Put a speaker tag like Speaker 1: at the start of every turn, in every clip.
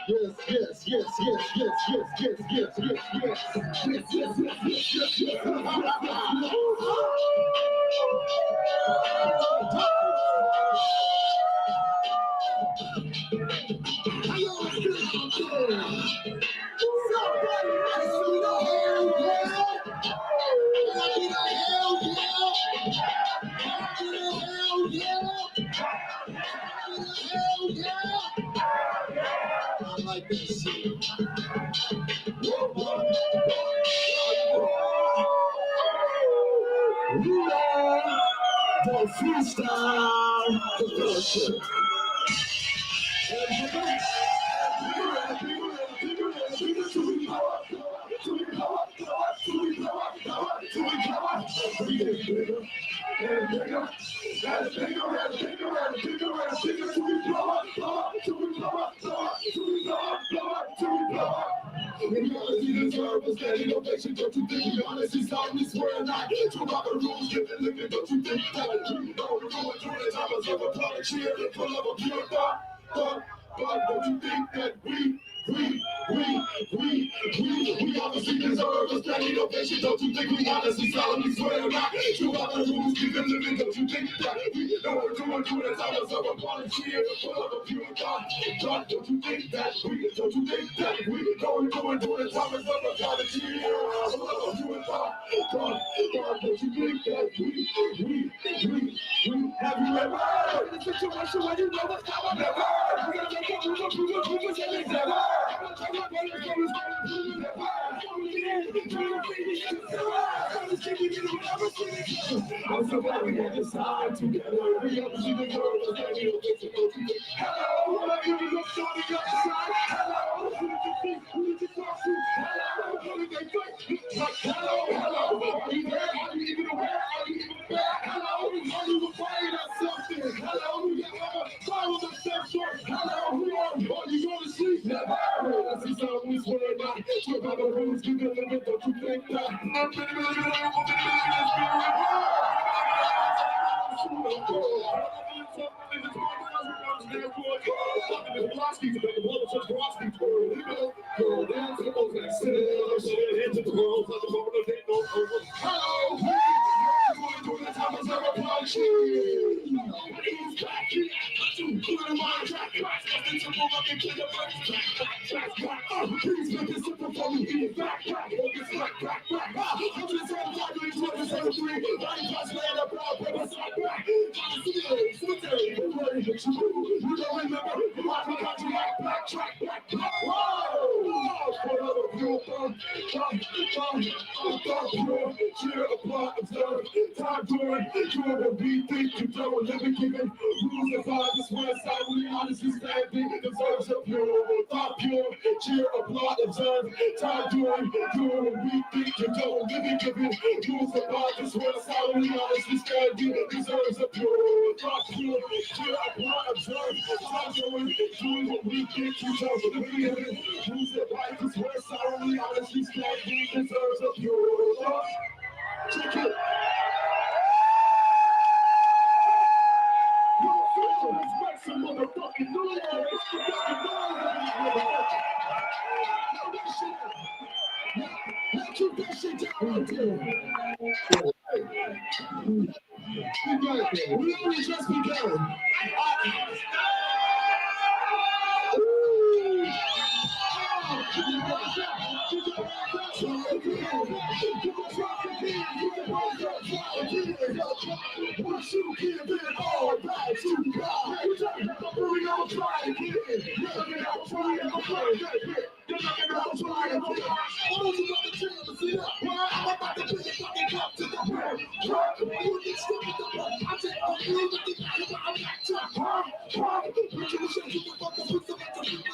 Speaker 1: Yes, yes, yes, yes, yes, yes, yes, yes, yes, yes, yes, yes, yes, yes, yes, yes. How y'all feel out there? Somebody makes me the hell yeah. Can I get a hell yeah? Can I get a hell yeah? Hell yeah. I like that shit. We are the freestyle production. Standing ovation, don't you think we honestly solemnly swear not to about the rules, give it living, don't you think that we know the rules during the time of a public cheer, full of a pure thought, don't you think that we honestly deserve a standing ovation, don't you think we honestly solemnly swear not to about the rules, give it living, don't you think that we know the rules during the time of a public cheer, full of a pure thought, don't you think that we know we're going through the time of a college year, full of a pure thought, don't you think that we have you ever heard in a situation where you know what's going never? We're gonna make it through the and it's never. I'm gonna talk about it, it's never. I'm so glad we had this time together. We have to see the world as they need to go to. Hello, what are you look on the other side? Hello, who did you think? Who did you talk to? Hello, what did they think? Like, hello, are you there? Are you even aware? Are you even there? Hello, are you afraid of something? Hello, you ever follow the steps short? Hello, who are you? Are you going to sleep? Never. I see some we swear not. Talk about the rules, keep it living, don't you think that? Time doing, doing what we think you do, living, giving rules and vibes. This one side, we honestly standing, deserves a pure, thought pure, cheer, applaud, observe. Time doing, what we think you do, living, giving rules and vibes. This one side, we honestly standing, deserves a pure, thought pure, cheer, applaud, observe. Time doing what we think you do, living, giving rules and vibes. This one side, we honestly standing, deserves a pure thought. Check it. Let's make some motherfucking noise. Now keep that shit down. We only just begun. Once you give it all back to God, we all try again. You're all try again. You're all try again. What was you about to tell me? See that? Well, I'm about to bring a fucking cup to the world. You get stuck in the blood. I take all you with the guy about a back truck. But you should keep the fuck up with some of the people.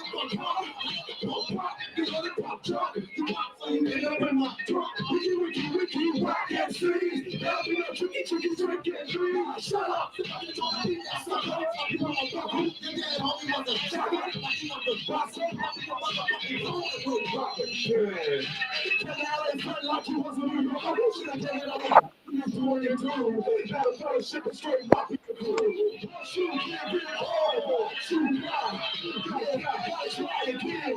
Speaker 1: You got a pop truck. You pop so you end up in my truck. Wiki, whack and see. That'll be no tricky, drink and dream. Shut up. You don't need that stuff. You want to fuck who? Your dad homie was a shot. Like you want the boss. You want the motherfucking home with rocket shit. L.A. felt like you was a New York. I should have taken it over. You doing your do. Now the fellowship is straight rocket. Shoot, can't be horrible. Shoot, God. You gotta try again.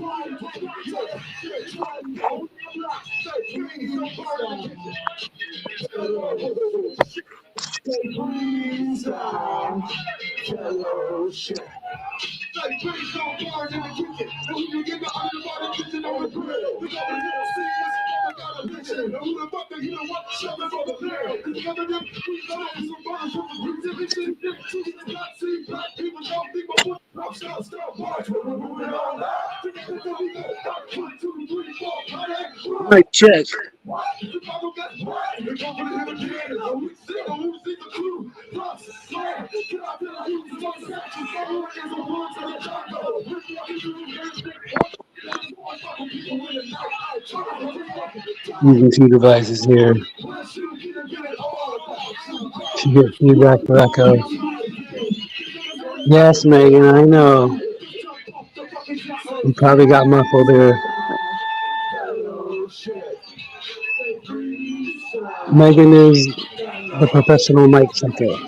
Speaker 1: Like please don't burn in the kitchen. And when you get the underwater kitchen on the grill, we got to see this mother got a mission. And who the fuck you know what? Shove it on the grill. Cause none of them we know some bars from the roots of this shit. Choosing to not see black people don't think my foot. Stop, watch. We're moving on now. Together we go. 1, 2, 3, 4, 5, 8.
Speaker 2: Mic check.
Speaker 1: What? The Bible got what? We're going to hit again. Oh, we see the crew. Plus, yeah. Can I feel like you just statue? Someone is a word to the jungle. We're walking through the
Speaker 2: Using two devices here. To get feedback for echo. Yes, Megan, I know. You probably got muffled there. Megan is the professional mic checker.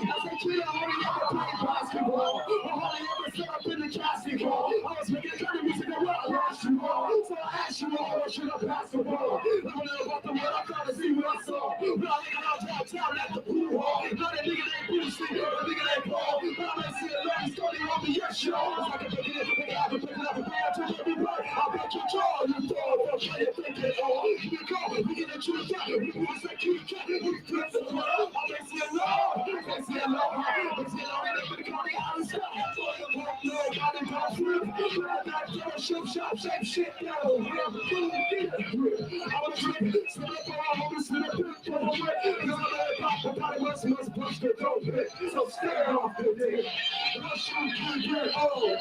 Speaker 1: So stay off the day. Once you get old, you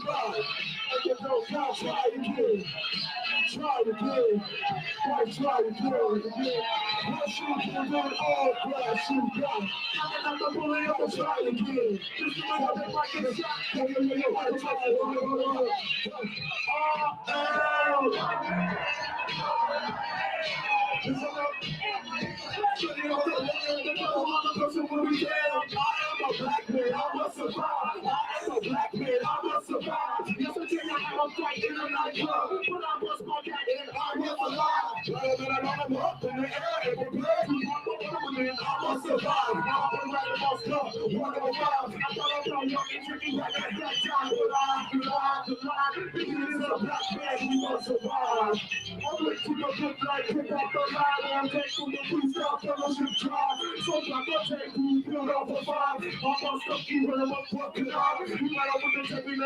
Speaker 1: die. And you don't try again. Try again. Try again. Once you get old, you die. And I'm bully, I'm gonna try again. This is what I'm like in a shot.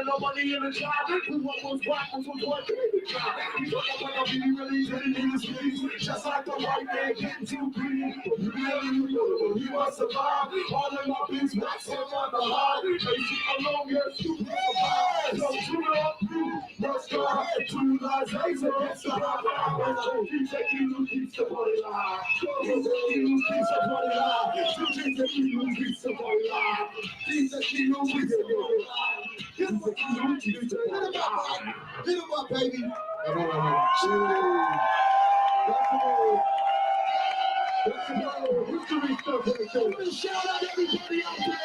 Speaker 1: Nobody in the job, who was black, who was white, just like the white man getting too green. He must survive. All of my beats, wax on the high. They see along here, you survive. So tune up, you must try. 2 lives, raise against the high. Keeps the body alive. Keeps the body alive. Keeps the body alive. Keeps the body alive. Hit him up, baby. Shout out everybody out there.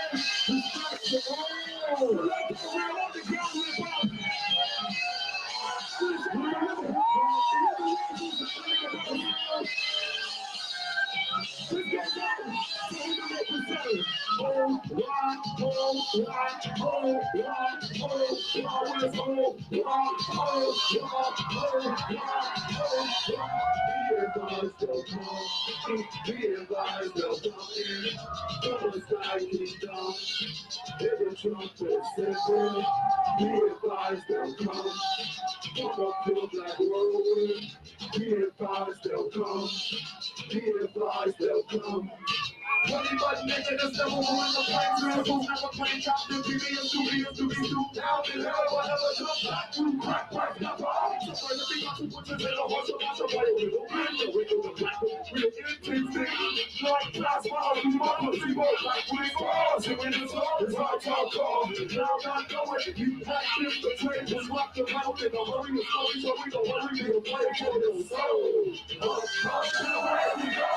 Speaker 1: Anybody making us never want to play miracles, never playing top to be down in hell, whatever jump back to crack, never out. So for the big to put in the horse of us away with the wind, the wind of the black, with the intense like class miles, you might put people like we stars, and when it's all, it's hard to call. Now not knowing, you practice the trade, just rock the mouth in a hurry, it's slowly, so we don't worry, we'll play for the soul. Up to where we go.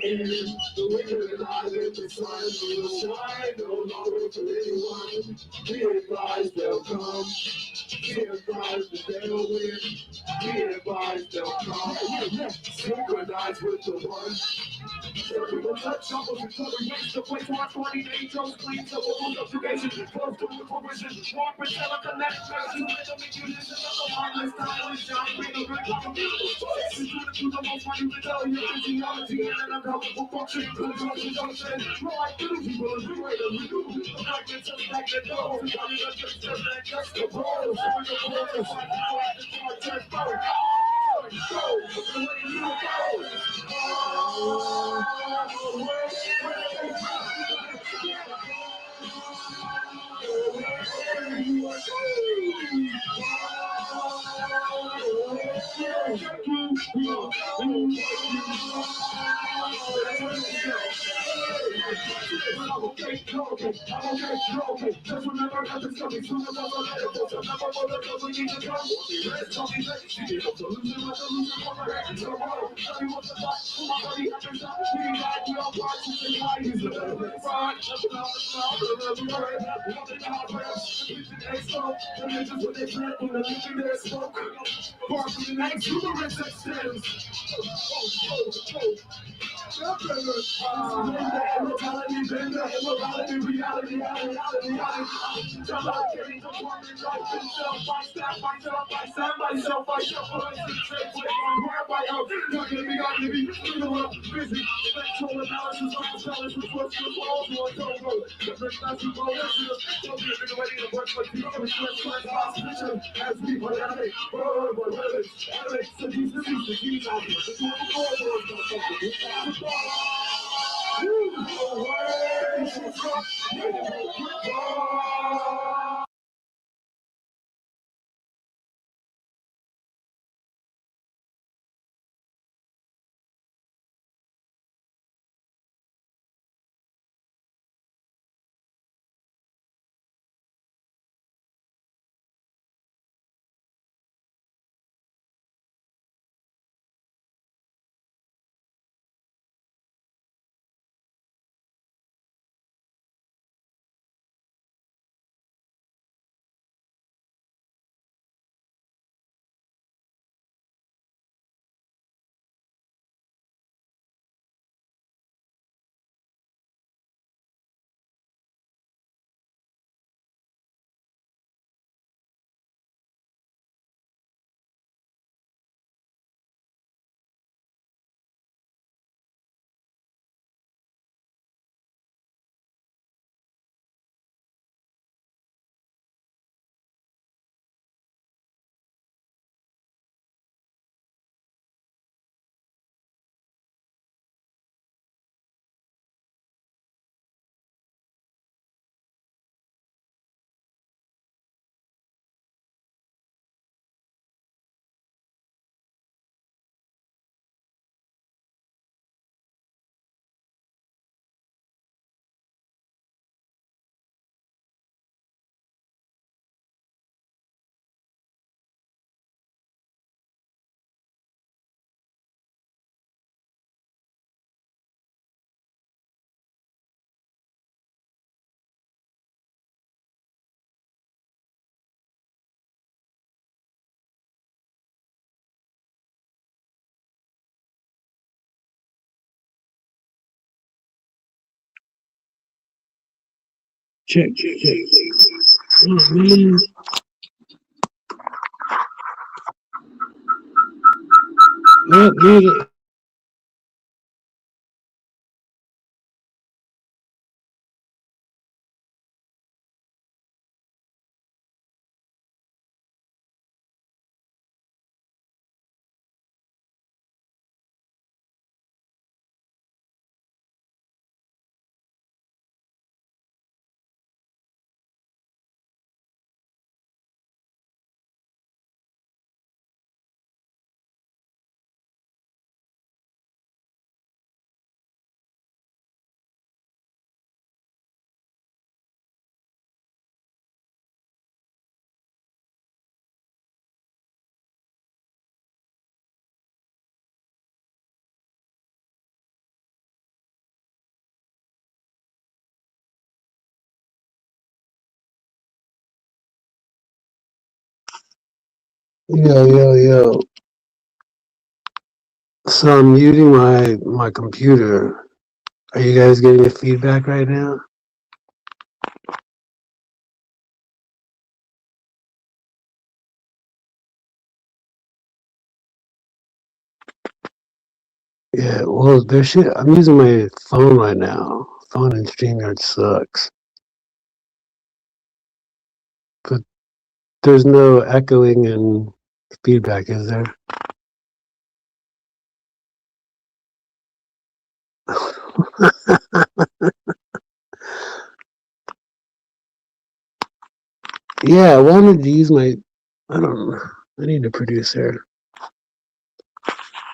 Speaker 1: in. The wicked and I let the sun will shine. No longer for anyone. Be advised they'll come. Be advised that they'll win. Be advised they'll come. Synchronize with the one. Everyone touch shovels and cover makes the place where 20 angels clean the walls of creation. Close to the provision. Walk with teleconnect. To rhythm and unison of the mindless time. John Green, the great to the most money rebellion, physiology, and an unhelpful function. Conjunction, junction. Right, energy will liberate and renew. Magnets and magnet goals. Running against them and just the balls. Bring the balls and fight the fight and fight and fight. Go! The way you just remember nothing's coming soon as I'm a medical. So never will the devil need to come. Tell me that she did a solution, a solution for my head. Tomorrow, tell me what's the thought. My body happens up. We got your parts and say why he's the better. Fraud, just about the smile, the right. Walking out raps, the vision expo. The ninjas with their plan, when the living their smoke. Far from the next, numerous extends. Immortality, bender, immorality, reality, myself, I shuffle and straight with my out. Not gonna be on me, busy. Spectral analysis of the sellers, which was the walls or total. The first class of all listeners, don't be ready to work like you. First class position, as we put out it. But anime, so these are the keys out here. The two of the
Speaker 2: Check, check, check. Oh, man. Oh, music. Yo, yo, yo. So I'm using my computer. Are you guys getting the feedback right now? Yeah, well, there's shit. I'm using my phone right now. Phone and StreamYard sucks. But there's no echoing and feedback, is there? Yeah, I wanted to use my. I don't know. I need a producer.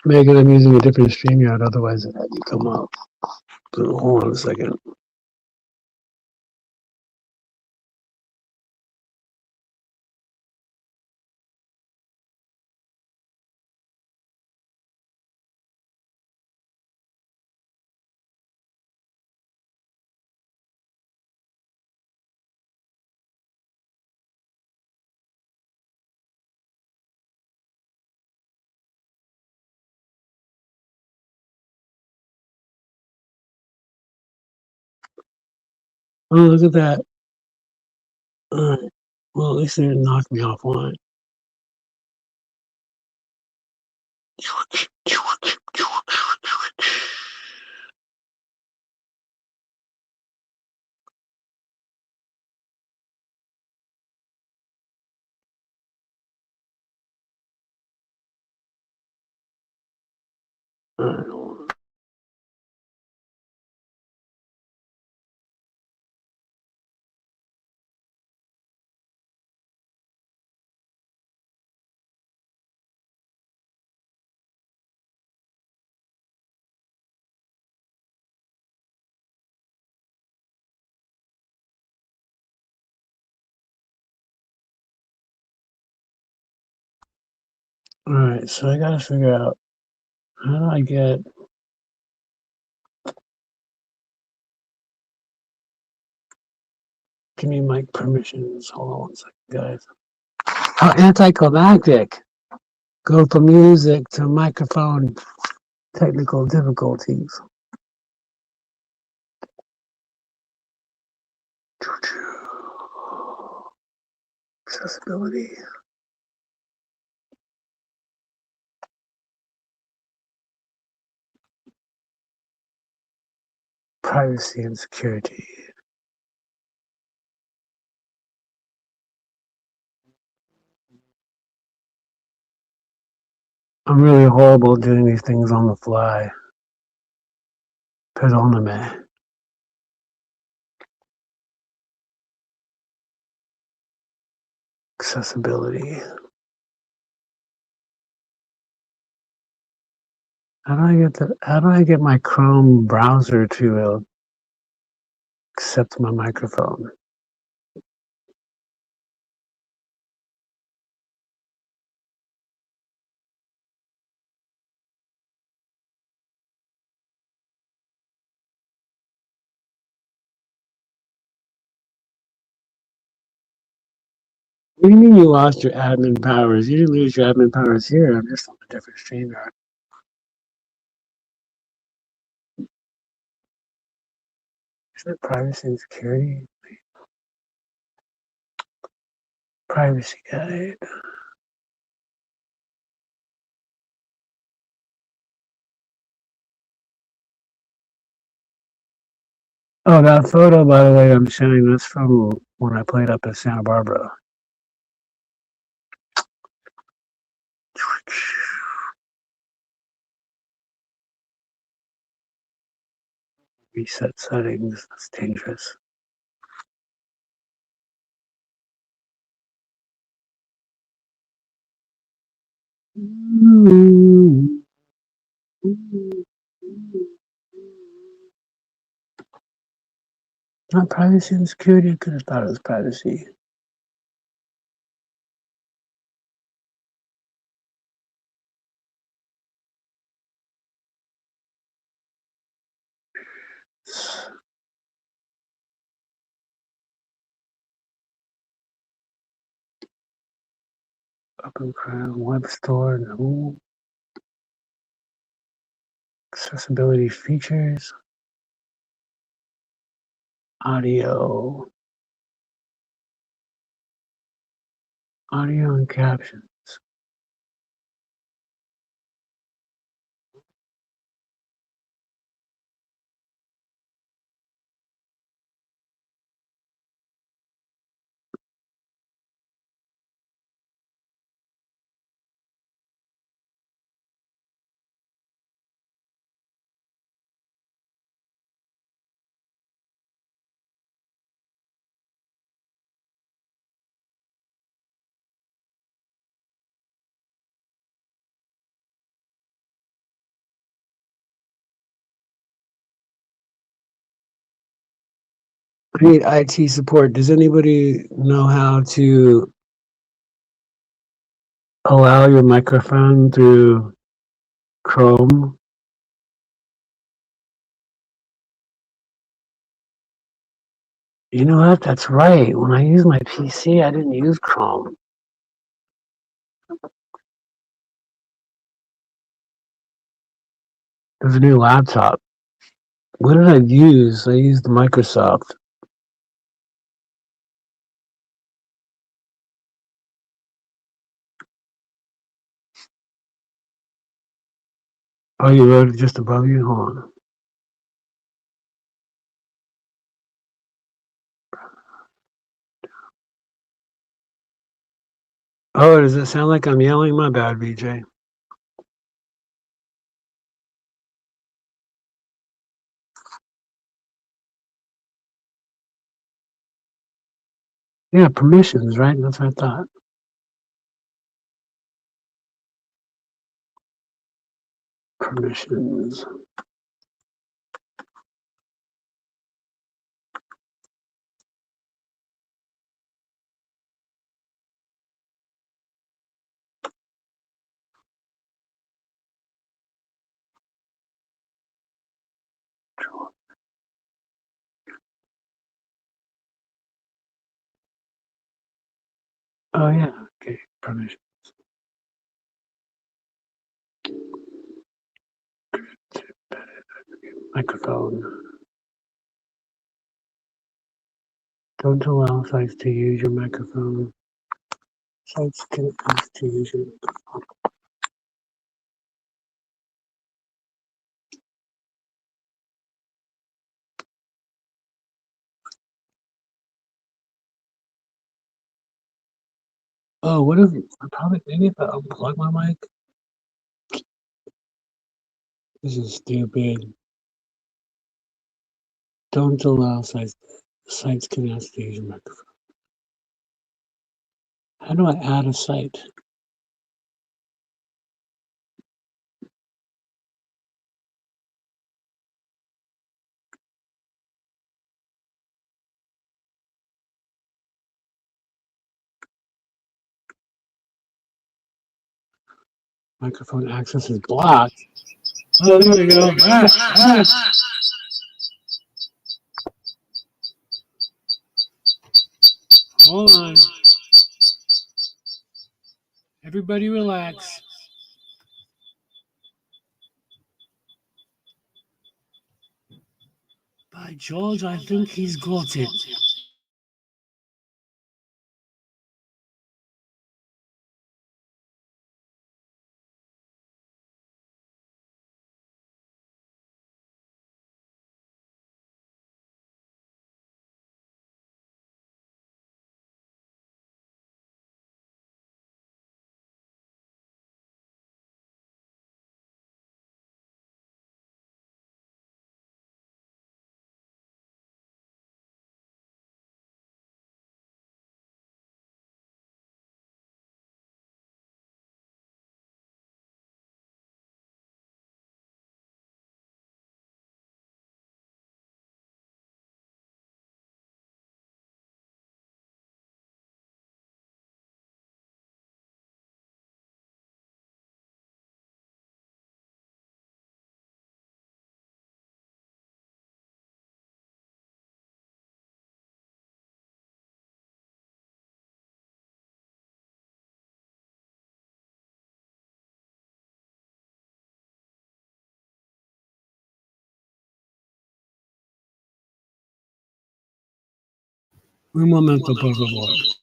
Speaker 2: Maybe I'm using a different StreamYard, otherwise it had to come up. So hold on a second. Oh, look at that. All right. Well, at least they didn't knock me off one. All right. All right. So I gotta figure out how do I get. Give me mic permissions. Hold on one second, guys. How anticlimactic. Go from music to microphone technical difficulties. Accessibility, privacy, and security. I'm really horrible at doing these things on the fly. Perdoname. Accessibility. How do I get my Chrome browser to accept my microphone? What do you mean you lost your admin powers? You didn't lose your admin powers here. I'm just on a different StreamYard. Is it privacy and security? Privacy guide. Oh, that photo, by the way, I'm showing this from when I played up in Santa Barbara. Reset settings. That's dangerous. Not privacy and security. I could have thought it was privacy. Open Chrome, web store, no. Accessibility features, audio, audio and captions. I need IT support. Does anybody know how to allow your microphone through Chrome? You know what? That's right. When I use my PC, I didn't use Chrome. There's a new laptop. What did I use? I used Microsoft. Oh, you wrote it just above you? Hold on. Oh, does it sound like I'm yelling? My bad, BJ. Yeah, permissions, right? That's what I thought. Permissions. Oh, yeah. Okay, permissions. Microphone. Don't allow sites to use your microphone. Sites can ask to use your microphone. Oh, what if maybe if I unplug my mic? This is stupid. Don't allow sites can ask to use your microphone. How do I add a site? Microphone access is blocked. Oh, there we go. Hold on. Everybody relax. By George, I think he's got it. Un momento, por favor.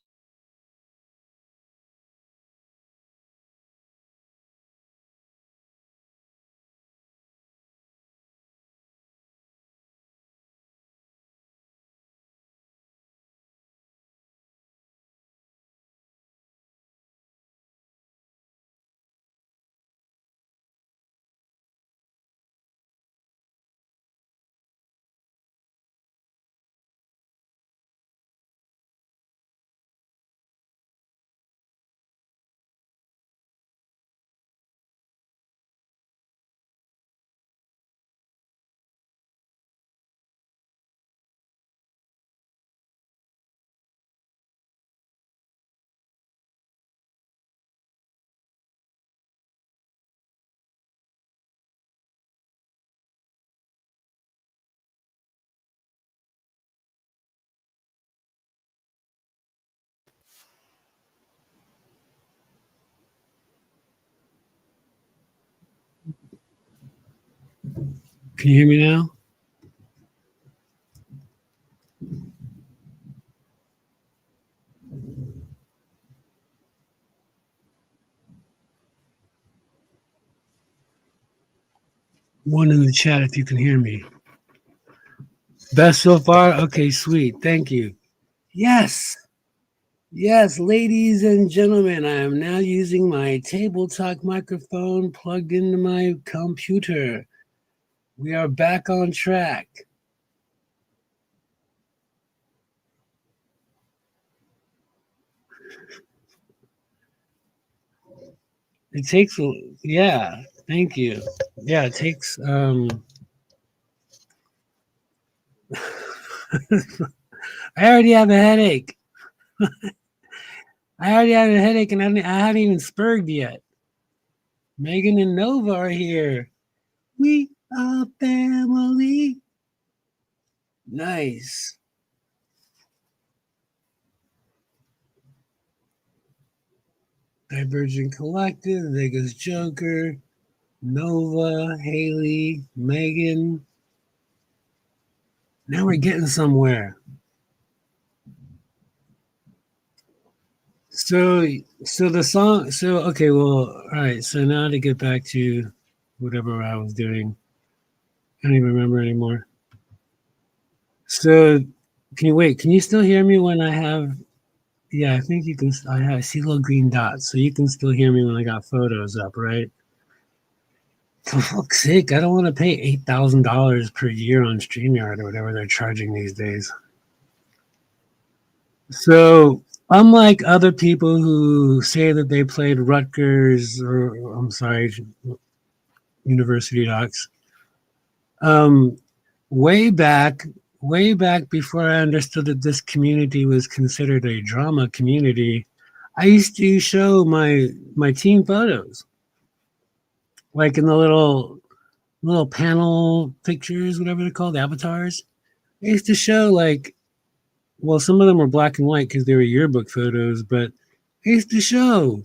Speaker 2: Can you hear me now? One in the chat if you can hear me. Best so far? Okay, sweet. Thank you. Yes. Yes, ladies and gentlemen, I am now using my table talk microphone plugged into my computer. We are back on track. It takes, yeah, thank you. Yeah, it takes, I already have a headache. I already have a headache and I haven't even spurred yet. Megan and Nova are here. We are family. Nice. Divergent Collective, Vegas Joker, Nova, Haley, Megan. Now we're getting somewhere. So, so the song. So okay, well, all right. So now to get back to whatever I was doing, I don't even remember anymore. So, can you wait? Can you still hear me when I have? Yeah, I think you can. I see little green dots, so you can still hear me when I got photos up, right? For fuck's sake, I don't want to pay $8,000 per year on StreamYard or whatever they're charging these days. So, unlike other people who say that they played Rutgers or, I'm sorry, University Docs, um, way back, way back before I understood that this community was considered a drama community, I used to show my team photos, like in the little panel pictures, whatever they're called, avatars. I used to show like, well, some of them were black and white because they were yearbook photos, but I used to show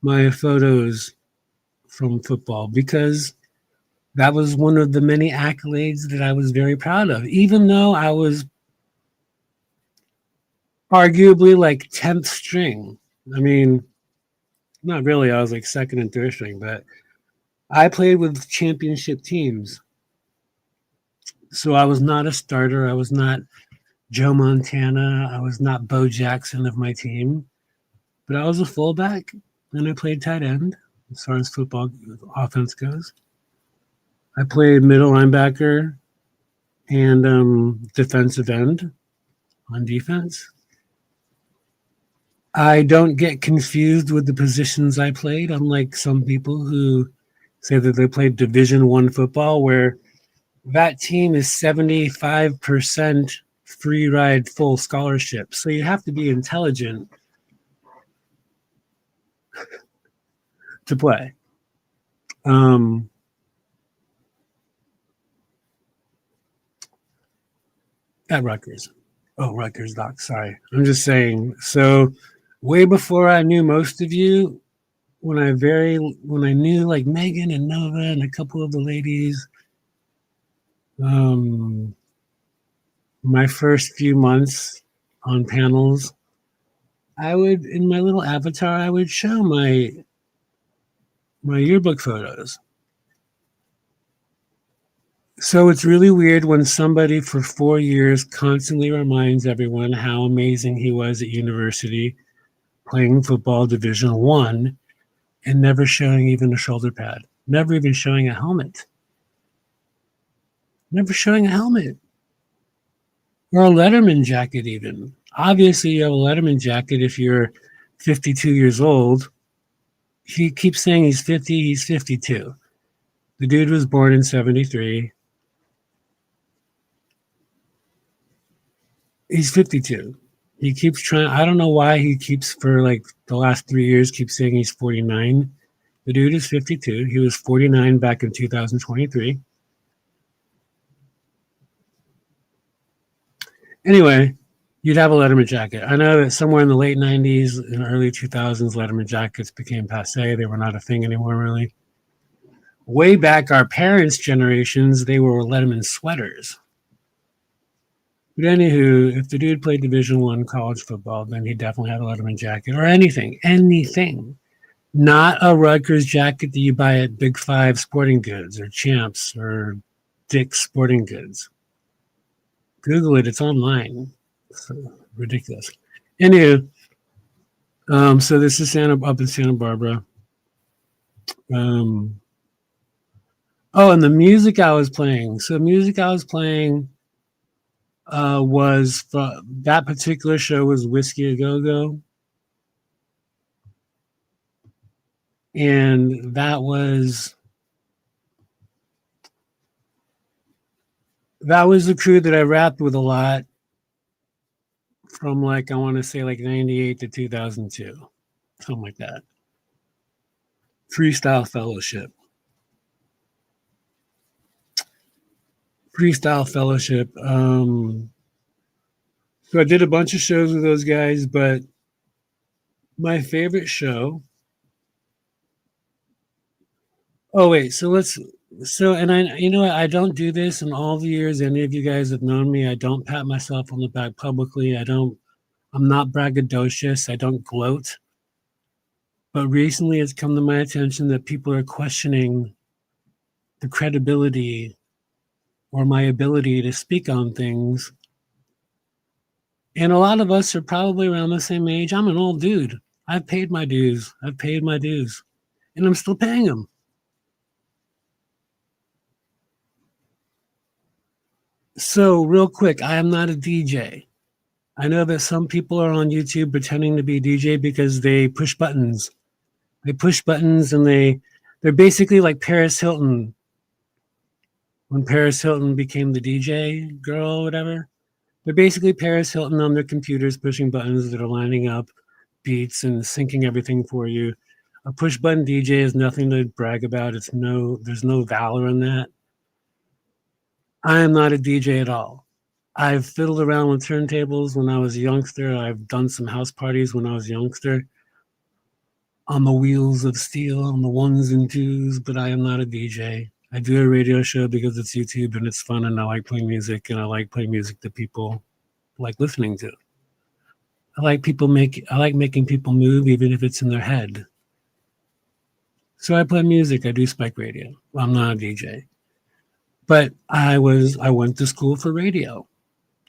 Speaker 2: my photos from football because that was one of the many accolades that I was very proud of, even though I was arguably like 10th string. I mean, not really, I was like second and third string, but I played with championship teams. So I was not a starter. I was not Joe Montana. I was not Bo Jackson of my team, but I was a fullback and I played tight end as far as football offense goes. I played middle linebacker and defensive end on defense. I don't get confused with the positions I played, unlike some people who say that they played Division One football, where that team is 75% free ride full scholarship. So you have to be intelligent to play. Um, at Rutgers. Oh, Rutgers Doc. Sorry. I'm just saying. So way before I knew most of you, when I knew like Megan and Nova and a couple of the ladies, um, my first few months on panels, I would, in my little avatar, I would show my yearbook photos. So it's really weird when somebody for 4 years constantly reminds everyone how amazing he was at university playing football Division 1 and never showing even a shoulder pad, never even showing a helmet, never showing a helmet or a Letterman jacket even. Obviously, you have a Letterman jacket if you're 52 years old. He keeps saying he's 50, he's 52. The dude was born in 73. He's 52. He keeps trying. I don't know why he keeps for like the last 3 years keeps saying he's 49. The dude is 52. He was 49 back in 2023. Anyway, you'd have a Letterman jacket. I know that somewhere in the late 90s and early 2000s, Letterman jackets became passe. They were not a thing anymore, really. Way back, our parents' generations, they were Letterman sweaters. But anywho, if the dude played Division 1 college football, then he definitely had a Letterman jacket or anything. Not a Rutgers jacket that you buy at Big Five Sporting Goods or Champs or Dick's Sporting Goods. Google it; it's online. It's ridiculous. Anywho, so this is up in Santa Barbara. Um, oh, and the music I was playing. So, music I was playing was that particular show was Whiskey a Go Go, and that was the crew that I rapped with a lot from like I want to say like 98 to 2002, something like that. Freestyle Fellowship. Freestyle Fellowship. So I did a bunch of shows with those guys, but my favorite show. Oh wait, and I don't do this in all the years any of you guys have known me. I don't pat myself on the back publicly. I'm not braggadocious. I don't gloat. But recently it's come to my attention that people are questioning the credibility or my ability to speak on things. And a lot of us are probably around the same age. I'm an old dude. I've paid my dues. And I'm still paying them. So, real quick, I am not a DJ. I know that some people are on YouTube pretending to be a DJ because they push buttons. They push buttons and they're basically like Paris Hilton when Paris Hilton became the DJ girl or whatever. They're basically Paris Hilton on their computers pushing buttons that are lining up beats and syncing everything for you. A push button DJ is nothing to brag about. There's no valor in that. I am not a DJ at all. I've fiddled around with turntables when I was a youngster. I've done some house parties when I was a youngster on the wheels of steel, on the ones and twos, but I am not a DJ. I do a radio show because it's YouTube and it's fun and I like playing music and I like playing music that people like listening to. I like making people move even if it's in their head. So I play music, I do spike radio. Well, I'm not a DJ. But I went to school for radio.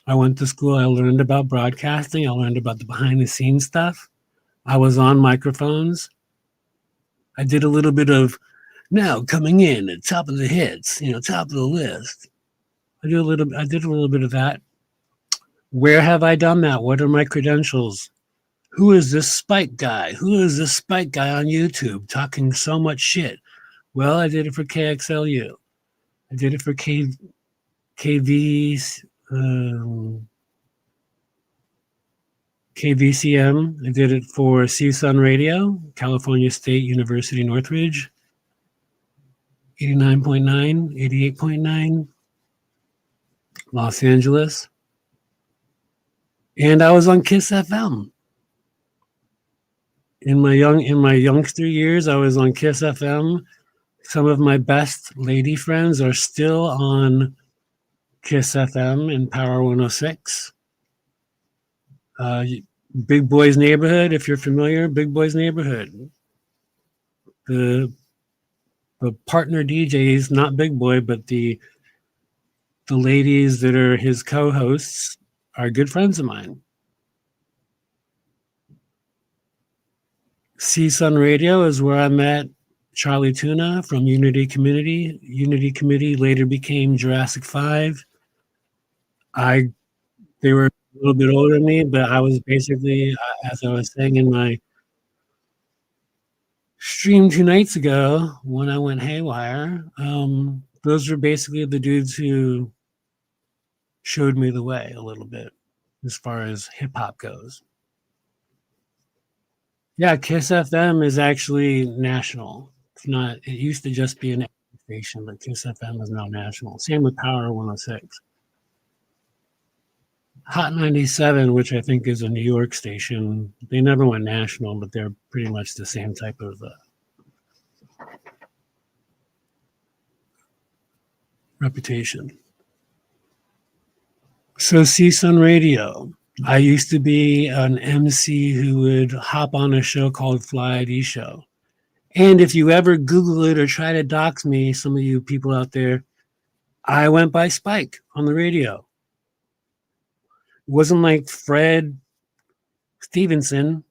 Speaker 2: I went to school, I learned about broadcasting, I learned about the behind the scenes stuff. I was on microphones. I did a little bit of now coming in at top of the hits, top of the list. I did a little bit of that. Where have I done that? What are my credentials? Who is this Spike guy? Who is this Spike guy on YouTube talking so much shit? Well, I did it for KXLU. I did it for KV, KVCM. I did it for CSUN Radio, California State University Northridge, 89.9, 88.9, Los Angeles. And I was on KISS FM. In my youngster years, I was on KISS FM. Some of my best lady friends are still on KISS FM and Power 106. Uh, Big Boy's Neighborhood, if you're familiar, Big Boy's Neighborhood. The the partner DJs, not Big Boy, but the ladies that are his co-hosts are good friends of mine. CSUN Radio is where I met Charlie Tuna from Unity Committee. Unity Committee later became Jurassic 5. I They were a little bit older than me, but I was basically, as I was saying in my stream 2 nights ago when I went haywire, those were basically the dudes who showed me the way a little bit as far as hip hop goes. Yeah, Kiss FM is actually national. It's not. It used to just be an station, but Kiss FM is now national. Same with Power 106. Hot 97, which I think is a New York station, they never went national, but they're pretty much the same type of reputation. So CSUN Radio. I used to be an MC who would hop on a show called Fly ID Show. And if you ever Google it or try to dox me, some of you people out there, I went by Spike on the radio. It wasn't like Fred Stevenson.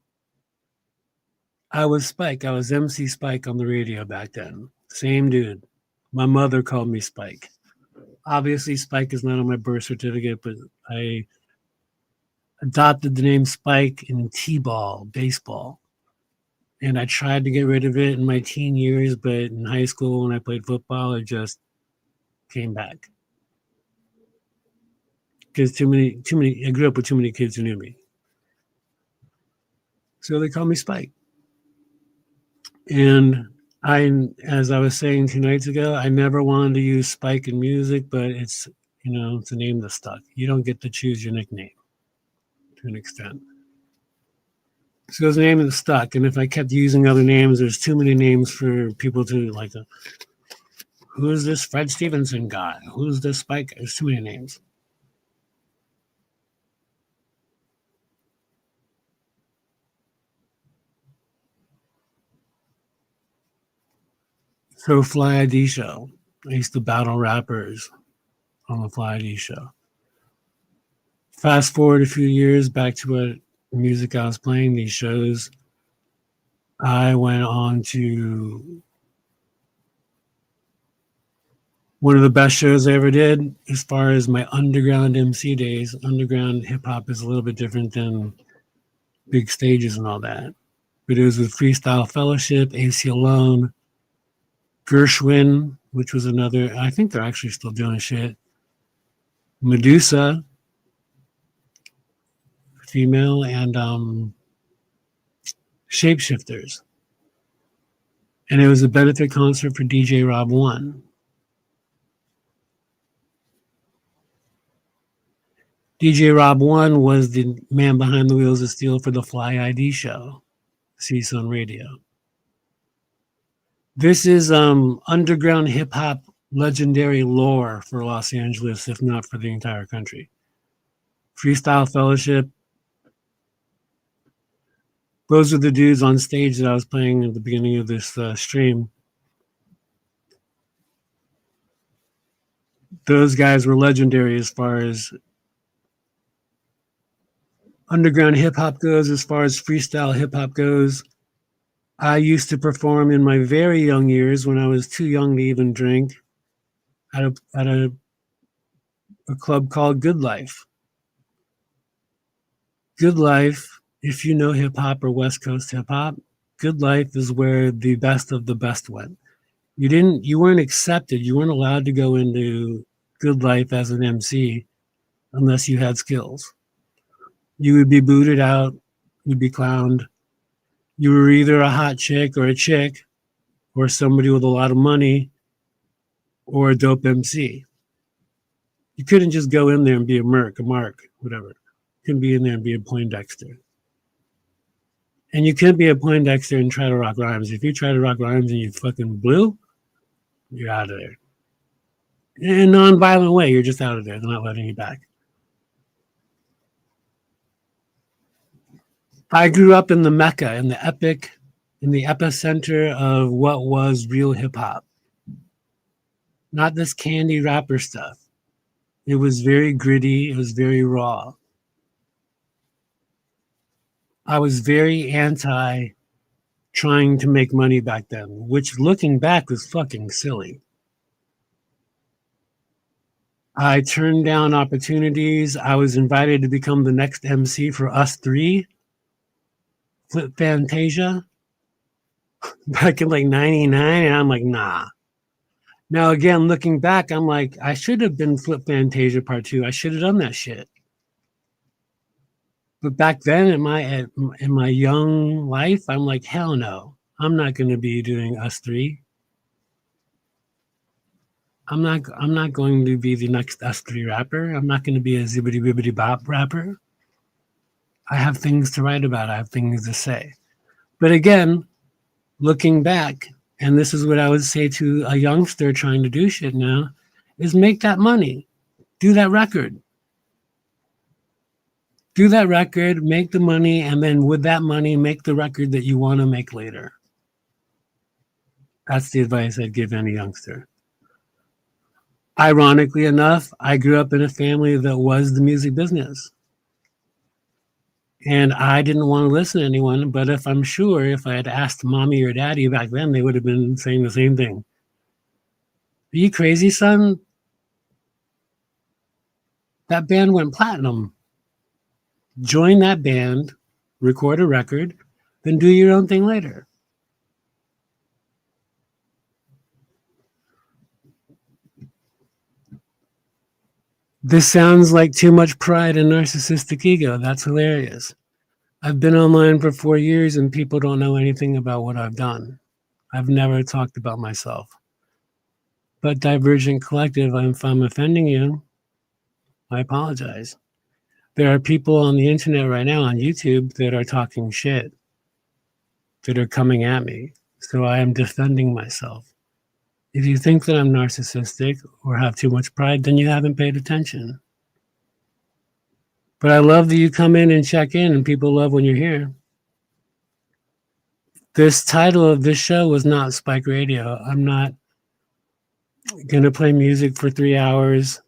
Speaker 2: I was Spike. I was MC Spike on the radio back then. Same dude. My mother called me Spike. Obviously, Spike is not on my birth certificate, but I adopted the name Spike in T-ball, baseball. And I tried to get rid of it in my teen years, but in high school when I played football, it just came back. Because I grew up with too many kids who knew me. So they call me Spike. And as I was saying 2 nights ago, I never wanted to use Spike in music, but it's a name that stuck. You don't get to choose your nickname to an extent. So it's a name that stuck. And if I kept using other names, there's too many names for people to like, who's this Fred Stevenson guy? Who's this Spike? There's too many names. So Fly ID Show. I used to battle rappers on the Fly ID Show. Fast forward a few years back to what music I was playing, these shows. I went on to one of the best shows I ever did as far as my underground MC days. Underground hip hop is a little bit different than big stages and all that. But it was with Freestyle Fellowship, AC Alone, Gershwin, which was another, I think they're actually still doing shit. Medusa, female, and Shapeshifters. And it was a benefit concert for DJ Rob One. DJ Rob One was the man behind the wheels of steel for the Fly ID show, CSUN Radio. This is underground hip hop legendary lore for Los Angeles, if not for the entire country. Freestyle Fellowship. Those are the dudes on stage that I was playing at the beginning of this stream. Those guys were legendary as far as underground hip hop goes, as far as freestyle hip hop goes. I used to perform in my very young years when I was too young to even drink at a club called Good Life. Good Life, if you know hip hop or West Coast hip hop, Good Life is where the best of the best went. You weren't accepted. You weren't allowed to go into Good Life as an MC unless you had skills. You would be booted out, you'd be clowned. You were either a hot chick or somebody with a lot of money or a dope MC. You couldn't just go in there and be a Mark, whatever. You couldn't be in there and be a Poindexter. And you can't be a Poindexter and try to rock rhymes. If you try to rock rhymes and you fucking blew, you're out of there. In a non-violent way, you're just out of there. They're not letting you back. I grew up in the Mecca, in the epic, in the epicenter of what was real hip hop, not this candy rapper stuff. It was very gritty, it was very raw. I was very anti trying to make money back then, which looking back was fucking silly. I turned down opportunities. I was invited to become the next MC for Us Three, Flip Fantasia, back in like '99. And I'm like, nah. Now, again, looking back, I'm like, I should have been Flip Fantasia Part 2. I should have done that shit. But back then in my young life, I'm like, hell no. I'm not going to be doing Us Three. I'm not going to be the next Us Three rapper. I'm not going to be a zibbity bibbity bop rapper. I have things to write about. I have things to say. But again, looking back, and this is what I would say to a youngster trying to do shit now, is make that money. Do that record. Do that record, make the money, and then with that money, make the record that you want to make later. That's the advice I'd give any youngster. Ironically enough, I grew up in a family that was the music business. And I didn't want to listen to anyone, but if I'm sure if I had asked mommy or daddy back then, they would have been saying the same thing. Are you crazy, son? That band went platinum. Join that band, record a record, then do your own thing later. This sounds like too much pride and narcissistic ego. That's hilarious. I've been online for 4 years and people don't know anything about what I've done. I've never talked about myself. But Divergent Collective, if I'm offending you, I apologize. There are people on the internet right now on YouTube that are talking shit, that are coming at me. So I am defending myself. If you think that I'm narcissistic or have too much pride, then you haven't paid attention. But I love that you come in and check in, and people love when you're here. This title of this show was not Spike Radio. I'm not going to play music for 3 hours.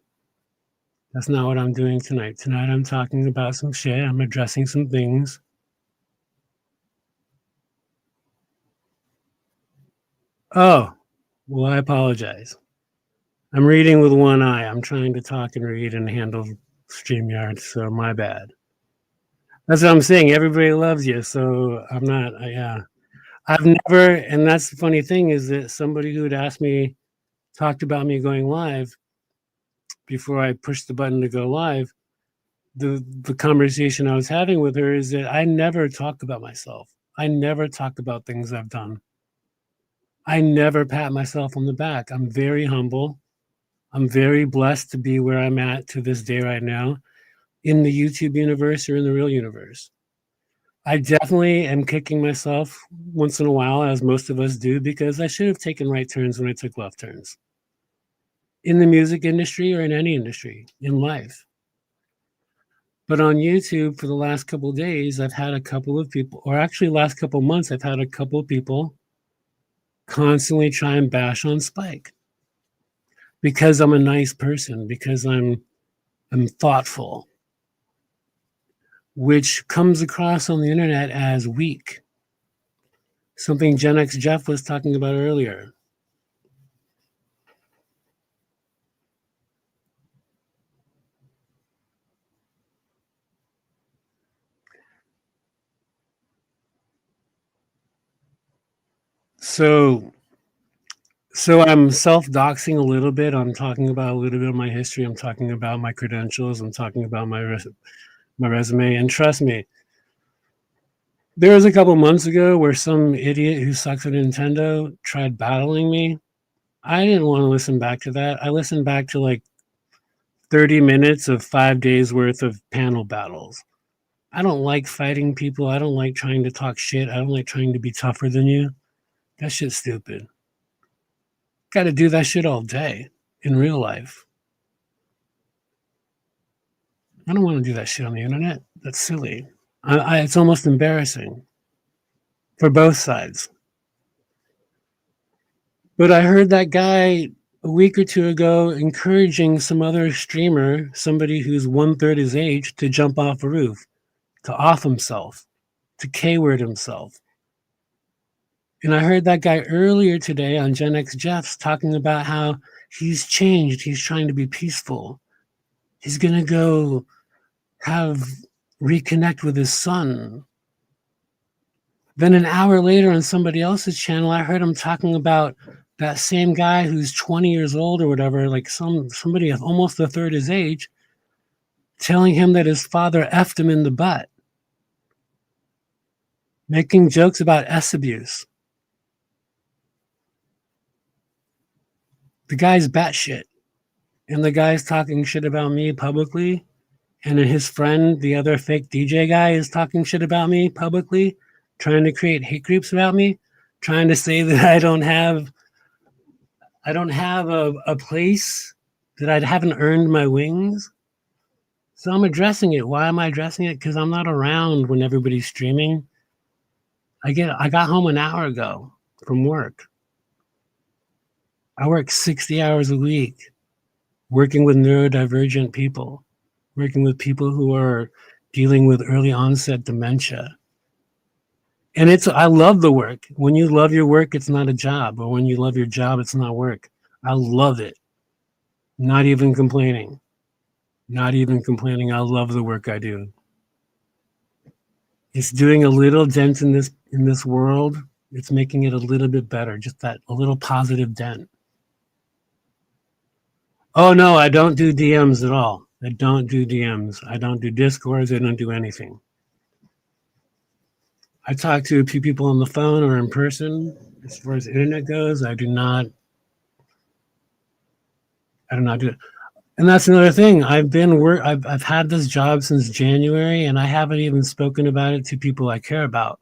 Speaker 2: That's not what I'm doing tonight. Tonight I'm talking about some shit. I'm addressing some things. Oh, well, I apologize. I'm reading with one eye. I'm trying to talk and read and handle StreamYard, so my bad. That's what I'm saying. Everybody loves you, so I'm not. Yeah, I've never. And that's the funny thing is that somebody who'd asked me talked about me going live before I pushed the button to go live. The conversation I was having with her is that I never talk about myself. I never talk about things I've done. I never pat myself on the back. I'm very humble. I'm very blessed to be where I'm at to this day right now in the YouTube universe or in the real universe. I definitely am kicking myself once in a while, as most of us do, because I should have taken right turns when I took left turns in the music industry or in any industry in life. But on YouTube for the last couple of days, I've had a couple of people, or actually last couple of months, I've had a couple of people constantly try and bash on Spike because I'm a nice person, because I'm thoughtful, which comes across on the internet as weak. Something Gen X Jeff was talking about earlier. So I'm self-doxing a little bit. I'm talking about a little bit of my history. I'm talking about my credentials. I'm talking about my resume. And trust me, there was a couple months ago where some idiot who sucks at Nintendo tried battling me. I didn't want to listen back to that. I listened back to like 30 minutes of 5 days worth of panel battles. I don't like fighting people. I don't like trying to talk shit. I don't like trying to be tougher than you. That shit's stupid. Got to do that shit all day in real life. I don't want to do that shit on the internet. That's silly. It's almost embarrassing for both sides. But I heard that guy a week or two ago encouraging some other streamer, somebody who's one third his age, to jump off a roof, to off himself, to K word himself. And I heard that guy earlier today on Gen X Jeff's talking about how he's changed. He's trying to be peaceful. He's going to go have reconnect with his son. Then an hour later on somebody else's channel, I heard him talking about that same guy who's 20 years old or whatever, like somebody almost a third his age, telling him that his father effed him in the butt, making jokes about S abuse. The guy's batshit. And the guy's talking shit about me publicly. And then his friend, the other fake DJ guy, is talking shit about me publicly, trying to create hate groups about me, trying to say that I don't have a place, that I haven't earned my wings. So I'm addressing it. Why am I addressing it? Because I'm not around when everybody's streaming. I got home an hour ago from work. I work 60 hours a week working with neurodivergent people, working with people who are dealing with early onset dementia. And I love the work. When you love your work, it's not a job. Or when you love your job, it's not work. I love it. Not even complaining. Not even complaining. I love the work I do. It's doing a little dent in this world. It's making it a little bit better. Just that a little positive dent. Oh no, I don't do DMs at all. I don't do DMs. I don't do Discords. I don't do anything. I talk to a few people on the phone or in person. As far as the internet goes, I do not. I do not do it. And that's another thing. I've had this job since January, and I haven't even spoken about it to people I care about.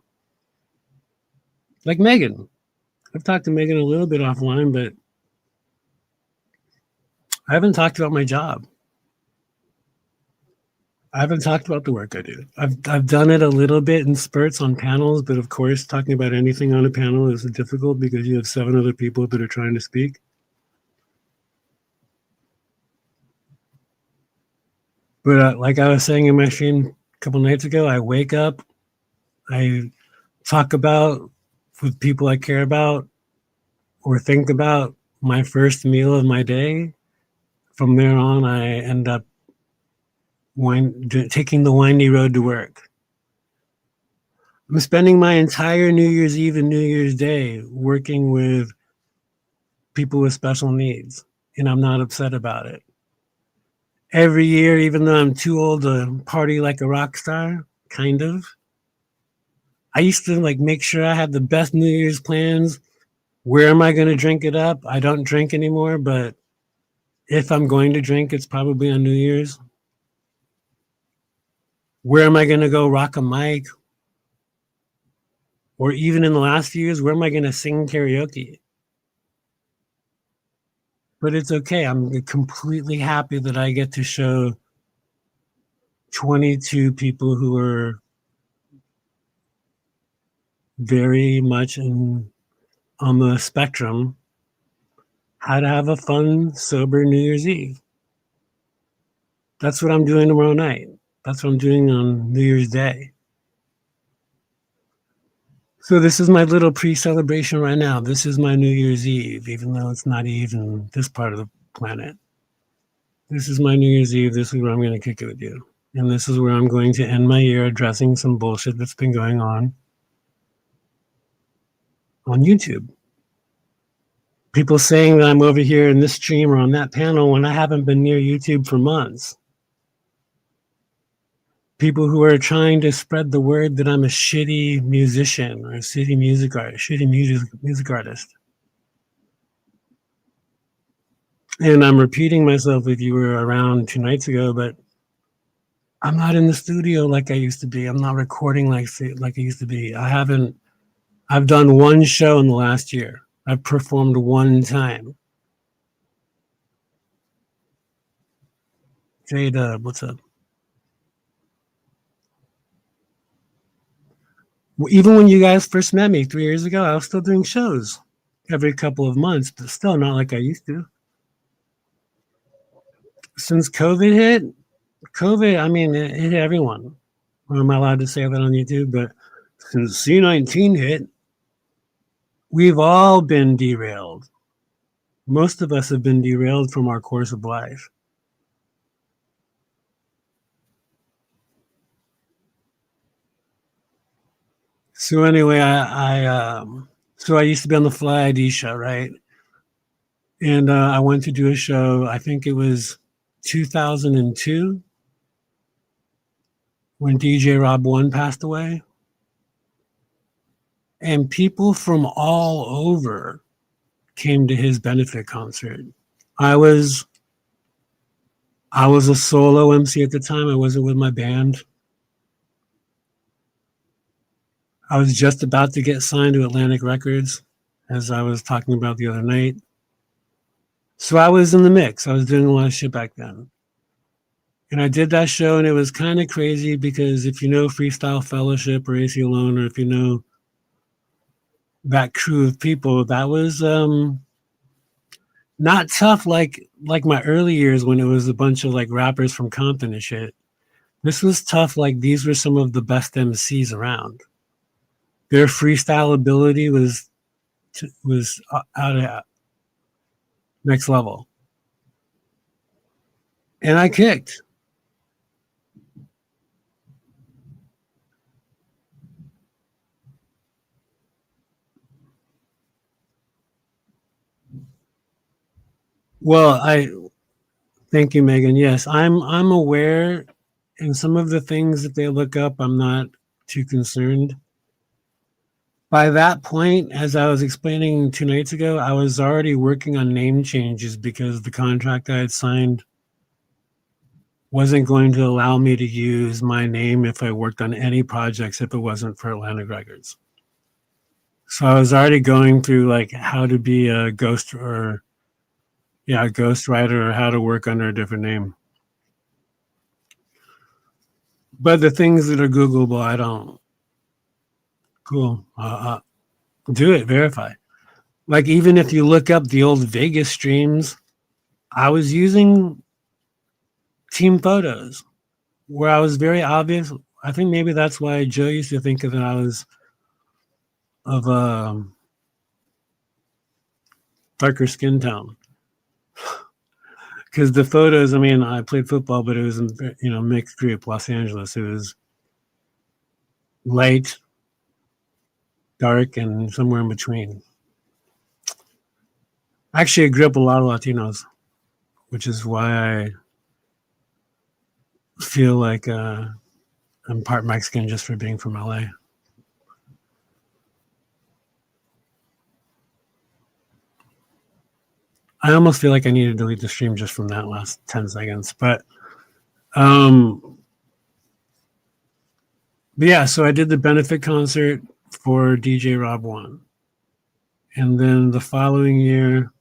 Speaker 2: Like Megan. I've talked to Megan a little bit offline, but I haven't talked about my job. I haven't talked about the work I do. I've done it a little bit in spurts on panels, but of course, talking about anything on a panel is difficult because you have 7 other people that are trying to speak. But like I was saying in my stream a couple nights ago, I wake up, I talk about with people I care about or think about my first meal of my day. From there on, I end up taking the windy road to work. I'm spending my entire New Year's Eve and New Year's Day working with people with special needs, and I'm not upset about it. Every year, even though I'm too old to party like a rock star, kind of, I used to like make sure I had the best New Year's plans. Where am I going to drink it up? I don't drink anymore, but if I'm going to drink, it's probably on New Year's. Where am I going to go rock a mic? Or even in the last few years, where am I going to sing karaoke? But it's okay. I'm completely happy that I get to show 22 people who are very much on the spectrum how to have a fun, sober New Year's Eve. That's what I'm doing tomorrow night. That's what I'm doing on New Year's Day. So this is my little pre-celebration right now. This is my New Year's Eve, even though it's not even this part of the planet. This is my New Year's Eve. This is where I'm going to kick it with you. And this is where I'm going to end my year addressing some bullshit that's been going on YouTube. People saying that I'm over here in this stream or on that panel when I haven't been near YouTube for months. People who are trying to spread the word that I'm a shitty musician or a shitty music artist. And I'm repeating myself if you were around 2 nights ago, but I'm not in the studio like I used to be. I'm not recording like I used to be. I've done one show in the last year. I've performed one time. Jada, what's up? Even when you guys first met me 3 years ago, I was still doing shows every couple of months, but still not like I used to. Since COVID hit, COVID, I mean, it hit everyone. Or am I allowed to say that on YouTube? But since C-19 hit, we've all been derailed. Most of us have been derailed from our course of life. So anyway, so I used to be on the Fly ID show, right? And I went to do a show. I think it was 2002 when DJ Rob One passed away, and people from all over came to his benefit concert. I was I was a solo MC at the time. I wasn't with my band. I was just about to get signed to Atlantic Records, as I was talking about the other night. So I was in the mix. I was doing a lot of shit back then. And I did that show, and it was kind of crazy because if you know Freestyle Fellowship or AC Alone, or if you know that crew of people, that was not tough like my early years when it was a bunch of like rappers from Compton and shit. This was tough. Like these were some of the best MCs around. Their freestyle ability was out of next level, and I kicked. Well, I thank you, Megan. Yes, I'm aware, and some of the things that they look up, I'm not too concerned. By that point, as I was explaining 2 nights ago, I was already working on name changes because the contract I had signed wasn't going to allow me to use my name if I worked on any projects if it wasn't for Atlantic Records. So I was already going through like how to be a ghost or yeah, a ghost writer or how to work under a different name. But the things that are Googleable, I don't. Cool. Do it. Verify. Like even if you look up the old Vegas streams, I was using team photos where I was very obvious. I think maybe that's why Joe used to think that I was of darker skin tone. Because the photos, I mean, I played football, but it was in mixed group, Los Angeles. It was light, dark, and somewhere in between. Actually, I grew up with a lot of Latinos, which is why I feel like I'm part Mexican just for being from LA. I almost feel like I need to delete the stream just from that last 10 seconds. Um, but yeah, so I did the benefit concert for DJ Rob One. And then the following year,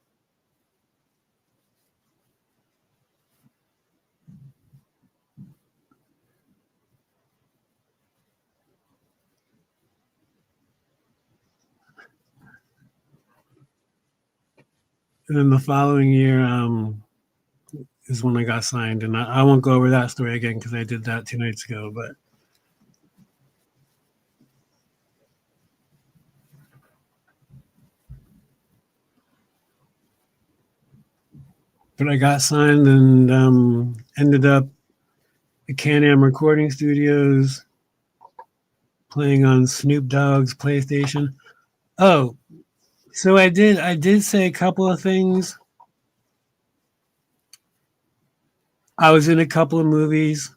Speaker 2: is when I got signed. And I won't go over that story again because I did that 2 nights ago. But I got signed and ended up at Can-Am Recording Studios playing on Snoop Dogg's PlayStation. Oh, so I did say a couple of things. I was in a couple of movies.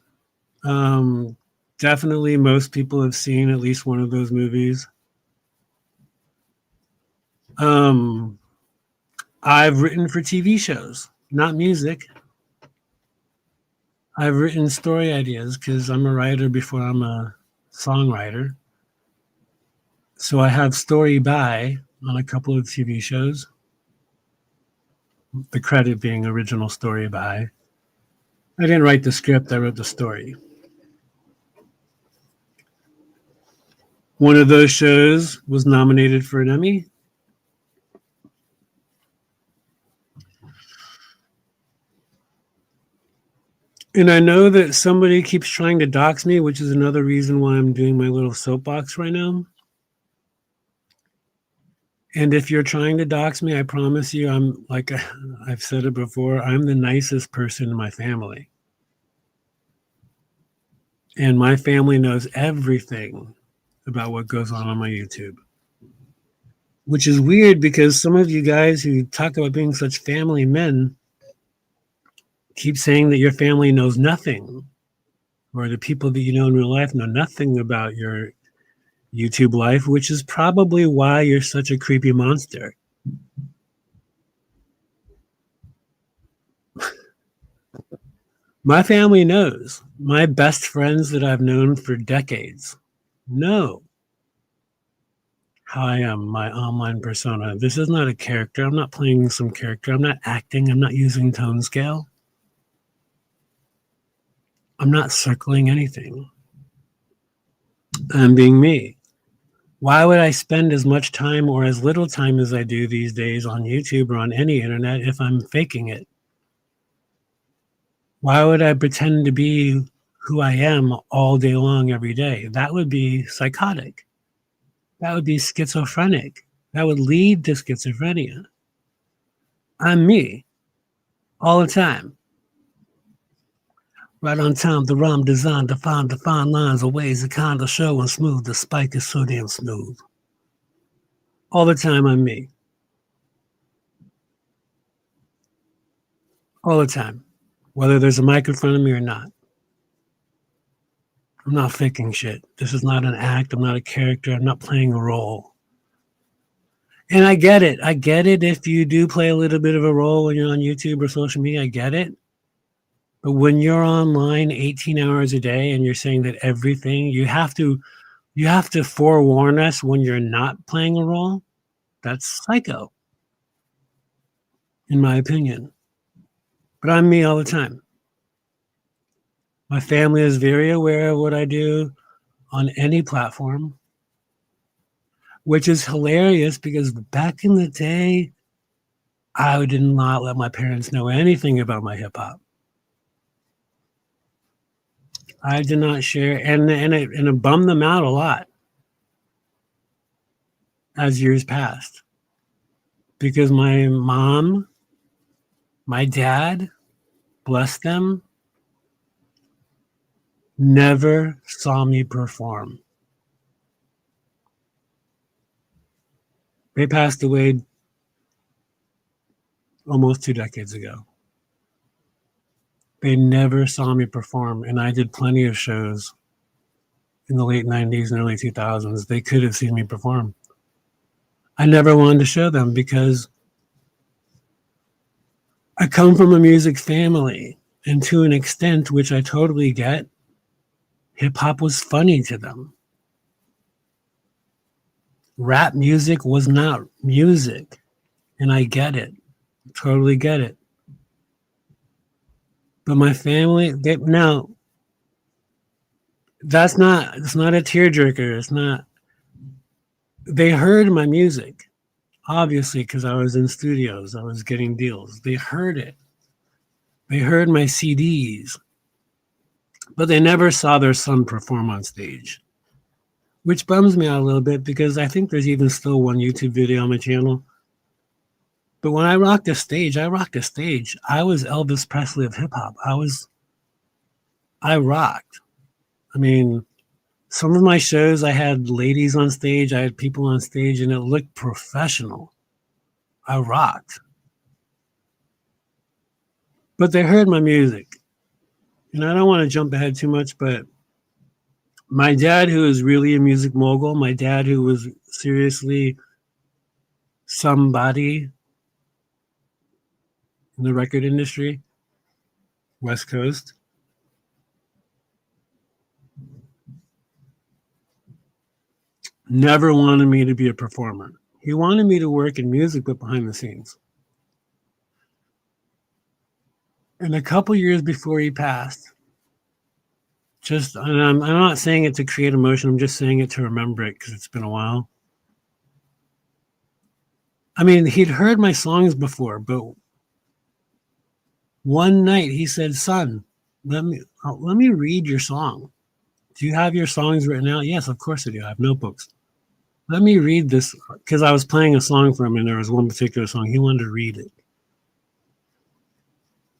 Speaker 2: Um, Definitely most people have seen at least one of those movies. Um, I've written for TV shows, not music. I've written story ideas because I'm a writer before I'm a songwriter. So I have story by on a couple of TV shows. The credit being original story by. I didn't write the script, I wrote the story. One of those shows was nominated for an Emmy. And I know that somebody keeps trying to dox me, which is another reason why I'm doing my little soapbox right now. And if you're trying to dox me, I promise you, I'm like I've said it before, I'm the nicest person in my family. And my family knows everything about what goes on my YouTube. Which is weird because some of you guys who talk about being such family men keep saying that your family knows nothing, or the people that you know in real life know nothing about your YouTube life, which is probably why you're such a creepy monster. My family knows. My best friends that I've known for decades know how I am, my online persona. This is not a character. I'm not playing some character. I'm not acting. I'm not using tone scale. I'm not circling anything. I'm being me. Why would I spend as much time or as little time as I do these days on YouTube or on any internet if I'm faking it? Why would I pretend to be who I am all day long every day? That would be psychotic. That would be schizophrenic. That would lead to schizophrenia. I'm me all the time. Right on time, the rhyme designed to find the fine lines of ways to kind of show and smooth. The spike is so damn smooth. All the time, I'm me. All the time. Whether there's a mic in front of me or not. I'm not faking shit. This is not an act. I'm not a character. I'm not playing a role. And I get it. I get it if you do play a little bit of a role when you're on YouTube or social media. I get it. But when you're online 18 hours a day and you're saying that everything, you have to forewarn us when you're not playing a role. That's psycho, in my opinion. But I'm me all the time. My family is very aware of what I do on any platform, which is hilarious because back in the day, I did not let my parents know anything about my hip hop. I did not share, and it bummed them out a lot as years passed because my mom, my dad, bless them, never saw me perform. They passed away almost 2 decades ago. They never saw me perform, and I did plenty of shows in the late 90s and early 2000s. They could have seen me perform. I never wanted to show them because I come from a music family, and to an extent, which I totally get, hip hop was funny to them. Rap music was not music, and I get it, totally get it. But my family, now it's not a tearjerker. It's not. They heard my music, obviously, because I was in studios, I was getting deals. They heard it. They heard my CDs, but they never saw their son perform on stage, which bums me out a little bit because I think there's even still one YouTube video on my channel. But when I rocked a stage, I rocked a stage. I was Elvis Presley of hip hop. I rocked. I mean, some of my shows, I had ladies on stage, I had people on stage, and it looked professional. I rocked. But they heard my music. And I don't want to jump ahead too much, but my dad, who is really a music mogul, my dad, who was seriously somebody in the record industry, West Coast, never wanted me to be a performer. He wanted me to work in music, but behind the scenes. And a couple years before he passed, Just, and I'm not saying it to create emotion. I'm just saying it to remember it because it's been a while. I mean, he'd heard my songs before, but one night he said, "Son, let me read your song. Do you have your songs written out?" Yes, of course I do. I have notebooks. Let me read this because I was playing a song for him, and there was one particular song he wanted to read it.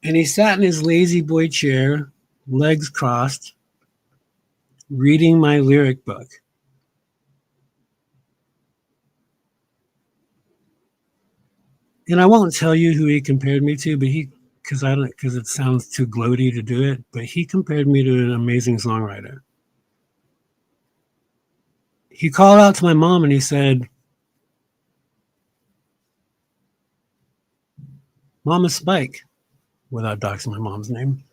Speaker 2: And he sat in his lazy boy chair, legs crossed, reading my lyric book. And I won't tell you who he compared me to, but he because it sounds too gloaty to do it, but he compared me to an amazing songwriter. He called out to my mom and he said, "Mama Spike," without doxing my mom's name.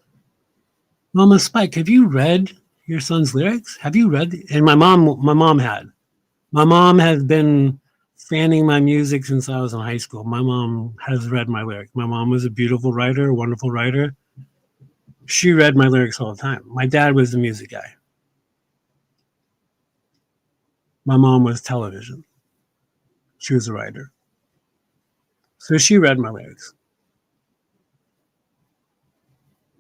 Speaker 2: "Mama Spike, have you read your son's lyrics? Have you read?" And my mom had. My mom has been fanning my music since I was in high school. My mom has read my lyrics. My mom was a beautiful writer, a wonderful writer. She read my lyrics all the time. My dad was the music guy. My mom was television. She was a writer. So she read my lyrics.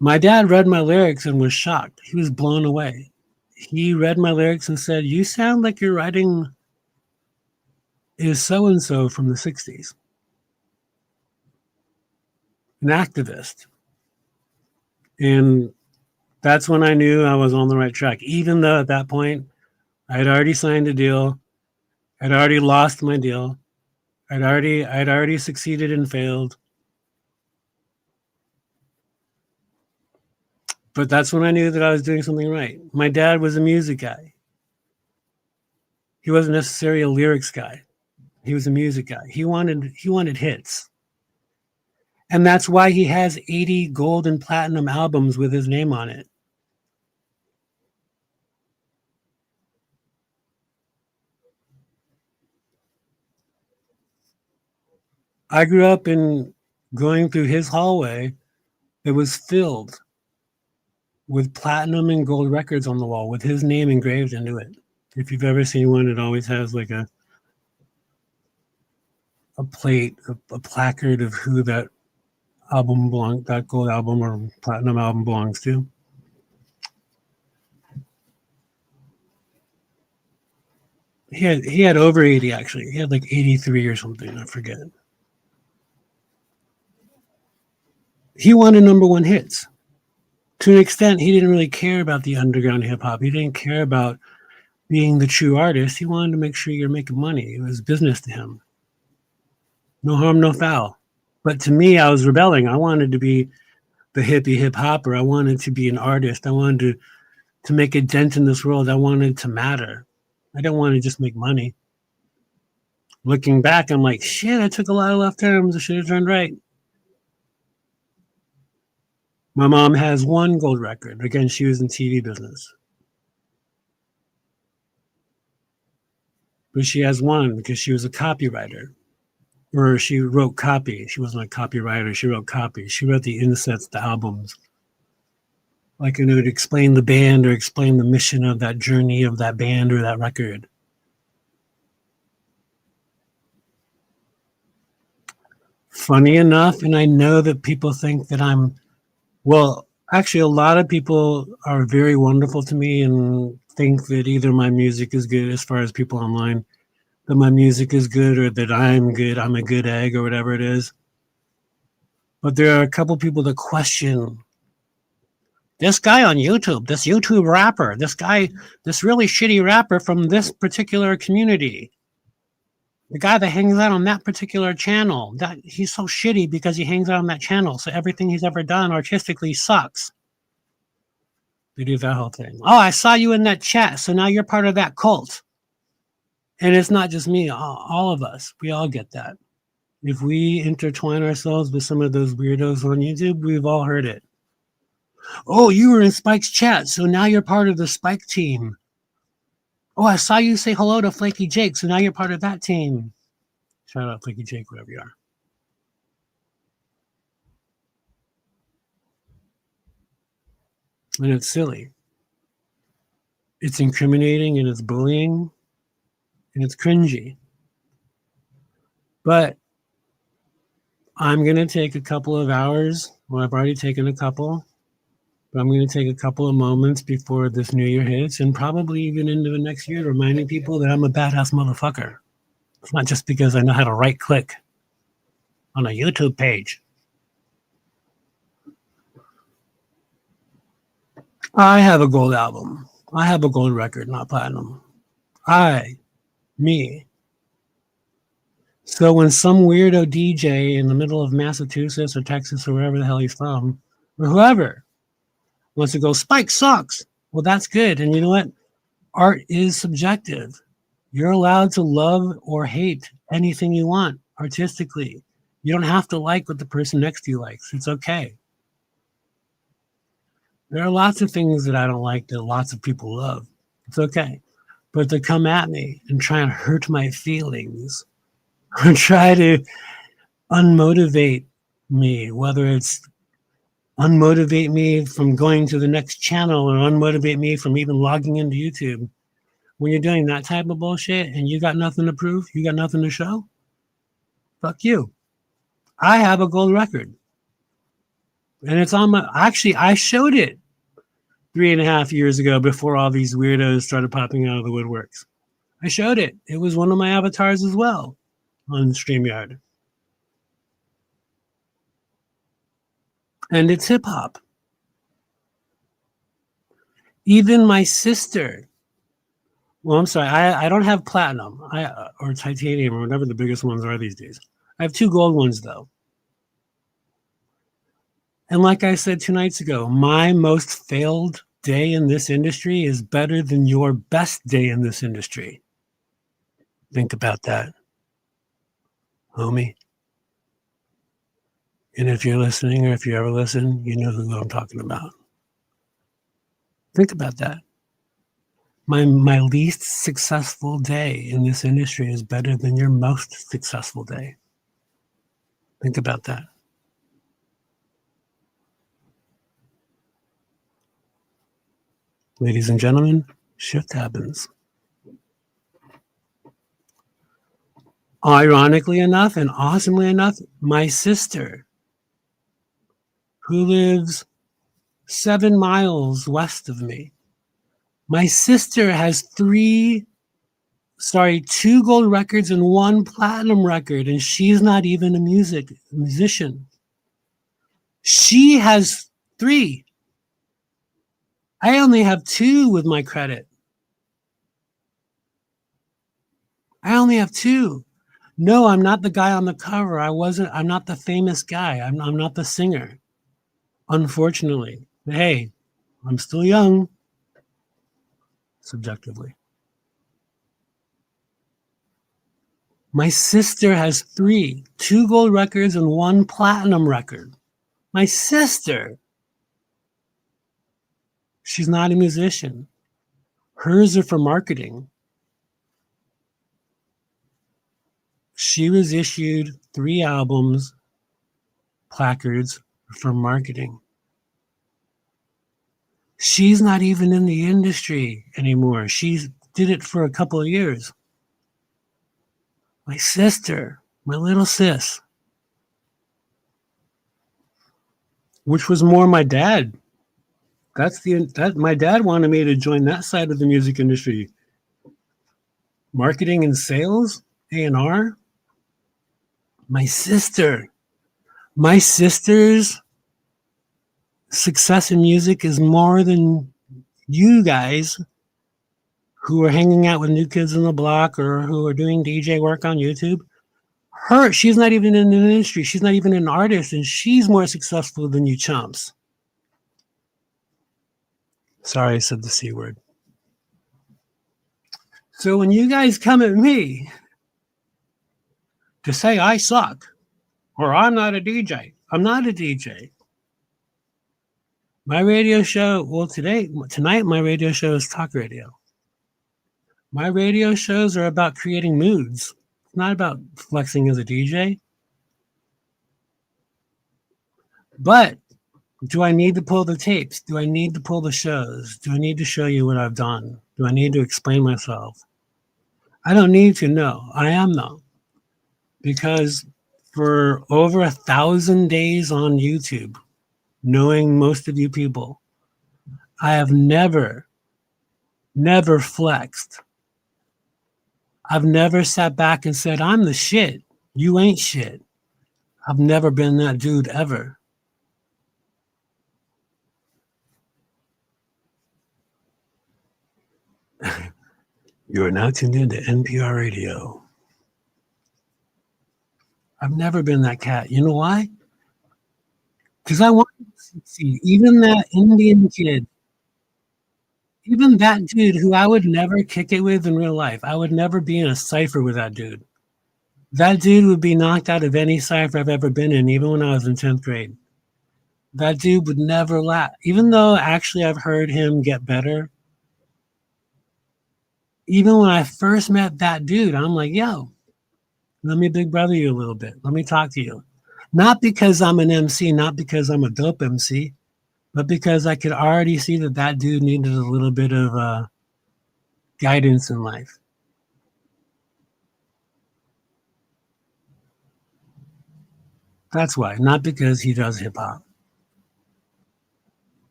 Speaker 2: My dad read my lyrics and was shocked. He was blown away. He read my lyrics and said, "You sound like you're writing is so and so from the 60s, an activist." And that's when I knew I was on the right track, even though at that point I had already signed a deal. I'd already lost my deal. I'd already succeeded and failed. But that's when I knew that I was doing something right. My dad was a music guy. He wasn't necessarily a lyrics guy. He was a music guy. He wanted hits. And that's why he has 80 gold and platinum albums with his name on it. I grew up in going through his hallway. It was filled with platinum and gold records on the wall with his name engraved into it. If you've ever seen one, it always has like a plate, a placard of who that gold album or platinum album belongs to. He had over 80 actually. He had like 83 or something. I forget. He wanted number one hits. To an extent, he didn't really care about the underground hip hop. He didn't care about being the true artist. He wanted to make sure you're making money. It was business to him. No harm, no foul. But to me, I was rebelling. I wanted to be the hippie hip hopper. I wanted to be an artist. I wanted to make a dent in this world. I wanted to matter. I didn't want to just make money. Looking back, I'm like, shit, I took a lot of left turns. I should have turned right. My mom has one gold record. Again, she was in TV business. But she has one because she was a copywriter. Or she wrote copy. She wasn't a copywriter. She wrote copy. She wrote the insets, the albums. Like it would explain the band or explain the mission of that journey of that band or that record. Funny enough, and I know that people think that well, actually, a lot of people are very wonderful to me and think that either my music is good as far as people online, that my music is good or that I'm good, I'm a good egg or whatever it is. But there are a couple people that question this guy on YouTube, this YouTube rapper, this guy, this really shitty rapper from this particular community, the guy that hangs out on that particular channel, that he's so shitty because he hangs out on that channel. So everything he's ever done artistically sucks. They do that whole thing. Oh, I saw you in that chat. So now you're part of that cult. And it's not just me, all of us. We all get that. If we intertwine ourselves with some of those weirdos on YouTube, we've all heard it. Oh, you were in Spike's chat. So now you're part of the Spike team. Oh, I saw you say hello to Flaky Jake. So now you're part of that team. Shout out Flaky Jake, wherever you are. And it's silly. It's incriminating and it's bullying and it's cringy. But I'm going to take a couple of hours. Well, I've already taken a couple, but I'm going to take a couple of moments before this new year hits and probably even into the next year, reminding people that I'm a badass motherfucker. It's not just because I know how to right click on a YouTube page. I have a gold album. I have a gold record, not platinum. Me. So when some weirdo DJ in the middle of Massachusetts or Texas or wherever the hell he's from, or whoever, wants to go, Spike sucks. Well, that's good. And you know what? Art is subjective. You're allowed to love or hate anything you want artistically. You don't have to like what the person next to you likes. It's okay. There are lots of things that I don't like that lots of people love. It's okay. But to come at me and try and hurt my feelings or try to unmotivate me, whether it's unmotivate me from going to the next channel or unmotivate me from even logging into YouTube. When you're doing that type of bullshit and you got nothing to prove, you got nothing to show, fuck you. I have a gold record. And it's on my, actually, I showed it 3.5 years ago before all these weirdos started popping out of the woodworks. I showed it. It was one of my avatars as well on StreamYard. And it's hip hop. Even my sister, well, I'm sorry, I don't have platinum or titanium or whatever the biggest ones are these days. I have 2 gold ones though. And like I said 2 nights ago, my most failed day in this industry is better than your best day in this industry. Think about that, homie. And if you're listening or if you ever listen, you know who I'm talking about. Think about that. My least successful day in this industry is better than your most successful day. Think about that. Ladies and gentlemen, shift happens. Ironically enough and awesomely enough, my sister, who lives 7 miles west of me, my sister has 2 gold records and 1 platinum record, and she's not even a musician. She has 3. I only have 2 with my credit. I only have 2. No, I'm not the guy on the cover. I'm not the famous guy. I'm not the singer. Unfortunately. But hey, I'm still young. Subjectively. My sister has 2 gold records and 1 platinum record. My sister. She's not a musician. Hers are for marketing. She was issued 3 albums, placards for marketing. She's not even in the industry anymore. She did it for a couple of years. My sister, my little sis, which was more my dad. My dad wanted me to join that side of the music industry. Marketing and sales, A&R. My sister's success in music is more than you guys who are hanging out with New Kids on the Block or who are doing DJ work on YouTube. She's not even in the industry. She's not even an artist, and she's more successful than you chumps. Sorry, I said the C word. So when you guys come at me to say I suck or I'm not a DJ, I'm not a DJ. My radio show, tonight my radio show is talk radio. My radio shows are about creating moods. It's not about flexing as a DJ. But Do I need to pull the tapes? Do I need to pull the shows? Do I need to show you what I've done? Do I need to explain myself? I don't need to know. I am though, because for over 1,000 days on YouTube, knowing most of you people, I have never flexed. I've never sat back and said, I'm the shit. You ain't shit. I've never been that dude ever. You are now tuned into NPR Radio. I've never been that cat. You know why? Because I wanted to succeed. Even that Indian kid, even that dude who I would never kick it with in real life, I would never be in a cipher with that dude. That dude would be knocked out of any cipher I've ever been in, even when I was in 10th grade. That dude would never laugh. Even though actually I've heard him get better, even when I first met that dude, I'm like, yo, let me big brother you a little bit. Let me talk to you. Not because I'm an MC, not because I'm a dope MC, but because I could already see that that dude needed a little bit of guidance in life. That's why, not because he does hip hop.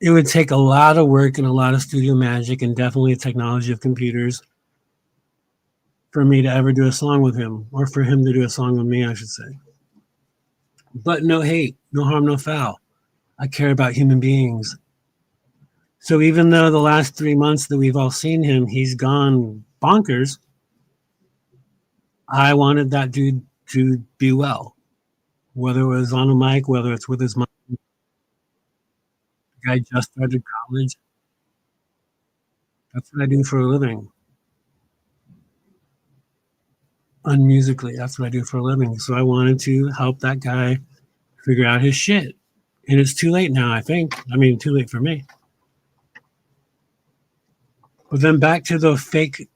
Speaker 2: It would take a lot of work and a lot of studio magic and definitely the technology of computers for me to ever do a song with him, or for him to do a song with me, I should say. But no hate, no harm, no foul. I care about human beings. So even though the last 3 months that we've all seen him, he's gone bonkers, I wanted that dude to be well, whether it was on a mic, whether it's with his mom. The guy just started college. That's what I do for a living. Unmusically, that's what I do for a living. So I wanted to help that guy figure out his shit. And it's too late now, I think. I mean, too late for me. But then back to the fake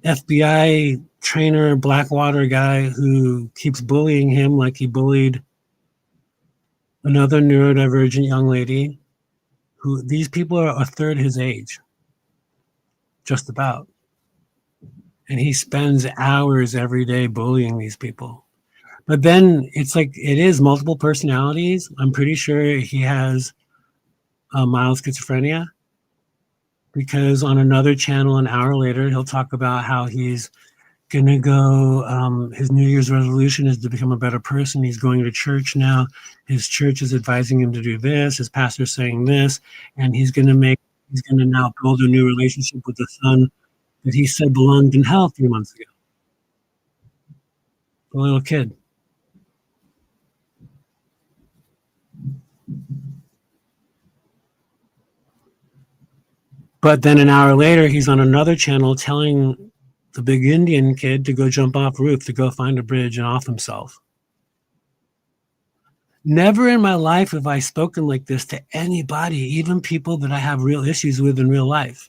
Speaker 2: FBI trainer Blackwater guy who keeps bullying him like he bullied another neurodivergent young lady, who these people are a third his age, just about. And he spends hours every day bullying these people. But then it's like it is multiple personalities. I'm pretty sure he has mild schizophrenia, because on another channel an hour later he'll talk about how he's gonna go. His New Year's resolution is to become a better person. He's going to church now. His church is advising him to do this. His pastor's saying this, and he's gonna now build a new relationship with the son that he said belonged in hell 3 months ago. A little kid. But then an hour later, he's on another channel telling the big Indian kid to go jump off a roof, to go find a bridge and off himself. Never in my life have I spoken like this to anybody, even people that I have real issues with in real life,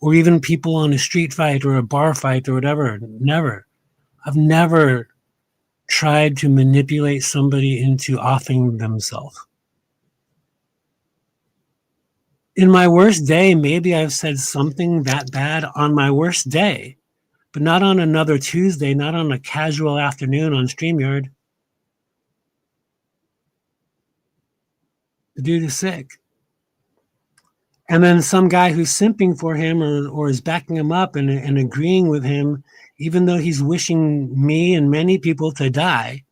Speaker 2: or even people on a street fight or a bar fight or whatever. Never. I've never tried to manipulate somebody into offing themselves. In my worst day, maybe I've said something that bad on my worst day, but not on another Tuesday, not on a casual afternoon on StreamYard. The dude is sick. And then some guy who's simping for him, or is backing him up and agreeing with him, even though he's wishing me and many people to die.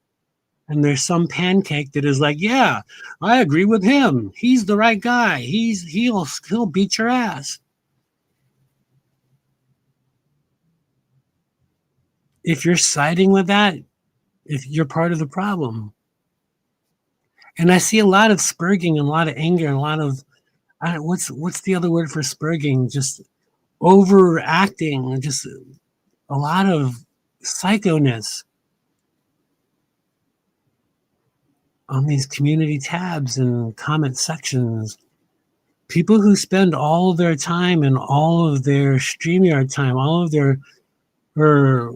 Speaker 2: And there's some pancake that is like, yeah, I agree with him. He's the right guy. He'll beat your ass. If you're siding with that, if you're part of the problem. And I see a lot of spurging and a lot of anger and a lot of, what's the other word for spurging? Just overacting, just a lot of psychoness on these community tabs and comment sections. People who spend all of their time and all of their StreamYard time, all of their or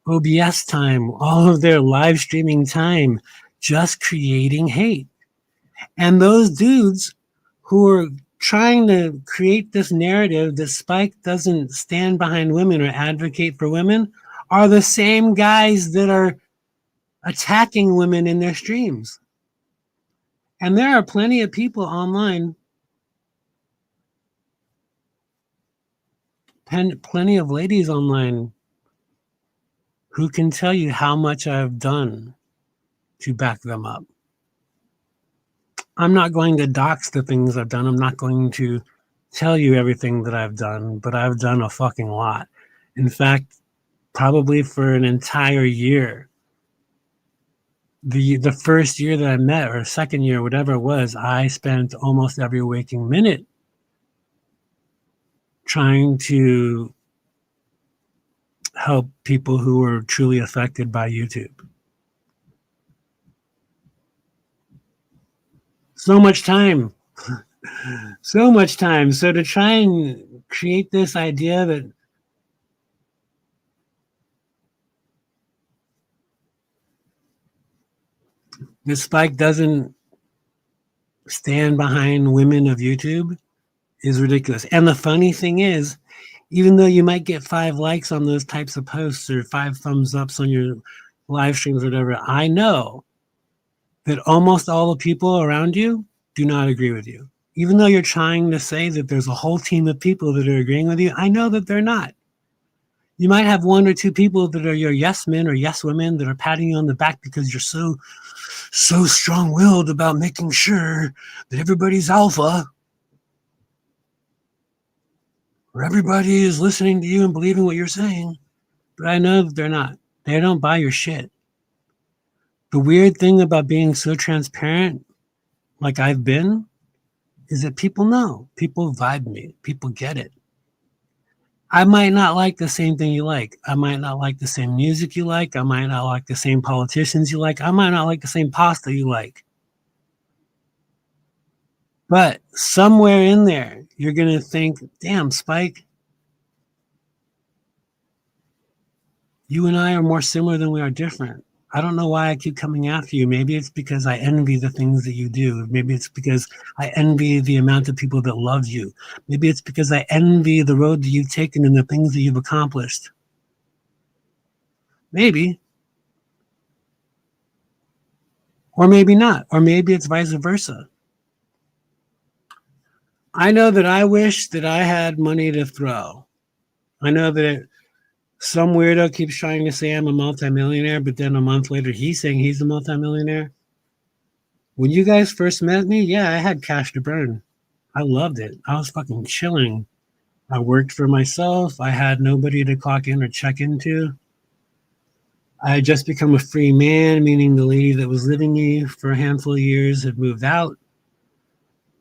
Speaker 2: OBS time, all of their live streaming time, just creating hate. And those dudes who are trying to create this narrative that Spike doesn't stand behind women or advocate for women are the same guys that are attacking women in their streams. And there are plenty of people online, plenty of ladies online who can tell you how much I've done to back them up. I'm not going to dox the things I've done. I'm not going to tell you everything that I've done, but I've done a fucking lot. In fact, probably for an entire year, the first year that I met, or second year, whatever it was, I spent almost every waking minute trying to help people who were truly affected by YouTube. So much time. So much time. So to try and create this idea that this Spike doesn't stand behind women of YouTube is ridiculous. And the funny thing is, even though you might get 5 likes on those types of posts or 5 thumbs ups on your live streams or whatever, I know that almost all the people around you do not agree with you. Even though you're trying to say that there's a whole team of people that are agreeing with you, I know that they're not. You might have 1 or 2 people that are your yes men or yes women that are patting you on the back because you're so strong-willed about making sure that everybody's alpha, or everybody is listening to you and believing what you're saying. But I know that they're not. They don't buy your shit. The weird thing about being so transparent, like I've been, is that people know. People vibe me. People get it. I might not like the same thing you like. I might not like the same music you like. I might not like the same politicians you like. I might not like the same pasta you like. But somewhere in there, you're going to think, damn, Spike, you and I are more similar than we are different. I don't know why I keep coming after you. Maybe it's because I envy the things that you do. Maybe it's because I envy the amount of people that love you. Maybe it's because I envy the road that you've taken and the things that you've accomplished. Maybe. Or maybe not. Or maybe it's vice versa. I know that I wish that I had money to throw. I know that some weirdo keeps trying to say I'm a multimillionaire, but then a month later he's saying he's a multimillionaire. When you guys first met me, yeah, I had cash to burn. I loved it. I was fucking chilling. I worked for myself. I had nobody to clock in or check into. I had just become a free man, meaning the lady that was living me for a handful of years had moved out.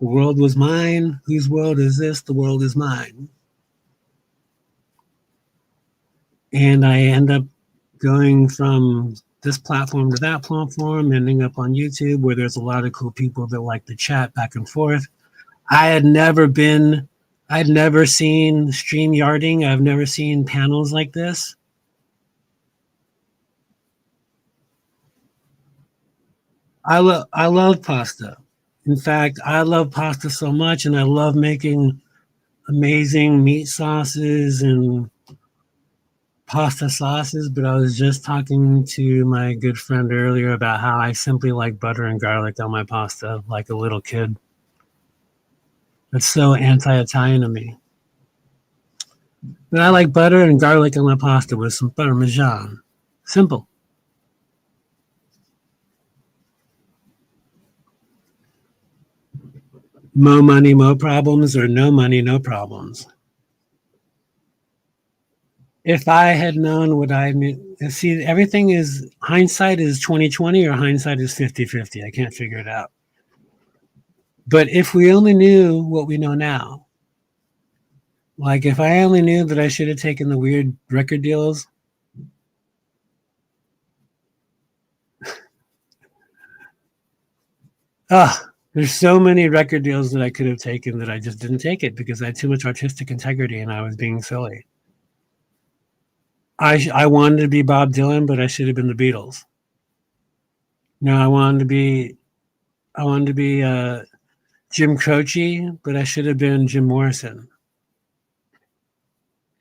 Speaker 2: The world was mine. Whose world is this? The world is mine. And I end up going from this platform to that platform, ending up on YouTube where there's a lot of cool people that like to chat back and forth. I'd never seen StreamYarding. I've never seen panels like this. I love pasta. In fact, I love pasta so much, and I love making amazing meat sauces and pasta sauces. But I was just talking to my good friend earlier about how I simply like butter and garlic on my pasta, like a little kid. That's so anti-Italian to me. But I like butter and garlic on my pasta with some parmesan. Simple. Mo money, mo problems, or no money, no problems. If I had known what I knew, see, everything is hindsight is 2020 or hindsight is 50-50. I can't figure it out. But if we only knew what we know now, like if I only knew that I should have taken the weird record deals, there's so many record deals that I could have taken that I just didn't take it because I had too much artistic integrity and I was being silly. I wanted to be Bob Dylan, but I should have been the Beatles. No, I wanted to be I wanted to be Jim Croce, but I should have been Jim Morrison.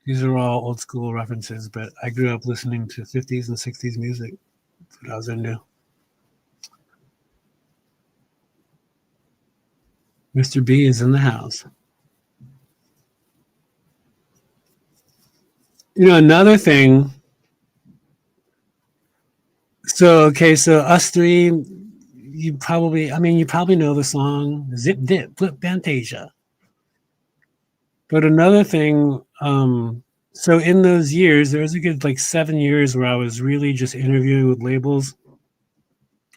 Speaker 2: These are all old school references, but I grew up listening to 50s and 60s music. That's what I was into. Mr. B is in the house. You know, another thing. So, okay, so us three, you probably know the song Zip Dip Flip Fantasia. But another thing, so in those years, there was a good like 7 years where I was really just interviewing with labels.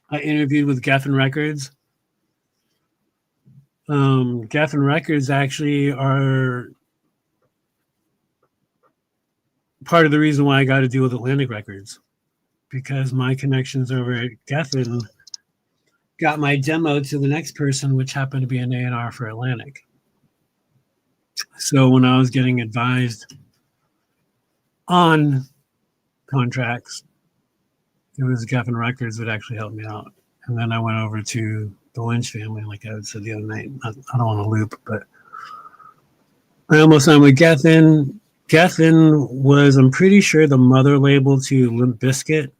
Speaker 2: I interviewed with Geffen Records. Geffen Records actually are part of the reason why I got to deal with Atlantic Records because my connections over at Geffen got my demo to the next person, which happened to be an A&R for Atlantic. So when I was getting advised on contracts, it was Geffen Records that actually helped me out. And then I went over to the Lynch family, like I said the other night. I don't want to loop, but I almost signed with Geffen. Geffen was, I'm pretty sure, the mother label to Limp Bizkit.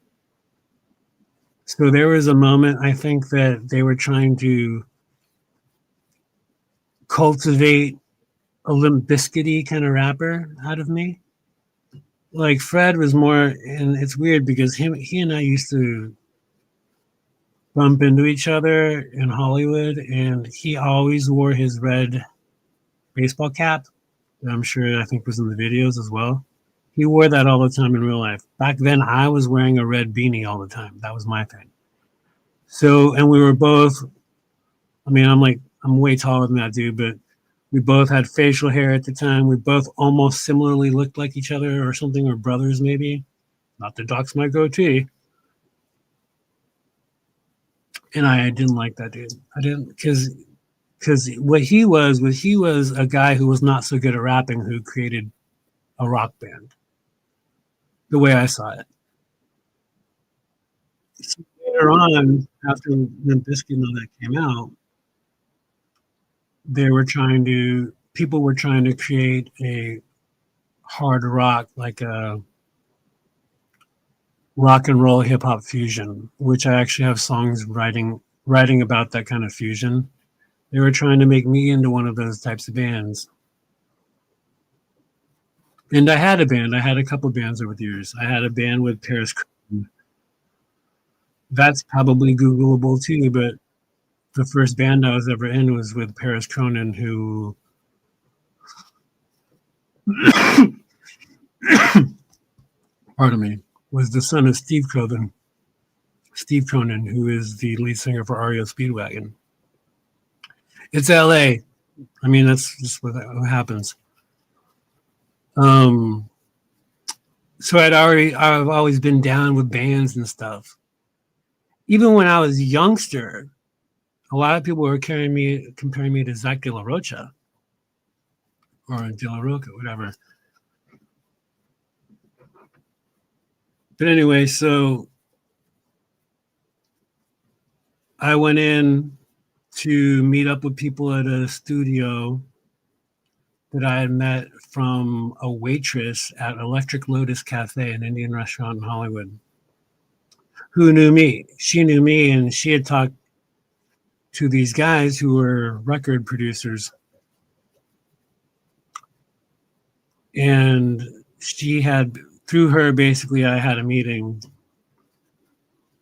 Speaker 2: So there was a moment, I think, that they were trying to cultivate a Limp Bizkit-y kind of rapper out of me. Like Fred was more, and it's weird because he and I used to bump into each other in Hollywood, and he always wore his red baseball cap that I'm sure I think was in the videos as well. He wore that all the time in real life. Back then, I was wearing a red beanie all the time. That was my thing. So, and we were both, I'm way taller than that dude, but we both had facial hair at the time. We both almost similarly looked like each other or something, or brothers maybe. Not to dox my goatee. And I didn't like that dude. I didn't, because what he was a guy who was not so good at rapping who created a rock band. The way I saw it. So later on, after Limp Bizkit and all that came out, people were trying to create a hard rock, like a rock and roll hip hop fusion, which I actually have songs writing about that kind of fusion. They were trying to make me into one of those types of bands. And I had a band. I had a couple bands over the years. I had a band with Paris. That's probably Googleable too, but the first band I was ever in was with Paris Cronin, who pardon me, was the son of Steve Cronin, who is the lead singer for REO Speedwagon. It's LA. I mean, that's just what happens. So I've always been down with bands and stuff. Even when I was a youngster, a lot of people were comparing me to Zach De La Rocha or De La Roca, whatever. But anyway, so I went in to meet up with people at a studio that I had met from a waitress at Electric Lotus Cafe, an Indian restaurant in Hollywood, who knew me. She knew me, and she had talked to these guys who were record producers. And through her, basically, I had a meeting.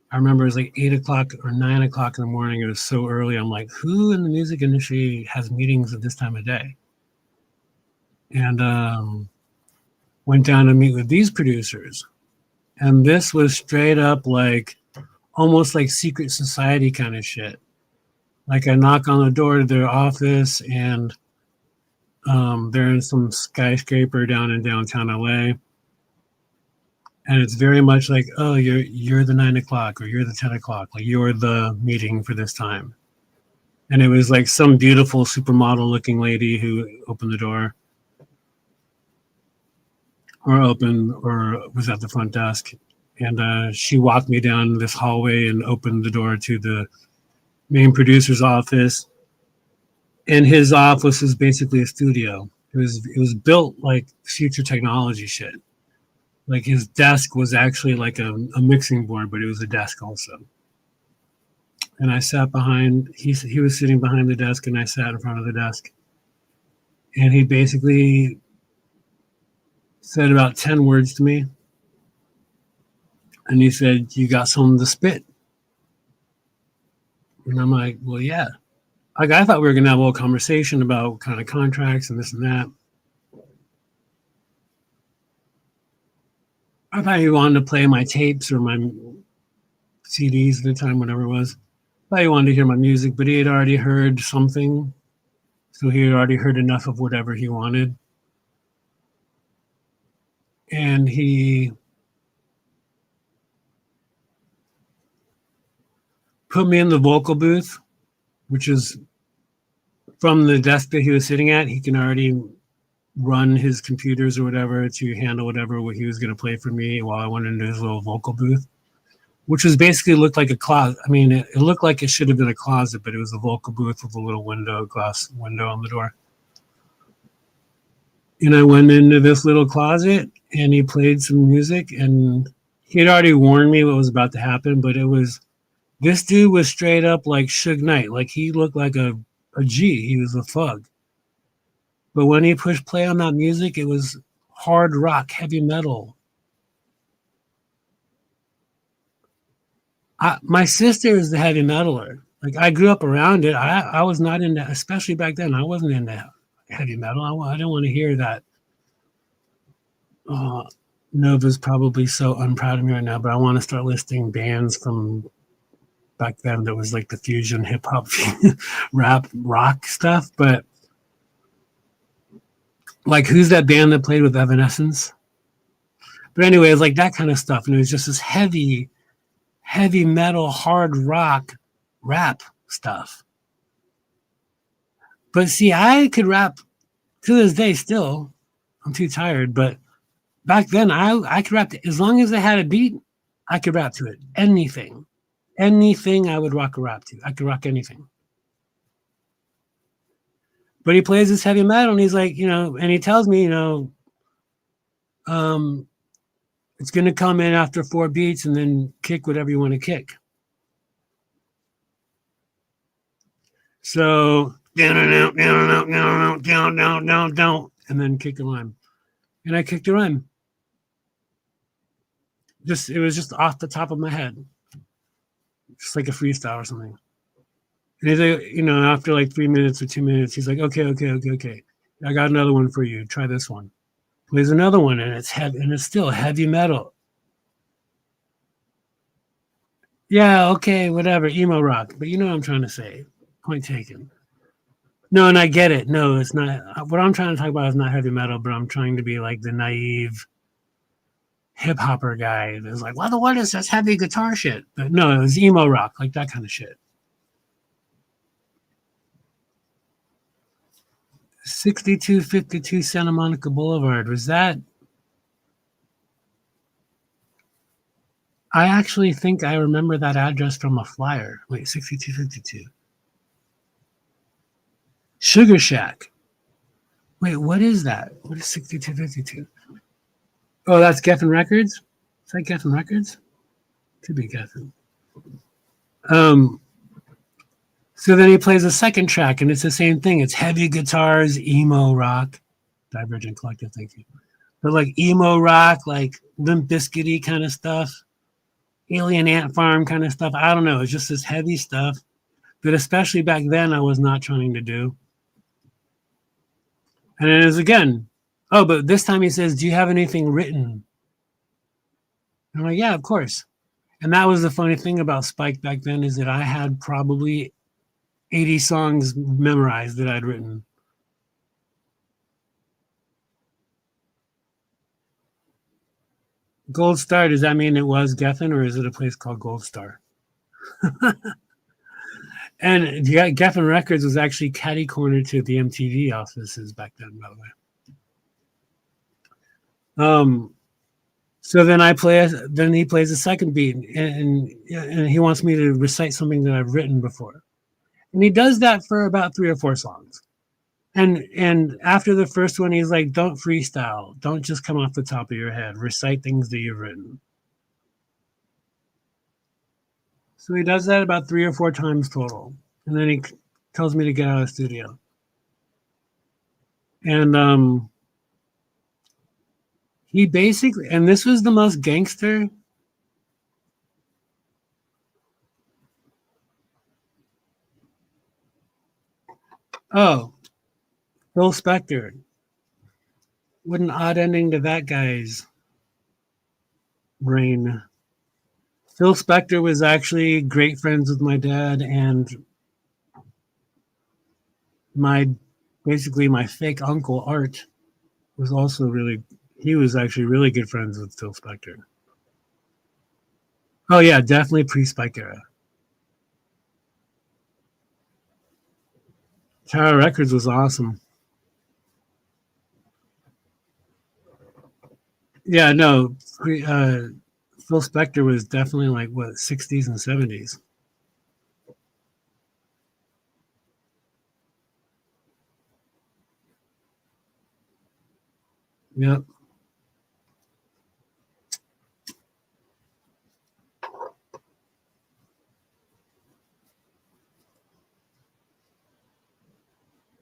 Speaker 2: I remember it was like 8 o'clock or 9 o'clock in the morning. It was so early. I'm like, who in the music industry has meetings at this time of day? And went down to meet with these producers. And this was straight up like almost like secret society kind of shit. Like I knock on the door to their office and they're in some skyscraper down in downtown LA. And it's very much like, oh, you're the 9 o'clock or you're the 10 o'clock, like you're the meeting for this time. And it was like some beautiful supermodel looking lady who opened the door or was at the front desk. And she walked me down this hallway and opened the door to the main producer's office, and his office was basically a studio. It was built like future technology shit. Like his desk was actually like a mixing board, but it was a desk also. And I sat behind. He was sitting behind the desk, and I sat in front of the desk. And he basically said about 10 words to me, and he said, "You got something to spit?" And I'm like, "Well, yeah." Like I thought we were gonna have a little conversation about kind of contracts and this and that. I thought he wanted to play my tapes or my CDs at the time, whatever it was. I thought he wanted to hear my music, but he had already heard something, so he had already heard enough of whatever he wanted. And he put me in the vocal booth, which is from the desk that he was sitting at. He can already run his computers or whatever to handle whatever what he was going to play for me while I went into his little vocal booth, which was basically looked like a closet. I mean, it looked like it should have been a closet, but it was a vocal booth with a little window, glass window on the door. And I went into this little closet and he played some music, and he had already warned me what was about to happen, but it was this dude was straight up like Suge Knight. Like he looked like a G. He was a thug. But when he pushed play on that music, it was hard rock, heavy metal. My sister is the heavy metaler. Like I grew up around it. I was not into, especially back then. I wasn't into heavy metal. I didn't want to hear that. Uh, Nova's probably so unproud of me right now, but I want to start listing bands from back then that was like the fusion hip hop, rap, rock stuff. But like, who's that band that played with Evanescence? But anyway, it's like that kind of stuff, and it was just this heavy metal, hard rock, rap stuff. But see, I could rap to this day still. I'm too tired, but back then I could rap as long as I had a beat. I could rap to it. Anything I would rock a rap to. I could rock anything. But he plays this heavy metal, and he's like, and he tells me, um, it's going to come in after 4 beats, and then kick whatever you want to kick. So down, and then kick a rhyme. And I kicked a rhyme. It was just off the top of my head, just like a freestyle or something. And he's like, after like 3 minutes or 2 minutes, he's like, okay. I got another one for you. Try this one. Plays another one, and it's heavy, and it's still heavy metal. Yeah, okay, whatever, emo rock. But you know what I'm trying to say. Point taken. No, and I get it. No, it's not. What I'm trying to talk about is not heavy metal, but I'm trying to be like the naive hip hopper guy that's like, well, what is this heavy guitar shit? But no, it was emo rock, like that kind of shit. 6252 Santa Monica Boulevard. Was that? I actually think I remember that address from a flyer. Wait, 6252. Sugar Shack. Wait, what is that? What is 6252? Oh, that's Geffen Records? Is that Geffen Records? Could be Geffen. Um, so then he plays a second track, and it's the same thing. It's heavy guitars, emo rock. Divergent Collective, thank you. But like emo rock, like Limp Bizkit-y kind of stuff. Alien Ant Farm kind of stuff. I don't know. It's just this heavy stuff that, especially back then, I was not trying to do. And it is again. Oh, but this time he says, "Do you have anything written?" And I'm like, "Yeah, of course." And that was the funny thing about Spike back then, is that I had probably 80 songs memorized that I'd written. Gold Star, does that mean it was Geffen, or is it a place called Gold Star? And Geffen Records was actually catty corner to the MTV offices back then, by the way. So then then he plays a second beat, and he wants me to recite something that I've written before. And he does that for about 3 or 4 songs. And after the first one, he's like, don't freestyle. Don't just come off the top of your head. Recite things that you've written. So he does that about 3 or 4 times total. And then he tells me to get out of the studio. And he basically, and this was the most gangster. Oh, Phil Spector. What an odd ending to that guy's reign. Phil Spector was actually great friends with my dad, and my basically my fake uncle Art was also really, he was actually really good friends with Phil Spector. Oh yeah, definitely pre-Spike era. Tower Records was awesome. Yeah, no, Phil Spector was definitely like what 60s and 70s. Yep.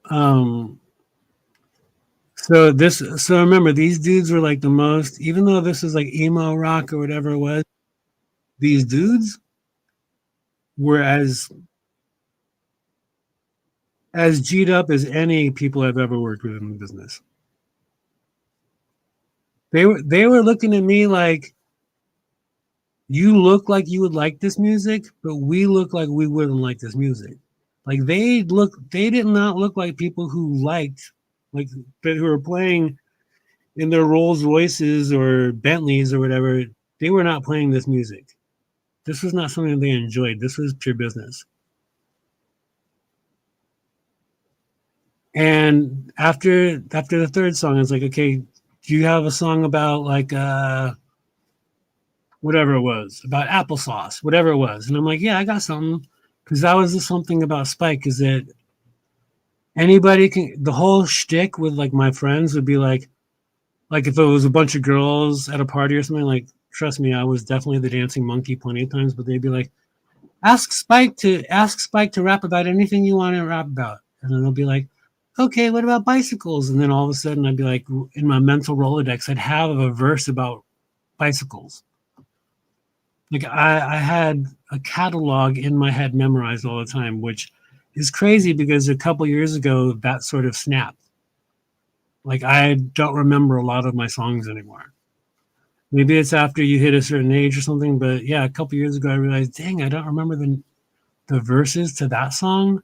Speaker 2: Um, so remember, these dudes were like the most, even though this is like emo rock or whatever it was, these dudes were as G'd up as any people I've ever worked with in the business. They were looking at me like, you look like you would like this music, but we look like we wouldn't like this music. Like they did not look like people who liked, like, who were playing in their Rolls Royces or Bentleys or whatever. They were not playing this music. This was not something they enjoyed. This was pure business. And after the third song, it's like, okay, do you have a song about like whatever it was, about applesauce, whatever it was? And I'm like, yeah, I got something. Because that was just something about Spike, is that anybody can, the whole shtick with like my friends would be like if it was a bunch of girls at a party or something, like, trust me, I was definitely the dancing monkey plenty of times, but they'd be like, ask Spike to rap about anything you want to rap about. And then they'll be like, okay, what about bicycles? And then all of a sudden I'd be like, in my mental Rolodex, I'd have a verse about bicycles. Like I had a catalog in my head memorized all the time, which is crazy because a couple years ago that sort of snapped. Like I don't remember a lot of my songs anymore. Maybe it's after you hit a certain age or something, but yeah, a couple years ago I realized, dang, I don't remember the verses to that song,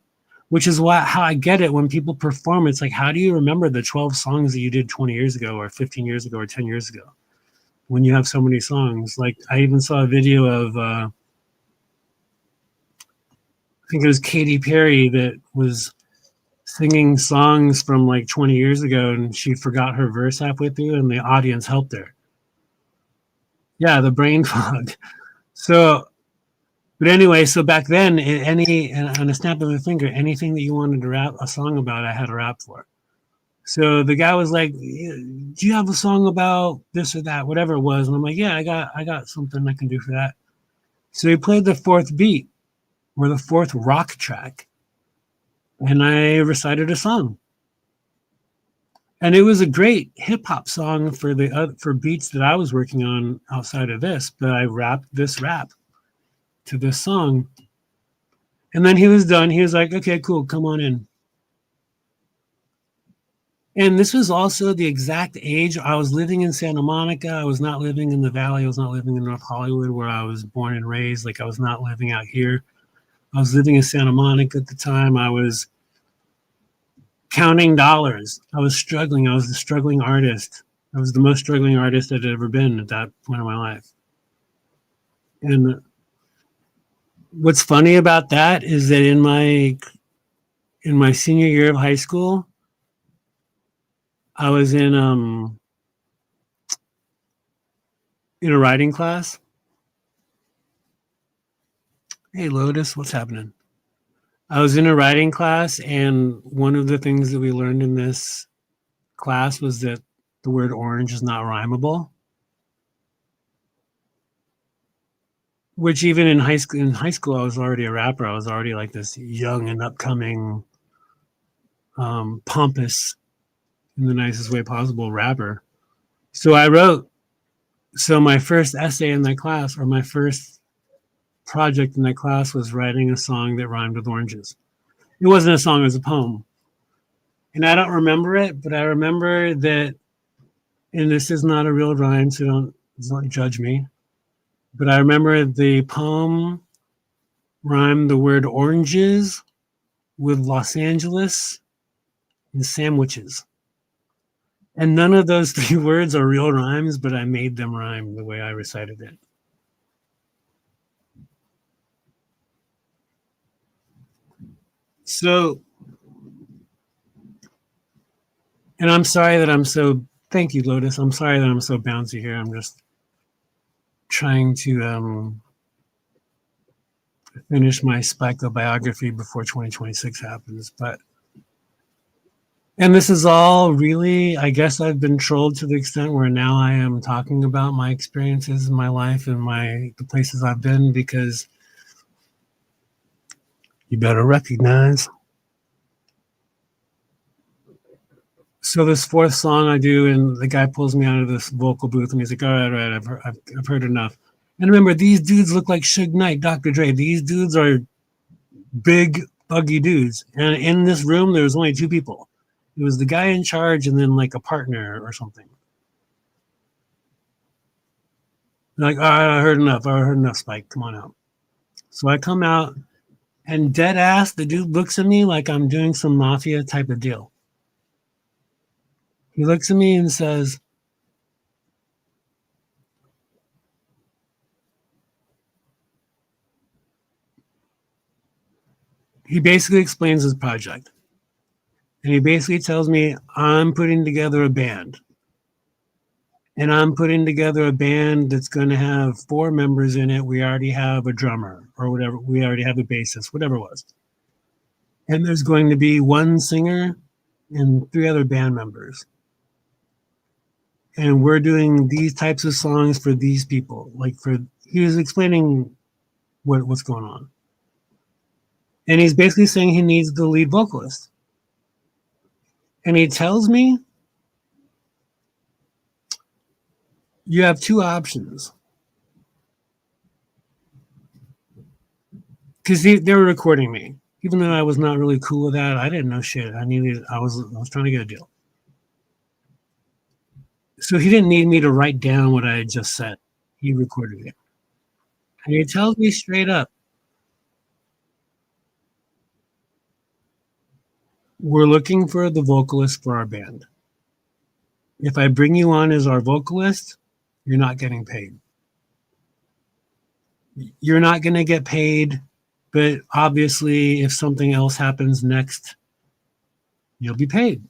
Speaker 2: which is why how I get it when people perform. It's like, how do you remember the 12 songs that you did 20 years ago or 15 years ago or 10 years ago when you have so many songs? Like I even saw a video of I think it was Katy Perry that was singing songs from like 20 years ago and she forgot her verse halfway through and the audience helped her. Yeah, the brain fog. So, but anyway, so back then, any on a snap of a finger, anything that you wanted to rap a song about, I had a rap for. So the guy was like, "Do you have a song about this or that, whatever it was?" And I'm like, "Yeah, I got something I can do for that." So he played the fourth beat or the fourth rock track, and I recited a song. And it was a great hip hop song for for beats that I was working on outside of this, but I rapped this rap to this song. And then he was done. He was like, "Okay, cool, come on in." And this was also the exact age I was living in Santa Monica. I was not living in the Valley. I was not living in North Hollywood where I was born and raised. Like I was not living out here. I was living in Santa Monica at the time. I was counting dollars. I was struggling. I was a struggling artist. I was the most struggling artist I'd ever been at that point in my life. And what's funny about that is that in my senior year of high school, I was in a writing class. Hey Lotus, what's happening? I was in a writing class, and one of the things that we learned in this class was that the word orange is not rhymable. Which even in high school, I was already a rapper. I was already like this young and upcoming, pompous, in the nicest way possible, rapper. So I wrote. So my first essay in that class, or my first project in that class, was writing a song that rhymed with oranges. It wasn't a song; it was a poem, and I don't remember it, but I remember that. And this is not a real rhyme, so don't judge me. But I remember the poem rhymed the word oranges with Los Angeles and sandwiches. And none of those three words are real rhymes, but I made them rhyme the way I recited it. So, and I'm sorry that I'm so, thank you, Lotus. I'm sorry that I'm so bouncy here. I'm just trying to finish my Spike's biography before 2026 happens. And this is all really, I guess I've been trolled to the extent where now I am talking about my experiences in my life and the places I've been, because you better recognize. So this fourth song I do, and the guy pulls me out of this vocal booth, and he's like, all right, I've heard enough. And remember, these dudes look like Suge Knight, Dr. Dre. These dudes are big, buggy dudes. And in this room, there was only two people. It was the guy in charge and then like a partner or something. Like, all right, I heard enough. I heard enough, Spike. Come on out. So I come out, and dead ass, the dude looks at me like I'm doing some mafia type of deal. He looks at me and says, he basically explains his project. And he basically tells me, I'm putting together a band. And I'm putting together a band that's going to have 4 members in it. We already have a drummer or whatever. We already have a bassist, whatever it was. And there's going to be 1 singer and 3 other band members. And we're doing these types of songs for these people. He was explaining what's going on. And he's basically saying he needs the lead vocalist. And he tells me, you have 2 options. Because they were recording me. Even though I was not really cool with that, I didn't know shit. I was trying to get a deal. So he didn't need me to write down what I had just said. He recorded it. And he tells me straight up, we're looking for the vocalist for our band. If I bring you on as our vocalist, you're not getting paid. You're not going to get paid, but obviously, if something else happens next, you'll be paid.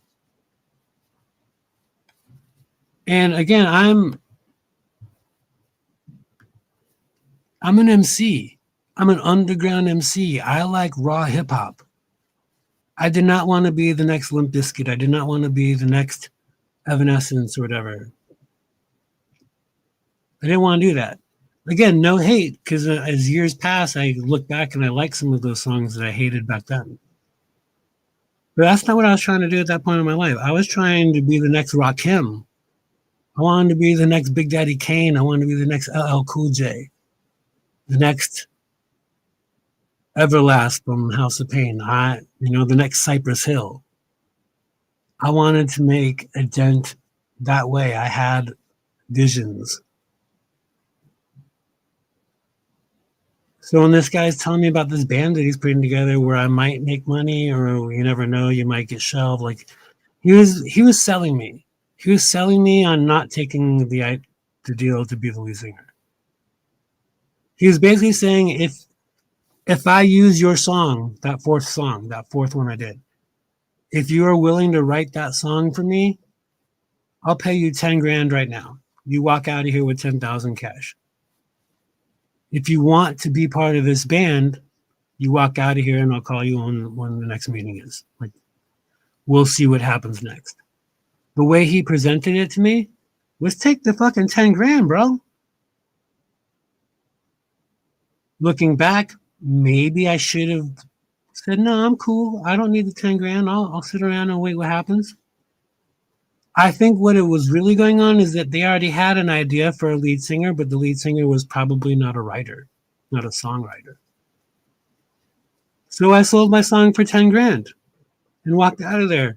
Speaker 2: And again, I'm an MC. I'm an underground MC. I like raw hip hop. I did not want to be the next Limp Bizkit. I did not want to be the next Evanescence or whatever. I didn't want to do that. Again, no hate, because as years pass, I look back and I like some of those songs that I hated back then. But that's not what I was trying to do at that point in my life. I was trying to be the next Rakim. I wanted to be the next Big Daddy Kane. I wanted to be the next LL Cool J, the next Everlast from House of Pain. The next Cypress Hill. I wanted to make a dent that way. I had visions. So when this guy's telling me about this band that he's putting together where I might make money, or you never know, you might get shelved, like he was selling me. He was selling me on not taking the deal to be the lead singer. He was basically saying, if I use your song, that fourth one I did, if you are willing to write that song for me, I'll pay you 10 grand right now. You walk out of here with 10,000 cash. If you want to be part of this band, You walk out of here, and I'll call you on when the next meeting is. Like, we'll see what happens next. The way he presented it to me was take the fucking 10 grand, bro. Looking back, maybe I should have said, no, I'm cool. I don't need the 10 grand. I'll sit around and wait what happens. I think what it was really going on is that they already had an idea for a lead singer, but the lead singer was probably not a writer, not a songwriter. So I sold my song for 10 grand and walked out of there.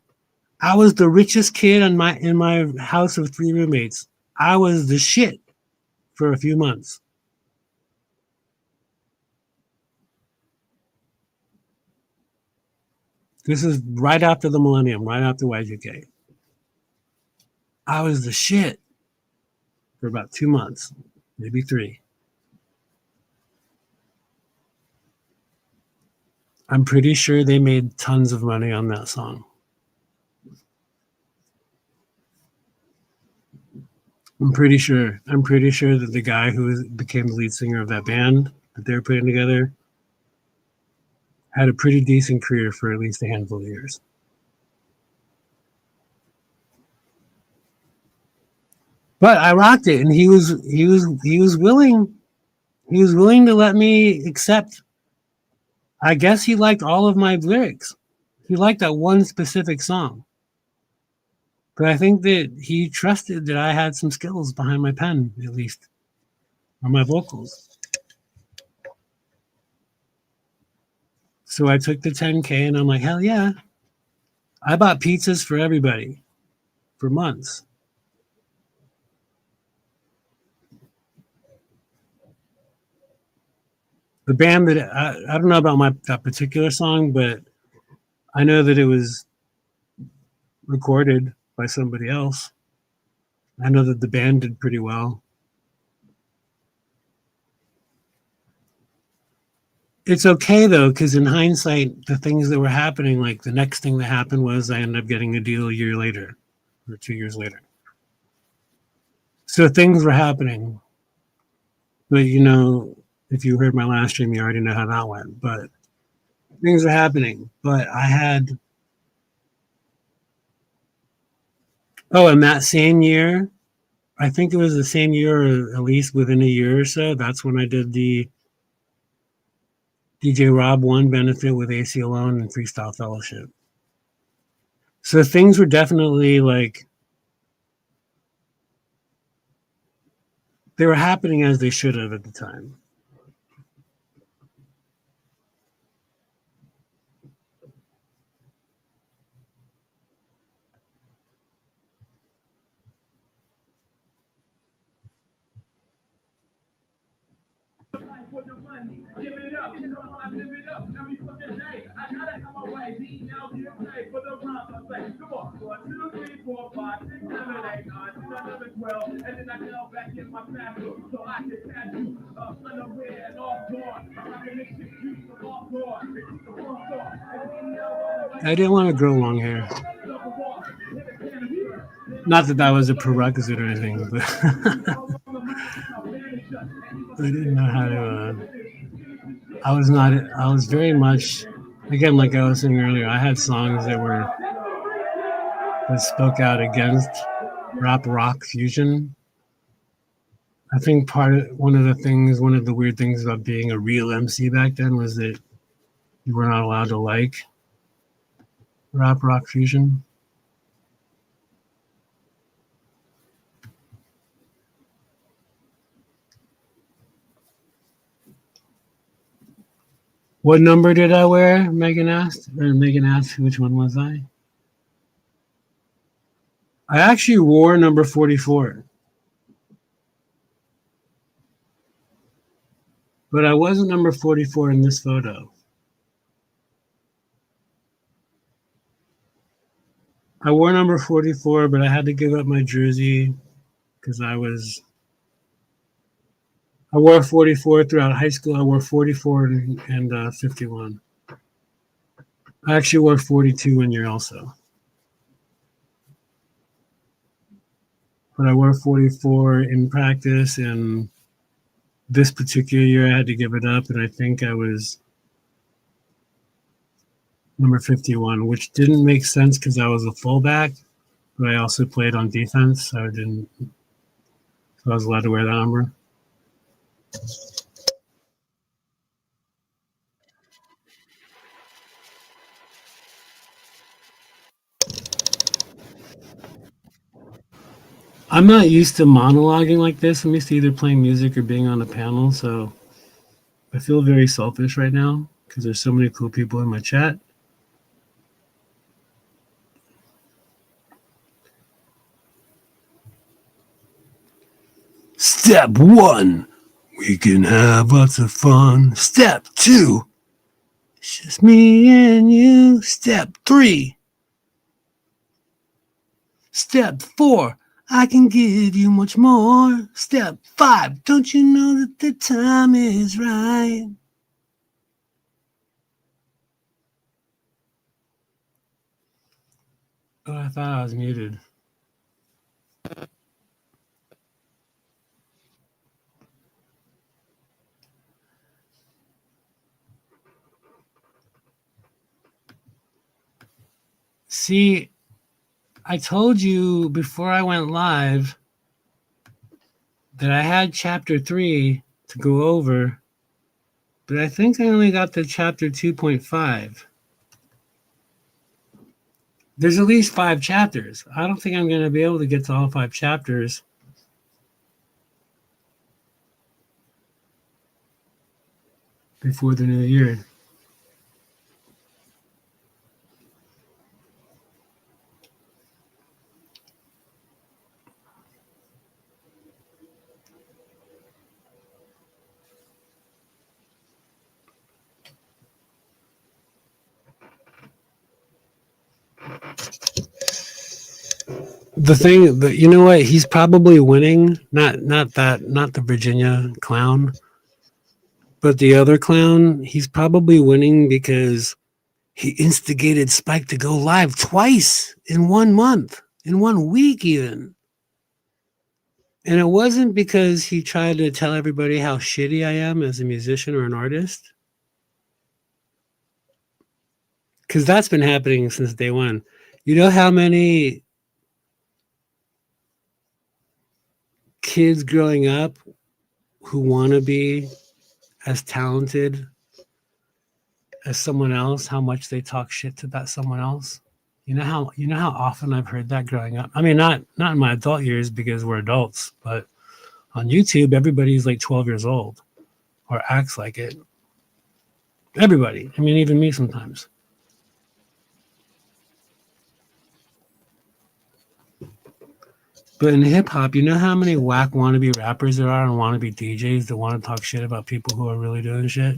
Speaker 2: I was the richest kid in my house of 3 roommates. I was the shit for a few months. This is right after the millennium, right after Y2K. I was the shit for about 2 months, maybe 3. I'm pretty sure they made tons of money on that song. I'm pretty sure that the guy who became the lead singer of that band that they were putting together had a pretty decent career for at least a handful of years. But I rocked it, and he was willing to let me accept. I guess he liked all of my lyrics. He liked that one specific song. But I think that he trusted that I had some skills behind my pen, at least, or my vocals. So I took the 10K and I'm like, hell yeah. I bought pizzas for everybody for months. The band that I don't know about that particular song, but I know that it was recorded by somebody else. I know that the band did pretty well. It's okay though, because in hindsight, the things that were happening, like the next thing that happened was I ended up getting a deal a year later or 2 years later. So things were happening. But if you heard my last stream, you already know how that went. But things were happening. But I had and that same year, I think it was the same year, or at least within a year or so, that's when I did the DJ Rob 1 benefit with AC Alone and Freestyle Fellowship. So things were definitely like, they were happening as they should have at the time.
Speaker 1: Give it up, live it up, every fucking day. I gotta have my way, now get paid for the rhymes I say. Come on, 1, 2, 3, 4, 5, 6, 7, 8, 9, 10, 11, 12, and then I fell back in my classroom so I can catch you unaware and off guard. I can make shit juice from off guard.
Speaker 2: I didn't want to grow long hair. Not that that was a prerequisite or anything, but I didn't know how to. I was not. I was very much, again, like I was saying earlier. I had songs that spoke out against rap rock fusion. I think one of the weird things about being a real MC back then was that you were not allowed to like rap rock fusion. What number did I wear? Megan asked which one was I? I actually wore number 44. But I wasn't number 44 in this photo. I wore number 44, but I had to give up my jersey because I wore 44 throughout high school. I wore 44 and 51. I actually wore 42 one year also. But I wore 44 in practice, and this particular year I had to give it up, and I think I was number 51, which didn't make sense because I was a fullback, but I also played on defense, so I was allowed to wear that number. I'm not used to monologuing like this. I'm used to either playing music or being on a panel, so I feel very selfish right now because there's so many cool people in my chat. Step 1, we can have lots of fun. Step 2, it's just me and you. Step 3, Step 4, I can give you much more. Step 5, don't you know that the time is right? Oh, I thought I was muted. See, I told you before I went live that I had chapter 3 to go over, but I think I only got to chapter 2.5. There's at least 5 chapters. I don't think I'm going to be able to get to all 5 chapters before the new year. The thing that you know what he's probably winning, not the Virginia clown, but the other clown, he's probably winning because he instigated Spike to go live twice in 1 month, in 1 week even. And it wasn't because he tried to tell everybody how shitty I am as a musician or an artist. Because that's been happening since day one. You know how many kids growing up who want to be as talented as someone else, how much they talk shit about someone else? You know how often I've heard that growing up. I mean, not in my adult years because we're adults, but on YouTube, everybody's like 12 years old or acts like it. Everybody. I mean, even me sometimes. But in hip hop, you know how many whack wannabe rappers there are and wannabe DJs that want to talk shit about people who are really doing shit?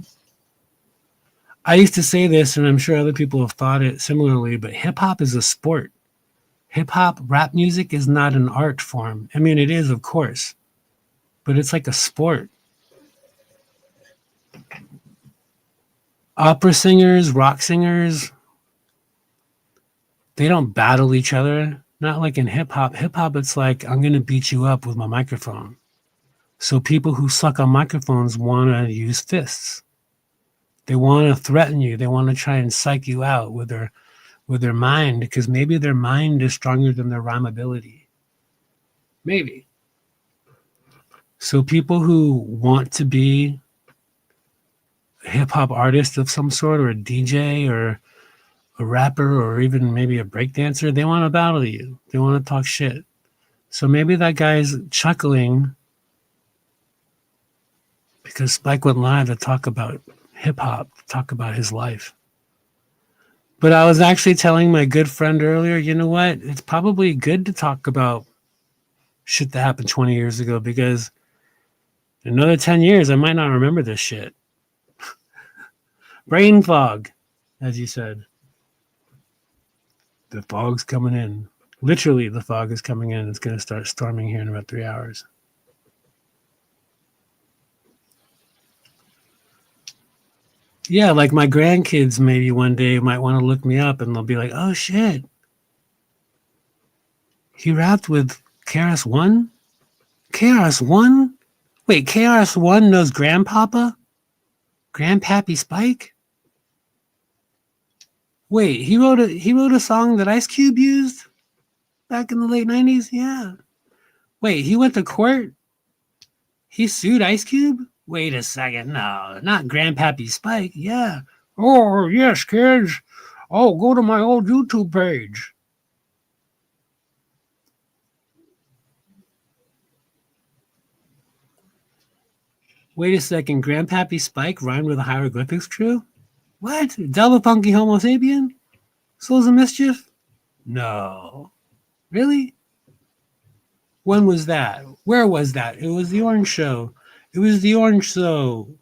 Speaker 2: I used to say this, and I'm sure other people have thought it similarly, but hip hop is a sport. Hip hop, rap music is not an art form. I mean, it is, of course, but it's like a sport. Opera singers, rock singers, they don't battle each other. Not like in hip hop. Hip hop, it's like, I'm going to beat you up with my microphone. So people who suck on microphones want to use fists. They want to threaten you. They want to try and psych you out with their mind because maybe their mind is stronger than their rhyme ability. Maybe. So people who want to be a hip hop artist of some sort or a DJ or a rapper or even maybe a breakdancer, they want to battle you. They want to talk shit. So maybe that guy's chuckling because Spike went live to talk about hip hop, to talk about his life. But I was actually telling my good friend earlier, you know what? It's probably good to talk about shit that happened 20 years ago because in another 10 years, I might not remember this shit. Brain fog, as you said. The fog's coming in. Literally, the fog is coming in. It's going to start storming here in about 3 hours. Yeah, like my grandkids maybe one day might want to look me up and they'll be like, oh shit. He rapped with KRS-One? KRS-One? Wait, KRS-One knows Grandpapa? Grandpappy Spike? Wait, he wrote a song that Ice Cube used back in the late '90s. Yeah. Wait, he went to court. He sued Ice Cube. Wait a second. No, not Grandpappy Spike. Yeah. Oh yes, kids. Oh, go to my old YouTube page. Wait a second. Grandpappy Spike rhymed with a hieroglyphics crew. What? Double Funky Homo Sapien? Souls of Mischief? No. Really? When was that? Where was that? It was the Orange Show. It was the Orange Show.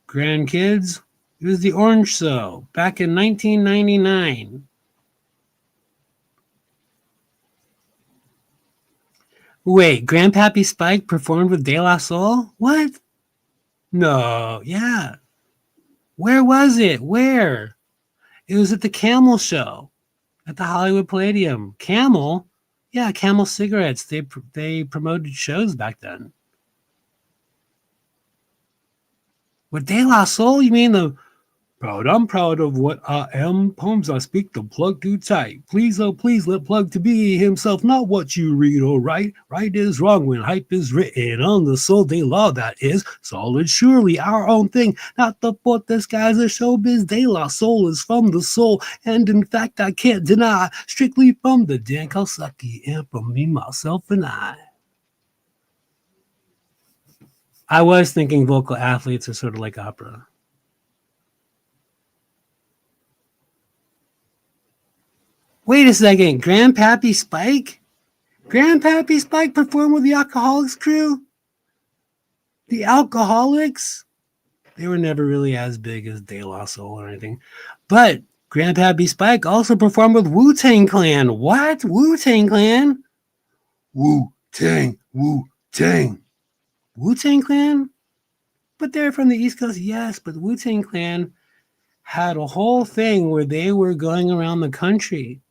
Speaker 2: Grandkids. It was the Orange Show back in 1999. Wait, Grandpappy Spike performed with De La Soul? What? No. Yeah. Where was it? Where? It was at the Camel Show at the Hollywood Palladium. Camel? Yeah, Camel cigarettes. They promoted shows back then. With De La Soul, you mean the proud? I'm proud of what I am. Poems I speak, the plug too tight. Please, oh please, let plug to be himself, not what you read or write. Right is wrong when hype is written on the soul. De La, that is solid, surely our own thing. Not the fourth disguise of showbiz. De La Soul is from the soul, and in fact I can't deny, strictly from the Dan Kosaki and from me, myself, and I. I was thinking vocal athletes are sort of like opera. Wait a second, Grandpappy Spike? Grandpappy Spike performed with the Alcoholics crew? The Alcoholics? They were never really as big as De La Soul or anything. But Grandpappy Spike also performed with Wu Tang Clan. What? Wu Tang Clan? Wu Tang, Wu Tang. Wu Tang Clan? But they're from the East Coast, yes, but Wu Tang Clan had a whole thing where they were going around the country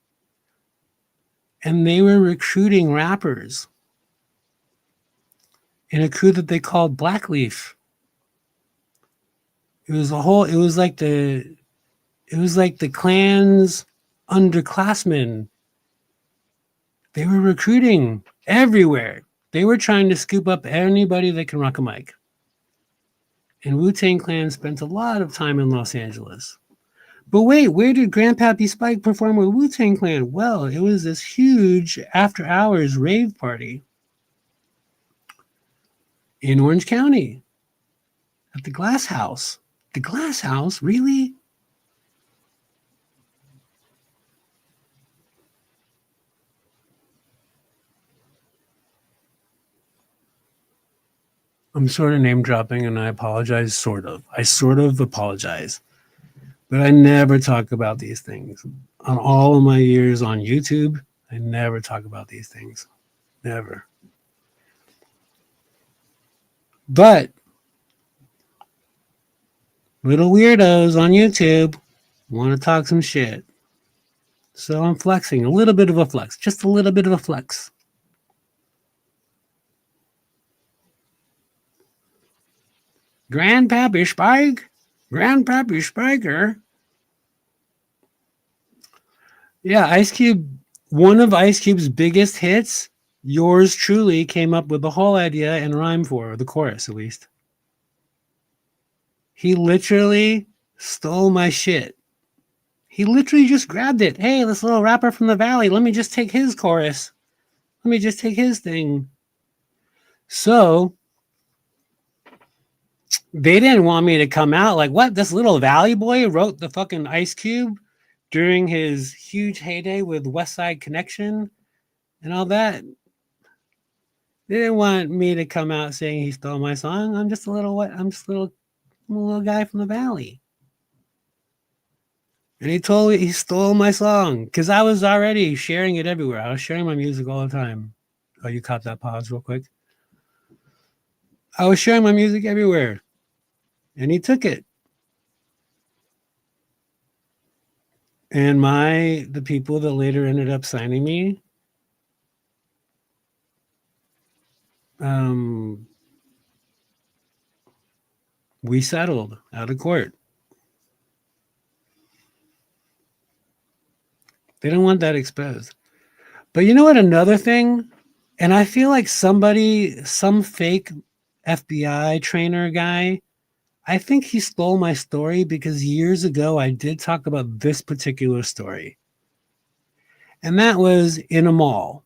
Speaker 2: and they were recruiting rappers in a crew that they called Blackleaf. It was a whole. It was like the. It was like the Klan's underclassmen. They were recruiting everywhere. They were trying to scoop up anybody that can rock a mic. And Wu Tang Clan spent a lot of time in Los Angeles. But wait, where did Grandpappy Spike perform with Wu Tang Clan? Well, it was this huge after hours rave party in Orange County at the Glass House. The Glass House? Really? I'm sort of name dropping and I apologize, sort of. I sort of apologize. But I never talk about these things. On all of my years on YouTube, I never talk about these things. Never. But little weirdos on YouTube want to talk some shit. So I'm flexing a little bit of a flex, just a little bit of a flex. Grandpappy Spike? Grandpappy Spiker? Yeah, Ice Cube, one of Ice Cube's biggest hits, yours truly came up with the whole idea and rhyme for, the chorus at least. He literally stole my shit. He literally just grabbed it. Hey, this little rapper from the valley, let me just take his chorus. Let me just take his thing. So they didn't want me to come out like, what? This little valley boy wrote the fucking Ice Cube during his huge heyday with West Side Connection and all that. They didn't want me to come out saying he stole my song. I'm just a little what? I'm a little guy from the valley. And he totally he stole my song because I was already sharing it everywhere. I was sharing my music all the time. Oh, you caught that pause real quick. I was sharing my music everywhere, and he took it. And the people that later ended up signing me, um, we settled out of court. They don't want that exposed. But you know what? Another thing, and I feel like some fake FBI trainer guy, I think he stole my story because years ago I did talk about this particular story. And that was in a mall,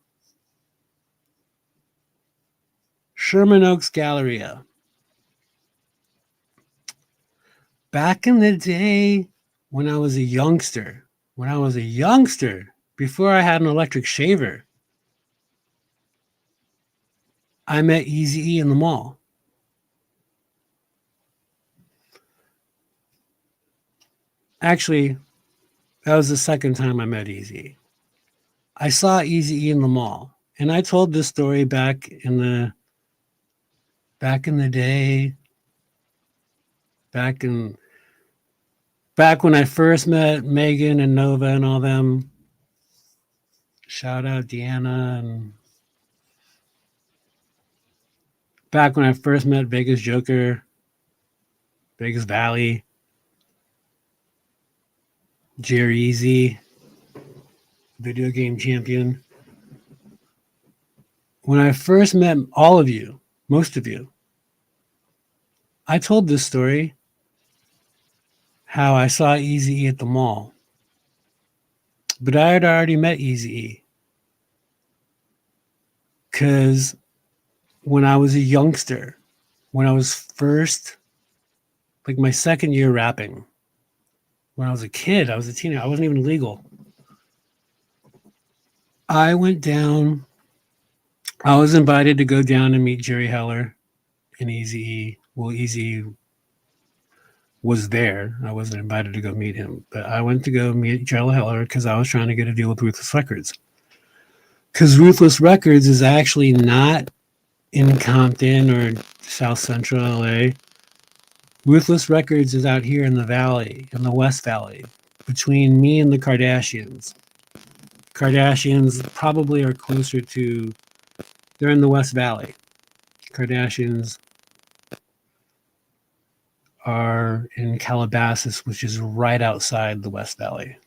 Speaker 2: Sherman Oaks Galleria. Back in the day when I was a youngster, before I had an electric shaver, I met Easy E in the mall. Actually, that was the second time I met Easy. I saw Easy E in the mall, and I told this story back in the day, back in back when I first met Megan and Nova and all them. Shout out Deanna, and back when I first met Vegas Joker, Vegas Valley, Jerry Easy, video game champion. When I first met all of you, most of you, I told this story how I saw Easy E at the mall. But I had already met Easy E because when I was a youngster, when I was first, like my second year rapping, when I was a kid, I was a teenager, I wasn't even legal. I went down, I was invited to go down and meet Jerry Heller and Easy E. Well, Easy was there. I wasn't invited to go meet him, but I went to go meet Jerry Heller because I was trying to get a deal with Ruthless Records. Because Ruthless Records is actually not in Compton or South Central LA. Ruthless Records is out here in the valley, in the West Valley, between me and the Kardashians. Kardashians probably are closer to, they're in the West Valley. Kardashians are in Calabasas, which is right outside the West Valley.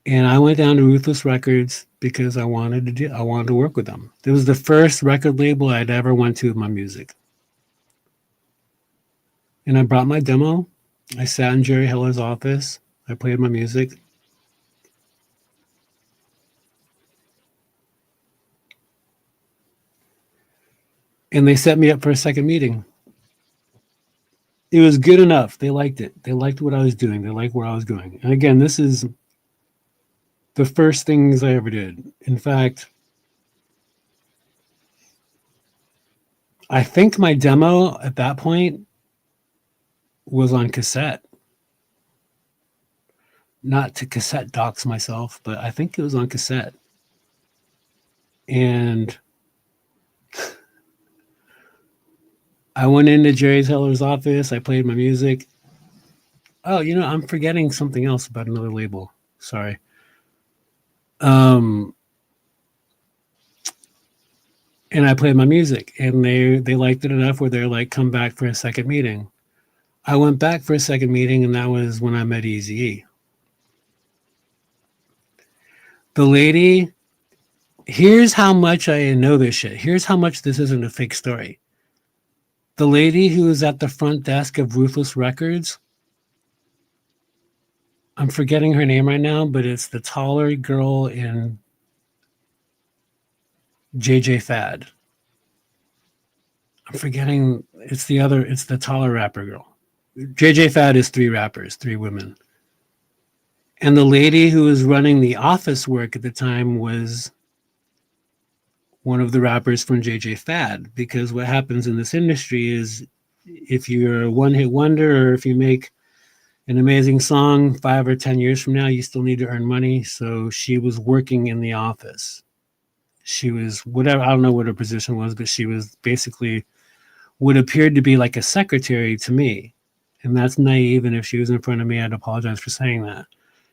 Speaker 2: And I went down to Ruthless Records because I wanted to work with them. It was the first record label I'd ever went to with my music. And I brought my demo. I sat in Jerry Heller's office. I played my music. And they set me up for a second meeting. It was good enough. They liked it. They liked what I was doing. They liked where I was going. And again, this is the first things I ever did. In fact, I think my demo at that point was on cassette. Not to cassette dox myself, but I think it was on cassette. And I went into Jerry Heller's office. I played my music. Oh, I'm forgetting something else about another label. Sorry. And I played my music, and they liked it enough where they're like, come back for a second meeting. I went back for a second meeting, and that was when I met Easy E. The lady, here's how much I know this shit. Here's how much this isn't a fake story. The lady who was at the front desk of Ruthless Records, I'm forgetting her name right now, but it's the taller girl in JJ Fad. I'm forgetting, it's the taller rapper girl. JJ Fad is 3 rappers, 3 women. And the lady who was running the office work at the time was one of the rappers from JJ Fad. Because what happens in this industry is if you're a one-hit wonder or if you make an amazing song 5 or 10 years from now, you still need to earn money. So she was working in the office. She was whatever, I don't know what her position was, but she was basically what appeared to be like a secretary to me. And that's naive. And if she was in front of me, I'd apologize for saying that.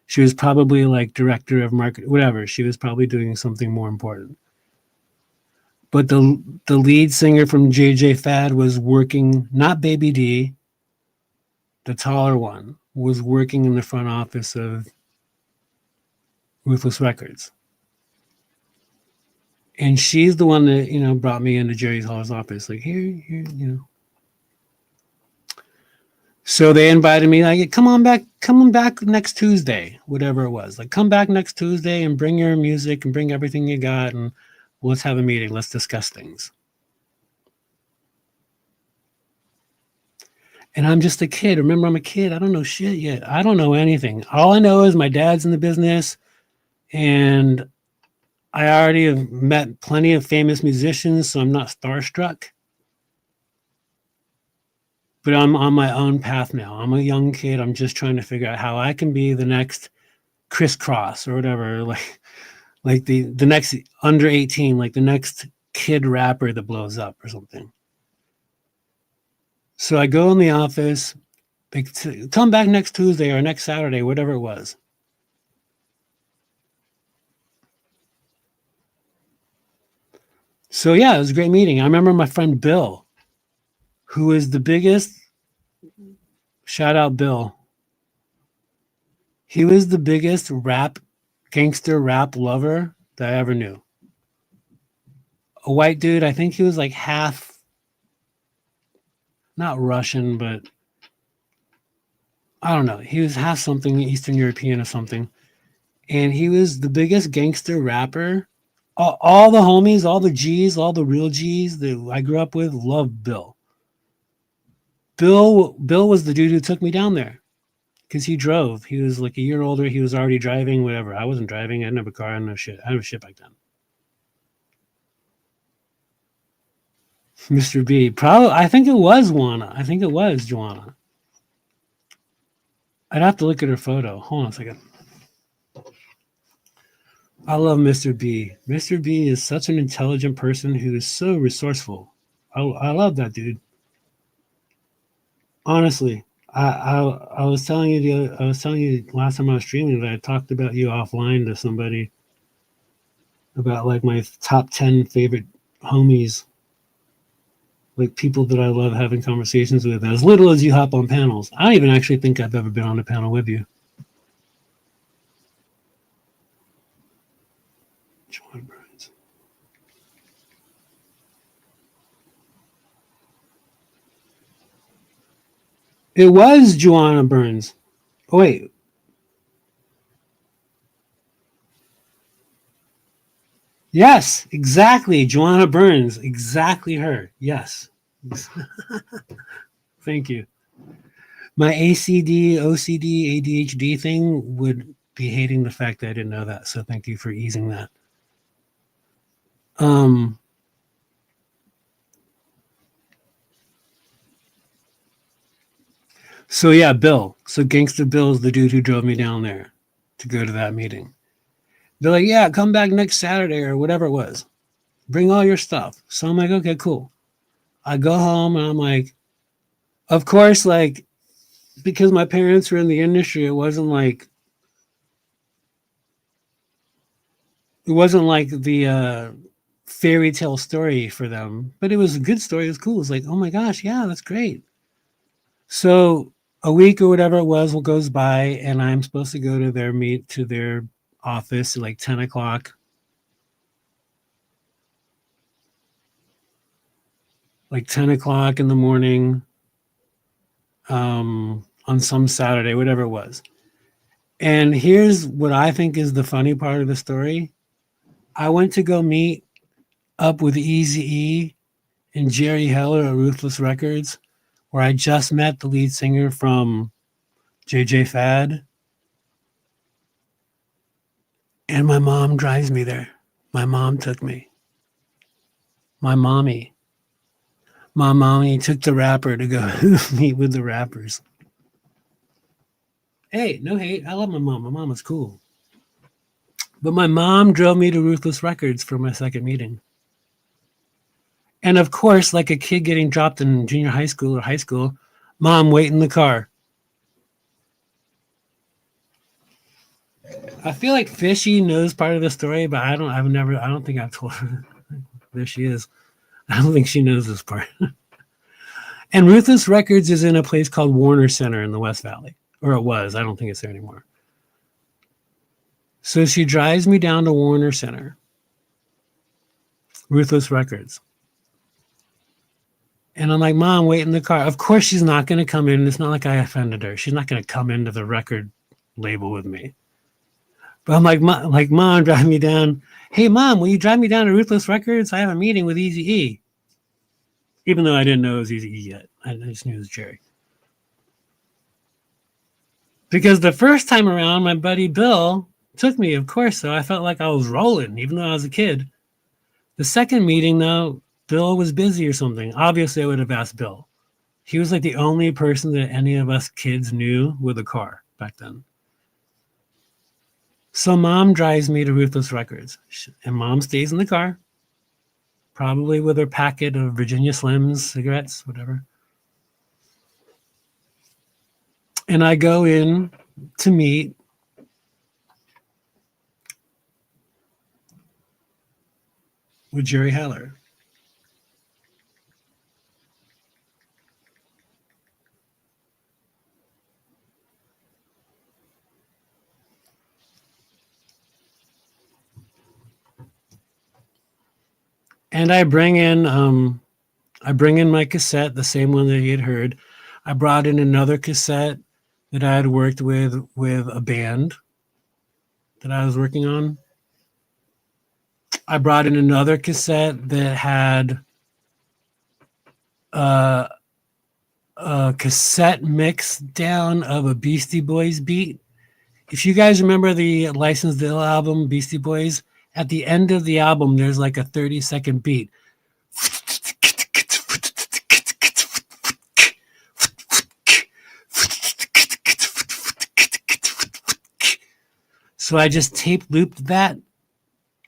Speaker 2: She was probably like director of marketing, whatever. She was probably doing something more important. But the lead singer from JJ Fad was working, not Baby D, the taller one, was working in the front office of Ruthless Records. And she's the one that, brought me into Jerry Hall's office. Like, here. So they invited me, like, come on back next Tuesday, whatever it was. Like, come back next Tuesday and bring your music and bring everything you got, and let's have a meeting. Let's discuss things. And I'm just a kid. Remember, I'm a kid. I don't know shit yet. I don't know anything. All I know is my dad's in the business, and I already have met plenty of famous musicians, so I'm not starstruck. But I'm on my own path now. I'm a young kid. I'm just trying to figure out how I can be the next Crisscross or whatever, like the next under 18, like the next kid rapper that blows up or something. So I go in the office, come back next Tuesday or next Saturday, whatever it was. So yeah, it was a great meeting. I remember my friend Bill, who is the biggest, shout out Bill. He was the biggest gangster rap lover that I ever knew. A white dude, I think he was like half, not Russian, but I don't know. He was half something Eastern European or something. And he was the biggest gangster rapper. All the homies, all the G's, all the real G's that I grew up with loved Bill. Bill was the dude who took me down there because he drove. He was like a year older. He was already driving, whatever. I wasn't driving. I didn't have a car. I didn't have shit. I didn't have shit back then. Mr. B. Probably, I think it was Juana. I think it was Joanna. I'd have to look at her photo. Hold on a second. I love Mr. B. Mr. B is such an intelligent person who is so resourceful. I love that dude. Honestly, I was telling you last time I was streaming that I talked about you offline to somebody about like my top 10 favorite homies, like people that I love having conversations with. As little as you hop on panels, I don't even actually think I've ever been on a panel with you. John Burns. It was Joanna Burns. Oh, wait. Yes, exactly. Joanna Burns. Exactly her. Yes. Thank you. My ACD, OCD, ADHD thing would be hating the fact that I didn't know that. So thank you for easing that. So yeah, Bill. So Gangster Bill is the dude who drove me down there to go to that meeting. They're like, yeah, come back next Saturday or whatever it was. Bring all your stuff. So I'm like, okay, cool. I go home and I'm like, of course, like, because my parents were in the industry, it wasn't like the fairy tale story for them, but it was a good story. It was cool. It was like, oh my gosh, yeah, that's great. So a week or whatever it was goes by, and I'm supposed to go to their office at like 10 o'clock. Like 10 o'clock in the morning on some Saturday, whatever it was. And here's what I think is the funny part of the story. I went to go meet up with Eazy-E and Jerry Heller at Ruthless Records, where I just met the lead singer from JJ Fad. And my mom drives me there. My mom took me. My mommy took the rapper to go meet with the rappers. Hey, no hate. I love my mom. My mom is cool. But my mom drove me to Ruthless Records for my second meeting. And of course, like a kid getting dropped in junior high school or high school, mom, wait in the car. I feel like Fishy knows part of the story, but I don't think I've told her. There she is. I don't think she knows this part. And Ruthless Records is in a place called Warner Center in the West Valley. Or it was. I don't think it's there anymore. So she drives me down to Warner Center, Ruthless Records. And I'm like, Mom, wait in the car. Of course, she's not going to come in. It's not like I offended her. She's not going to come into the record label with me. But I'm like, Mom, drive me down. Hey, Mom, will you drive me down to Ruthless Records? I have a meeting with Easy E. Even though I didn't know it was Easy E yet. I just knew it was Jerry. Because the first time around, my buddy Bill took me, of course, so I felt like I was rolling, even though I was a kid. The second meeting, though, Bill was busy or something. Obviously, I would have asked Bill. He was like the only person that any of us kids knew with a car back then. So Mom drives me to Ruthless Records, and Mom stays in the car, probably with her packet of Virginia Slims, cigarettes, whatever. And I go in to meet with Jerry Heller. And I bring in my cassette, the same one that he had heard. I brought in another cassette that I had worked with a band that I was working on. I brought in another cassette that had a cassette mix down of a Beastie Boys beat. If you guys remember the Licensed Ill album, Beastie Boys, at the end of the album, there's like a 30-second beat. So I just tape looped that,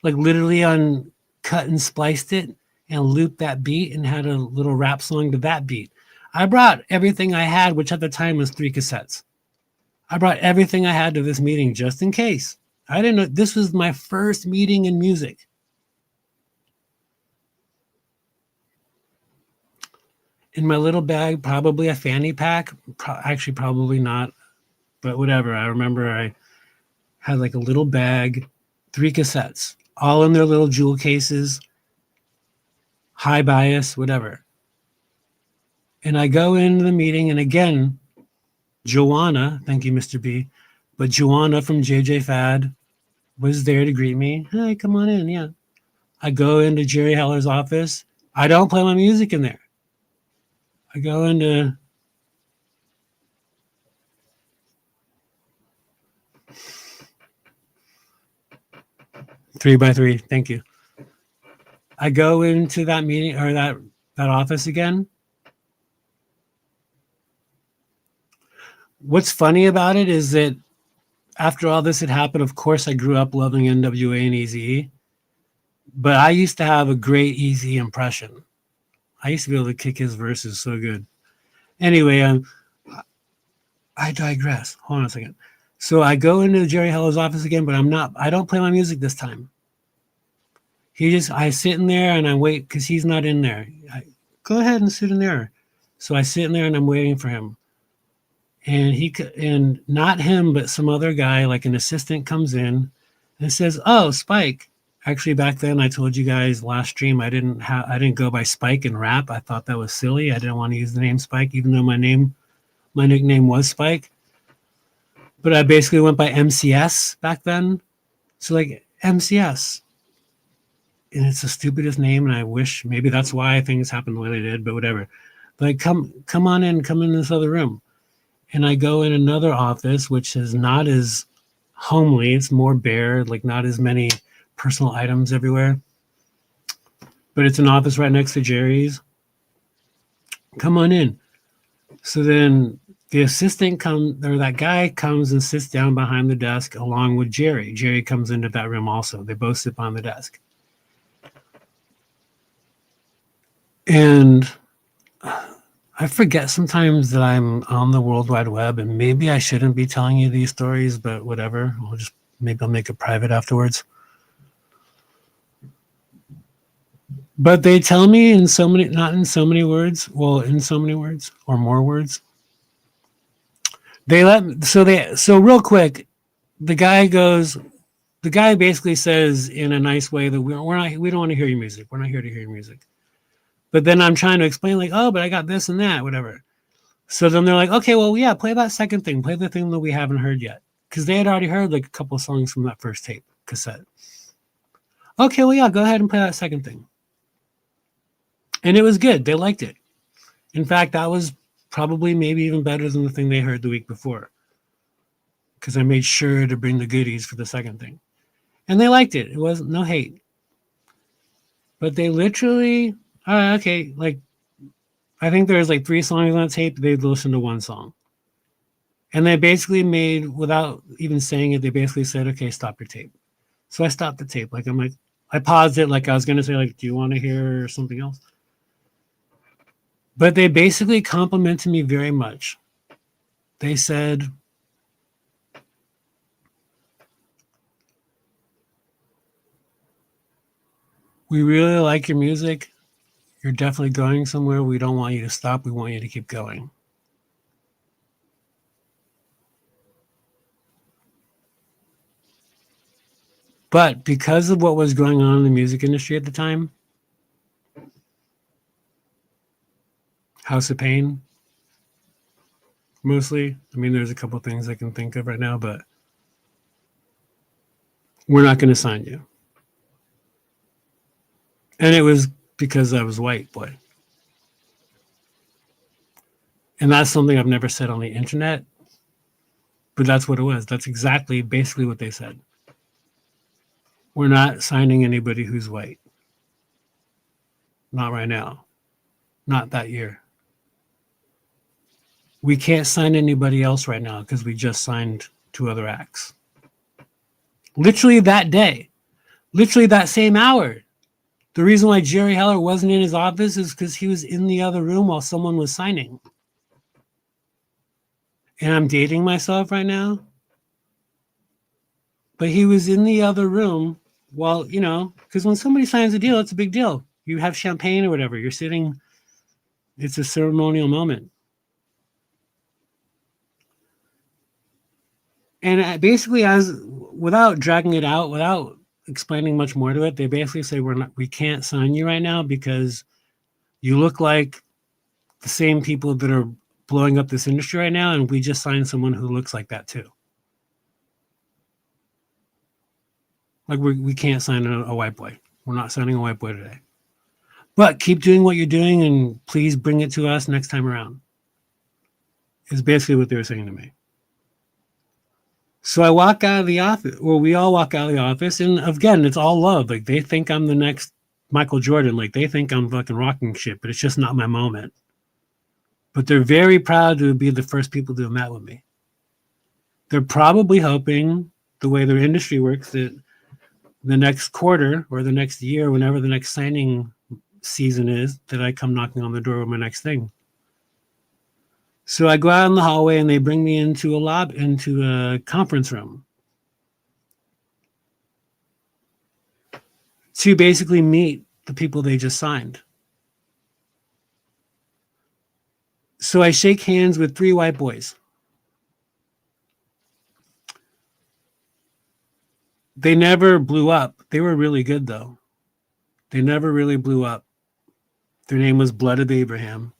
Speaker 2: like literally on cut and spliced it and looped that beat and had a little rap song to that beat. I brought everything I had, which at the time was 3 cassettes. I brought everything I had to this meeting just in case. I didn't know this was my first meeting in music. In my little bag, probably a fanny pack. Actually, probably not, but whatever. I remember I had like a little bag, 3 cassettes, all in their little jewel cases, high bias, whatever. And I go into the meeting, and again, Joanna, thank you, Mr. B, but Joanna from JJ Fad was there to greet me. Hey, come on in. Yeah. I go into Jerry Heller's office. I don't play my music in there. I go into 3x3. Thank you. I go into that meeting or that office again. What's funny about it is that after all this had happened, of course, I grew up loving NWA and Eazy-E, but I used to have a great Eazy impression. I used to be able to kick his verses so good. Anyway, I digress. Hold on a second. So I go into Jerry Heller's office again, but I don't play my music this time. I sit in there and I wait because he's not in there. Go ahead and sit in there. So I sit in there and I'm waiting for him. And not him, but some other guy, like an assistant, comes in and says, "Oh, Spike." Actually, back then I told you guys last stream I didn't go by Spike and rap. I thought that was silly. I didn't want to use the name Spike, even though my nickname was Spike. But I basically went by MCS back then. So like MCS. And it's the stupidest name, and I wish maybe that's why things happened the way they did, but whatever. Like come on in, come in this other room. And I go in another office, which is not as homely. It's more bare, like not as many personal items everywhere. But it's an office right next to Jerry's. Come on in. So then the assistant that guy comes and sits down behind the desk along with Jerry. Jerry comes into that room also. They both sit behind the desk. And I forget sometimes that I'm on the World Wide Web, and maybe I shouldn't be telling you these stories, but whatever. Maybe I'll make it private afterwards. But they tell me not in so many words, well, in so many words or more words. So real quick, the guy goes, the guy basically says in a nice way that we don't want to hear your music. We're not here to hear your music. But then I'm trying to explain like, oh, but I got this and that, whatever. So then they're like, okay, well, yeah, play that second thing. Play the thing that we haven't heard yet. Because they had already heard like a couple of songs from that first tape cassette. Okay, well, yeah, go ahead and play that second thing. And it was good. They liked it. In fact, that was probably maybe even better than the thing they heard the week before. Because I made sure to bring the goodies for the second thing. And they liked it. It wasn't no hate. But they literally, okay, like, I think there's like 3 songs on the tape. They'd listen to one song. And they basically made, without even saying it, they basically said, okay, stop your tape. So I stopped the tape. Like, I paused it like I was going to say, like, do you want to hear something else? But they basically complimented me very much. They said, we really like your music. You're definitely going somewhere. We don't want you to stop. We want you to keep going. But because of what was going on in the music industry at the time, House of Pain, mostly. I mean, there's a couple things I can think of right now, but we're not going to sign you. And it was because I was white, boy. And that's something I've never said on the internet, but that's what it was. That's exactly, basically what they said. We're not signing anybody who's white. Not right now. Not that year. We can't sign anybody else right now because we just signed 2 other acts. Literally that day. Literally that same hour. The reason why Jerry Heller wasn't in his office is because he was in the other room while someone was signing. And I'm dating myself right now. But he was in the other room while, because when somebody signs a deal, it's a big deal. You have champagne or whatever. You're sitting, it's a ceremonial moment. And basically, without dragging it out, without explaining much more to it, they basically say we can't sign you right now because you look like the same people that are blowing up this industry right now, and we just signed someone who looks like that too. Like we can't sign a white boy. We're not signing a white boy today. But keep doing what you're doing, and please bring it to us next time around. Is basically what they were saying to me. So I walk out of the office, or we all walk out of the office, and again, it's all love. Like they think I'm the next Michael Jordan. Like they think I'm fucking rocking shit, but it's just not my moment. But they're very proud to be the first people to have met with me. They're probably hoping, the way their industry works, that the next quarter or the next year, whenever the next signing season is, that I come knocking on the door with my next thing. So I go out in the hallway and they bring me into a conference room to basically meet the people they just signed. So I shake hands with 3 white boys. They never blew up. They were really good though. They never really blew up. Their name was Blood of Abraham.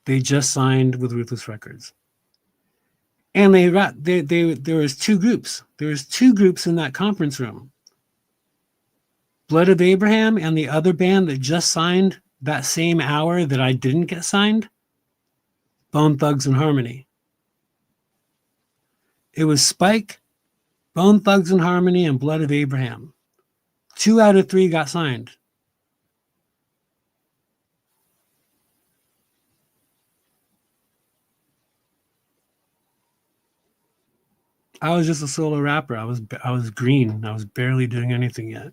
Speaker 2: They just signed with Ruthless Records. And there was 2 groups. There was 2 groups in that conference room. Blood of Abraham and the other band that just signed that same hour that I didn't get signed, Bone Thugs and Harmony. It was Spike, Bone Thugs and Harmony, and Blood of Abraham. 2 out of 3 got signed. I was just a solo rapper. I was green. I was barely doing anything yet.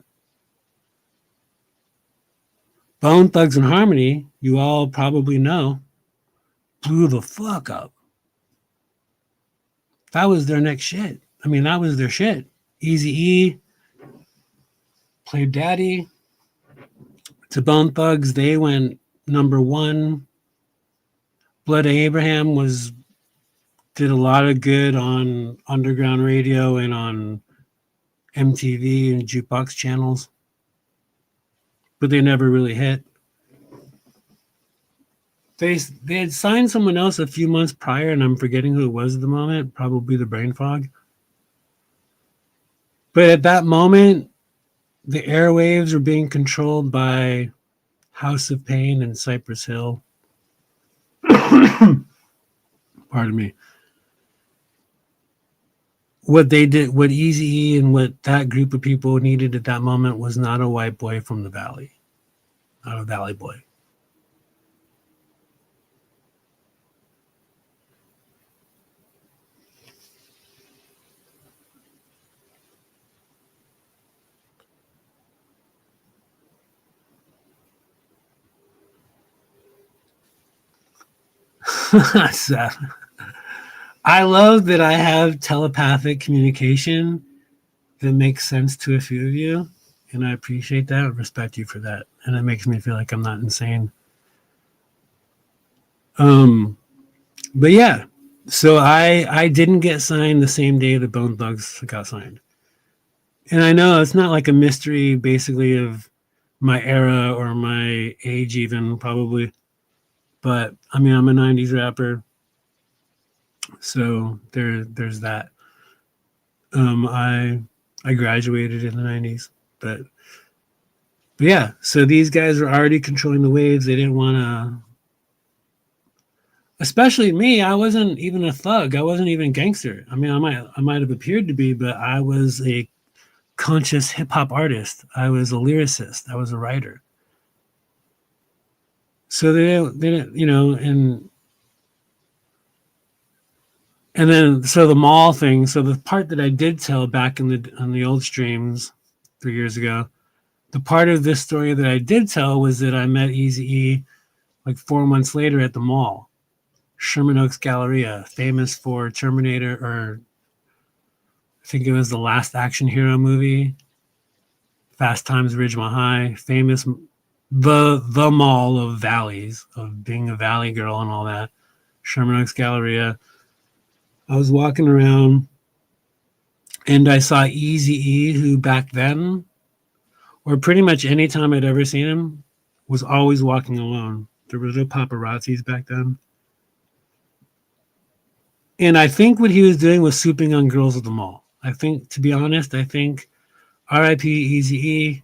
Speaker 2: Bone Thugs and Harmony, you all probably know, blew the fuck up. That was their next shit. I mean, that was their shit. Eazy-E played Daddy. To Bone Thugs, they went number 1. Blood of Abraham was did a lot of good on underground radio and on MTV and jukebox channels, but they never really hit. They had signed someone else a few months prior, and I'm forgetting who it was at the moment. Probably the brain fog. But at that moment, the airwaves were being controlled by House of Pain and Cypress Hill. Pardon me. What they did, what Eazy E and what that group of people needed at that moment was not a white boy from the valley, not a valley boy. So, I love that I have telepathic communication that makes sense to a few of you, and I appreciate that. I respect you for that, and it makes me feel like I'm not insane. Um, but yeah, so I didn't get signed the same day the Bone Thugs got signed, and I know it's not like a mystery, basically of my era or my age, even probably. But I mean, I'm a '90s rapper, so there's that. I graduated in the '90s, but yeah. So these guys were already controlling the waves. They didn't want to, especially me. I wasn't even a thug. I wasn't even gangster. I mean, I might have appeared to be, but I was a conscious hip hop artist. I was a lyricist. I was a writer. So they didn't, and then so the mall thing. So the part that I did tell back in the on the old streams 3 years ago, the part of this story that I did tell was that I met Eazy E like 4 months later at the mall, Sherman Oaks Galleria, famous for Terminator, or I think it was the last action hero movie, Fast Times at Ridgemont High, famous, the mall of valleys, of being a valley girl and all that, Sherman Oaks Galleria. I was walking around and I saw Eazy E, who back then, or pretty much any time I'd ever seen him, was always walking alone. There were no paparazzis back then. And I think what he was doing was swooping on girls at the mall. I think, to be honest, I think RIP Eazy E,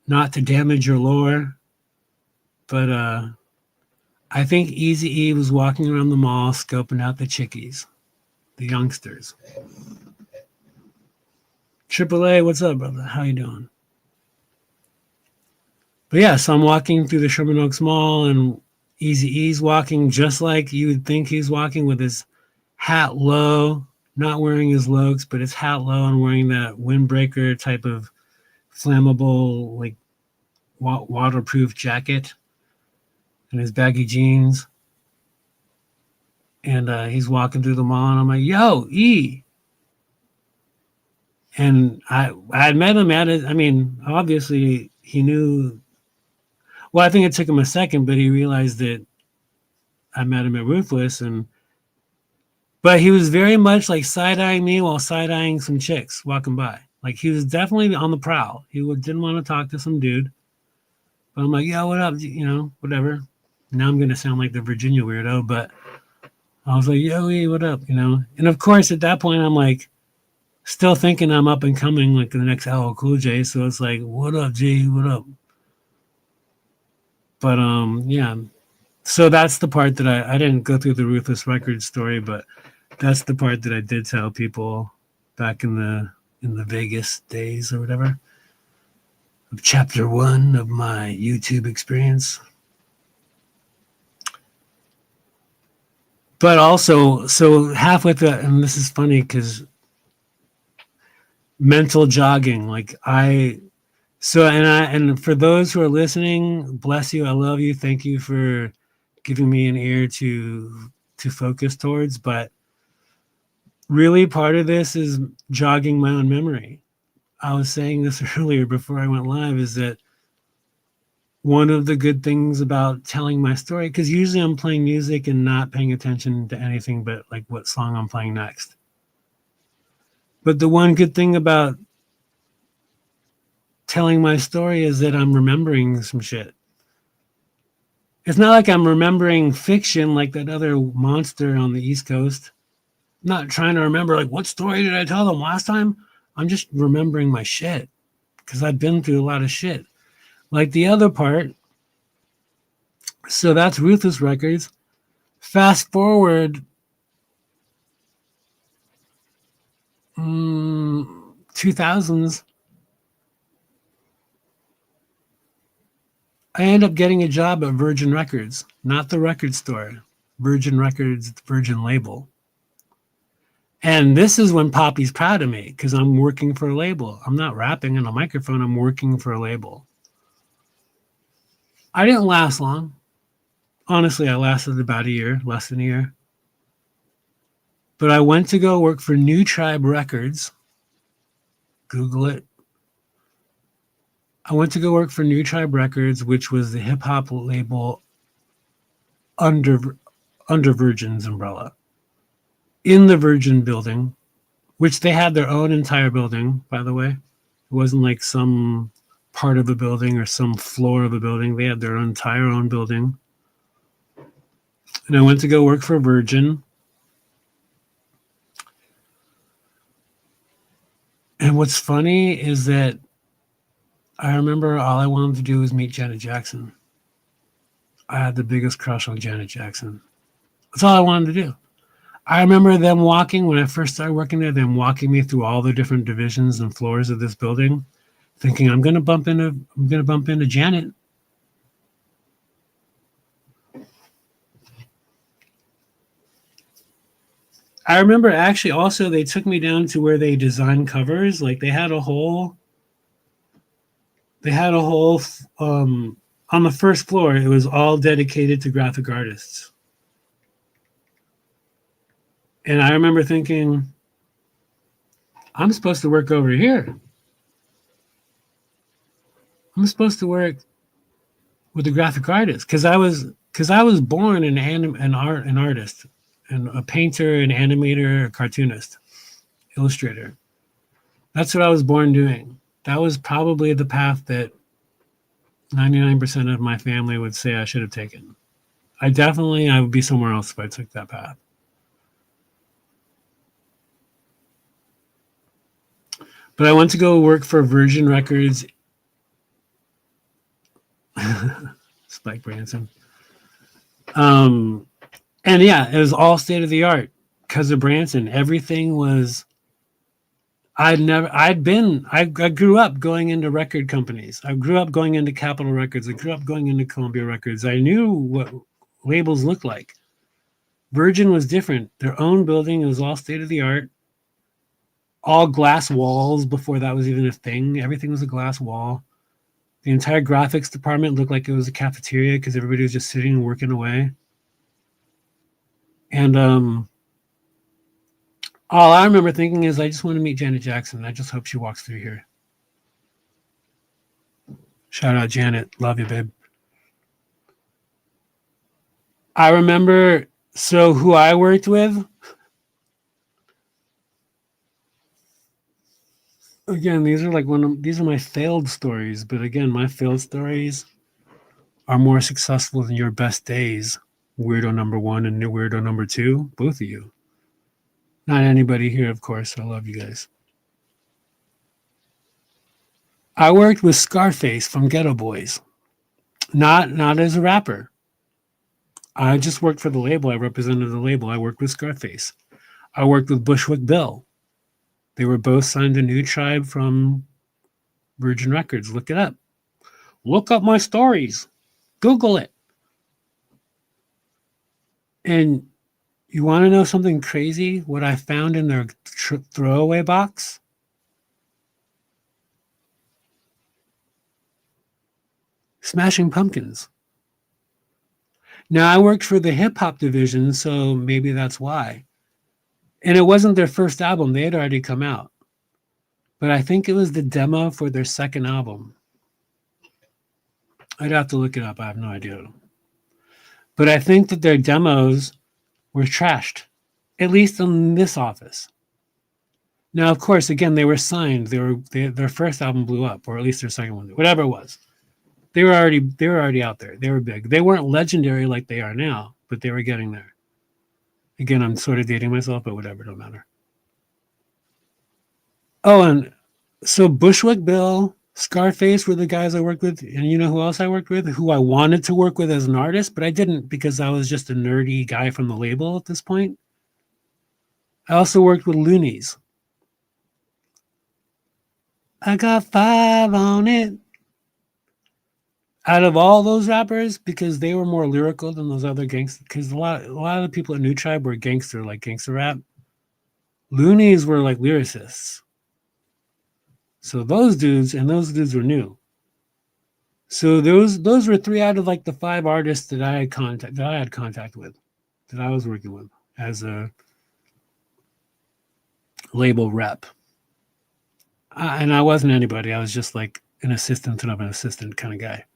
Speaker 2: not to damage your lore, but I think Eazy E was walking around the mall scoping out the chickies, the youngsters. AAA, what's up, brother? How you doing? But yeah, so I'm walking through the Sherman Oaks Mall, and Eazy E's walking just like you would think he's walking, with his hat low, not wearing his Lokes, but his hat low and wearing that windbreaker type of flammable, like waterproof jacket, and his baggy jeans. And he's walking through the mall, and I'm like, "Yo, E!" And I had met him at it. I mean, obviously he knew. Well, I think it took him a second, but he realized that I met him at Ruthless, and but he was very much like side eyeing me while side eyeing some chicks walking by. Like he was definitely on the prowl. He didn't want to talk to some dude. But I'm like, "Yo, what up?" Whatever. Now I'm gonna sound like the Virginia weirdo, but I was like, "Yo, E, what up?" And of course, at that point, I'm like, still thinking I'm up and coming, like the next LL Cool J. So it's like, "What up, G? What up?" But yeah. So that's the part that I didn't go through the Ruthless Records story, but that's the part that I did tell people back in the Vegas days or whatever, of chapter 1 of my YouTube experience. But also, so halfway through, and this is funny because mental jogging, like and for those who are listening, bless you, I love you, thank you for giving me an ear to focus towards. But really, part of this is jogging my own memory. I was saying this earlier before I went live, is that one of the good things about telling my story, because usually I'm playing music and not paying attention to anything but like what song I'm playing next. But the one good thing about telling my story is that I'm remembering some shit. It's not like I'm remembering fiction like that other monster on the East Coast. I'm not trying to remember like what story did I tell them last time. I'm just remembering my shit because I've been through a lot of shit. Like the other part, so that's Ruthless Records. Fast forward 2000s, I end up getting a job at Virgin Records, not the record store. Virgin Records, Virgin label. And this is when Poppy's proud of me because I'm working for a label. I'm not rapping in a microphone, I'm working for a label. I didn't last long. Honestly, I lasted about a year, less than a year. But I went to go work for New Tribe Records. Google it. I went to go work for New Tribe Records, which was the hip hop label under under Virgin's umbrella. In the Virgin building, which they had their own entire building, by the way. It wasn't like some part of a building or some floor of a building. They had their entire own building. And I went to go work for Virgin. And what's funny is that I remember all I wanted to do was meet Janet Jackson. I had the biggest crush on Janet Jackson. That's all I wanted to do. I remember them walking when I first started working there, them walking me through all the different divisions and floors of this building, thinking I'm gonna bump into Janet. I remember actually also they took me down to where they designed covers. Like they had a whole on the first floor. It was all dedicated to graphic artists. And I remember thinking, I'm supposed to work over here. I'm supposed to work with the graphic artists because I was born an artist, and a painter, an animator, a cartoonist, illustrator. That's what I was born doing. That was probably the path that 99% of my family would say I should have taken. I would be somewhere else if I took that path. But I went to go work for Virgin Records. Spike Branson. And yeah, it was all state of the art because of Branson. Everything was. I grew up going into record companies. I grew up going into Capitol Records. I grew up going into Columbia Records. I knew what labels looked like. Virgin was different. Their own building, it was all state of the art. All glass walls before that was even a thing. Everything was a glass wall. The entire graphics department looked like it was a cafeteria because everybody was just sitting and working away. And all I remember thinking is, I just want to meet Janet Jackson. I just hope she walks through here. Shout out Janet. Love you, babe. I remember, so who I worked with, again, these are my failed stories, but again, my failed stories are more successful than your best days. Weirdo number one and weirdo number two, both of you. Not anybody here, of course. I love you guys. I worked with Scarface from Ghetto Boys. Not as a rapper. I just worked for the label. I represented the label. I worked with Scarface. I worked with Bushwick Bill. They were both signed to New Tribe from Virgin Records. Look it up. Look up my stories. Google it. And you want to know something crazy? What I found in their throwaway box? Smashing Pumpkins. Now, I worked for the hip hop division, so maybe that's why. And it wasn't their first album, they had already come out. But I think it was the demo for their second album. I'd have to look it up. I have no idea. But I think that their demos were trashed, at least in this office. Now, of course, again, they were signed. Their first album blew up, or at least their second one, whatever it was. They were already out there. They were big. They weren't legendary like they are now, but they were getting there. Again, I'm sort of dating myself, but whatever, don't matter. Oh, and so Bushwick Bill, Scarface were the guys I worked with, and you know who else I worked with? Who I wanted to work with as an artist, but I didn't because I was just a nerdy guy from the label at this point. I also worked with Loonies. I got 5 on it. Out of all those rappers, because they were more lyrical than those other gangsters, because a lot of the people at New Tribe were gangster, like gangster rap. Loonies were like lyricists. So those dudes were new. So those were 3 out of like the 5 artists that I had contact with, that I was working with as a label rep. And I wasn't anybody. I was just like an assistant of an assistant kind of guy.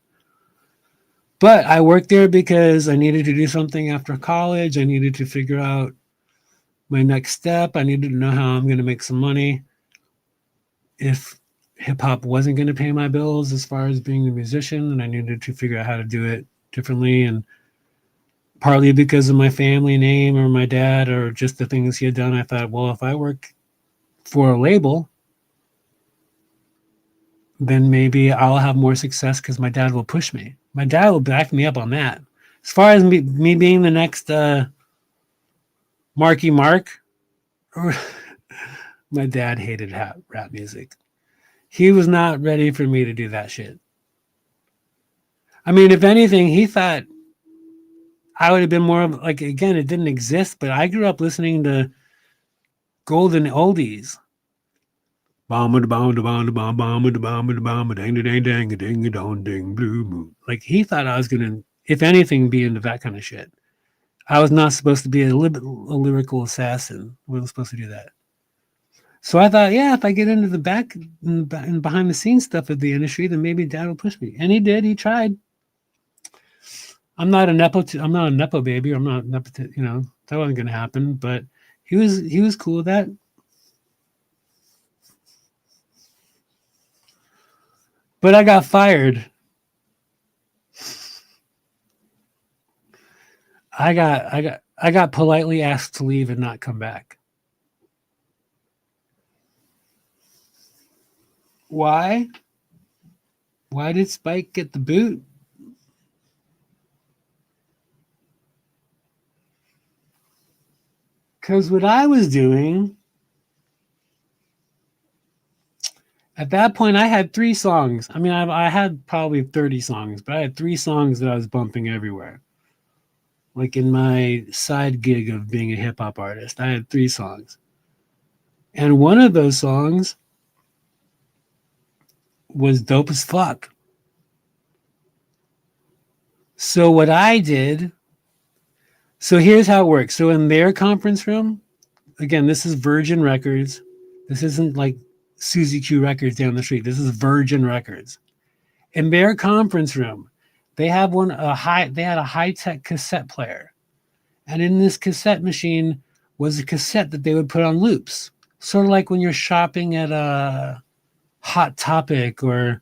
Speaker 2: But I worked there because I needed to do something after college. I needed to figure out my next step. I needed to know how I'm going to make some money. If hip hop wasn't going to pay my bills as far as being a musician, and I needed to figure out how to do it differently. And partly because of my family name or my dad or just the things he had done, I thought, well, if I work for a label, then maybe I'll have more success because my dad will push me. My dad will back me up on that. As far as me being the next Marky Mark, my dad hated rap music. He was not ready for me to do that shit. I mean, if anything, he thought I would have been more of like, again, it didn't exist, but I grew up listening to golden oldies. Like he thought I was gonna, if anything, be into that kind of shit. I was not supposed to be a lyrical assassin. We were supposed to do that. So I thought, yeah, if I get into the back and behind the scenes stuff of the industry, then maybe Dad will push me. And he did. He tried. I'm not a nepo baby. I'm not nepo. That wasn't gonna happen. But he was cool with that. But I got fired. I got politely asked to leave and not come back. Why? Why did Spike get the boot? Because what I was doing at that point, I had 3 songs. I mean, I had probably 30 songs, but I had 3 songs that I was bumping everywhere. Like in my side gig of being a hip hop artist, I had 3 songs. And one of those songs was dope as fuck. So what I did, so here's how it works. So in their conference room, again, this is Virgin Records. This isn't like Suzy Q Records down the street. This is Virgin Records. In their conference room, they had a high-tech cassette player. And in this cassette machine was a cassette that they would put on loops. Sort of like when you're shopping at a Hot Topic or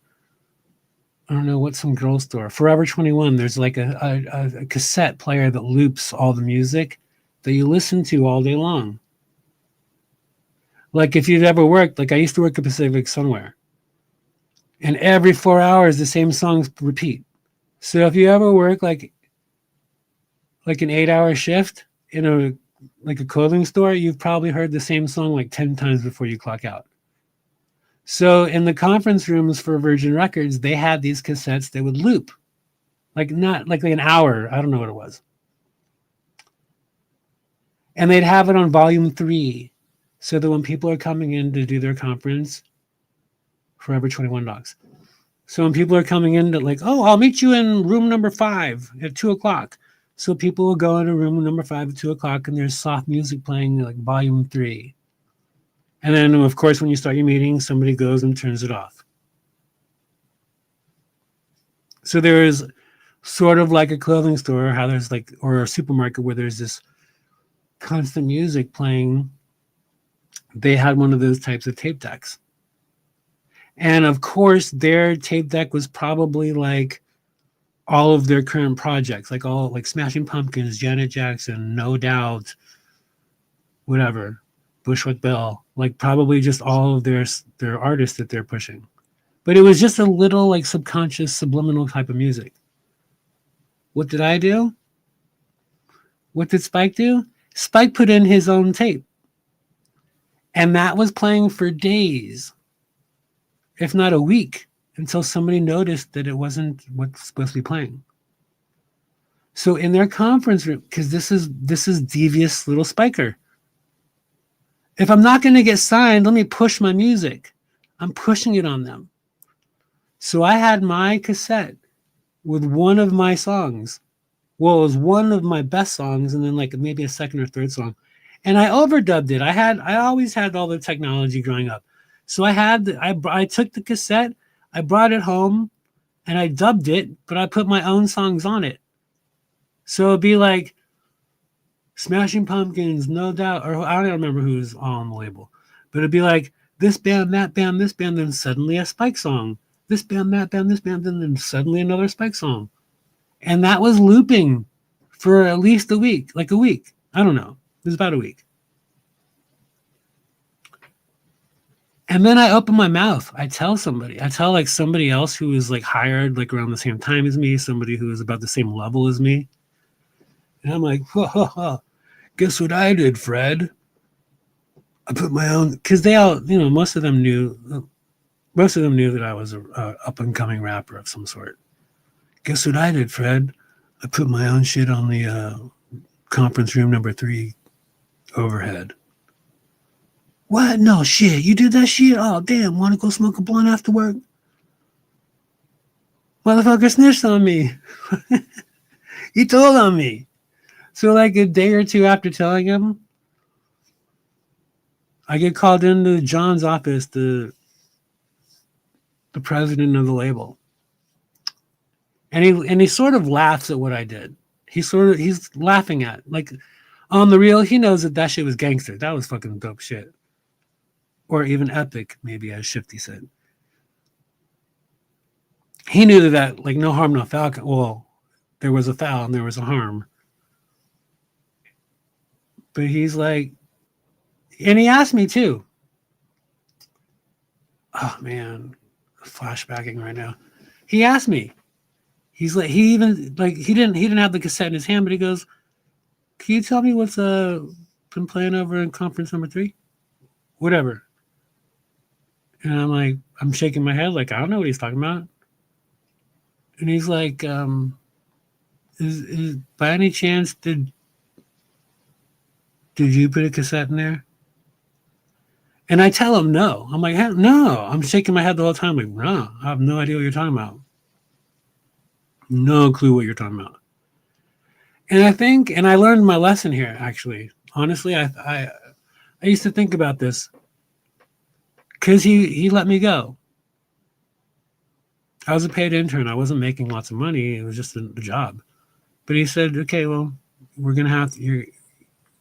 Speaker 2: I don't know what's some girl store. Forever 21, there's like a cassette player that loops all the music that you listen to all day long. Like if you've ever worked, like I used to work at Pacific Somewhere. And every 4 hours, the same songs repeat. So if you ever work like an 8-hour shift in a clothing store, you've probably heard the same song like 10 times before you clock out. So in the conference rooms for Virgin Records, they had these cassettes that would loop. Not like an hour. I don't know what it was. And they'd have it on volume 3. So that when people are coming in to do their conference, Forever 21 Dogs. So when people are coming in to I'll meet you in room number 5 at 2:00. So people will go into room number 5 at 2:00 and there's soft music playing like volume 3. And then of course, when you start your meeting, somebody goes and turns it off. So there is sort of like a clothing store, how there's like, or a supermarket where there's this constant music playing. They had one of those types of tape decks. And of course, their tape deck was probably like all of their current projects, like all like Smashing Pumpkins, Janet Jackson, No Doubt, whatever, Bushwick Bill, like probably just all of their artists that they're pushing. But it was just a little like subconscious, subliminal type of music. What did I do? What did Spike do? Spike put in his own tape, and that was playing for days, if not a week, until somebody noticed that it wasn't what's supposed to be playing. So in their conference room, because this is devious little Spiker. If I'm not going to get signed, let me push my music. I'm pushing it on them. So I had my cassette with one of my songs. Well, it was one of my best songs, and then like maybe a second or third song, and I overdubbed it. I always had all the technology growing up, so I took the cassette, I brought it home, and I dubbed it, but I put my own songs on it. So it'd be like Smashing Pumpkins, No Doubt, or I don't remember who's on the label, but it'd be like this band, that band, this band, then suddenly a Spike song. This band, that band, this band, then suddenly another Spike song. And that was looping for at least a week, like a week. I don't know. It was about a week. And then I open my mouth. I tell somebody. I tell like somebody else who was like hired like around the same time as me, somebody who was about the same level as me. And I'm like, ha, ha, ha. Guess what I did, Fred? I put my own, because they all, most of them knew that I was a up and coming rapper of some sort. Guess what I did, Fred? I put my own shit on the conference room number 3 overhead. What? No shit. You did that shit? Oh, damn. Want to go smoke a blunt after work? Motherfucker snitched on me. He told on me. So, like a day or two after telling him, I get called into John's office, the president of the label. And he sort of laughs at what I did. He's laughing at like on the real. He knows that shit was gangster. That was fucking dope shit, or even epic, maybe as Shifty said. He knew that like no harm, no foul. Well, there was a foul and there was a harm, but he's like, and he asked me too. Oh man, flashbacking right now. He asked me. He's like, he didn't have the cassette in his hand, but he goes, "Can you tell me what's been playing over in conference number 3, whatever?" And I'm like, I'm shaking my head, like I don't know what he's talking about. And he's like, is by any chance did you put a cassette in there? And I tell him no. I'm like, no. I'm shaking my head the whole time, like, no, I have no idea what you're talking about. No clue what you're talking about. And and I learned my lesson here. Actually, honestly, I used to think about this because he let me go. I was a paid intern. I wasn't making lots of money. It was just a job. But he said, okay, well, we're gonna have to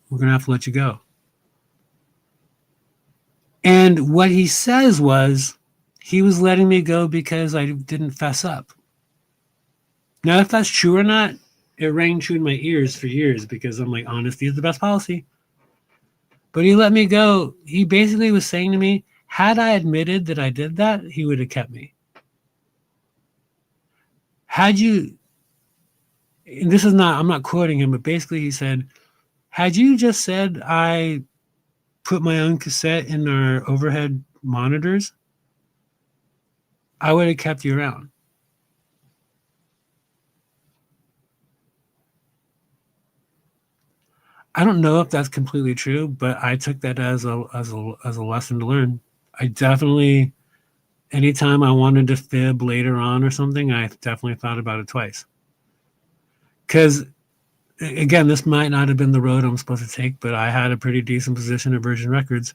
Speaker 2: we're gonna have to let you go. And what he says was he was letting me go because I didn't fess up. Now, if that's true or not, it rang true in my ears for years because I'm like, honesty is the best policy. But he let me go. He basically was saying to me, had I admitted that I did that, he would have kept me. Had you, and this is not, I'm not quoting him, but basically he said, had you just said I put my own cassette in our overhead monitors, I would have kept you around. I don't know if that's completely true, but I took that as a lesson to learn. I definitely, anytime I wanted to fib later on or something, I definitely thought about it twice. Because again, this might not have been the road I'm supposed to take, but I had a pretty decent position at Virgin Records.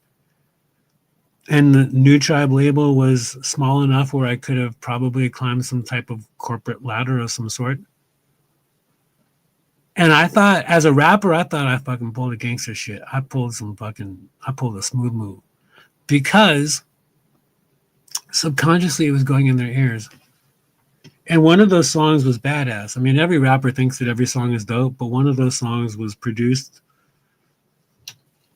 Speaker 2: And the New Tribe label was small enough where I could have probably climbed some type of corporate ladder of some sort. And I thought, as a rapper, I thought I fucking pulled a gangster shit. I pulled a smooth move because subconsciously it was going in their ears. And one of those songs was badass. I mean, every rapper thinks that every song is dope, but one of those songs was produced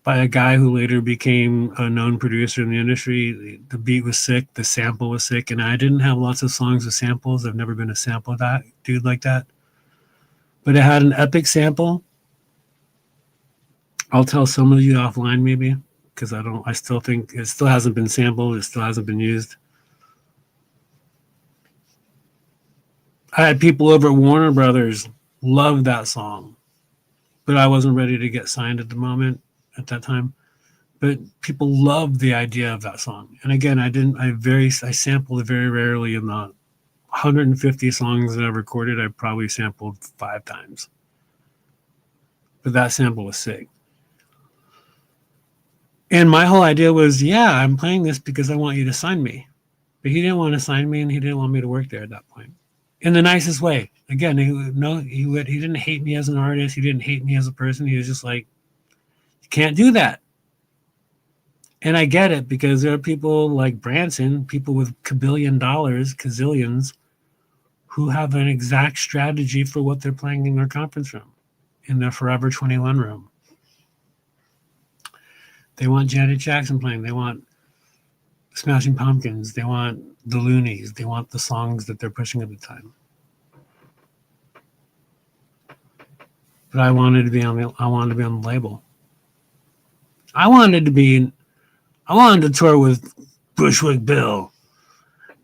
Speaker 2: by a guy who later became a known producer in the industry. The beat was sick, the sample was sick, and I didn't have lots of songs with samples. I've never been a sample that dude like that. But it had an epic sample. I'll tell some of you offline maybe, because I still think it still hasn't been sampled, it still hasn't been used. I had people over at Warner Brothers love that song, but I wasn't ready to get signed at that time. But people loved the idea of that song. And again, I sampled it very rarely. In the 150 songs that I've recorded, I probably sampled 5 times. But that sample was sick. And my whole idea was, yeah, I'm playing this because I want you to sign me. But he didn't want to sign me, and he didn't want me to work there at that point. In the nicest way. Again, he didn't hate me as an artist. He didn't hate me as a person. He was just like, you can't do that. And I get it, because there are people like Branson, people with gazillions, who have an exact strategy for what they're playing in their conference room, in their Forever 21 room. They want Janet Jackson playing. They want Smashing Pumpkins. They want the Loonies. They want the songs that they're pushing at the time. But I wanted to be on the label. I wanted to tour with Bushwick Bill.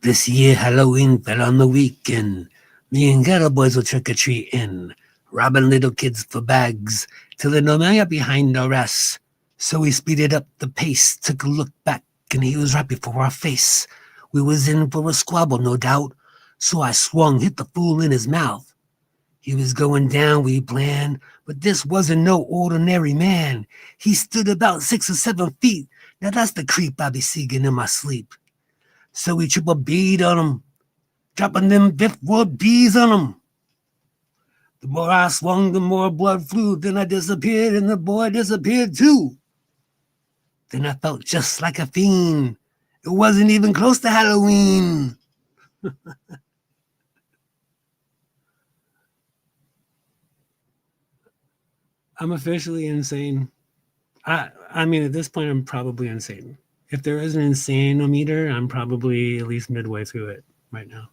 Speaker 2: This year Halloween fell on the weekend. Me and Ghetto Boys were trick-or-treating, robbing little kids for bags, till the Nomea behind arrest. So we speeded up the pace, took a look back, and he was right before our face. We was in for a squabble, no doubt, so I swung, hit the fool in his mouth. He was going down, we planned, but this wasn't no ordinary man. He stood about 6 or 7 feet. Now that's the creep I be seeing in my sleep. So we triple bead on him, dropping them fifth ward bees on him. The more I swung, the more blood flew. Then I disappeared, and the boy disappeared too. Then I felt just like a fiend. It wasn't even close to Halloween. I'm officially insane. I mean, at this point, I'm probably insane. If there is an insane-o-meter, I'm probably at least midway through it right now.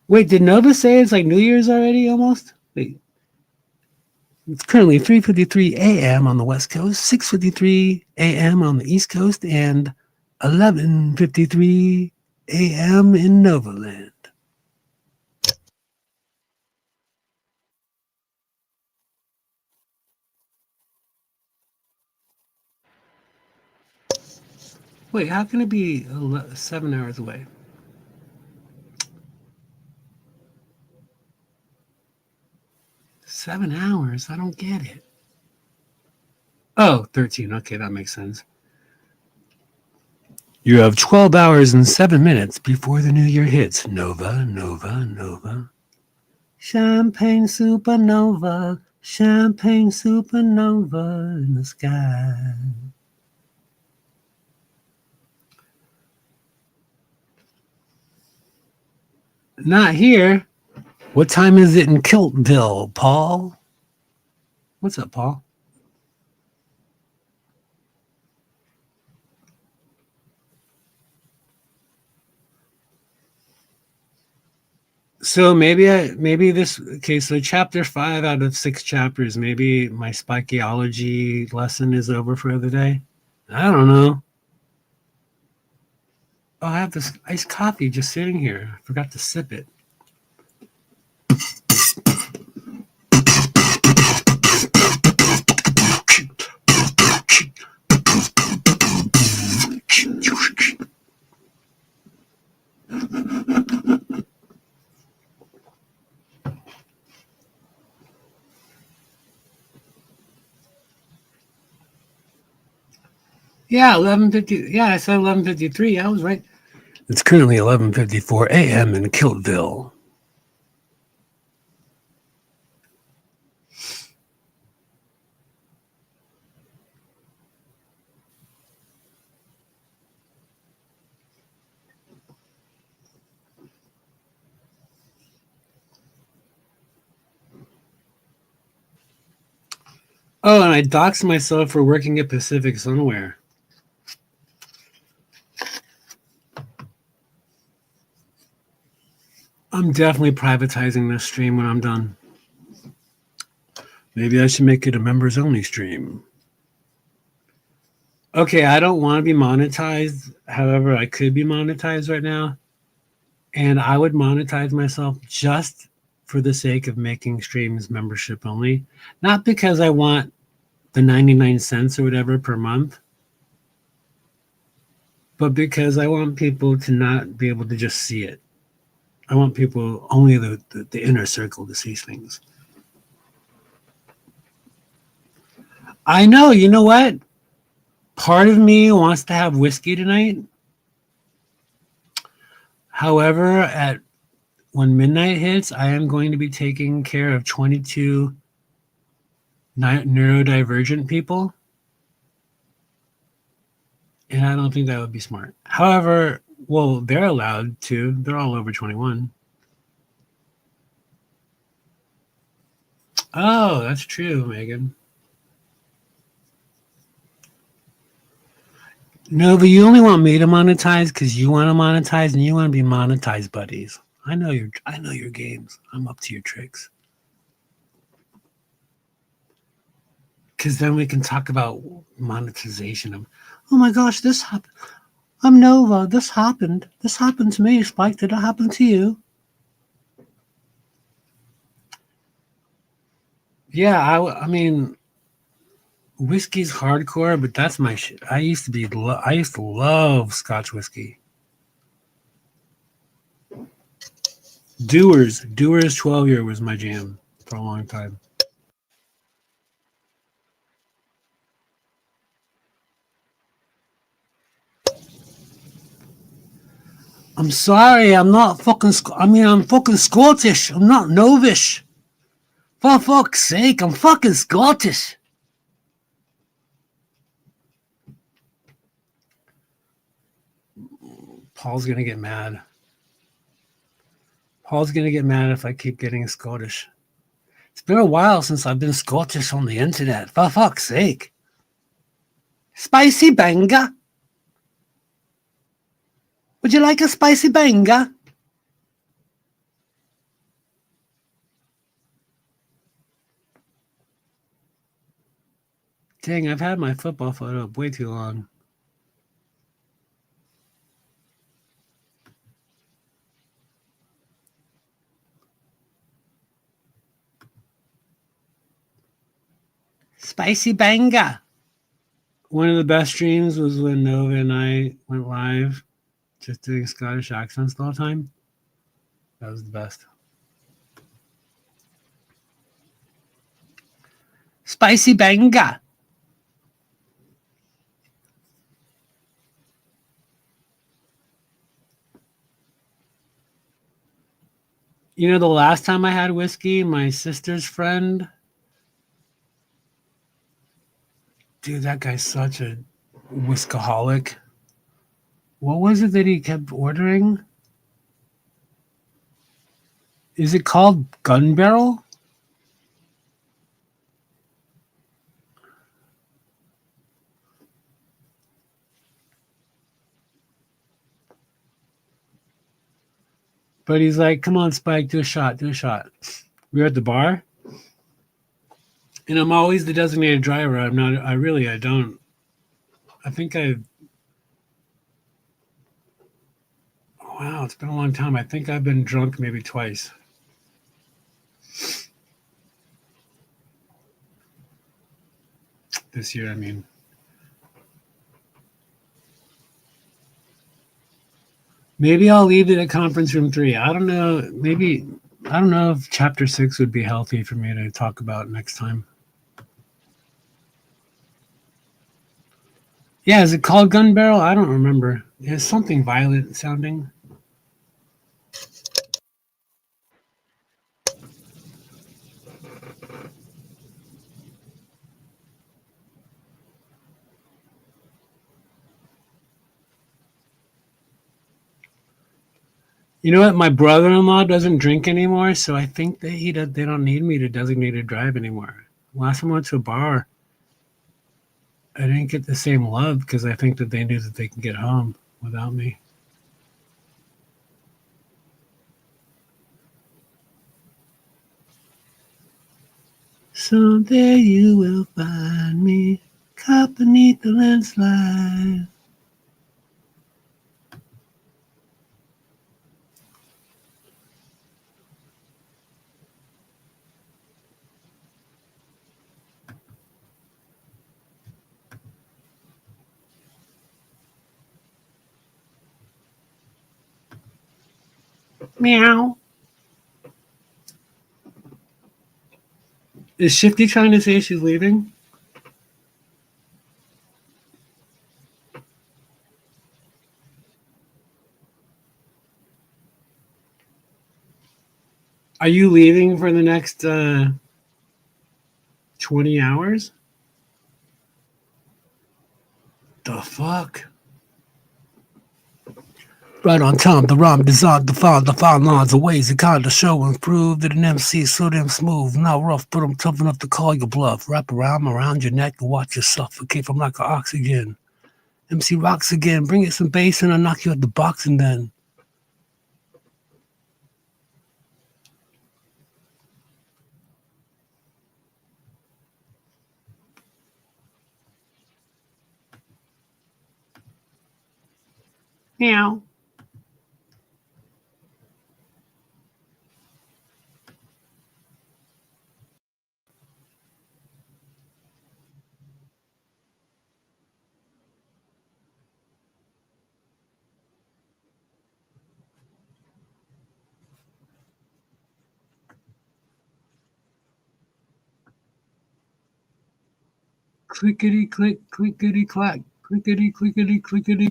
Speaker 2: Wait, did Nova say it's like New Year's already almost? Wait. It's currently 3:53 a.m. on the West Coast, 6:53 a.m. on the East Coast, and 11:53 a.m. in Novaland. Wait, how can it be 7 hours away? 7 hours? I don't get it. Oh, 13. Okay, that makes sense. You have 12 hours and 7 minutes before the new year hits. Nova, Nova, Nova. Champagne supernova, champagne supernova in the sky. Not here. What time is it in Kiltville, Paul? What's up, Paul? So so chapter 5 out of 6 chapters, maybe my spicheology lesson is over for the day. I don't know. Oh, I have this iced coffee just sitting here. I forgot to sip it. Yeah, 11:50. Yeah, I said 11:53. I was right. It's currently 11:54 a.m. in Kiltville. Oh, and I doxed myself for working at Pacific Sunwear. I'm definitely privatizing this stream when I'm done. Maybe I should make it a members only stream. Okay, I don't want to be monetized. However, I could be monetized right now. And I would monetize myself just for the sake of making streams membership only. Not because I want the 99 cents or whatever per month, but because I want people to not be able to just see it. I want people, only the inner circle, to see things. I know, you know what? Part of me wants to have whiskey tonight. However, at when midnight hits, I am going to be taking care of 22 neurodivergent people. And I don't think that would be smart. However, well, they're allowed to. They're all over 21. Oh, that's true, Megan. No, but you only want me to monetize because you want to monetize and you want to be monetized buddies. I know your games. I'm up to your tricks. Because then we can talk about monetization of, oh my gosh, this happened. I'm Nova. This happened. This happened to me. Spike, did it happen to you? Yeah, I mean, whiskey's hardcore, but that's my shit. I used to love Scotch whiskey. Dewar's 12-year was my jam for a long time. I'm sorry, I'm not fucking. I'm fucking Scottish. I'm not Novish. For fuck's sake, I'm fucking Scottish. Paul's gonna get mad. Paul's gonna get mad if I keep getting Scottish. It's been a while since I've been Scottish on the internet. For fuck's sake. Spicy banger? Would you like a spicy banger? Dang, I've had my football photo up way too long. Spicy banger. One of the best streams was when Nova and I went live just doing Scottish accents the whole time. That was the best. Spicy banger. You know, the last time I had whiskey, my sister's friend, dude, that guy's such a whiskaholic. What was it that he kept ordering? Is it called Gun Barrel? But he's like, come on, Spike, do a shot, do a shot. We were at the bar, and I'm always the designated driver. I'm not, I don't. I think wow, it's been a long time. I think I've been drunk maybe twice this year. I mean, maybe I'll leave it at conference room 3. I don't know. Maybe, I don't know if chapter 6 would be healthy for me to talk about next time. Yeah, is it called Gun Barrel? I don't remember. It's something violent sounding. You know what? My brother-in-law doesn't drink anymore, so I think that they don't need me to designated drive anymore. Last time I went to a bar, I didn't get the same love because I think that they knew that they can get home without me. Someday you will find me caught beneath the landslide. Meow. Is Shifty trying to say she's leaving? Are you leaving for the next 20 hours? The fuck? Right on time, the rhyme designed to find the fine lines of ways it kinda show and prove that an MC so damn smooth, not rough, but I'm tough enough to call your bluff. Wrap around your neck and watch yourself suffocate from lack of oxygen. MC rocks again, bring it some bass and I'll knock you out the box and then. Meow. Clickety click, clickety clack, clickety clickety clickety.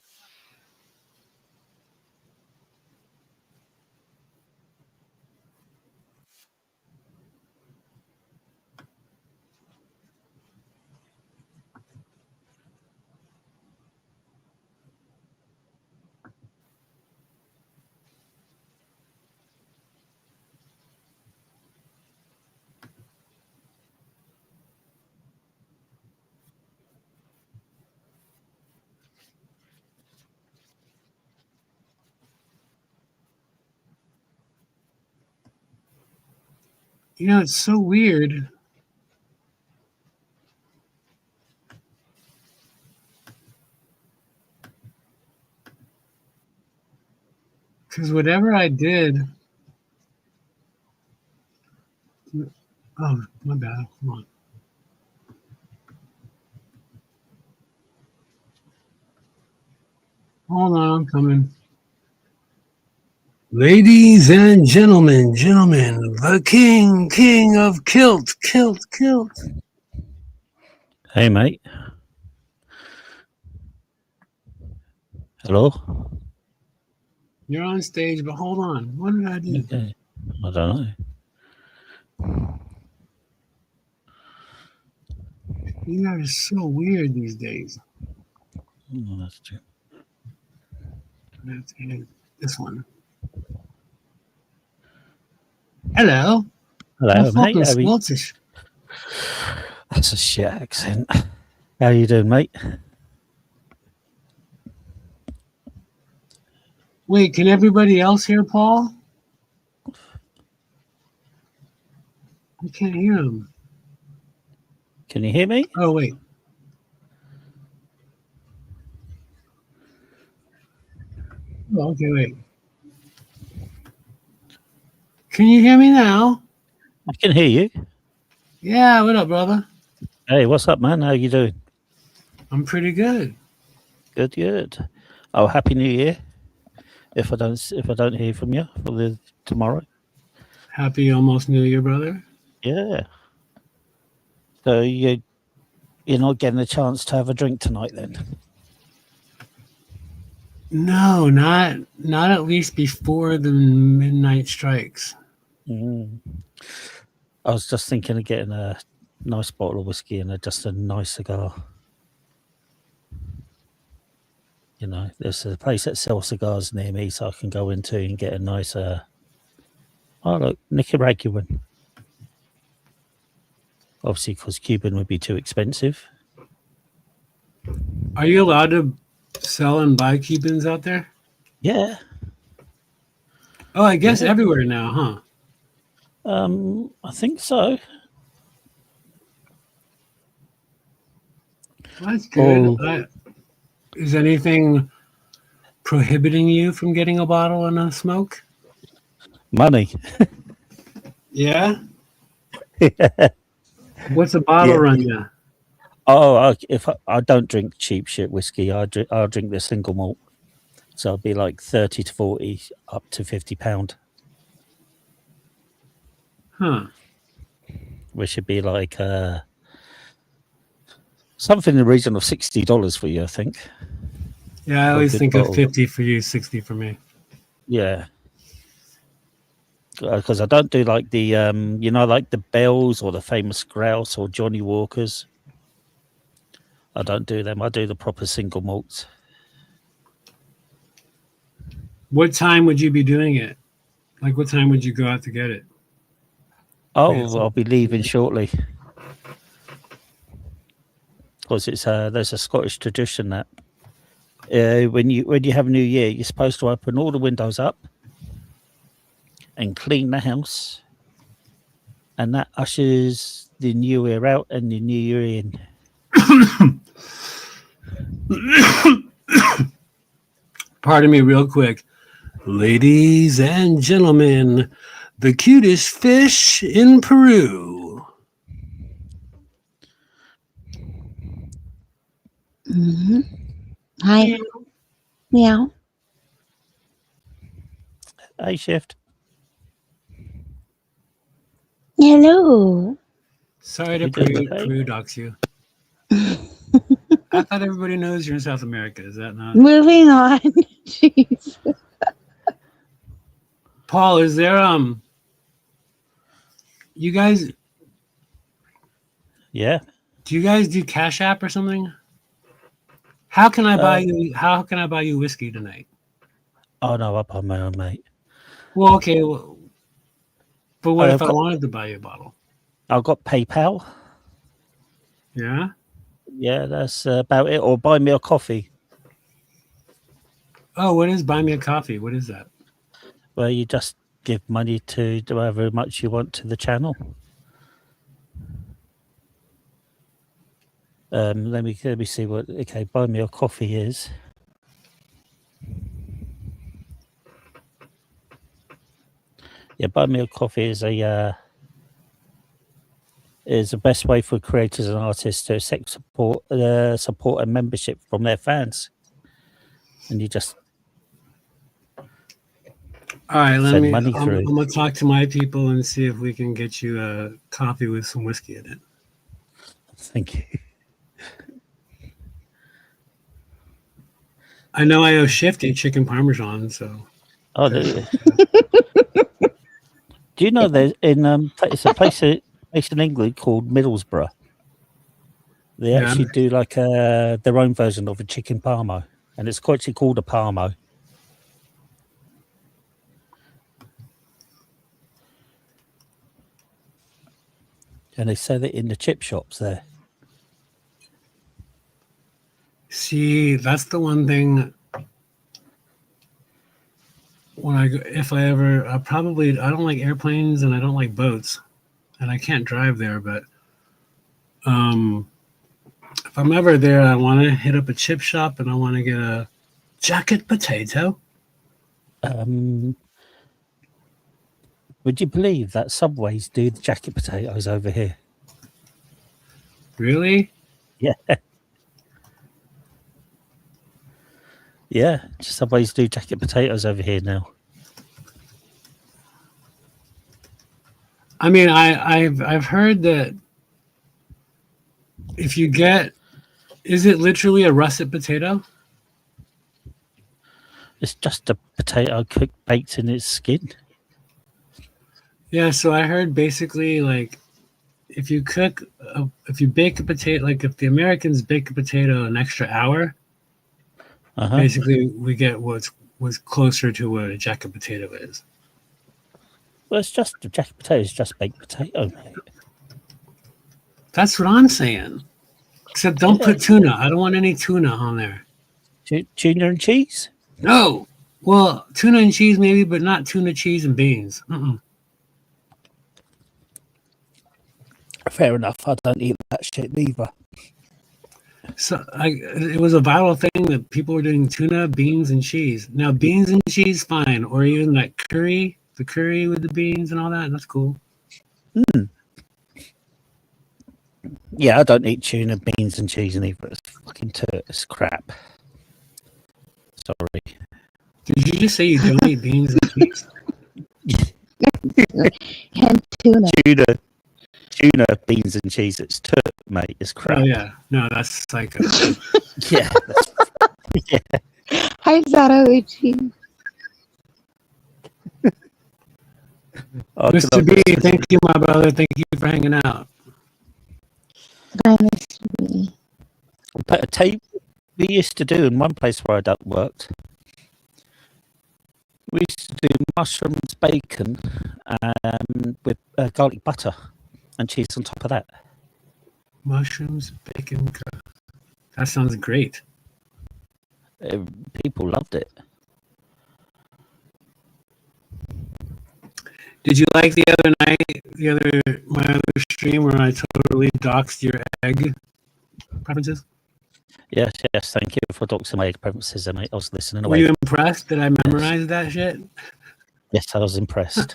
Speaker 2: You know, it's so weird because whatever I did, oh my bad. Come on, hold on, I'm coming. Ladies and gentlemen, the king of kilt.
Speaker 3: Hey, mate. Hello?
Speaker 2: You're on stage, but hold on. What did I do?
Speaker 3: Okay. I don't know.
Speaker 2: You guys are so weird these days.
Speaker 3: Oh, that's true.
Speaker 2: That's it. This one. Hello.
Speaker 3: Hello,
Speaker 2: What
Speaker 3: mate.
Speaker 2: fucking
Speaker 3: How are you?
Speaker 2: Scottish?
Speaker 3: That's a shit accent. How you doing, mate?
Speaker 2: Wait, can everybody else hear Paul? I can't hear him.
Speaker 3: Can you hear me?
Speaker 2: Oh, wait. Oh, okay, wait. Can you hear me now?
Speaker 3: I can hear you.
Speaker 2: Yeah, what up, brother?
Speaker 3: Hey, what's up, man? How you doing?
Speaker 2: I'm pretty good.
Speaker 3: Good. Oh, happy New Year. If I don't hear from you for the tomorrow.
Speaker 2: Happy almost New Year, brother.
Speaker 3: Yeah. So you're not getting a chance to have a drink tonight then?
Speaker 2: No, not at least before the midnight strikes.
Speaker 3: Mm. I was just thinking of getting a nice bottle of whiskey and just a nice cigar. You know, there's a place that sells cigars near me, so I can go into and get a nice, oh look, Nicaraguan. Obviously, because Cuban would be too expensive.
Speaker 2: Are you allowed to sell and buy Cubans out there?
Speaker 3: Yeah,
Speaker 2: Oh, I guess
Speaker 3: yeah.
Speaker 2: everywhere now, huh?
Speaker 3: I think so.
Speaker 2: Well, that's good.
Speaker 3: Oh,
Speaker 2: Is anything prohibiting you from getting a bottle and a smoke?
Speaker 3: money.
Speaker 2: Yeah. What's a bottle
Speaker 3: Yeah.
Speaker 2: run you?
Speaker 3: Oh, if I don't drink cheap shit whiskey, I'll drink the single malt. So it'll be like 30 to 40, up to £50,
Speaker 2: Huh.
Speaker 3: which should be like something in the region of $60 for you, I think,
Speaker 2: Yeah, I
Speaker 3: for a
Speaker 2: always
Speaker 3: good
Speaker 2: think of
Speaker 3: bottle.
Speaker 2: 50 for you, 60 for me.
Speaker 3: Yeah, because I don't do like the like the Bells or the Famous Grouse or Johnny Walkers. I don't do them. I do the proper single malts.
Speaker 2: What time would you be doing it? Like, what time would you go out to get it? Like,
Speaker 3: Oh, I'll be leaving shortly because it's there's a Scottish tradition that when you have New Year, you're supposed to open all the windows up and clean the house, and that ushers the new year out and the new year in.
Speaker 2: pardon me, real quick. Ladies and gentlemen, the cutest fish in Peru.
Speaker 1: Mm-hmm. Hi. Meow.
Speaker 3: Hey, shift.
Speaker 1: Hello.
Speaker 2: Sorry to
Speaker 3: We doing okay?
Speaker 2: Peru dox you. I thought everybody knows you're in South America. Is that not?
Speaker 1: Moving on. Jeez.
Speaker 2: Paul, is there you guys
Speaker 3: Yeah.
Speaker 2: do you guys do Cash App or something? How can I buy you whiskey tonight?
Speaker 3: Oh no, up on my own, mate.
Speaker 2: Well, okay, well, but what if
Speaker 3: I've
Speaker 2: I
Speaker 3: got
Speaker 2: wanted to buy you a bottle?
Speaker 3: I've got PayPal.
Speaker 2: Yeah?
Speaker 3: Yeah, that's about it. Or buy me a coffee,
Speaker 2: Oh, what is buy me a coffee? What is that?
Speaker 3: where you just give money to however much you want to the channel. Let me see what. Okay, buy me a coffee is. Yeah, buy me a coffee is the best way for creators and artists to support and membership from their fans, and you just
Speaker 2: All right,
Speaker 3: send money through.
Speaker 2: I'm gonna talk to my people and see if we can get you a coffee with some whiskey in it.
Speaker 3: Thank you.
Speaker 2: I know I owe Shifty chicken parmesan, so
Speaker 3: Oh, do you know there's it's a place in England called Middlesbrough. They
Speaker 2: yeah.
Speaker 3: actually do like their own version of a chicken parmo, and it's actually called a parmo. And they sell it in the chip shops there.
Speaker 2: See, that's the one thing. When I go, if I ever, I don't like airplanes and I don't like boats, and I can't drive there. But if I'm ever there, I want to hit up a chip shop and I want to get a jacket potato.
Speaker 3: Would you believe that Subways do the jacket potatoes over here?
Speaker 2: Really?
Speaker 3: Yeah. Yeah, Subways do jacket potatoes over here now.
Speaker 2: I mean, I've heard that if you get, is it literally a russet potato?
Speaker 3: It's just a potato cooked baked in its skin.
Speaker 2: Yeah, so I heard basically like if you bake a potato, like if the Americans bake a potato an extra hour,
Speaker 3: Uh-huh.
Speaker 2: basically we get what's closer to what a jacket potato is.
Speaker 3: Well, it's just a jacket potato is just baked potato, mate.
Speaker 2: That's what I'm saying. Except don't put
Speaker 3: Yes.
Speaker 2: tuna. I don't want any tuna on there.
Speaker 3: Tuna and cheese?
Speaker 2: No. Well, tuna and cheese maybe, but not tuna, cheese, and beans.
Speaker 3: Fair enough. I don't eat that shit either.
Speaker 2: So it was a viral thing that people were doing tuna, beans, and cheese. Now beans and cheese, fine, or even that curry, the curry with the beans and all that. That's cool.
Speaker 3: Yeah, I don't eat tuna, beans, and cheese either. It's fucking it's crap. Sorry.
Speaker 2: Did you just say you don't eat beans and cheese?
Speaker 4: And tuna.
Speaker 3: Tuna, beans, and cheese. It's mate. It's crap.
Speaker 2: Oh yeah, no, that's psycho.
Speaker 3: Yeah. Yeah.
Speaker 4: Hi, Zara Uchi.
Speaker 3: Oh,
Speaker 2: Mr. B, thank you, my brother. Thank you for hanging out.
Speaker 4: Bye, Mr. B.
Speaker 3: But I tell you, we used to do in one place where I worked. We used to do mushrooms, bacon, with garlic butter and cheese on top of that.
Speaker 2: Mushrooms, bacon. That sounds great.
Speaker 3: People loved it.
Speaker 2: Did you like the other night, my other stream where I totally doxed your egg preferences?
Speaker 3: Yes, thank you for doxing my egg preferences, mate. I was listening
Speaker 2: Were
Speaker 3: away.
Speaker 2: you impressed that I memorized that shit?
Speaker 3: Yes, I was impressed.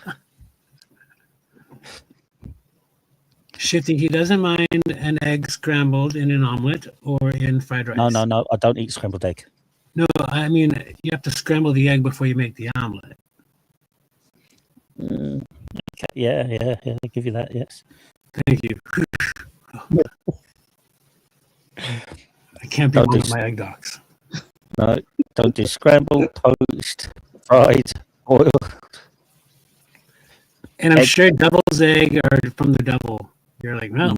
Speaker 2: Shifty, he doesn't mind an egg scrambled in an omelet or in fried rice.
Speaker 3: No, I don't eat scrambled egg.
Speaker 2: No, I mean, you have to scramble the egg before you make the omelet.
Speaker 3: Okay, yeah, I give you that, yes.
Speaker 2: Thank you. I can't be wrong with my egg docs.
Speaker 3: No, don't do scrambled, toast, fried, oil.
Speaker 2: And I'm sure devil's egg are from the devil. You're like, no.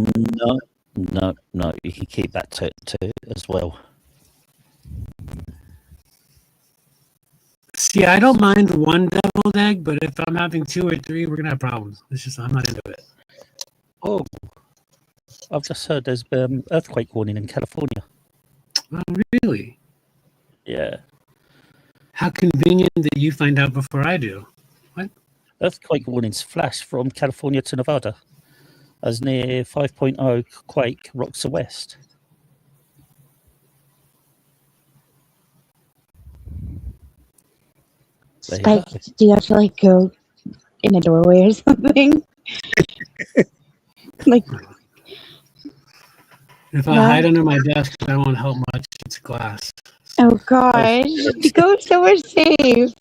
Speaker 3: No, you can keep that too as well.
Speaker 2: See, I don't mind one deviled egg, but if I'm having 2 or 3, we're gonna have problems. It's just I'm not into it.
Speaker 3: Oh, I've just heard there's earthquake warning in California.
Speaker 2: Oh, really?
Speaker 3: Yeah.
Speaker 2: How convenient that you find out before I do. What?
Speaker 3: Earthquake warnings flash from California to Nevada as near 5.0 quake rocks the west.
Speaker 4: Spike, do you have to like go in a doorway or something? Like,
Speaker 2: if I hide under my desk, I won't help much. It's glass.
Speaker 4: Oh gosh, go somewhere safe.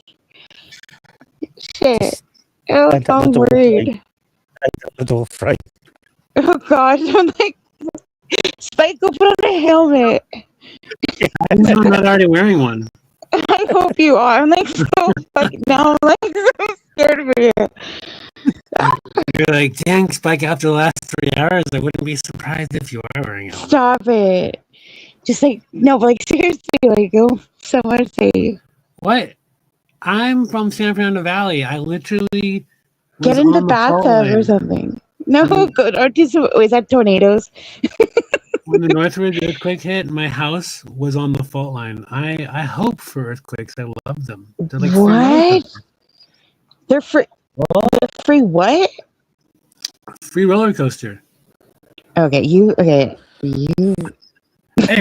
Speaker 4: Shit. Oh, I'm worried.
Speaker 3: The door frame.
Speaker 4: Oh gosh, I'm like, Spike, go put on a helmet.
Speaker 2: I'm not already wearing one.
Speaker 4: I hope you are. I'm like so fucking now. I'm like so scared for you.
Speaker 2: You're like, dang, Spike, after the last 3 hours, I wouldn't be surprised if you are wearing it.
Speaker 4: Stop it. Just like, no, but like seriously, like go somewhere safe.
Speaker 2: What? I'm from San Fernando Valley. I literally
Speaker 4: get in the bathtub or something. No, good. Or is that tornadoes?
Speaker 2: When the Northridge earthquake hit, my house was on the fault line. I hope for earthquakes. I love them. They're like
Speaker 4: what? They're free. They're free what?
Speaker 2: Free roller coaster.
Speaker 4: Okay, you.
Speaker 2: Hey,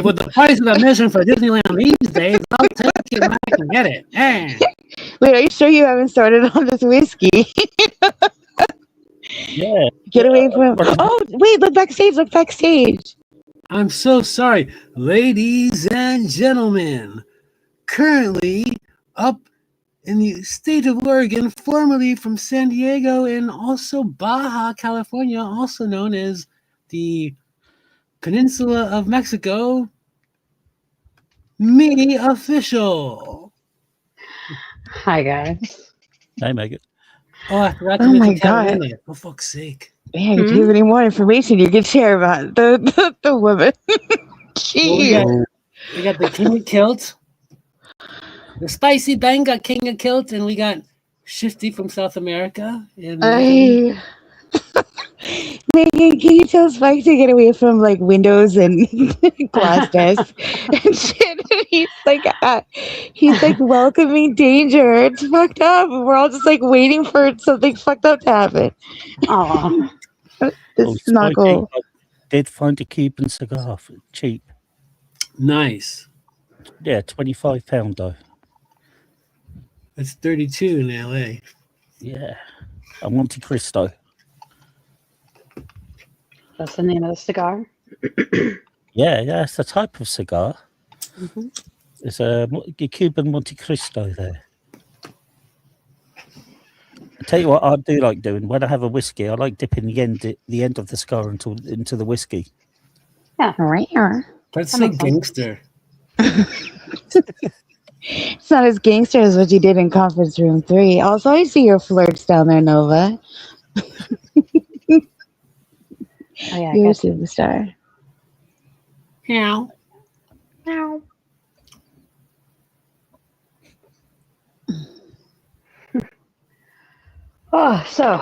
Speaker 2: with the price of admission for Disneyland these days, I'll take it when I can get it. Hey.
Speaker 4: Wait, are you sure you haven't started on this whiskey?
Speaker 3: Yeah.
Speaker 4: Get away from. Oh, wait! Look backstage. Look backstage.
Speaker 2: I'm so sorry, ladies and gentlemen. Currently up in the state of Oregon, formerly from San Diego and also Baja California, also known as the Peninsula of Mexico, me official.
Speaker 5: Hi, guys.
Speaker 3: Hey, Megan.
Speaker 2: Oh, I forgot to
Speaker 4: Oh my
Speaker 2: mention
Speaker 4: God.
Speaker 2: Catalina. For fuck's sake.
Speaker 4: Yeah, if you have any more information you can share about the woman.
Speaker 2: Well, we
Speaker 4: Jeez.
Speaker 2: got
Speaker 3: Oh,
Speaker 2: we got the King of Kilt. The Spicy Bang got King of Kilt, and we got Shifty from South America. And Megan.
Speaker 4: I, Megan, can you tell Spike to get away from like windows and glass desks and shit? He's like welcoming danger. It's fucked up. We're all just like waiting for something fucked up to happen.
Speaker 5: Oh,
Speaker 4: This is not
Speaker 3: Spikey,
Speaker 4: cool.
Speaker 3: I did find a Cuban cigar for cheap.
Speaker 2: Nice.
Speaker 3: Yeah, £25 though.
Speaker 2: That's 32 in LA.
Speaker 3: Yeah, a Monte Cristo.
Speaker 5: that's the name of the cigar.
Speaker 3: Yeah, it's a type of cigar.
Speaker 5: Hmm.
Speaker 3: There's a Cuban Monte Cristo there. I tell you what, I do like doing when I have a whiskey. I like dipping the end of the cigar into the whiskey.
Speaker 4: Rare.
Speaker 2: That's
Speaker 5: That
Speaker 2: so
Speaker 5: makes sense.
Speaker 2: gangster.
Speaker 4: It's not as gangster as what you did in conference room 3. Also, I see your flirts down there, Nova.
Speaker 5: Oh yeah, I
Speaker 4: You're a
Speaker 5: guess.
Speaker 4: superstar.
Speaker 2: Yeah.
Speaker 5: No. Oh, so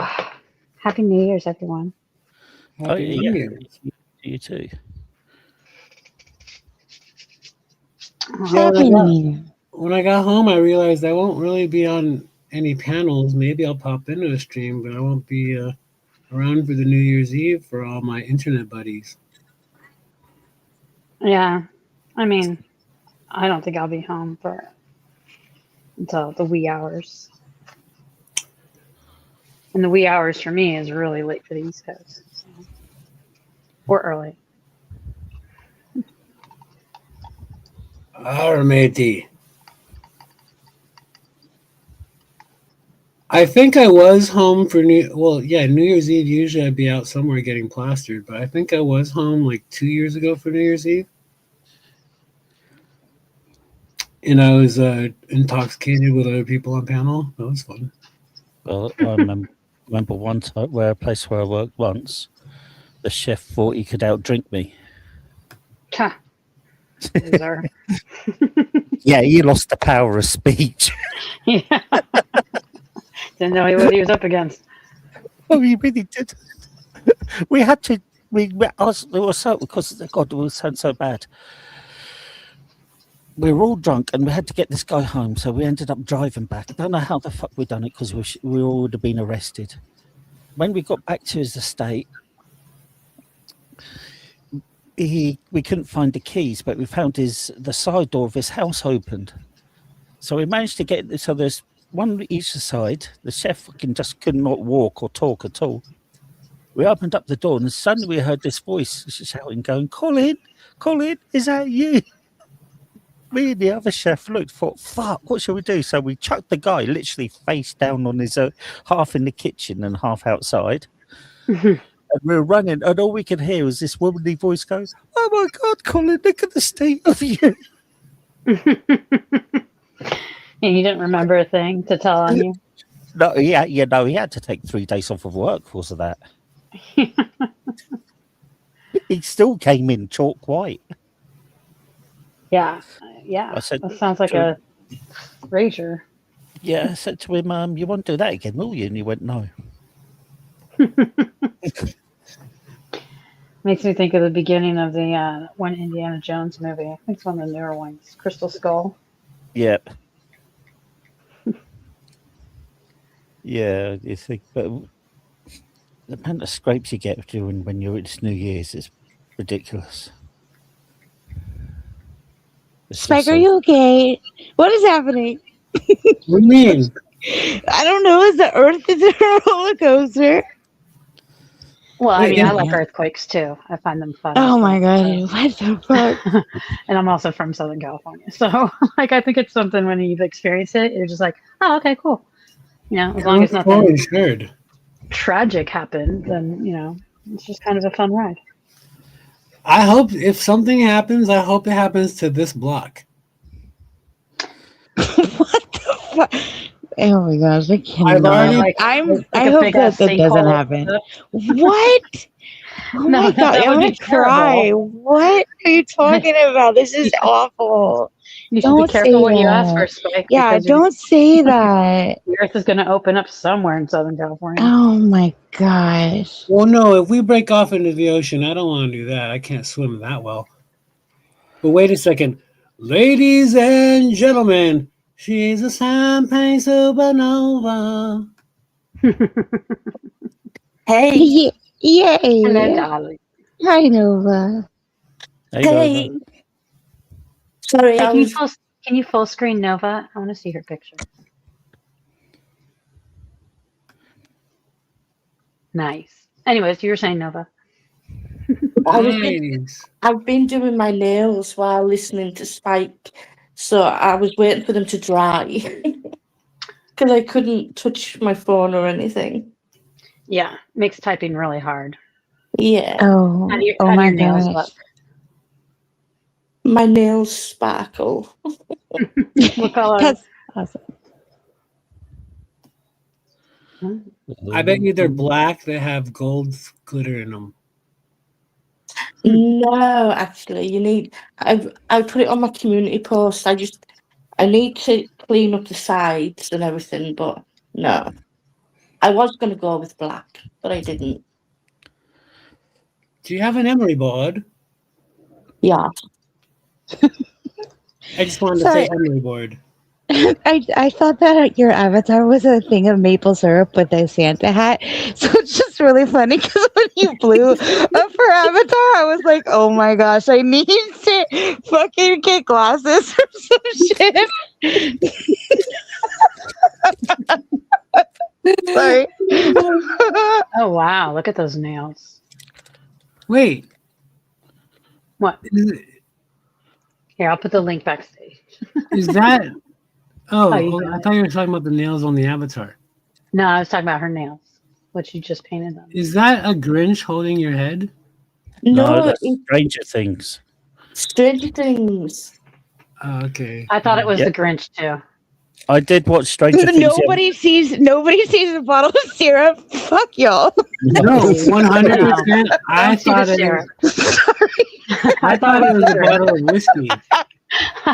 Speaker 5: happy New Year's, everyone.
Speaker 2: Happy New Year.
Speaker 3: You too.
Speaker 2: Yeah,
Speaker 4: Happy New Year.
Speaker 2: when I got home, I realized I won't really be on any panels. Maybe I'll pop into a stream, but I won't be around for the New Year's Eve for all my internet buddies.
Speaker 5: Yeah, I mean, I don't think I'll be home until the wee hours. And the wee hours for me is really late for the East Coast, so. Or early.
Speaker 2: matey. I think I was home for New Year's Eve. Usually I'd be out somewhere getting plastered, but I think I was home like 2 years ago for New Year's Eve. And I was intoxicated with other people on panel. That was fun.
Speaker 3: Well, I remember one time a place where I worked once, the chef thought he could outdrink me.
Speaker 5: Ha. Loser.
Speaker 3: Yeah, he lost the power of speech.
Speaker 5: Yeah. Didn't know what he was up against.
Speaker 3: Oh, he really did. We had to. It was so because God, it was so bad. We were all drunk and we had to get this guy home, so we ended up driving back. I don't know how the fuck we done it because we all would have been arrested. When we got back to his estate, we couldn't find the keys, but we found the side door of his house opened. So we managed to get so there's one each side. The chef fucking just could not walk or talk at all. We opened up the door and suddenly we heard this voice shouting, going, Colin, is that you? Me and the other chef looked, thought, fuck, what should we do? So we chucked the guy literally face down on his half in the kitchen and half outside. And we were running, and all we could hear was this womanly voice going, oh my God, Colin, look at the state of you.
Speaker 5: And you didn't remember a thing to tell on you?
Speaker 3: No, he had to take 3 days off of work because of that. He still came in chalk white.
Speaker 5: Yeah.
Speaker 3: I said,
Speaker 5: That sounds like a rager.
Speaker 3: yeah, I said to him, you won't do that again, will you? And he went, no.
Speaker 5: Makes me think of the beginning of the one Indiana Jones movie. I think it's one of the newer ones, Crystal Skull.
Speaker 3: Yep. Yeah, you think, but the amount of scrapes you get during when you're at New Year's is ridiculous. It's
Speaker 4: Spike,
Speaker 3: just
Speaker 4: are you okay? What is happening?
Speaker 2: What do you mean?
Speaker 4: I don't know. Is the Earth is it a roller coaster?
Speaker 5: Well, I
Speaker 2: Wait,
Speaker 5: mean, I
Speaker 2: yeah.
Speaker 5: like earthquakes too. I find them fun.
Speaker 4: Oh
Speaker 5: as
Speaker 4: my
Speaker 5: well,
Speaker 4: God! What the fuck?
Speaker 5: so. And I'm also from Southern California, so like I think it's something when you've experienced it, you're just like, oh, okay, cool. You know, as long as nothing
Speaker 2: Insured.
Speaker 5: tragic happened, then it's just kind of a fun ride.
Speaker 2: I hope if something happens, I hope it happens to this block.
Speaker 4: What the Oh my gosh, I
Speaker 2: I've
Speaker 4: cannot.
Speaker 2: already-
Speaker 4: I
Speaker 5: a
Speaker 4: hope
Speaker 5: big
Speaker 4: that
Speaker 5: ass
Speaker 4: that doesn't
Speaker 5: sinkhole.
Speaker 4: happen. What? Oh
Speaker 5: No,
Speaker 4: my god,
Speaker 5: that
Speaker 4: I'm
Speaker 5: would
Speaker 4: gonna
Speaker 5: be
Speaker 4: cry.
Speaker 5: terrible.
Speaker 4: What are you talking about? This is awful.
Speaker 5: You should be
Speaker 4: Don't
Speaker 5: careful
Speaker 4: say
Speaker 5: what you ask for,
Speaker 4: that.
Speaker 5: Spike,
Speaker 4: Yeah,
Speaker 5: because
Speaker 4: don't say that.
Speaker 5: the Earth is going to open up somewhere in Southern California.
Speaker 4: Oh my gosh.
Speaker 2: Well, no, if we break off into the ocean, I don't want to do that. I can't swim that well. But wait a second. Ladies and gentlemen, she's a champagne supernova.
Speaker 6: Hey,
Speaker 5: Hello,
Speaker 4: Yay.
Speaker 5: darling.
Speaker 4: Hi, Nova.
Speaker 3: Hey,
Speaker 6: hey.
Speaker 3: Nova.
Speaker 6: Sorry,
Speaker 5: Hey,
Speaker 6: I was.
Speaker 5: can you full screen Nova? I want to see her picture. Nice. Anyways, you were saying Nova.
Speaker 2: Nice.
Speaker 6: I've been doing my nails while listening to Spike, so I was waiting for them to dry because I couldn't touch my phone or anything.
Speaker 5: Yeah, makes typing really hard.
Speaker 6: Yeah,
Speaker 4: Oh,
Speaker 5: How do your,
Speaker 4: oh
Speaker 5: how do
Speaker 4: my
Speaker 5: your nails
Speaker 4: gosh.
Speaker 5: look?
Speaker 6: my nails sparkle.
Speaker 5: What color?
Speaker 4: That's awesome.
Speaker 2: I bet you they're black. They have gold glitter in them.
Speaker 6: No, actually, you need. I put it on my community post. I need to clean up the sides and everything, but no. I was going to go with black, but I didn't.
Speaker 2: Do you have an emery board?
Speaker 6: Yeah.
Speaker 2: I just wanted to
Speaker 4: Sorry.
Speaker 2: say emery board.
Speaker 4: I thought that your avatar was a thing of maple syrup with a Santa hat. So it's just really funny because when you blew up her avatar, I was like, oh my gosh, I need to fucking get glasses or some shit. Sorry.
Speaker 5: Oh, wow. Look at those nails.
Speaker 2: Wait.
Speaker 5: What?
Speaker 2: Is,
Speaker 5: Here, I'll put the link backstage.
Speaker 2: is that... Oh,
Speaker 5: you got
Speaker 2: I
Speaker 5: it.
Speaker 2: thought you were talking about the nails on the avatar.
Speaker 5: No, I was talking about her nails, what you just painted them.
Speaker 2: Is that a Grinch holding your head?
Speaker 3: No,
Speaker 6: No,
Speaker 3: that's
Speaker 6: it's
Speaker 3: Stranger Things.
Speaker 6: Stranger Things.
Speaker 2: Oh, okay.
Speaker 5: I thought it was
Speaker 3: Yeah.
Speaker 5: the Grinch, too.
Speaker 3: I did watch Stranger Things.
Speaker 4: Nobody sees a bottle of syrup. Fuck y'all.
Speaker 2: No, 100%. I thought it was,
Speaker 4: Sorry.
Speaker 2: I thought it was a bottle of whiskey.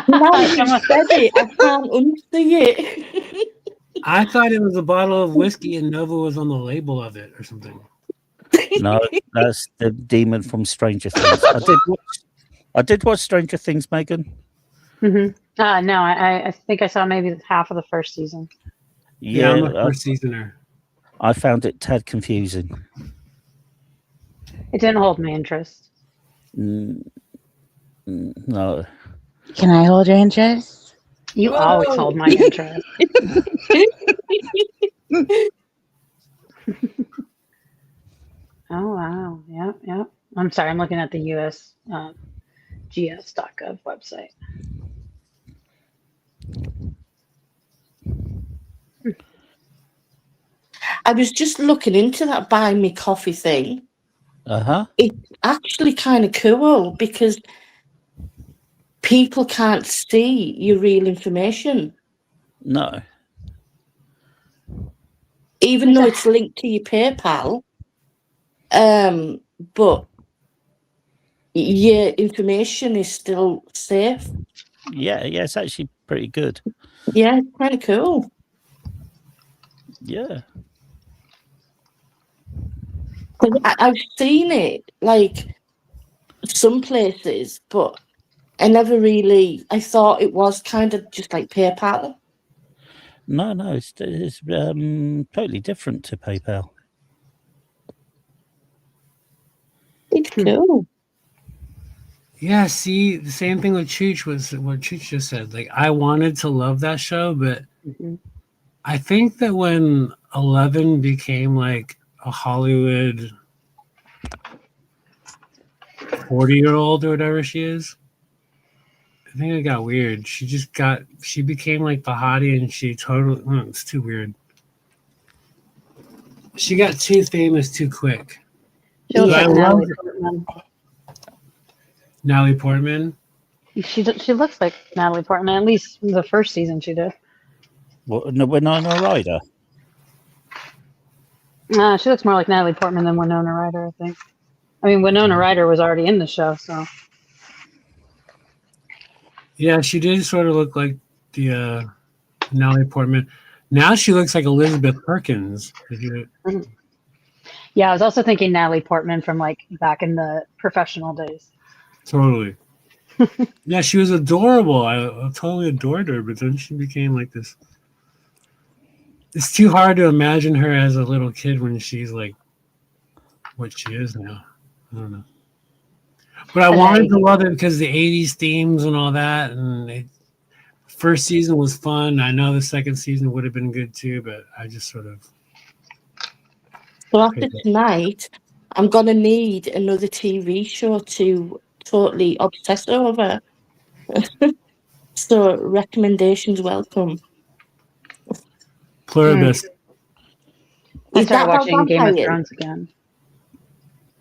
Speaker 6: Now that you said it, I can't unsee it.
Speaker 2: I thought it was a bottle of whiskey and Nova was on the label of it or something.
Speaker 3: No, that's the demon from Stranger Things. I did watch Stranger Things, Megan.
Speaker 5: Mm-hmm. No, I think I saw maybe half of the first season.
Speaker 2: Yeah, I'm a
Speaker 3: Yeah,
Speaker 2: first seasoner.
Speaker 3: I found it tad confusing.
Speaker 5: It didn't hold my interest.
Speaker 3: No.
Speaker 4: Can I hold your interest?
Speaker 5: You always hold my interest. Oh, wow. Yep. I'm sorry. I'm looking at the US gs.gov website.
Speaker 6: I was just looking into that buy me coffee thing.
Speaker 3: Uh-huh.
Speaker 6: It's actually kind of cool because people can't see your real information,
Speaker 3: No.
Speaker 6: even though it's linked to your PayPal. But your information is still safe.
Speaker 3: Yeah, it's actually pretty good.
Speaker 6: Yeah, it's kind of cool.
Speaker 3: Yeah.
Speaker 6: 'Cause I've seen it like some places, but I never really. I thought it was kind of just like PayPal.
Speaker 3: No, it's totally different to PayPal.
Speaker 6: It's cool.
Speaker 2: Yeah, see, the same thing with Cheech was what Cheech just said. Like, I wanted to love that show, but I think that when 11 became like a Hollywood 40-year-old or whatever she is, I think it got weird. She became like the hottie and she totally, it's too weird. She got too famous too quick.
Speaker 5: She looks
Speaker 6: Yeah.
Speaker 5: like
Speaker 2: I love
Speaker 5: Natalie Portman.
Speaker 2: Natalie Portman.
Speaker 5: She looks like Natalie Portman. At least the first season she did.
Speaker 3: What, no, Winona Ryder?
Speaker 5: She looks more like Natalie Portman than Winona Ryder, I think. I mean, Winona Ryder was already in the show, so.
Speaker 2: Yeah, she did sort of look like the Natalie Portman. Now she looks like Elizabeth Perkins.
Speaker 5: Yeah, I was also thinking Natalie Portman from like back in the professional days.
Speaker 2: Totally. Yeah, she was adorable. I totally adored her, but then she became like this. It's too hard to imagine her as a little kid when she's like what she is now. I don't know. But I wanted to love it because the 80s themes and all that. And first season was fun. I know the second season would have been good too, but I just sort of.
Speaker 6: So after tonight, I'm going to need another TV show to totally obsess over. So recommendations welcome.
Speaker 2: Pluribus.
Speaker 5: I
Speaker 6: Is that
Speaker 5: started
Speaker 6: about
Speaker 5: watching Game of
Speaker 6: vampires?
Speaker 5: Thrones again.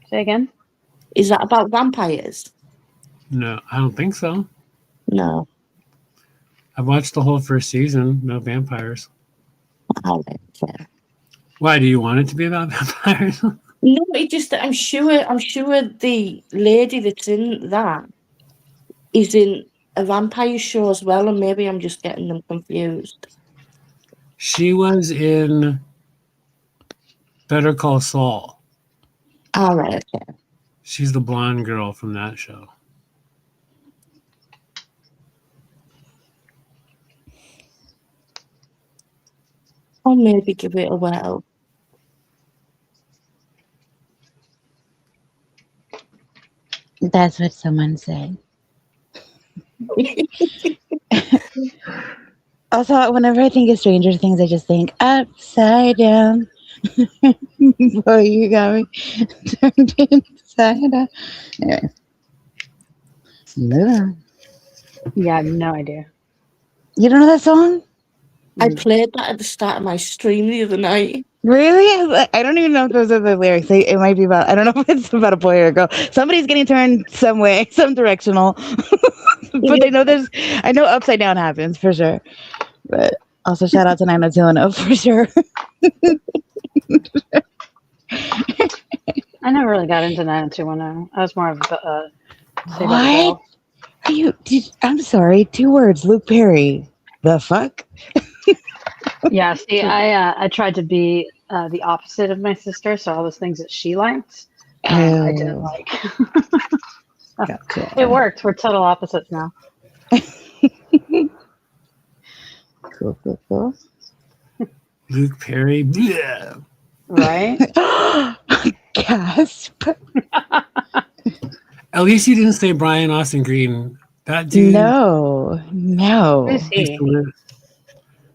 Speaker 5: Say again?
Speaker 6: Is that about vampires?
Speaker 2: No, I don't think so.
Speaker 6: No.
Speaker 2: I've watched the whole first season. No vampires.
Speaker 6: All right, yeah.
Speaker 2: Why do you want it to be about vampires?
Speaker 6: No, it just I'm sure the lady that's in that is in a vampire show as well, and maybe I'm just getting them confused.
Speaker 2: She was in Better Call Saul.
Speaker 6: All right, okay.
Speaker 2: She's the blonde girl from that show.
Speaker 6: I'll maybe give it a whirl.
Speaker 4: That's what someone said. Also, whenever I think of Stranger Things, I just think upside down. Boy, you got me turned inside out. Anyway, move on.
Speaker 5: Yeah, I have no idea.
Speaker 4: You don't know that song?
Speaker 6: I played that at the start of my stream the other night.
Speaker 4: Really? I don't even know if those are the lyrics. It might be about, I don't know if it's about a boy or a girl. Somebody's getting turned some way, some directional. But I know upside down happens for sure. But also shout out to 90210 for sure.
Speaker 5: I never really got into 90210. I was more of a Saved by the
Speaker 4: What?
Speaker 5: Bell.
Speaker 4: Are you? I'm sorry. 2 words. Luke Perry. The fuck?
Speaker 5: Yeah, see, I tried to be the opposite of my sister, so all those things that she liked, I didn't like.
Speaker 4: Gotcha.
Speaker 5: It worked. We're total opposites now.
Speaker 4: Cool.
Speaker 2: Luke Perry. Yeah.
Speaker 5: Right?
Speaker 4: Gasp.
Speaker 2: At least you didn't say Brian Austin Green. That dude.
Speaker 4: No.
Speaker 5: Who's he?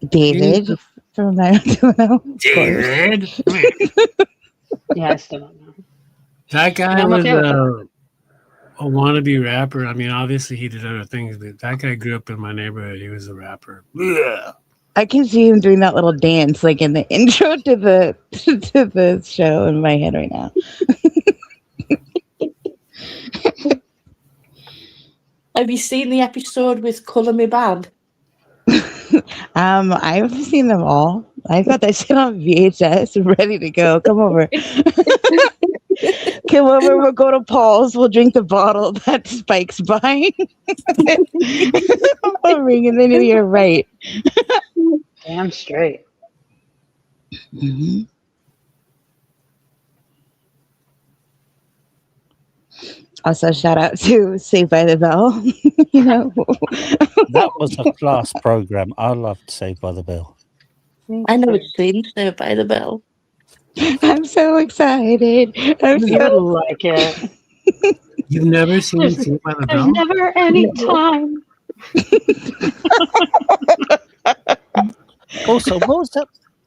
Speaker 4: David from 90210.
Speaker 2: David.
Speaker 5: Yeah, I still don't know.
Speaker 2: That guy
Speaker 5: I'm
Speaker 2: was
Speaker 5: okay with
Speaker 2: a wannabe rapper. I mean, obviously he did other things, but that guy grew up in my neighborhood. He was a rapper. Yeah.
Speaker 4: I can see him doing that little dance like in the intro to the show in my head right now.
Speaker 6: Have you seen the episode with Colour Me Bad?
Speaker 4: I've seen them all. I've got that shit on VHS ready to go. Come over. Come over, we'll go to Paul's, we'll drink the bottle that Spike's buying. I'll ring in the new year, right.
Speaker 5: Damn straight.
Speaker 4: Mm-hmm. Also, shout out to Saved by the Bell. You know,
Speaker 3: That was a class program. I loved Saved by the Bell.
Speaker 6: I know it's seen Saved by the Bell.
Speaker 4: I'm so excited.
Speaker 5: You like it.
Speaker 2: You've never seen Saved by the
Speaker 5: There's
Speaker 2: Bell?
Speaker 5: never any time.
Speaker 3: Also, what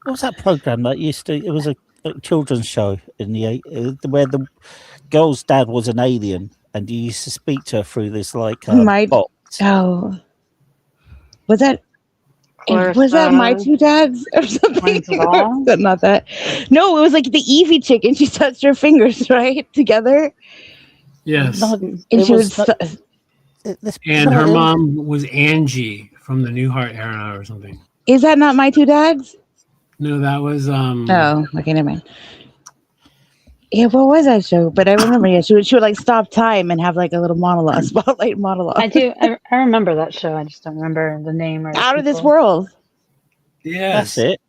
Speaker 3: was that program that used to? It was a children's show in the where the girl's dad was an alien, and you used to speak to her through this box.
Speaker 4: Oh, was that My Two Dads or something? Not that. No, it was like the Eevee chick, and she touched her fingers right together.
Speaker 2: Yes.
Speaker 4: And she was.
Speaker 2: And her mom was Angie from the Newhart era or something.
Speaker 4: Is that not My Two Dads?
Speaker 2: No, that was
Speaker 4: Oh, okay, never mind. Yeah, what was that show? But I remember, yeah, she would like stop time and have like a little monologue, spotlight monologue.
Speaker 5: I do. I remember that show. I just don't remember the name or the
Speaker 4: Out of this
Speaker 5: people.
Speaker 4: world.
Speaker 3: That's
Speaker 2: yes.
Speaker 3: it.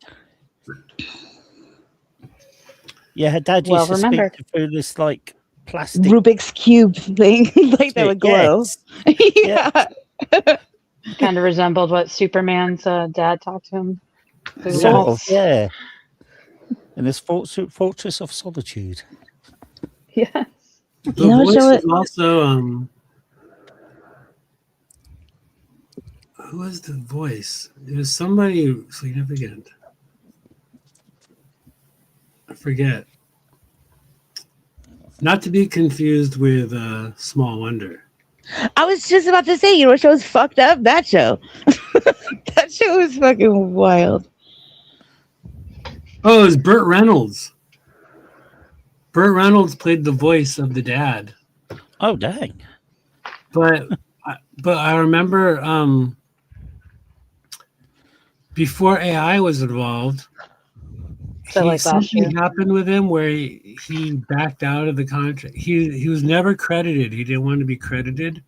Speaker 3: Yeah, her dad
Speaker 5: Well
Speaker 3: used to speak
Speaker 5: remembered.
Speaker 3: through this like plastic.
Speaker 4: Rubik's Cube thing, like that would glow.
Speaker 3: Yes.
Speaker 4: Yeah.
Speaker 5: Kind of resembled what Superman's dad talked to him. through the
Speaker 3: Sort
Speaker 5: house.
Speaker 3: of, yeah. In this fortress of solitude.
Speaker 5: Yes.
Speaker 2: The
Speaker 4: You know what
Speaker 2: voice
Speaker 4: show
Speaker 2: is also who was the voice? It was somebody significant. I forget. Not to be confused with Small Wonder.
Speaker 4: I was just about to say, you know what show's fucked up? That show. That show was fucking wild.
Speaker 2: Oh, it was Burt Reynolds. Burt Reynolds played the voice of the dad.
Speaker 3: Oh, dang.
Speaker 2: But I remember before AI was involved,
Speaker 5: So like last year.
Speaker 2: something happened with him where he backed out of the contract. He was never credited. He didn't want to be credited.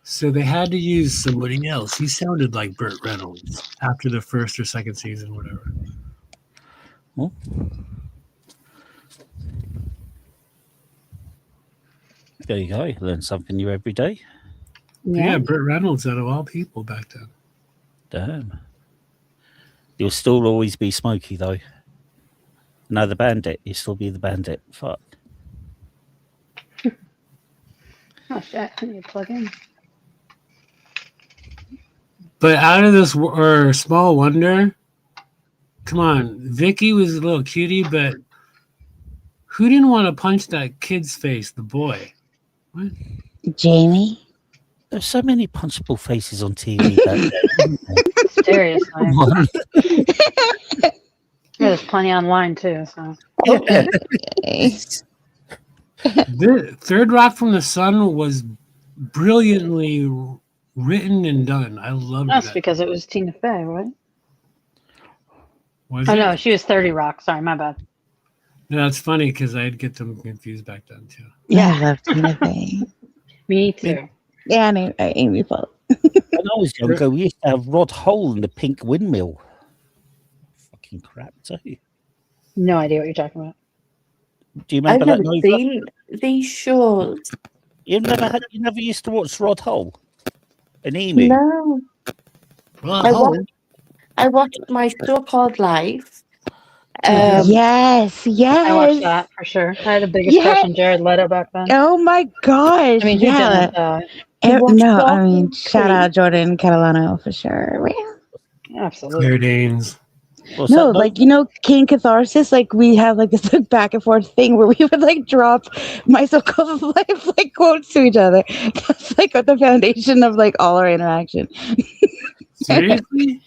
Speaker 2: So they had to use somebody else. He sounded like Burt Reynolds after the first or second season, whatever.
Speaker 3: Well, there you go. You learn something new every day.
Speaker 2: Yeah, Burt Reynolds out of all people back then.
Speaker 3: Damn. You'll still always be Smokey, though. No, the bandit. You'll still be the bandit. Fuck.
Speaker 5: Oh shit! I need to plug in.
Speaker 2: But out of this or Small Wonder, come on, Vicky was a little cutie, but who didn't want to punch that kid's face, the boy? What?
Speaker 4: Jamie?
Speaker 3: There's so many punchable faces on TV back then.
Speaker 5: Seriously.
Speaker 3: Come on.
Speaker 5: Yeah, there's plenty online too. So
Speaker 3: Yeah.
Speaker 2: The Third Rock from the Sun was brilliantly written and done. I loved
Speaker 5: that's
Speaker 2: that.
Speaker 5: because it was Tina Fey, right?
Speaker 2: Was
Speaker 5: Oh
Speaker 2: it?
Speaker 5: no, she was 30 Rock. Sorry, my bad.
Speaker 2: No, that's funny because I'd get them confused back then too.
Speaker 4: Yeah, I love Tina Fey.
Speaker 5: Me too.
Speaker 4: Yeah, and Amy Poehler.
Speaker 3: When I was younger, we used to have Rod Hole in the Pink Windmill. Fucking crap, too.
Speaker 5: No idea what you're talking about.
Speaker 3: Do you
Speaker 6: I've
Speaker 3: remember that?
Speaker 6: never
Speaker 3: Nova?
Speaker 6: seen these shows.
Speaker 3: You never used to watch Rod Hole? An emu?
Speaker 6: No.
Speaker 2: Well,
Speaker 6: I watched My So-Called Life.
Speaker 4: Yes, yes.
Speaker 5: I watched that for sure. I had the biggest crush on Jared Leto back then.
Speaker 4: Oh my gosh.
Speaker 5: I mean, who
Speaker 4: yeah.
Speaker 5: didn't?
Speaker 4: No, I mean, shout out Jordan Catalano for sure.
Speaker 5: Absolutely.
Speaker 2: Claire Danes.
Speaker 3: What's
Speaker 4: No,
Speaker 3: that,
Speaker 4: like, you know, King Catharsis, like, we have like this like, back and forth thing where we would like drop My So-Called Life like quotes to each other. That's like the foundation of like all our interaction.
Speaker 2: Seriously?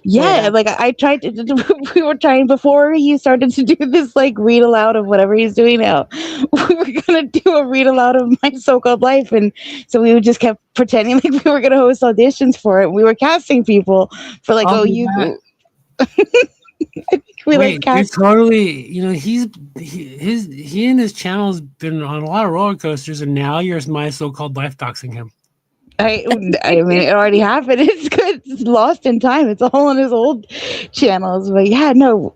Speaker 4: Yeah, like I tried to, we were trying before he started to do this like read aloud of whatever he's doing now. We were gonna do a read aloud of My So-Called Life, and so we just kept pretending like we were gonna host auditions for it. We were casting people for like, we
Speaker 2: Wait,
Speaker 4: like cast.
Speaker 2: totally. You know, he and his channel's been on a lot of roller coasters, and now you're My So-Called Life doxing him.
Speaker 4: I mean, it already happened. It's good. It's lost in time. It's all on his old channels. But yeah, no,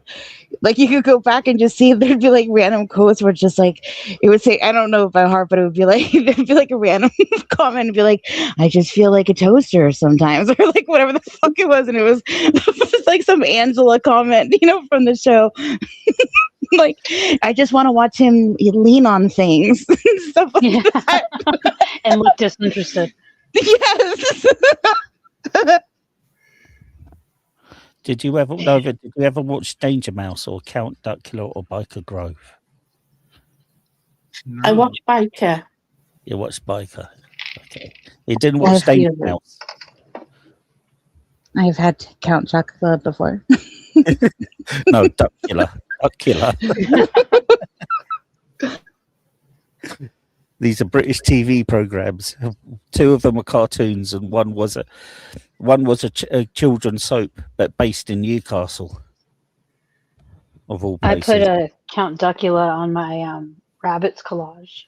Speaker 4: like you could go back and just see there'd be like random quotes where it's just like it would say, I don't know by heart, but it would be like there'd be like a random comment and be like, I just feel like a toaster sometimes, or like whatever the fuck it was, and it was like some Angela comment, you know, from the show. Like, I just want to watch him lean on things, stuff like that,
Speaker 5: and look disinterested.
Speaker 4: Yes.
Speaker 3: Did you ever watch Danger Mouse or Count Duckula or Biker Grove?
Speaker 2: No.
Speaker 6: I watched Biker.
Speaker 3: You watched Biker. Okay. You didn't watch Danger Mouse.
Speaker 4: I've had Count Chocula before.
Speaker 3: No, Duckula. Duckula. These are British TV programs. 2 of them are cartoons, and one was a children's soap, but based in Newcastle, of all
Speaker 5: I put
Speaker 3: places.
Speaker 5: a Count Duckula on my rabbits collage.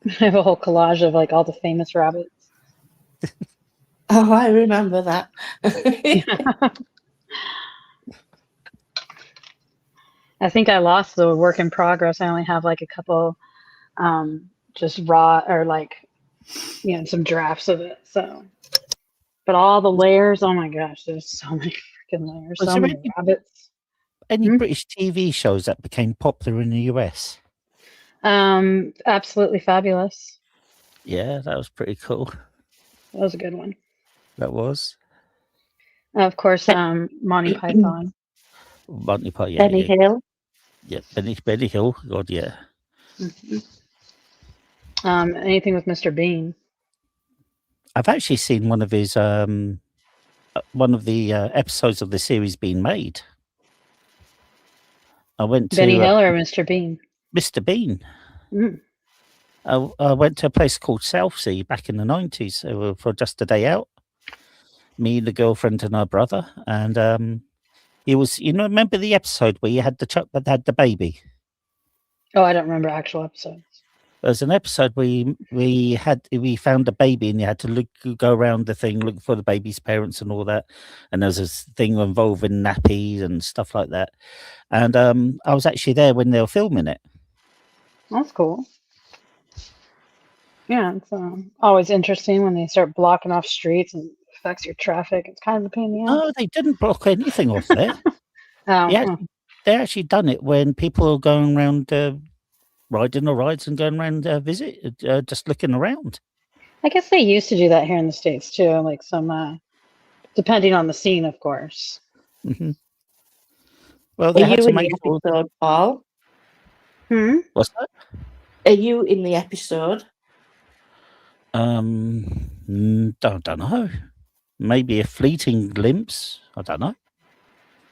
Speaker 5: I have a whole collage of like all the famous rabbits.
Speaker 6: Oh, I remember that.
Speaker 5: I think I lost the work in progress. I only have like a couple just raw or like some drafts of it. So but all the layers, oh my gosh, there's so many freaking layers,
Speaker 3: Was
Speaker 5: so
Speaker 3: there
Speaker 5: many rabbits.
Speaker 3: any British TV shows that became popular in the US?
Speaker 5: Absolutely fabulous.
Speaker 3: Yeah, that was pretty cool.
Speaker 5: That was a good one.
Speaker 3: That was
Speaker 5: Of course, Monty Python.
Speaker 3: Monty Python. Yeah,
Speaker 6: Benny Hill.
Speaker 3: Yeah, Benny Hill. God, yeah.
Speaker 5: Mm-hmm. Anything with Mr. Bean.
Speaker 3: I've actually seen one of his one of the episodes of the series being made. I went to
Speaker 5: Benny Hill or Mr. Bean?
Speaker 3: Mr. Bean.
Speaker 5: Mm.
Speaker 3: I went to a place called Southsea back in the 90s for just a day out. Me, the girlfriend, and her brother, and it was. Remember the episode where you had that had the baby?
Speaker 5: Oh, I don't remember actual episodes.
Speaker 3: There's an episode where we found a baby and you had to go around the thing, look for the baby's parents and all that. And there was this thing involving nappies and stuff like that. And I was actually there when they were filming it.
Speaker 5: That's cool. Yeah, it's always interesting when they start blocking off streets and affects your traffic. It's kind of a pain in the ass.
Speaker 3: No, they didn't block anything off there. They actually done it when people are going around riding the rides and going around visit, just looking around.
Speaker 5: I guess they used to do that here in the States too, like some, depending on the scene, of course.
Speaker 3: Mm-hmm. Well, they had to make
Speaker 6: sure. Episode, Paul?
Speaker 3: What's that?
Speaker 6: Are you in the episode?
Speaker 3: Don't know. Maybe a fleeting glimpse. I don't know.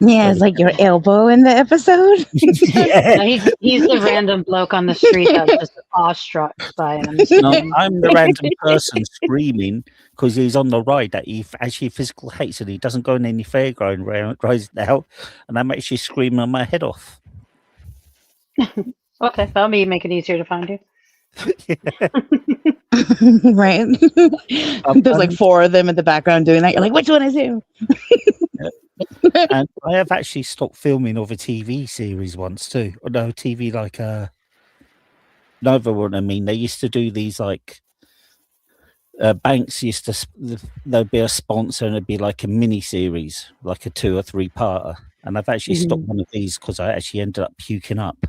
Speaker 4: Yeah, it's like your elbow in the episode.
Speaker 3: Yeah.
Speaker 5: He's the random bloke on the street that's just awestruck by him.
Speaker 3: No, I'm the random person screaming because he's on the ride that he actually physically hates and he doesn't go in any fairground rides now, and I'm actually screaming my head off.
Speaker 5: Okay, that'll make it easier to find you.
Speaker 4: Right. There's like 4 of them in the background doing that. You're like, which one is who?
Speaker 3: And I have actually stopped filming of a TV series once too. Or no, TV like another one. I mean, they used to do these like banks used to. There'd be a sponsor and it'd be like a mini series, like a 2 or 3 parter. And I've actually stopped one of these because I actually ended up puking up.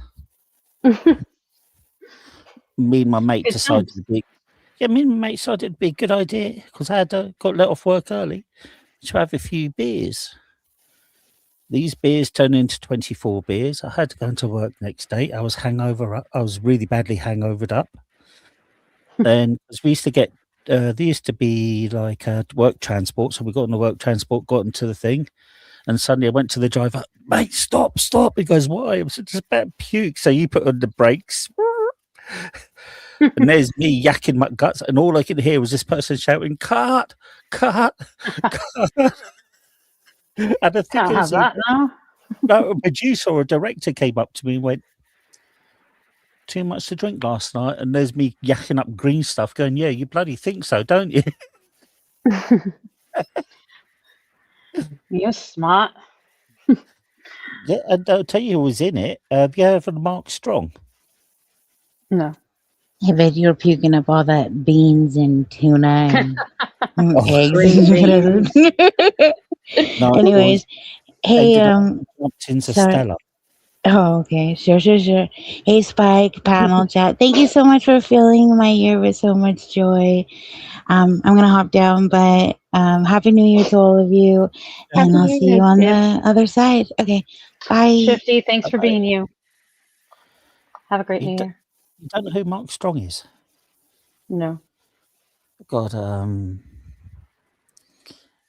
Speaker 3: Me and my mate decided it'd be a good idea because I had got let off work early to have a few beers. These beers turned into 24 beers. I had to go into work next day. I was really badly hangovered up. And because we used to get, there used to be like work transport. So we got on the work transport, got into the thing. And suddenly I went to the driver, mate, stop. He goes, why? I was just about to puke. So you put on the brakes. And there's me yakking my guts. And all I could hear was this person shouting, cut. And I think
Speaker 5: Can't have that now.
Speaker 3: No, a producer or a director came up to me and went, too much to drink last night. And there's me yakking up green stuff going, yeah, you bloody think so, don't you?
Speaker 5: You're smart.
Speaker 3: Yeah, and I'll tell you who was in it. Have you heard of Mark Strong?
Speaker 5: No.
Speaker 4: I bet you're puking up all that beans and tuna and eggs and whatever.
Speaker 3: No,
Speaker 4: anyways, hey,
Speaker 3: Stella.
Speaker 4: Oh, okay. Sure. Hey, Spike, panel chat. Thank you so much for filling my year with so much joy. I'm going to hop down, but Happy New Year to all of you. And I'll see you on the other side. Okay. Bye.
Speaker 5: Shifty, thanks for being you. Have a great New Year.
Speaker 3: You don't know who Mark Strong is?
Speaker 5: No.
Speaker 3: God,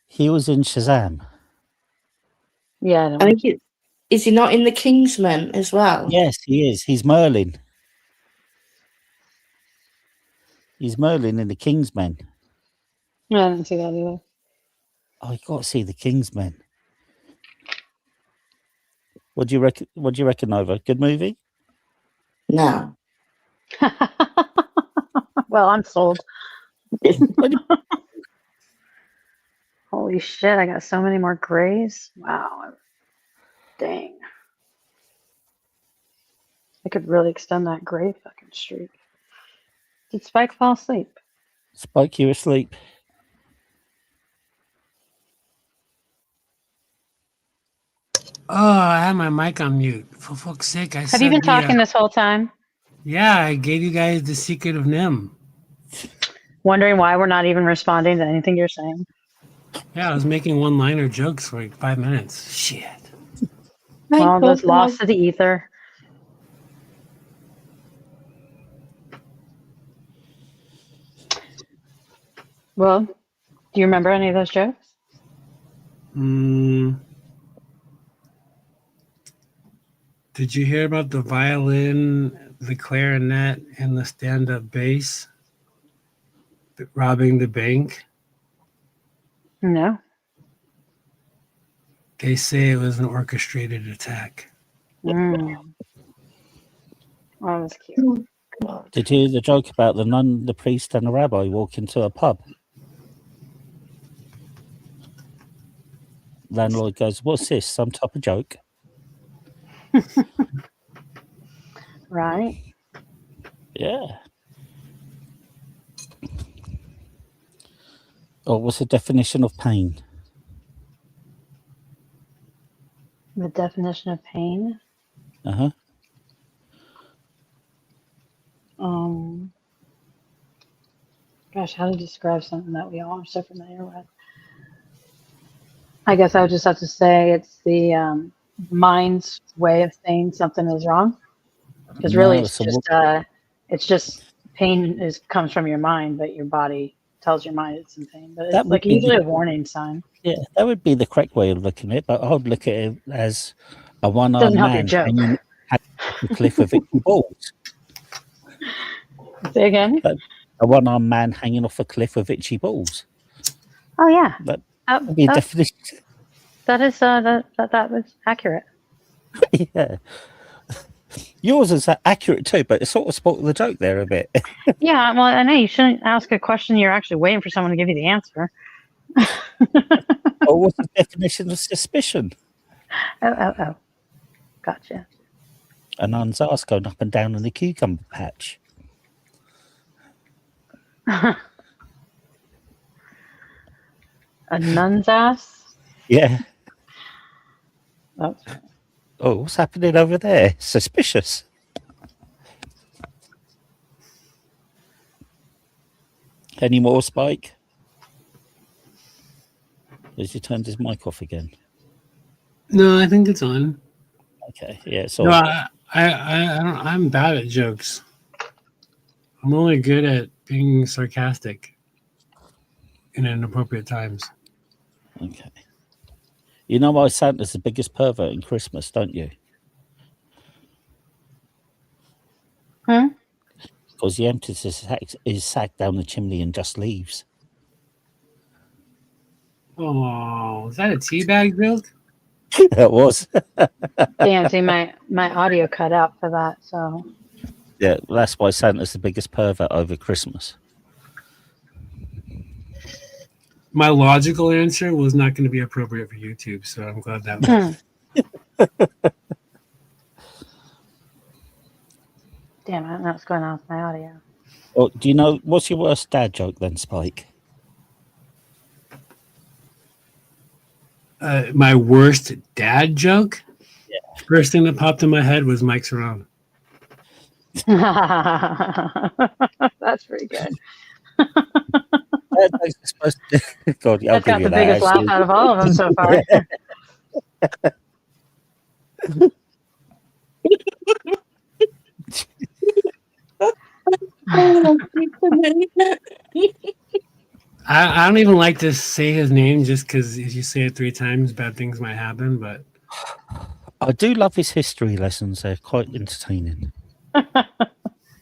Speaker 3: he was in Shazam.
Speaker 5: Yeah,
Speaker 6: is he not in the Kingsman as well?
Speaker 3: Yes, he is. He's Merlin. He's Merlin in the Kingsmen.
Speaker 5: No, I didn't see that either.
Speaker 3: Oh, you got to see the Kingsmen. What do you reckon? What do you reckon, Nova? Good movie?
Speaker 6: No.
Speaker 5: Well, I'm sold.
Speaker 3: What do
Speaker 5: Holy shit, I got so many more grays. Wow. Dang. I could really extend that gray fucking streak. Did Spike fall asleep?
Speaker 3: Spike you asleep?
Speaker 2: Oh, I had my mic on mute. For fuck's sake, I
Speaker 5: Have you been
Speaker 2: said
Speaker 5: talking this whole time?
Speaker 2: yeah, I gave you guys the secret of Nim.
Speaker 5: Wondering why we're not even responding to anything you're saying?
Speaker 2: Yeah, I was making one-liner jokes for like 5 minutes. Shit.
Speaker 5: Well, that's lost to the ether. Well, do you remember any of those jokes?
Speaker 2: Did you hear about the violin, the clarinet, and the stand-up bass robbing the bank?
Speaker 5: No.
Speaker 2: They say it was an orchestrated attack.
Speaker 5: Mm. Oh, that's cute.
Speaker 3: Did you hear the joke about the nun, the priest, and the rabbi walk into a pub? Landlord goes, "What's this? Some type of joke?"
Speaker 5: Right.
Speaker 3: Yeah. Oh, what's the definition of pain?
Speaker 5: The definition of pain.
Speaker 3: Uh-huh.
Speaker 5: Gosh, how to describe something that we all are so familiar with? I guess I would just have to say it's the mind's way of saying something is wrong. Because really,
Speaker 3: No,
Speaker 5: it's just pain comes from your mind, but your body tells your mind it's in pain. But
Speaker 3: that
Speaker 5: it's
Speaker 3: would
Speaker 5: like
Speaker 3: be
Speaker 5: usually
Speaker 3: the,
Speaker 5: a warning sign.
Speaker 3: yeah, that would be the correct way of looking at it. But I would look at it as a one-armed
Speaker 5: Doesn't help your
Speaker 3: man
Speaker 5: joke.
Speaker 3: hanging off the cliff of itchy balls.
Speaker 5: Say again?
Speaker 3: A one-armed man hanging off a cliff of itchy balls.
Speaker 5: Oh yeah,
Speaker 3: That would be a definition.
Speaker 5: that is that was accurate.
Speaker 3: Yeah. Yours is accurate too, but it sort of spoiled the joke there a bit.
Speaker 5: Yeah, well, I know you shouldn't ask a question you're actually waiting for someone to give you the answer.
Speaker 3: Or what's the definition of suspicion?
Speaker 5: Oh. Gotcha.
Speaker 3: A nun's ass going up and down in the cucumber patch.
Speaker 5: A nun's ass?
Speaker 3: Yeah.
Speaker 5: That's right.
Speaker 3: Oh, what's happening over there? Suspicious. Any more, Spike? Has he turned his mic off again?
Speaker 2: No, I think it's on.
Speaker 3: Okay, yeah. So
Speaker 2: No, I'm bad at jokes. I'm only good at being sarcastic in inappropriate times.
Speaker 3: okay. You know why Santa's the biggest pervert in Christmas, don't you?
Speaker 5: Hmm?
Speaker 3: Because he empties his sack down the chimney and just leaves.
Speaker 2: Oh, is that a teabag joke?
Speaker 3: That was.
Speaker 5: Damn, see, my audio cut out for that, so.
Speaker 3: Yeah, that's why Santa's the biggest pervert over Christmas.
Speaker 2: My logical answer was not going to be appropriate for YouTube, so I'm glad that
Speaker 5: Damn, I don't know what's going on with my audio.
Speaker 3: Oh, do you know what's your worst dad joke then, Spike?
Speaker 2: my worst dad joke?
Speaker 3: Yeah.
Speaker 2: First thing that popped in my head was Mike's around.
Speaker 5: That's pretty good.
Speaker 3: Dad jokes are supposed to. God, I'll
Speaker 5: That's
Speaker 3: give
Speaker 5: got
Speaker 3: you
Speaker 5: the
Speaker 3: that.
Speaker 5: biggest laugh
Speaker 3: Actually.
Speaker 5: out of all of them so far.
Speaker 2: I don't even like to say his name just because if you say it 3 times, bad things might happen. But
Speaker 3: I do love his history lessons. They're quite entertaining.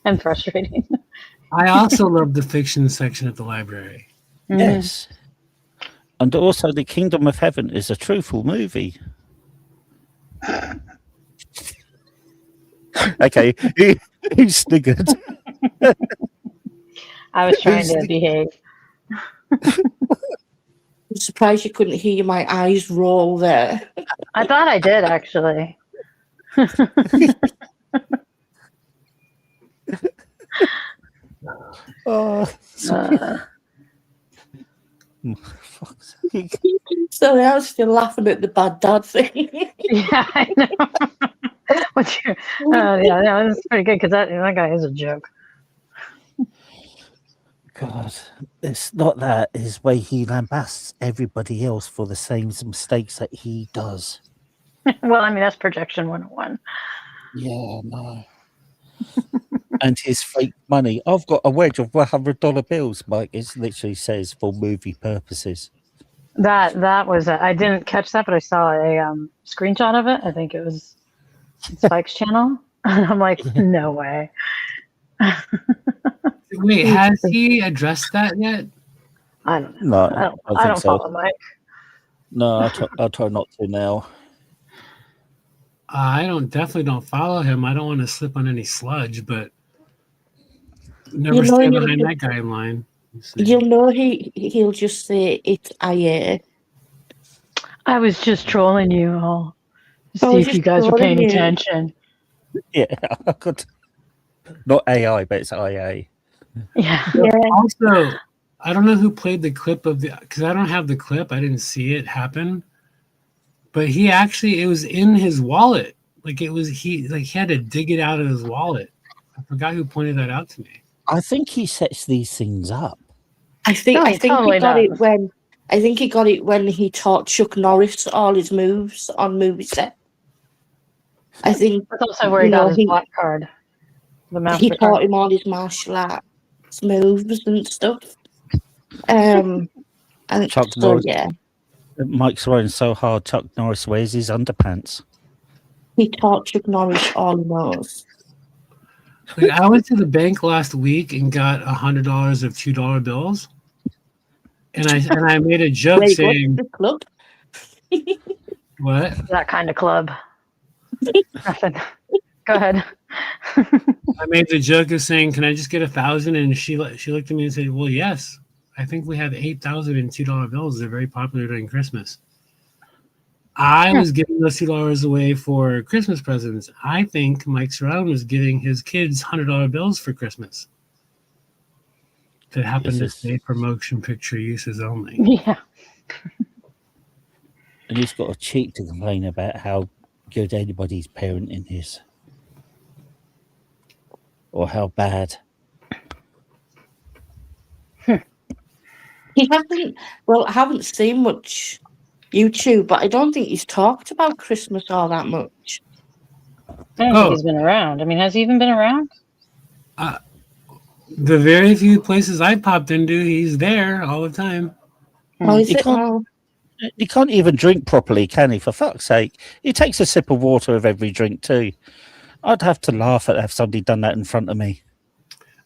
Speaker 5: And frustrating.
Speaker 2: I also love the fiction section at the library.
Speaker 5: Mhm.
Speaker 3: Yes. And also, The Kingdom of Heaven is a truthful movie. Okay, who sniggered?
Speaker 5: I was trying to
Speaker 2: Who's-
Speaker 5: behave.
Speaker 6: I'm surprised you couldn't hear my eyes roll there.
Speaker 5: I thought I did actually.
Speaker 3: Oh,
Speaker 5: Uh,
Speaker 3: fuck's sake.
Speaker 6: Sorry, I was still laughing at the bad dad thing.
Speaker 5: yeah, I know. What's your? Yeah, that's pretty good because that guy is a joke.
Speaker 3: God, it's not that. His way he lambasts everybody else for the same mistakes that he does.
Speaker 5: Well, I mean that's projection 101.
Speaker 3: Yeah, no. And his fake money. I've got a wedge of $100 bills, Mike. It literally says for movie purposes.
Speaker 5: That was I didn't catch that, but I saw a screenshot of it. I think it was Spike's channel. I'm like, no way.
Speaker 2: Wait, has he addressed that yet?
Speaker 5: I don't know.
Speaker 3: No,
Speaker 5: I don't follow Mike.
Speaker 3: No, I try not to now.
Speaker 2: I definitely don't follow him. I don't want to slip on any sludge, but never
Speaker 6: You know,
Speaker 2: stay
Speaker 6: you-
Speaker 2: behind that guy in line.
Speaker 6: You'll know he'll just say it's IA.
Speaker 5: I was just trolling you all to
Speaker 6: I
Speaker 5: see
Speaker 6: was
Speaker 5: if you
Speaker 6: just
Speaker 5: guys were
Speaker 6: trolling
Speaker 5: paying
Speaker 6: you.
Speaker 5: attention.
Speaker 3: Yeah, I could. Not AI, but it's IA.
Speaker 5: Yeah.
Speaker 6: Yeah.
Speaker 2: Also, I don't know who played the clip of because I don't have the clip. I didn't see it happen. But it was in his wallet. Like he had to dig it out of his wallet. I forgot who pointed that out to me.
Speaker 3: I think he sets these things up.
Speaker 6: I think
Speaker 5: No, he totally
Speaker 6: he got
Speaker 5: does.
Speaker 6: it when he taught Chuck Norris all his moves on movie set. I think
Speaker 5: That's also where he got his black card. The
Speaker 6: he
Speaker 5: master
Speaker 6: taught
Speaker 5: card.
Speaker 6: him all his martial arts moves and stuff. And
Speaker 3: Chuck
Speaker 6: so
Speaker 3: Norris.
Speaker 6: yeah,
Speaker 3: Mike's wearing so hard, Chuck Norris wears his underpants.
Speaker 6: he taught Chuck Norris all he knows.
Speaker 2: Like, I went to the bank last week and got $100 of $2 bills, and I made a joke
Speaker 6: Very
Speaker 2: saying,
Speaker 6: good. Club.
Speaker 2: "What?"
Speaker 5: That kind of club. Nothing. Go ahead.
Speaker 2: I made the joke of saying, "Can I just get 1,000?" And she looked at me and said, "Well, yes. I think we have 8,000 in $2 bills. They're very popular during Christmas." I was giving those $2 away for Christmas presents. I think Mike Surround was giving his kids $100 bills for Christmas that happened to say for motion picture uses only.
Speaker 5: Yeah.
Speaker 3: And he's got a cheek to complain about how good anybody's parenting is. Or how bad.
Speaker 6: He hasn't. Well, I haven't seen much YouTube, but I don't think he's talked about Christmas all that much.
Speaker 5: I don't think he's been around. I mean, has he even been around?
Speaker 2: The very few places I popped into, he's there all the time.
Speaker 6: Oh, is
Speaker 3: He
Speaker 6: it?
Speaker 3: can't-
Speaker 6: Oh.
Speaker 3: He can't even drink properly, can he? For fuck's sake. He takes a sip of water with every drink too. I'd have to laugh at if somebody done that in front of me.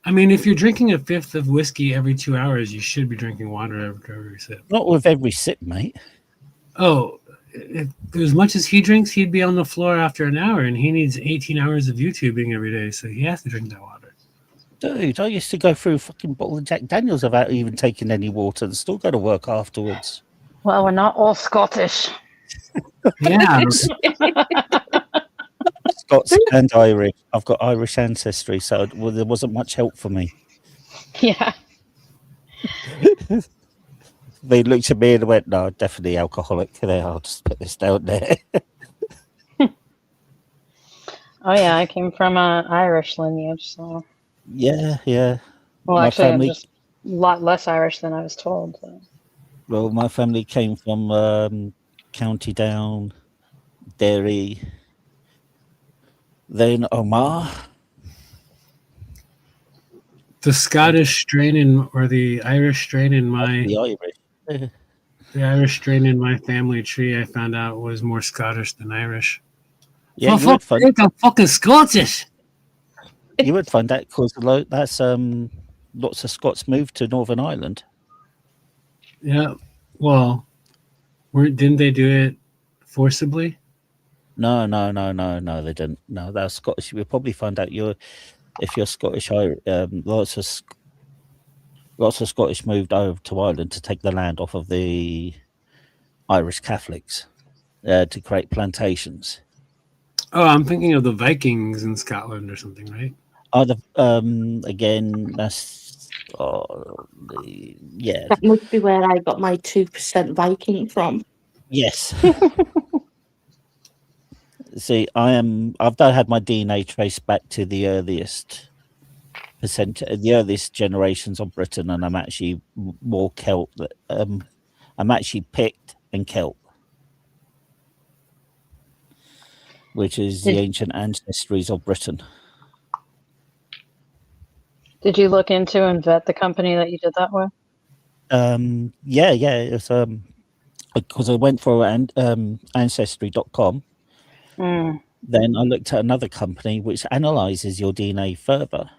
Speaker 2: I mean, if you're drinking a fifth of whiskey every 2 hours, you should be drinking water after every sip.
Speaker 3: Not with every sip, mate.
Speaker 2: Oh, as much as he drinks, he'd be on the floor after an hour, and he needs 18 hours of YouTubing every day, so he has to drink that water.
Speaker 3: Dude, I used to go through a fucking bottle of Jack Daniels without even taking any water and still go to work afterwards.
Speaker 5: Well, we're not all Scottish.
Speaker 2: Yeah.
Speaker 3: Scots and Irish. I've got Irish ancestry, so there wasn't much help for me.
Speaker 5: Yeah.
Speaker 3: They looked at me and went, "No, definitely alcoholic." There, I'll just put this down there.
Speaker 5: Oh yeah, I came from an Irish lineage, so.
Speaker 3: Yeah.
Speaker 5: Well,
Speaker 3: My
Speaker 5: actually,
Speaker 3: family-
Speaker 5: I'm just a lot less Irish than I was told. So.
Speaker 3: Well, my family came from County Down, Derry, then Omagh.
Speaker 2: The Scottish strain or the Irish strain in my
Speaker 3: The Irish.
Speaker 2: the Irish strain in my family tree, I found out was more Scottish than Irish.
Speaker 3: Yeah,
Speaker 2: For fuck's sake, I'm fucking Scottish.
Speaker 3: you would find that because that's. lots of Scots moved to Northern Ireland.
Speaker 2: Yeah. Well, didn't they do it forcibly?
Speaker 3: No, they didn't. No, they're Scottish. We'll probably find out if you're Scottish. Lots of Scottish moved over to Ireland to take the land off of the Irish Catholics to create plantations.
Speaker 2: Oh, I'm thinking of the Vikings in Scotland or something, right?
Speaker 3: Again, that's yeah.
Speaker 6: That must be where I got my 2% Viking from.
Speaker 3: Yes. See, I've had my DNA traced back to the earliest generations of Britain, and I'm actually more Celt. I'm actually Pict and Celt, which is the ancient ancestries of Britain.
Speaker 5: Did you look into and vet the company that you did that with?
Speaker 3: Yeah. It's because I went for ancestry.com. Then I looked at another company which analyzes your DNA further,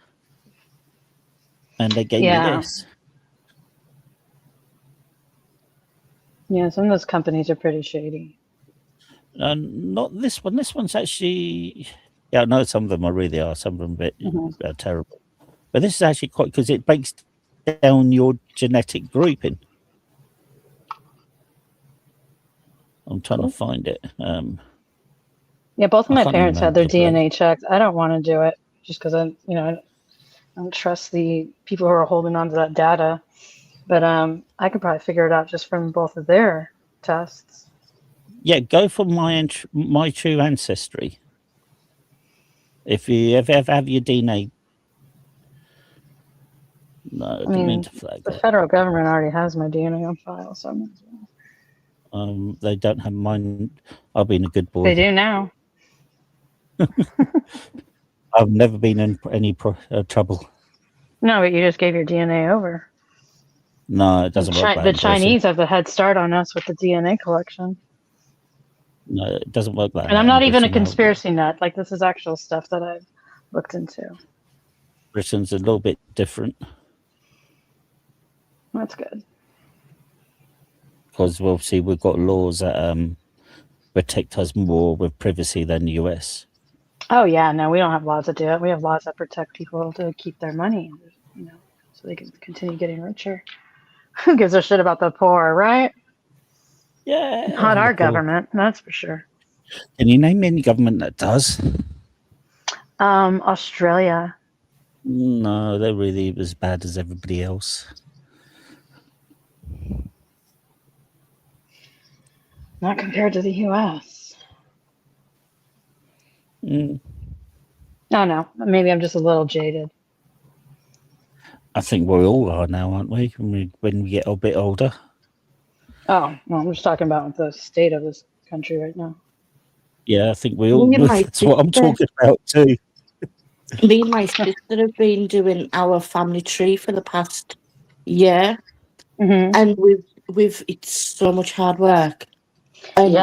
Speaker 3: and they gave me this.
Speaker 5: Yeah, some of those companies are pretty shady.
Speaker 3: Not this one. This one's actually, yeah, I know some of them really are. Some of them are terrible. But this is actually quite, because it breaks down your genetic grouping. I'm trying to find it.
Speaker 5: Yeah, both of
Speaker 3: I
Speaker 5: my
Speaker 3: can't
Speaker 5: parents
Speaker 3: even
Speaker 5: had their
Speaker 3: remember the
Speaker 5: DNA checked. I don't want to do it just because I don't trust the people who are holding on to that data. But I could probably figure it out just from both of their tests.
Speaker 3: Yeah, go for my true ancestry. If you ever have your DNA. No, I didn't mean to flag
Speaker 5: the
Speaker 3: that.
Speaker 5: federal government already has my DNA on file, so I might as well.
Speaker 3: They don't have mine. I've been a good boy.
Speaker 5: They do now.
Speaker 3: I've never been in any trouble.
Speaker 5: No, but you just gave your DNA over.
Speaker 3: No, it doesn't work.
Speaker 5: The Chinese have a head start on us with the DNA collection.
Speaker 3: No, it doesn't work like that.
Speaker 5: And I'm not even a conspiracy nut. Like, this is actual stuff that I've looked into.
Speaker 3: Britain's a little bit different.
Speaker 5: That's good.
Speaker 3: Because obviously we've got laws that protect us more with privacy than the US.
Speaker 5: Oh yeah, no, we don't have laws that do it. We have laws that protect people to keep their money, so they can continue getting richer. Who gives a shit about the poor, right?
Speaker 3: Yeah.
Speaker 5: Not our government, that's for sure.
Speaker 3: Can you name any government that does?
Speaker 5: Australia.
Speaker 3: No, they're really as bad as everybody else.
Speaker 5: Not compared to the US. No, maybe I'm just a little jaded.
Speaker 3: I think we all are now, aren't we? When we get a bit older.
Speaker 5: Oh, well, I'm just talking about the state of this country right now.
Speaker 3: Yeah, I think we all. That's what I'm talking about too.
Speaker 6: Me and my sister have been doing our family tree for the past year, and it's so much hard work. And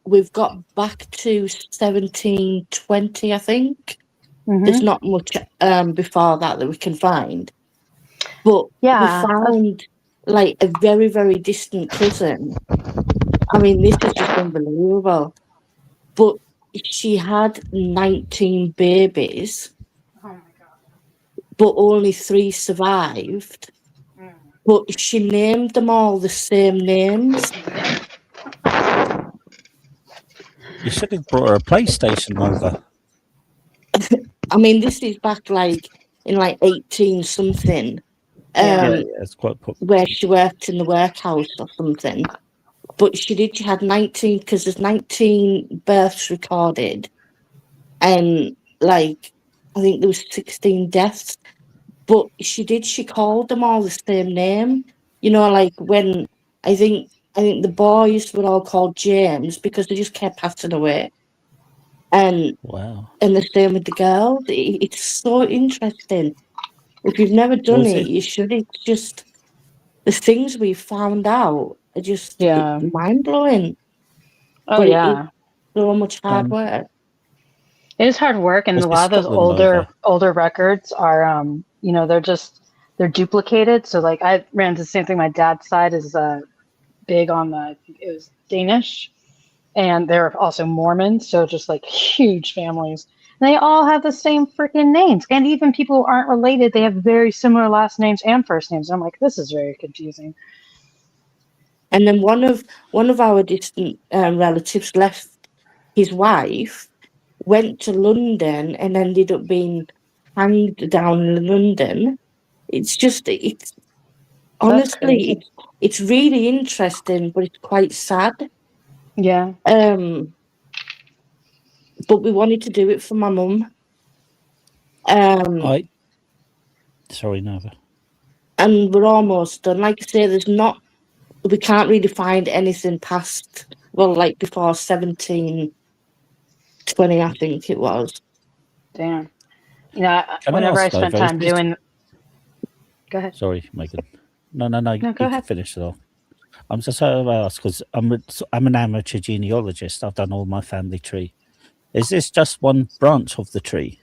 Speaker 6: we've got back to 1720, I think. There's not much before that we can find, but we found like a very, very distant cousin. I mean, this is just unbelievable. But she had 19 babies.
Speaker 5: Oh my God.
Speaker 6: But only 3 survived. But she named them all the same names.
Speaker 3: You should have brought her a PlayStation over.
Speaker 6: I mean, this is back like in like 18 something.
Speaker 3: It's quite
Speaker 6: where she worked in the workhouse or something. But she had 19, because there's 19 births recorded, and like I think there was 16 deaths. But she called them all the same name. Like when I think the boys were all called James because they just kept passing away. And
Speaker 3: wow.
Speaker 6: And the same with the girls. It's so interesting. If you've never done it, you should. It's just the things we found out are just mind blowing.
Speaker 5: Oh, but yeah,
Speaker 6: it's so much hard work.
Speaker 5: It is hard work, and a lot of those older records are they're duplicated. So like I ran into the same thing. My dad's side is big on I think it was Danish, and they're also Mormon. So just like huge families. And they all have the same freaking names, and even people who aren't related, they have very similar last names and first names. I'm like, this is very confusing.
Speaker 6: And then one of our distant relatives left his wife, went to London, and ended up being hanged down in London. It's
Speaker 5: That's
Speaker 6: honestly
Speaker 5: crazy.
Speaker 6: it's really interesting, but it's quite sad.
Speaker 5: Yeah.
Speaker 6: But we wanted to do it for my mum.
Speaker 3: Sorry, Nova.
Speaker 6: And we're almost done. Like I say, we can't really find anything past, well, like before 1720, I think it was.
Speaker 5: Damn.
Speaker 3: Can I
Speaker 5: Whenever I
Speaker 3: ask,
Speaker 5: spent
Speaker 3: Nova,
Speaker 5: time doing. Go ahead.
Speaker 3: Sorry, Megan. No,
Speaker 5: No,
Speaker 3: you
Speaker 5: go
Speaker 3: can
Speaker 5: ahead.
Speaker 3: finish it off. I'm just going to ask because I'm an amateur genealogist. I've done all my family tree. Is this just one branch of the tree?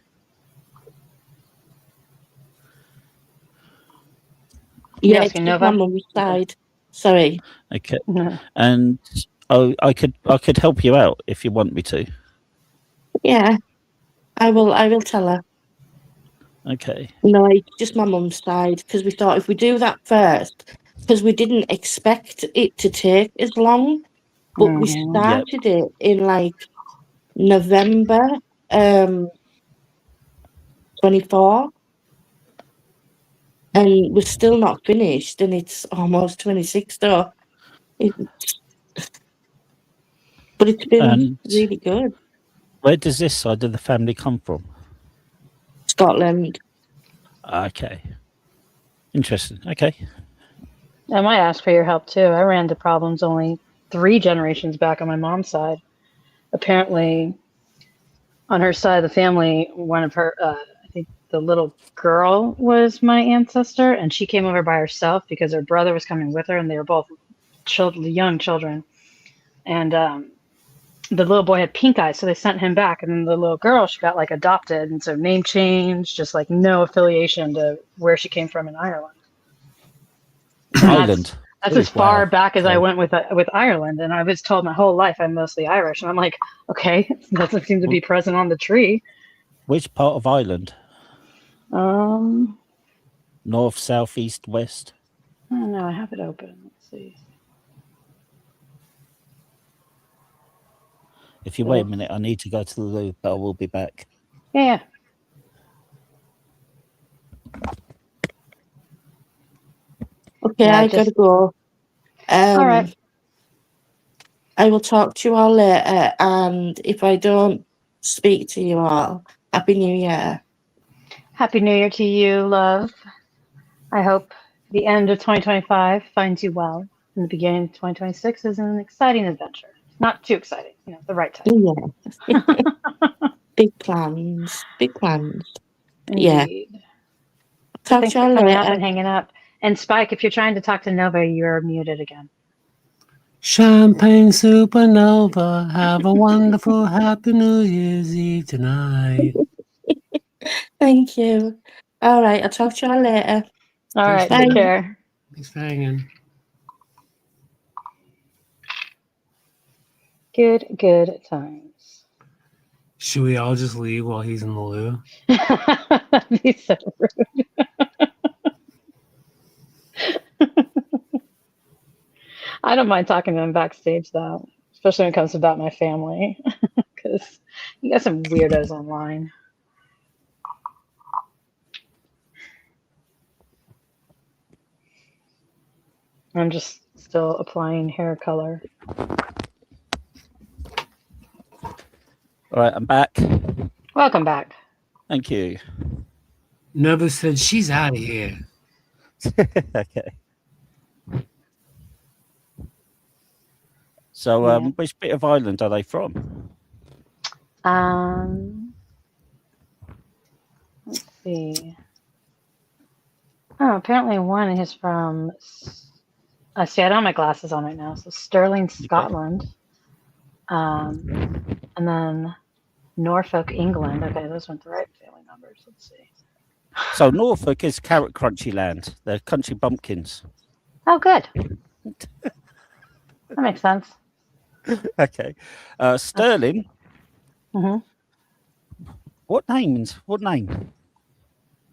Speaker 6: Yeah,
Speaker 5: Yes,
Speaker 6: it's just
Speaker 5: Nova.
Speaker 6: my mum's side. Sorry.
Speaker 3: Okay,
Speaker 5: No.
Speaker 3: and I could help you out if you want me to.
Speaker 6: Yeah, I will tell her.
Speaker 3: Okay.
Speaker 6: No, it's just my mum's side, because we thought if we do that first, because we didn't expect it to take as long, but we
Speaker 5: Mhm.
Speaker 6: started it in like November 24, and we're still not finished, and it's almost 26 though. But it's been
Speaker 3: And
Speaker 6: really good.
Speaker 3: where does this side of the family come from?
Speaker 6: Scotland.
Speaker 3: Okay. Interesting. Okay.
Speaker 5: I might ask for your help too. I ran into problems only 3 generations back on my mom's side. Apparently, on her side of the family, one of her, I think the little girl was my ancestor, and she came over by herself because her brother was coming with her, and they were both young children. And the little boy had pink eyes, so they sent him back. And then the little girl, she got like adopted, and so name change, just like no affiliation to where she came from in Ireland. And
Speaker 3: Ireland.
Speaker 5: that's
Speaker 3: Ooh,
Speaker 5: as far
Speaker 3: wow.
Speaker 5: back as I
Speaker 3: Okay.
Speaker 5: went with Ireland, and I was told my whole life I'm mostly Irish, and I'm like, okay, it doesn't seem to be present on the tree.
Speaker 3: Which part of Ireland? North, south, east, west?
Speaker 5: I don't know. I have it open. Let's see.
Speaker 3: If you wait a minute, I need to go to the loo, but I will be back.
Speaker 5: Yeah.
Speaker 6: Okay,
Speaker 5: Yeah,
Speaker 6: I gotta go.
Speaker 5: All right.
Speaker 6: I will talk to you all later, and if I don't speak to you all, Happy New Year.
Speaker 5: Happy New Year to you, love. I hope the end of 2025 finds you well, and the beginning of 2026 is an exciting adventure. Not too exciting, the right type.
Speaker 6: Yeah. Big plans. Big plans. Yeah.
Speaker 5: Indeed.
Speaker 6: Talk
Speaker 5: Thanks
Speaker 6: to you
Speaker 5: for
Speaker 6: all
Speaker 5: coming up
Speaker 6: later.
Speaker 5: and hanging up. And Spike, if you're trying to talk to Nova, you're muted again.
Speaker 2: Champagne supernova, have a wonderful happy New Year's Eve tonight.
Speaker 6: Thank you. All right, I'll talk to you all later.
Speaker 5: All right,
Speaker 2: for
Speaker 5: take
Speaker 2: hanging.
Speaker 5: care.
Speaker 2: Thanks for hanging.
Speaker 5: Good times.
Speaker 2: Should we all just leave while he's in the loo?
Speaker 5: That'd be so rude. I don't mind talking to him backstage, though, especially when it comes about my family, because you got some weirdos online. I'm just still applying hair color.
Speaker 3: All right, I'm back.
Speaker 5: Welcome back.
Speaker 3: Thank you.
Speaker 2: Nova said she's out of here.
Speaker 3: Okay. So,
Speaker 5: Yeah.
Speaker 3: which bit of Ireland are they from?
Speaker 5: Let's see. Oh, apparently one is from. See, I don't have my glasses on right now. So Stirling, Scotland, and then Norfolk, England. Okay, those weren't the right family numbers. Let's see.
Speaker 3: So Norfolk is carrot crunchy land. They're country bumpkins.
Speaker 5: Oh, good. That makes sense.
Speaker 3: Okay. Sterling.
Speaker 5: Hmm.
Speaker 3: What names? What name?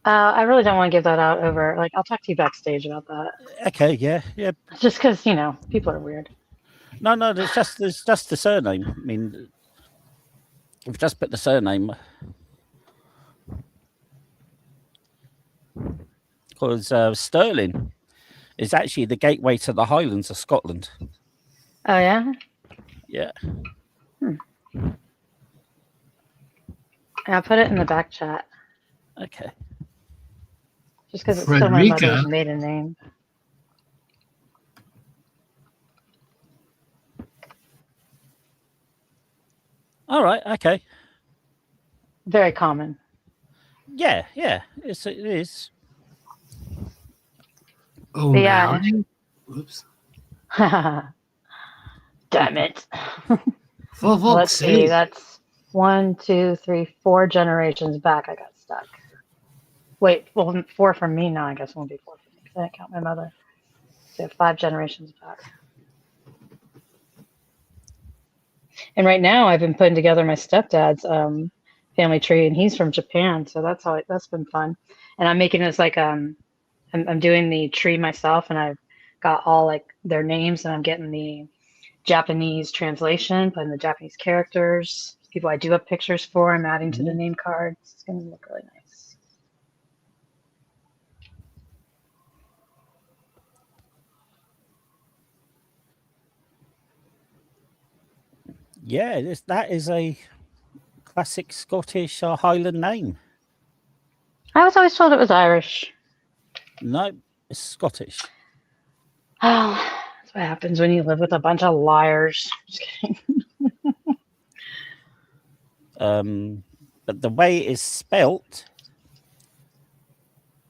Speaker 5: I really don't want to give that out over. Like, I'll talk to you backstage about that.
Speaker 3: Okay, yeah.
Speaker 5: Just because people are weird.
Speaker 3: No, it's just the surname. I mean, we've just put the surname because Stirling is actually the gateway to the Highlands of Scotland.
Speaker 5: Oh yeah.
Speaker 3: Yeah.
Speaker 5: I'll put it in the back chat.
Speaker 3: Okay.
Speaker 5: Just because it's still my mother's maiden name.
Speaker 3: All right. Okay.
Speaker 5: Very common.
Speaker 3: Yeah. It is.
Speaker 2: Oh,
Speaker 5: Yeah.
Speaker 2: Whoops.
Speaker 5: Damn it.
Speaker 2: For fuck's
Speaker 5: Let's see.
Speaker 2: sake.
Speaker 5: That's 1, 2, 3, 4 generations back. I got stuck. Wait, well, 4 from me now. I guess it won't be 4 from me because I didn't count my mother. So 5 generations back. And right now, I've been putting together my stepdad's family tree, and he's from Japan, so that's been fun. And I'm making this like I'm doing the tree myself, and I've got all like their names, and I'm getting the Japanese translation, putting the Japanese characters, people I do have pictures for. I'm adding to the name cards. It's gonna look really nice.
Speaker 3: Yeah, that is a classic Scottish or Highland name.
Speaker 5: I was always told it was Irish.
Speaker 3: No, it's Scottish.
Speaker 5: Oh, that's what happens when you live with a bunch of liars. Just kidding.
Speaker 3: But the way it is spelt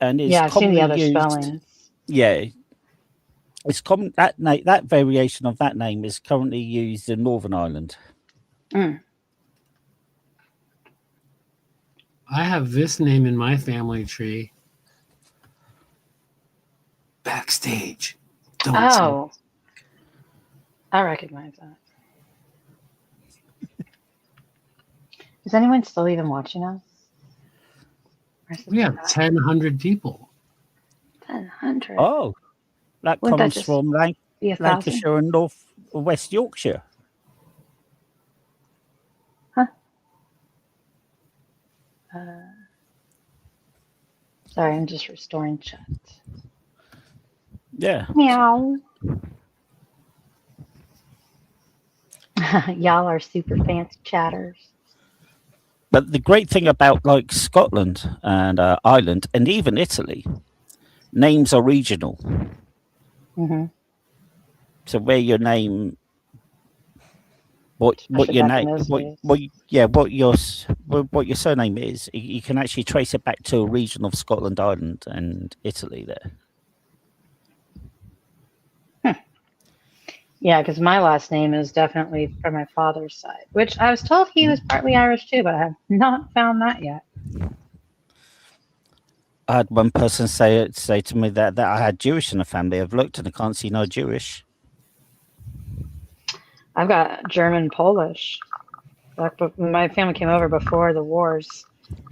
Speaker 3: and is
Speaker 5: Yeah, I've seen
Speaker 3: commonly
Speaker 5: the other
Speaker 3: used.
Speaker 5: spellings.
Speaker 3: Yeah, it's common that variation of that name is currently used in Northern Ireland.
Speaker 2: I have this name in my family tree. Backstage.
Speaker 5: Oh, I recognize that. Is anyone still even watching us?
Speaker 2: We have 1,000 people.
Speaker 5: 1,000.
Speaker 3: Oh, that
Speaker 5: Wouldn't that
Speaker 3: comes
Speaker 5: just
Speaker 3: from
Speaker 5: be 1,000?
Speaker 3: Lancashire and North West Yorkshire.
Speaker 5: Huh? Sorry, I'm just restoring chat.
Speaker 3: Yeah.
Speaker 5: Meow. Y'all are super fancy chatters.
Speaker 3: But the great thing about like Scotland and Ireland and even Italy, names are regional.
Speaker 5: Mm-hmm.
Speaker 3: So where your name, what your name, what your surname is, you can actually trace it back to a region of Scotland, Ireland, and Italy. There.
Speaker 5: Yeah, because my last name is definitely from my father's side, which I was told he was partly Irish too, but I have not found that yet.
Speaker 3: I had one person say to me that I had Jewish in the family. I've looked and I can't see no Jewish.
Speaker 5: I've got German, Polish. My family came over before the wars,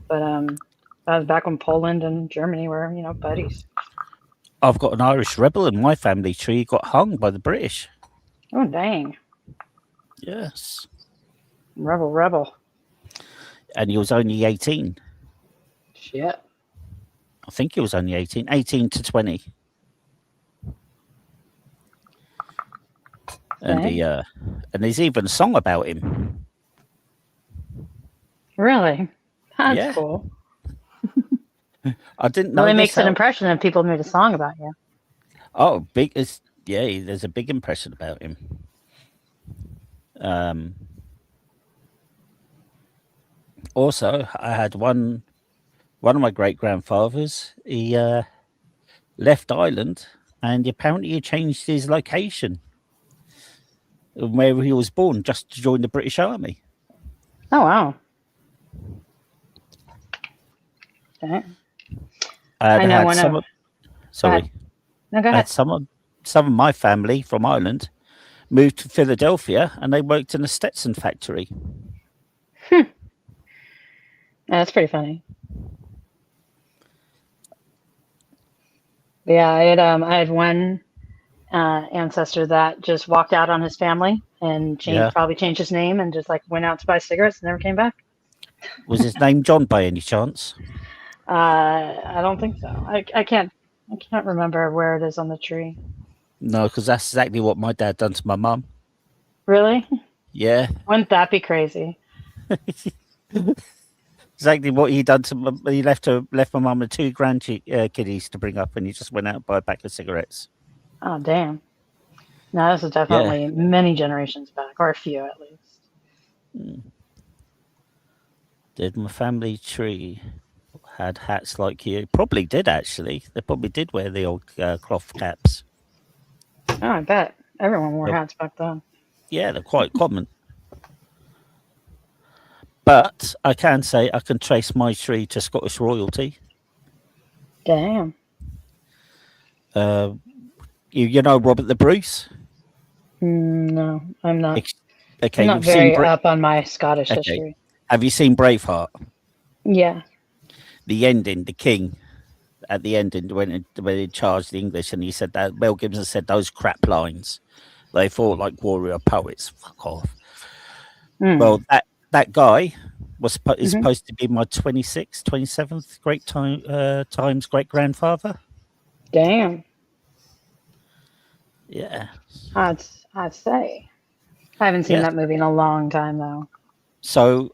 Speaker 5: but I was back when Poland and Germany were, buddies.
Speaker 3: I've got an Irish rebel in my family tree. He got hung by the British.
Speaker 5: Oh, dang.
Speaker 3: Yes.
Speaker 5: Rebel.
Speaker 3: And he was only 18.
Speaker 5: Shit.
Speaker 3: I think he was only 18 to 20. And and there's even a song about him.
Speaker 5: Really? That's cool.
Speaker 3: I didn't know.
Speaker 5: Really makes an impression if people made a song about you.
Speaker 3: Oh, there's a big impression about him. Also, I had one of my great grandfathers. He left Ireland, and apparently he changed his location where he was born just to join the British Army.
Speaker 5: Oh wow! Okay. I know
Speaker 3: had
Speaker 5: one
Speaker 3: some
Speaker 5: of.
Speaker 3: of,
Speaker 5: Go ahead.
Speaker 3: sorry,
Speaker 5: No, go
Speaker 3: I had
Speaker 5: ahead.
Speaker 3: some of my family from Ireland moved to Philadelphia and they worked in a Stetson factory.
Speaker 5: Yeah, that's pretty funny. But yeah, I had one ancestor that just walked out on his family and
Speaker 3: Yeah.
Speaker 5: probably changed his name and just like went out to buy cigarettes and never came back.
Speaker 3: Was his name John by any chance?
Speaker 5: I don't think so. I can't remember where it is on the tree.
Speaker 3: No, because that's exactly what my dad done to my mum.
Speaker 5: Really?
Speaker 3: Yeah.
Speaker 5: Wouldn't that be crazy?
Speaker 3: Exactly what he done to he left my mum with 2 kiddies to bring up, and he just went out and buy a pack of cigarettes.
Speaker 5: Oh, damn. No, this is
Speaker 3: Yeah.
Speaker 5: definitely many generations back, or a few at least.
Speaker 3: Did my family tree had hats like you? Probably did, actually. They probably did wear the old cloth caps.
Speaker 5: Oh, I bet. Everyone wore
Speaker 3: They're-
Speaker 5: hats back then.
Speaker 3: yeah, they're quite common. But I can say I can trace my tree to Scottish royalty.
Speaker 5: Damn.
Speaker 3: You know Robert the Bruce?
Speaker 5: No, I'm not.
Speaker 3: Okay,
Speaker 5: I'm not
Speaker 3: you've seen
Speaker 5: very up on my Scottish
Speaker 3: okay.
Speaker 5: history.
Speaker 3: Have you seen Braveheart?
Speaker 5: Yeah.
Speaker 3: The ending, the king at the ending when he charged the English, and he said that Mel Gibson said those crap lines. They thought like warrior poets. Fuck off.
Speaker 5: Mm.
Speaker 3: Well, that guy is
Speaker 5: Mhm.
Speaker 3: supposed to be my 26th, 27th times great grandfather.
Speaker 5: Damn.
Speaker 3: Yeah.
Speaker 5: I'd say. I haven't seen
Speaker 3: Yes.
Speaker 5: that movie in a long time though.
Speaker 3: So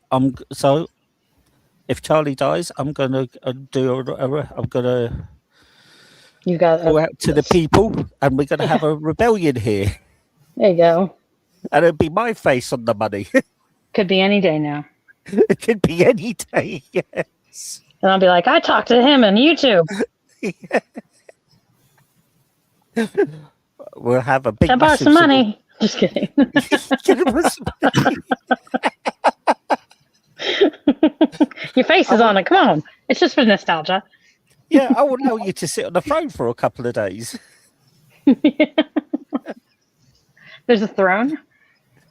Speaker 3: if Charlie dies, I'm gonna I'm gonna
Speaker 5: You got
Speaker 3: go out to the people, and we're gonna have a rebellion here,
Speaker 5: There you go.
Speaker 3: and it'll be my face on the money.
Speaker 5: Could be any day now.
Speaker 3: It could be any day. Yes.
Speaker 5: And I'll be like, I talked to him on YouTube.
Speaker 3: We'll have a big.
Speaker 5: I bought
Speaker 3: massive
Speaker 5: some
Speaker 3: sort of-
Speaker 5: money. Just kidding. Your face is on it. Come on. It's just for nostalgia.
Speaker 3: Yeah, I will allow you to sit on the throne for a couple of days.
Speaker 5: There's a throne.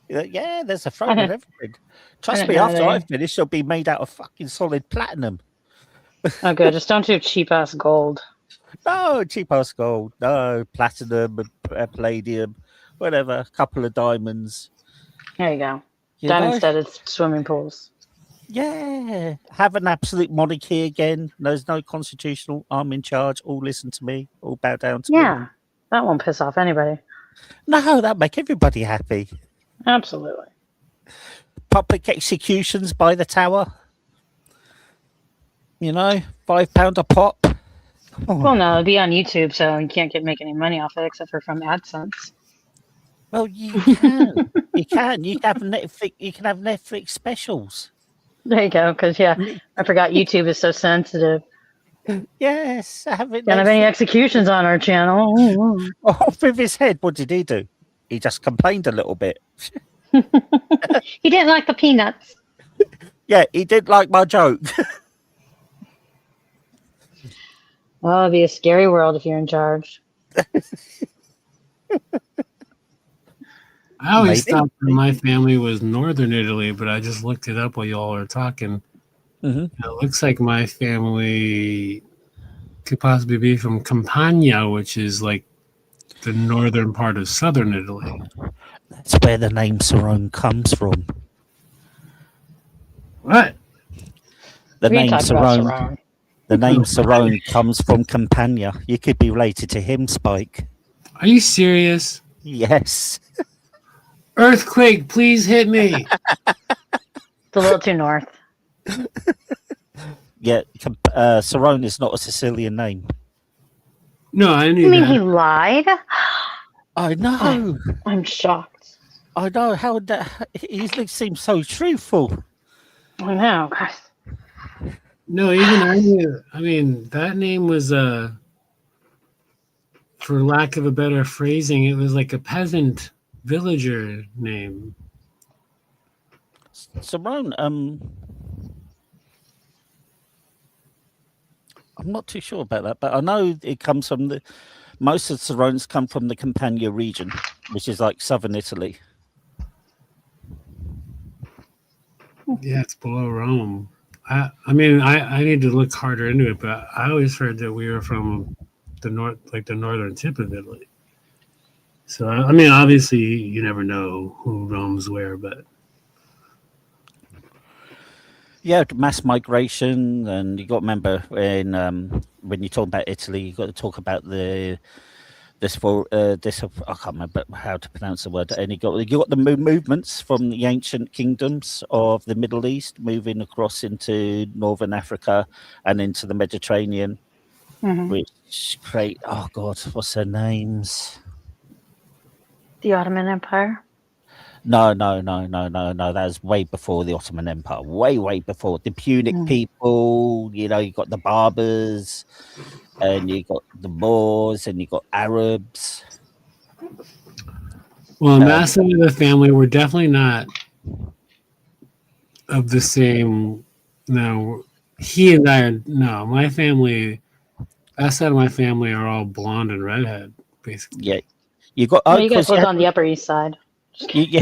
Speaker 3: Yeah, there's a throne and everything. Trust
Speaker 5: don't
Speaker 3: me,
Speaker 5: know
Speaker 3: after I
Speaker 5: that.
Speaker 3: finish, it'll be made out of fucking solid platinum.
Speaker 5: Oh, good. Just don't do cheap ass gold.
Speaker 3: No, cheap ass gold. No, platinum and palladium, whatever. A couple of diamonds.
Speaker 5: There you go.
Speaker 3: You
Speaker 5: Done
Speaker 3: know?
Speaker 5: instead of swimming pools.
Speaker 3: Yeah. Have an absolute monarchy again. There's no constitutional. I'm in charge. All listen to me. All bow down to me.
Speaker 5: Yeah. That won't piss off anybody.
Speaker 3: No, that'd make everybody happy.
Speaker 5: Absolutely.
Speaker 3: Public executions by the tower. You know, £5 a pop. Oh.
Speaker 5: Well, no, it'll be on YouTube, so you can't make any money off it except for from AdSense.
Speaker 3: Well, you can. You can. You can have Netflix. You can have Netflix specials.
Speaker 5: There you go. Because I forgot YouTube is so sensitive.
Speaker 3: Yes, have it.
Speaker 5: Don't have any executions on our channel.
Speaker 3: Off with his head. What did he do? He just complained a little bit.
Speaker 5: He didn't like the peanuts.
Speaker 3: Yeah, he did like my joke.
Speaker 5: Oh, it'd be a scary world if you're in charge.
Speaker 2: I always
Speaker 3: Maybe.
Speaker 2: thought that my family was Northern Italy, but I just looked it up while y'all are talking.
Speaker 3: Mm-hmm.
Speaker 2: It looks like my family could possibly be from Campania, which is like the northern part of southern Italy.
Speaker 3: That's where the name Sarone comes from.
Speaker 2: What?
Speaker 3: The
Speaker 5: We
Speaker 3: name
Speaker 5: talked about
Speaker 3: Sarone.
Speaker 5: Sarone.
Speaker 3: The name Sarone comes from Campania. You could be related to him, Spike.
Speaker 2: Are you serious?
Speaker 3: Yes.
Speaker 2: Earthquake, please hit me.
Speaker 5: It's a little too north.
Speaker 3: Yeah, Sarone is not a Sicilian name.
Speaker 2: No, I knew
Speaker 5: You mean he
Speaker 2: that.
Speaker 5: lied?
Speaker 3: I know.
Speaker 5: I'm shocked.
Speaker 3: I know. How that he seems so truthful.
Speaker 5: I know. Gosh.
Speaker 2: No, even I knew. I mean, that name was for lack of a better phrasing, it was like a peasant villager name.
Speaker 3: Sarone, I'm I'm not too sure about that, but I know it comes from most of the Sarones come from the Campania region, which is like southern Italy.
Speaker 2: Yeah, it's below Rome. I mean, I need to look harder into it, but I always heard that we were from the north, like the northern tip of Italy. So I mean, obviously, you never know who roams where, but
Speaker 3: Yeah, mass migration, and you got to remember when you talk about Italy, you got to talk about this I can't remember how to pronounce the word. And you got the movements from the ancient kingdoms of the Middle East moving across into northern Africa and into the Mediterranean,
Speaker 5: Hmm.
Speaker 3: which create what's their names?
Speaker 5: The Ottoman Empire.
Speaker 3: No. That was way before the Ottoman Empire. Way before the Punic
Speaker 5: Mm.
Speaker 3: people. You know, you got the Barbers, and you got the Moors, and you got Arabs.
Speaker 2: well, Massa and the family were definitely not of the same. No, he and I are no. My family, that side of my family, are all blonde and redhead, basically.
Speaker 3: Yeah, you got
Speaker 5: Well, you guys
Speaker 3: because
Speaker 5: lived on the Upper East Side.
Speaker 3: you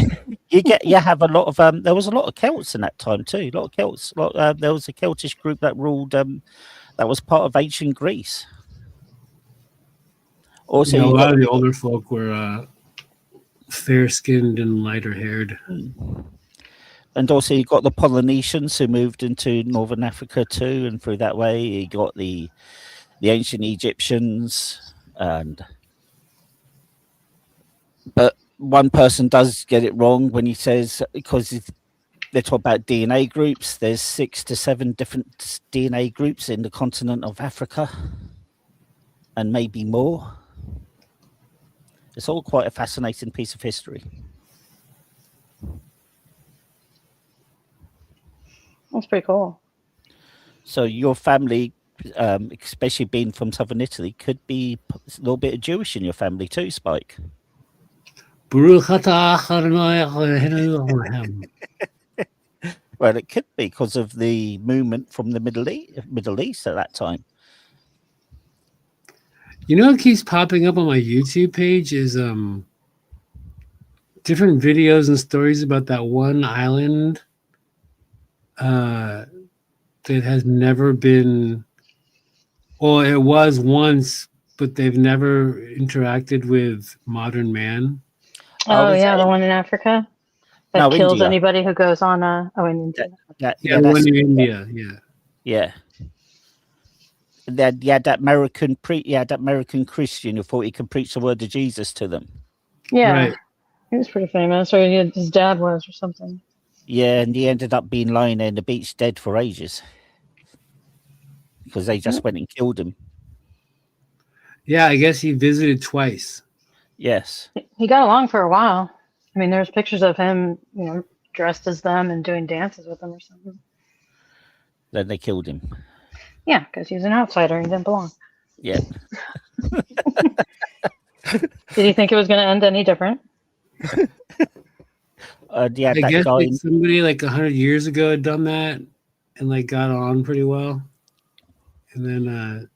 Speaker 3: have a lot of there was a lot of Celts in that time too. A lot of Celts. There was a Celtish group that ruled that was part of ancient Greece. Also,
Speaker 2: Yeah, a
Speaker 3: you
Speaker 2: lot
Speaker 3: got
Speaker 2: of the older folk were fair skinned and lighter haired.
Speaker 3: and also you got the Polynesians who moved into northern Africa too, and through that way you got the ancient Egyptians, but one person does get it wrong when he says because they talk about DNA groups. There's 6 to 7 different DNA groups in the continent of Africa, and maybe more. It's all quite a fascinating piece of history.
Speaker 5: That's pretty cool.
Speaker 3: So your family, especially being from southern Italy, could be a little bit of Jewish in your family too, Spike. Well, it could be because of the movement from the Middle East at that time.
Speaker 2: You know what keeps popping up on my YouTube page is different videos and stories about that one island that has never been. Well, it was once, but they've never interacted with modern man.
Speaker 3: Oh,
Speaker 5: Oh
Speaker 3: is
Speaker 5: yeah,
Speaker 3: that
Speaker 5: the one in Africa that
Speaker 3: no
Speaker 5: kills
Speaker 3: India?
Speaker 5: anybody who goes on. In
Speaker 3: That,
Speaker 5: India.
Speaker 2: Yeah, the
Speaker 3: that's
Speaker 2: one in India. Yeah.
Speaker 3: yeah. That that American Christian who thought he could preach the word of Jesus to them.
Speaker 5: Yeah,
Speaker 2: Right.
Speaker 5: he was pretty famous, or his dad was, or something.
Speaker 3: Yeah, and he ended up being lying there in the beach dead for ages because they just went and killed him.
Speaker 2: Yeah, I guess he visited twice.
Speaker 3: Yes.
Speaker 5: He got along for a while. I mean, there's pictures of him, dressed as them and doing dances with them or something.
Speaker 3: Then they killed him.
Speaker 5: Yeah, because he's an outsider and he didn't belong.
Speaker 3: Yeah.
Speaker 5: Did you think it was going to end any different?
Speaker 3: Yeah,
Speaker 2: I
Speaker 3: that
Speaker 2: guess
Speaker 3: guy.
Speaker 2: like somebody like 100 years ago had done that and like got on pretty well, and then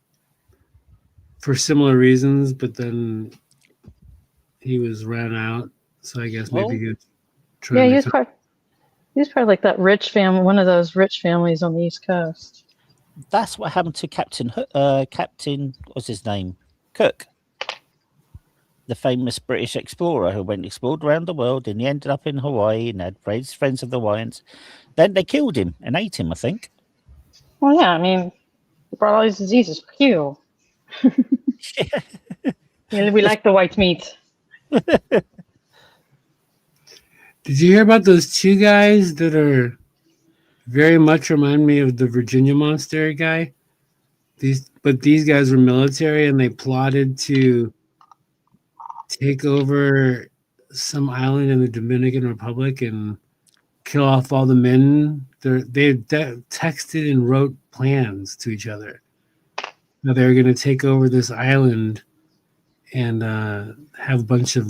Speaker 2: for similar reasons, but then he was ran out. So I guess maybe
Speaker 3: Well,
Speaker 2: he was
Speaker 5: Yeah,
Speaker 2: trying to come.
Speaker 5: he was part of like that rich family, one of those rich families on the East Coast.
Speaker 3: that's what happened to Captain. What's his name? Cook, the famous British explorer who explored around the world, and he ended up in Hawaii and had raised friends of the Hawaiians. Then they killed him and ate him, I think.
Speaker 5: Well, yeah, I mean, he brought all these diseases. Phew. Yeah, we like the white meat.
Speaker 2: Did you hear about those two guys that are very much remind me of the Virginia Monastery guy? These guys were military and they plotted to take over some island in the Dominican Republic and kill off all the men. They texted and wrote plans to each other. Now they're going to take over this island and have a bunch of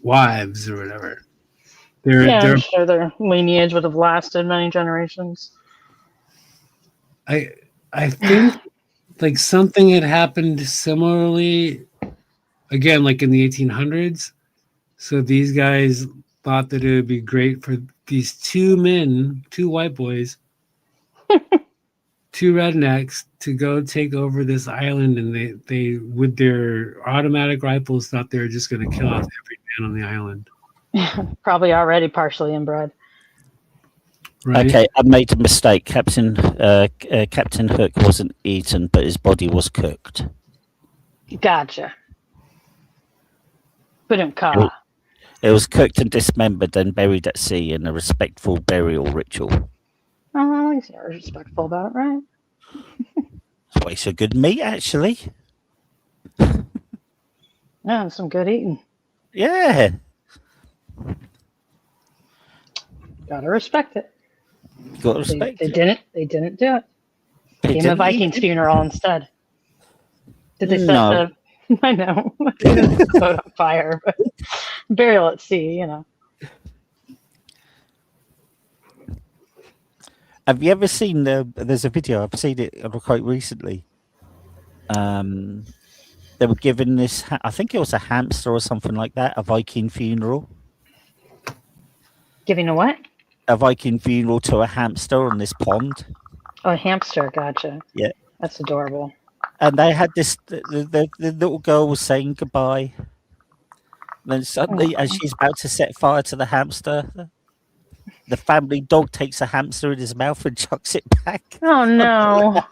Speaker 2: wives or whatever.
Speaker 5: Yeah,
Speaker 2: They're
Speaker 5: I'm sure their lineage would have lasted many generations.
Speaker 2: I think like something had happened similarly again, like in the 1800s. So these guys thought that it would be great for these two men, two white boys, two rednecks to go take over this island, and they with their automatic rifles thought they were just going to kill off every man on the island.
Speaker 5: Probably already partially inbred.
Speaker 2: Right?
Speaker 3: Okay, I made a mistake. Captain Hook wasn't eaten, but his body was cooked.
Speaker 5: Gotcha. Put him
Speaker 3: It,
Speaker 5: car.
Speaker 3: it was cooked and dismembered and buried at sea in a respectful burial ritual.
Speaker 5: Oh, at least you're respectful about it, right?
Speaker 3: It's way so good meat, actually.
Speaker 5: Yeah, some good eating.
Speaker 3: Yeah.
Speaker 5: Gotta respect it.
Speaker 3: You got to respect
Speaker 5: They
Speaker 3: it.
Speaker 5: didn't do it.
Speaker 3: They
Speaker 5: Became a
Speaker 3: didn't eat
Speaker 5: Vikings
Speaker 3: it.
Speaker 5: funeral instead. Did they set
Speaker 3: No.
Speaker 5: the? I know. They didn't set the boat on fire, but burial at sea. You know.
Speaker 3: Have you ever seen there's a video, I've seen it quite recently. They were given this, I think it was a hamster or something like that, a Viking funeral.
Speaker 5: Giving a what?
Speaker 3: A Viking funeral to a hamster on this pond.
Speaker 5: Oh, a hamster. Gotcha.
Speaker 3: Yeah.
Speaker 5: That's adorable.
Speaker 3: And they had this, the little girl was saying goodbye. Then suddenly, as she's about to set fire to the hamster, the family dog takes a hamster in his mouth and chucks it back.
Speaker 5: Oh no!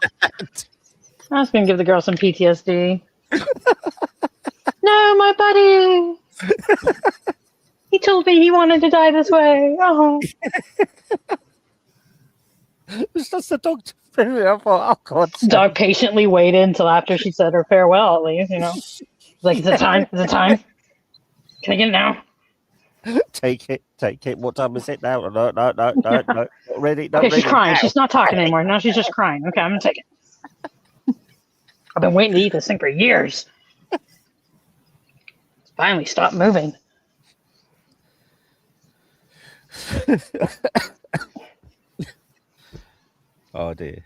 Speaker 5: I was gonna give the girl some PTSD. No, my buddy. He told me he wanted to die this way. Oh.
Speaker 3: It's just the dog. I thought, oh God.
Speaker 5: Dog patiently waited until after she said her farewell, at least, you know. Like, is it time? Is it time? Can I get it now?
Speaker 3: Take it. What time is it now? No. Not ready. Not
Speaker 5: Okay,
Speaker 3: ready.
Speaker 5: she's crying.
Speaker 3: Now.
Speaker 5: She's not talking anymore. Now she's just crying. Okay, I'm gonna take it. I've been waiting to eat this thing for years. It's finally stopped moving.
Speaker 3: Oh dear.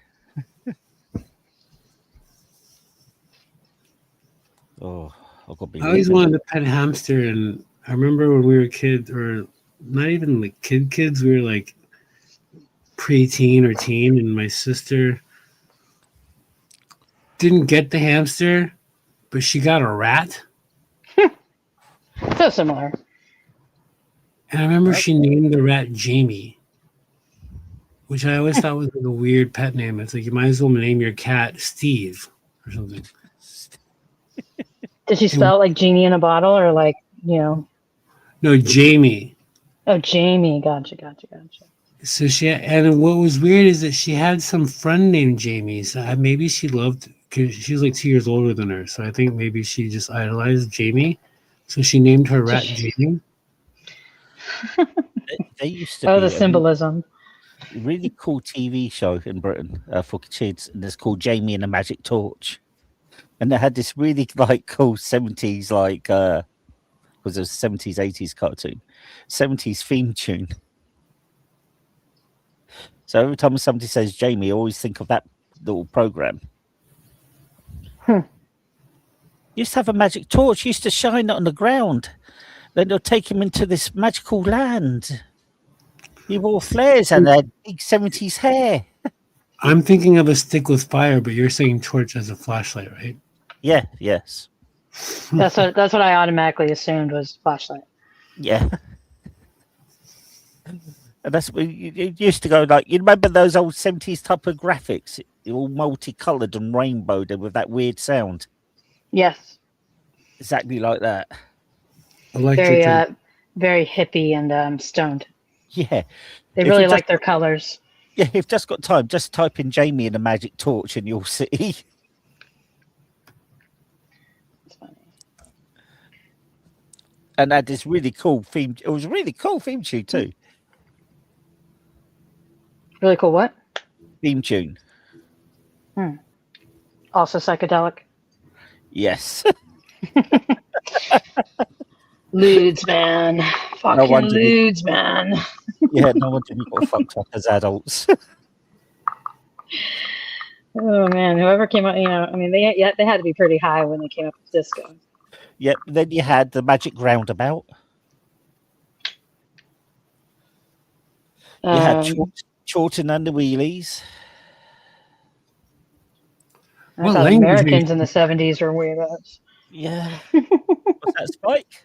Speaker 3: Oh, I've got to be.
Speaker 2: I always
Speaker 3: leaving.
Speaker 2: wanted to pet a hamster, and I remember when we were kids, or not even like kids, we were like pre-teen or teen, and my sister didn't get the hamster, but she got a rat.
Speaker 5: So similar.
Speaker 2: And I remember she named the rat Jamie, which I always thought was like a weird pet name. It's like you might as well name your cat Steve or something.
Speaker 5: Did she spell it like genie in a bottle or like, you know?
Speaker 2: No, Jamie.
Speaker 5: Oh, Jamie. Gotcha.
Speaker 2: So and what was weird is that she had some friend named Jamie. So maybe she loved, because she was like 2 years older than her. So I think maybe she just idolized Jamie. So she named her rat Jamie.
Speaker 3: They used to
Speaker 5: Oh,
Speaker 3: be
Speaker 5: the symbolism.
Speaker 3: really cool TV show in Britain for kids, and it's called Jamie and the Magic Torch. And they had this really like cool 70s was a 70s 80s cartoon, 70s theme tune. So every time somebody says Jamie, I always think of that little program. Used to have a magic torch, used to shine it on the ground. Then they'll take him into this magical land. He wore flares and had big 70s hair.
Speaker 2: I'm thinking of a stick with fire, but you're saying torch as a flashlight, right?
Speaker 3: Yeah, yes.
Speaker 5: That's what I automatically assumed was flashlight.
Speaker 3: Yeah. And that's where you used to go, like, you remember those old 70s type of graphics? All multicolored and rainbowed with that weird sound.
Speaker 5: Yes.
Speaker 3: Exactly like that.
Speaker 2: Electric.
Speaker 5: Very hippie and stoned.
Speaker 3: Yeah.
Speaker 5: They
Speaker 3: If
Speaker 5: really
Speaker 3: you
Speaker 5: like
Speaker 3: just-
Speaker 5: their colors.
Speaker 3: Yeah, if you've just got time, just type in Jamie and a magic torch and you'll see.
Speaker 5: It's funny.
Speaker 3: And had this really cool theme. It was a really cool theme tune too.
Speaker 5: Really cool. What?
Speaker 3: Theme tune.
Speaker 5: Also psychedelic.
Speaker 3: Yes.
Speaker 5: Ludes, man. Fucking
Speaker 3: wonder we-
Speaker 5: ludes, man.
Speaker 3: Yeah, no wonder we got fucked up as adults.
Speaker 5: Oh man, whoever came up, I mean, they had to be pretty high when they came up with disco.
Speaker 3: Yep. Then you had the Magic Roundabout. You had Chorlton and the Wheelies.
Speaker 5: I
Speaker 2: What
Speaker 5: thought
Speaker 2: language are you
Speaker 5: Americans in the 70s were weirdos.
Speaker 3: Yeah. Was that Spike?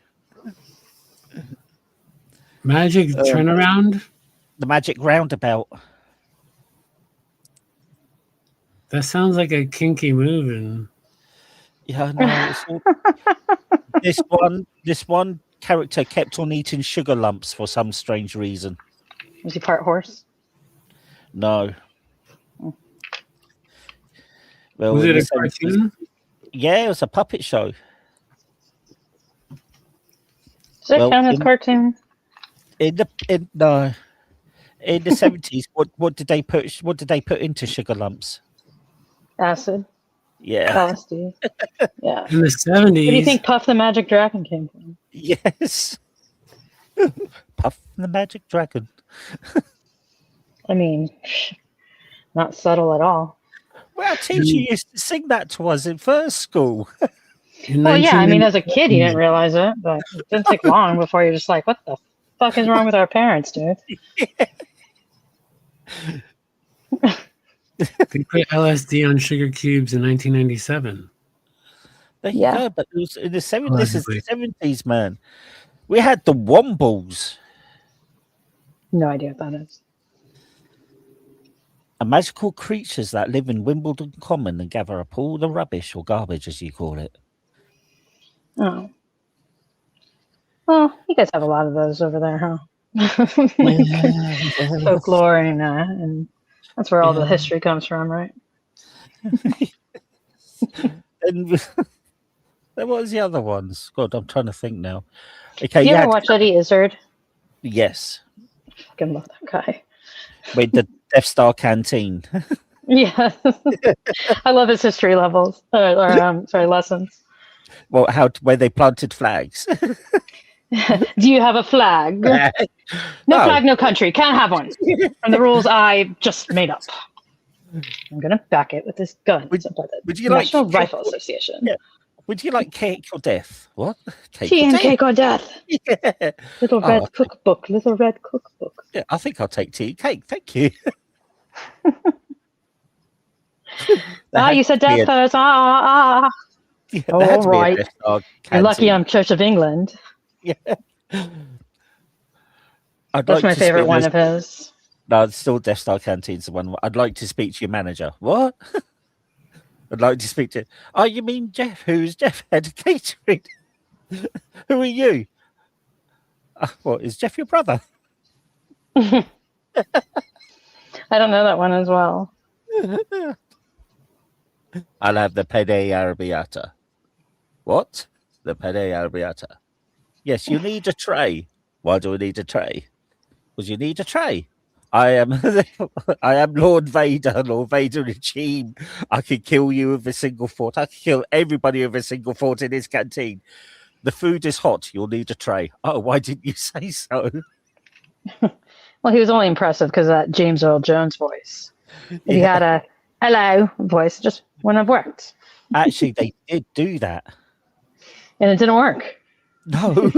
Speaker 2: Magic turnaround?
Speaker 3: The Magic Roundabout.
Speaker 2: That sounds like a kinky move. And
Speaker 3: Yeah, no. It's all... this one character kept on eating sugar lumps for some strange reason.
Speaker 5: Was he part horse?
Speaker 3: No. Well,
Speaker 2: was
Speaker 3: in
Speaker 2: it
Speaker 3: the
Speaker 2: a
Speaker 3: 70s
Speaker 2: cartoon?
Speaker 3: Yeah, it was a puppet show.
Speaker 5: Does that
Speaker 3: Well,
Speaker 5: count as cartoon?
Speaker 3: in the 70s, what did they put into sugar lumps?
Speaker 5: Acid.
Speaker 3: Yeah.
Speaker 5: LSD. Yeah.
Speaker 2: In the
Speaker 5: Where do you
Speaker 2: 70s?
Speaker 5: think Puff the Magic Dragon came from?
Speaker 3: Yes. Puff the Magic Dragon.
Speaker 5: I mean, not subtle at all.
Speaker 3: Well, our teacher used to sing that to us in first school.
Speaker 5: Well, yeah, I mean, as a kid, you didn't realize it, but it didn't take long before you're just like, what the fuck is wrong with our parents, dude?
Speaker 2: They put LSD on sugar cubes in 1997.
Speaker 3: There you
Speaker 5: Yeah.
Speaker 3: go. But it was in the 70s. This is
Speaker 2: Allegedly.
Speaker 3: the 70s, man. We had the Wombles,
Speaker 5: No idea what that is.
Speaker 3: a magical creatures that live in Wimbledon Common and gather up all the rubbish or garbage, as you call it.
Speaker 5: Oh. Well, you guys have a lot of those over there, huh? Folklore and that's where all the history comes from, right?
Speaker 3: And what was the other ones? God, I'm trying to think now. Okay,
Speaker 5: You ever watch Eddie Izzard?
Speaker 3: Yes,
Speaker 5: I fucking love that guy.
Speaker 3: with the Death Star canteen.
Speaker 5: Yeah. I love his history levels. Lessons.
Speaker 3: Well, where they planted flags.
Speaker 5: Do you have a flag? No flag, no country. Can't have one. And the rules I just made up. I'm gonna back it with this gun.
Speaker 3: Would you
Speaker 5: National
Speaker 3: like
Speaker 5: Rifle Association?
Speaker 3: Yeah. Would you like cake or death? What?
Speaker 5: Tea and cake or death.
Speaker 3: Yeah.
Speaker 5: Little red cookbook. Little red cookbook.
Speaker 3: Yeah, I think I'll take tea and cake. Thank you.
Speaker 5: You said death first. Yeah,
Speaker 3: all right.
Speaker 5: You're lucky I'm Church of England.
Speaker 3: Yeah.
Speaker 5: That's my favorite one of his.
Speaker 3: No, it's still Death Star Canteen's the one. I'd like to speak to your manager. What? I'd like to speak to. Oh, you mean Jeff? Who's Jeff? Head of catering. Who are you? What, is Jeff your brother?
Speaker 5: I don't know that one as well.
Speaker 3: I'll have the penne arrabbiata. What? The penne arrabbiata. Yes, you need a tray. Why do we need a tray? Because you need a tray. I am Lord Vader, Lord Vader regime. I can kill you with a single thought. I can kill everybody with a single thought in his canteen. The food is hot. You'll need a tray. Oh, why didn't you say so?
Speaker 5: Well, he was only impressive because of that James Earl Jones voice. If he had a hello voice, it just wouldn't have worked.
Speaker 3: Actually, they did do that.
Speaker 5: And it didn't work.
Speaker 3: No.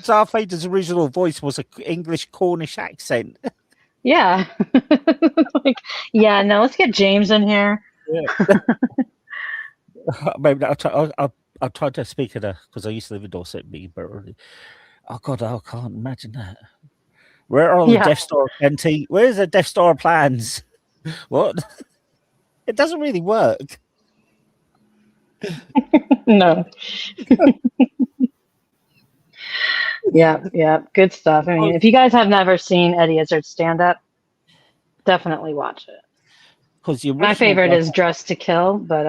Speaker 3: Darth Vader's original voice was an English Cornish accent.
Speaker 5: Yeah. No, let's get James in here.
Speaker 3: Yeah. Maybe I'll try to speak at her because I used to live in Dorset. Oh God, I can't imagine that. Where are the Death Star canteen? Where's the Death Star plans? What? It doesn't really work.
Speaker 5: No. Yeah, good stuff. I mean, if you guys have never seen Eddie Izzard stand up, definitely watch it.
Speaker 3: Because
Speaker 5: my favorite is Dressed to Kill, but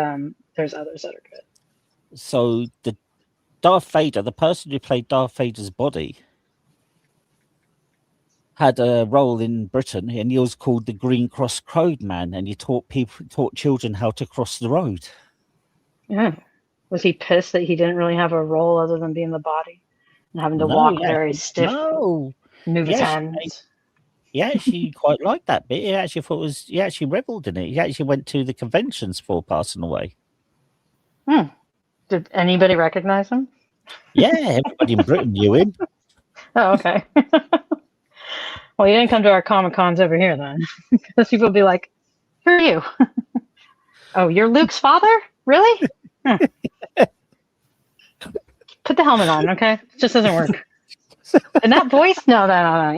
Speaker 5: there's others that are good.
Speaker 3: So the Darth Vader, the person who played Darth Vader's body, had a role in Britain, and he was called the Green Cross Crowd Man, and he taught children how to cross the road.
Speaker 5: Yeah. Was he pissed that he didn't really have a role other than being the body and having to walk very stiff?
Speaker 3: No.
Speaker 5: Move his hands.
Speaker 3: he actually quite liked that bit. He actually thought he actually revelled in it. He actually went to the conventions for passing away.
Speaker 5: Did anybody recognize him?
Speaker 3: Yeah, everybody in Britain knew him.
Speaker 5: Oh, okay. Well, you didn't come to our Comic Cons over here then, because people would be like, "Who are you? Oh, you're Luke's father? Really? Put the helmet on, okay? It just doesn't work." And that voice? No.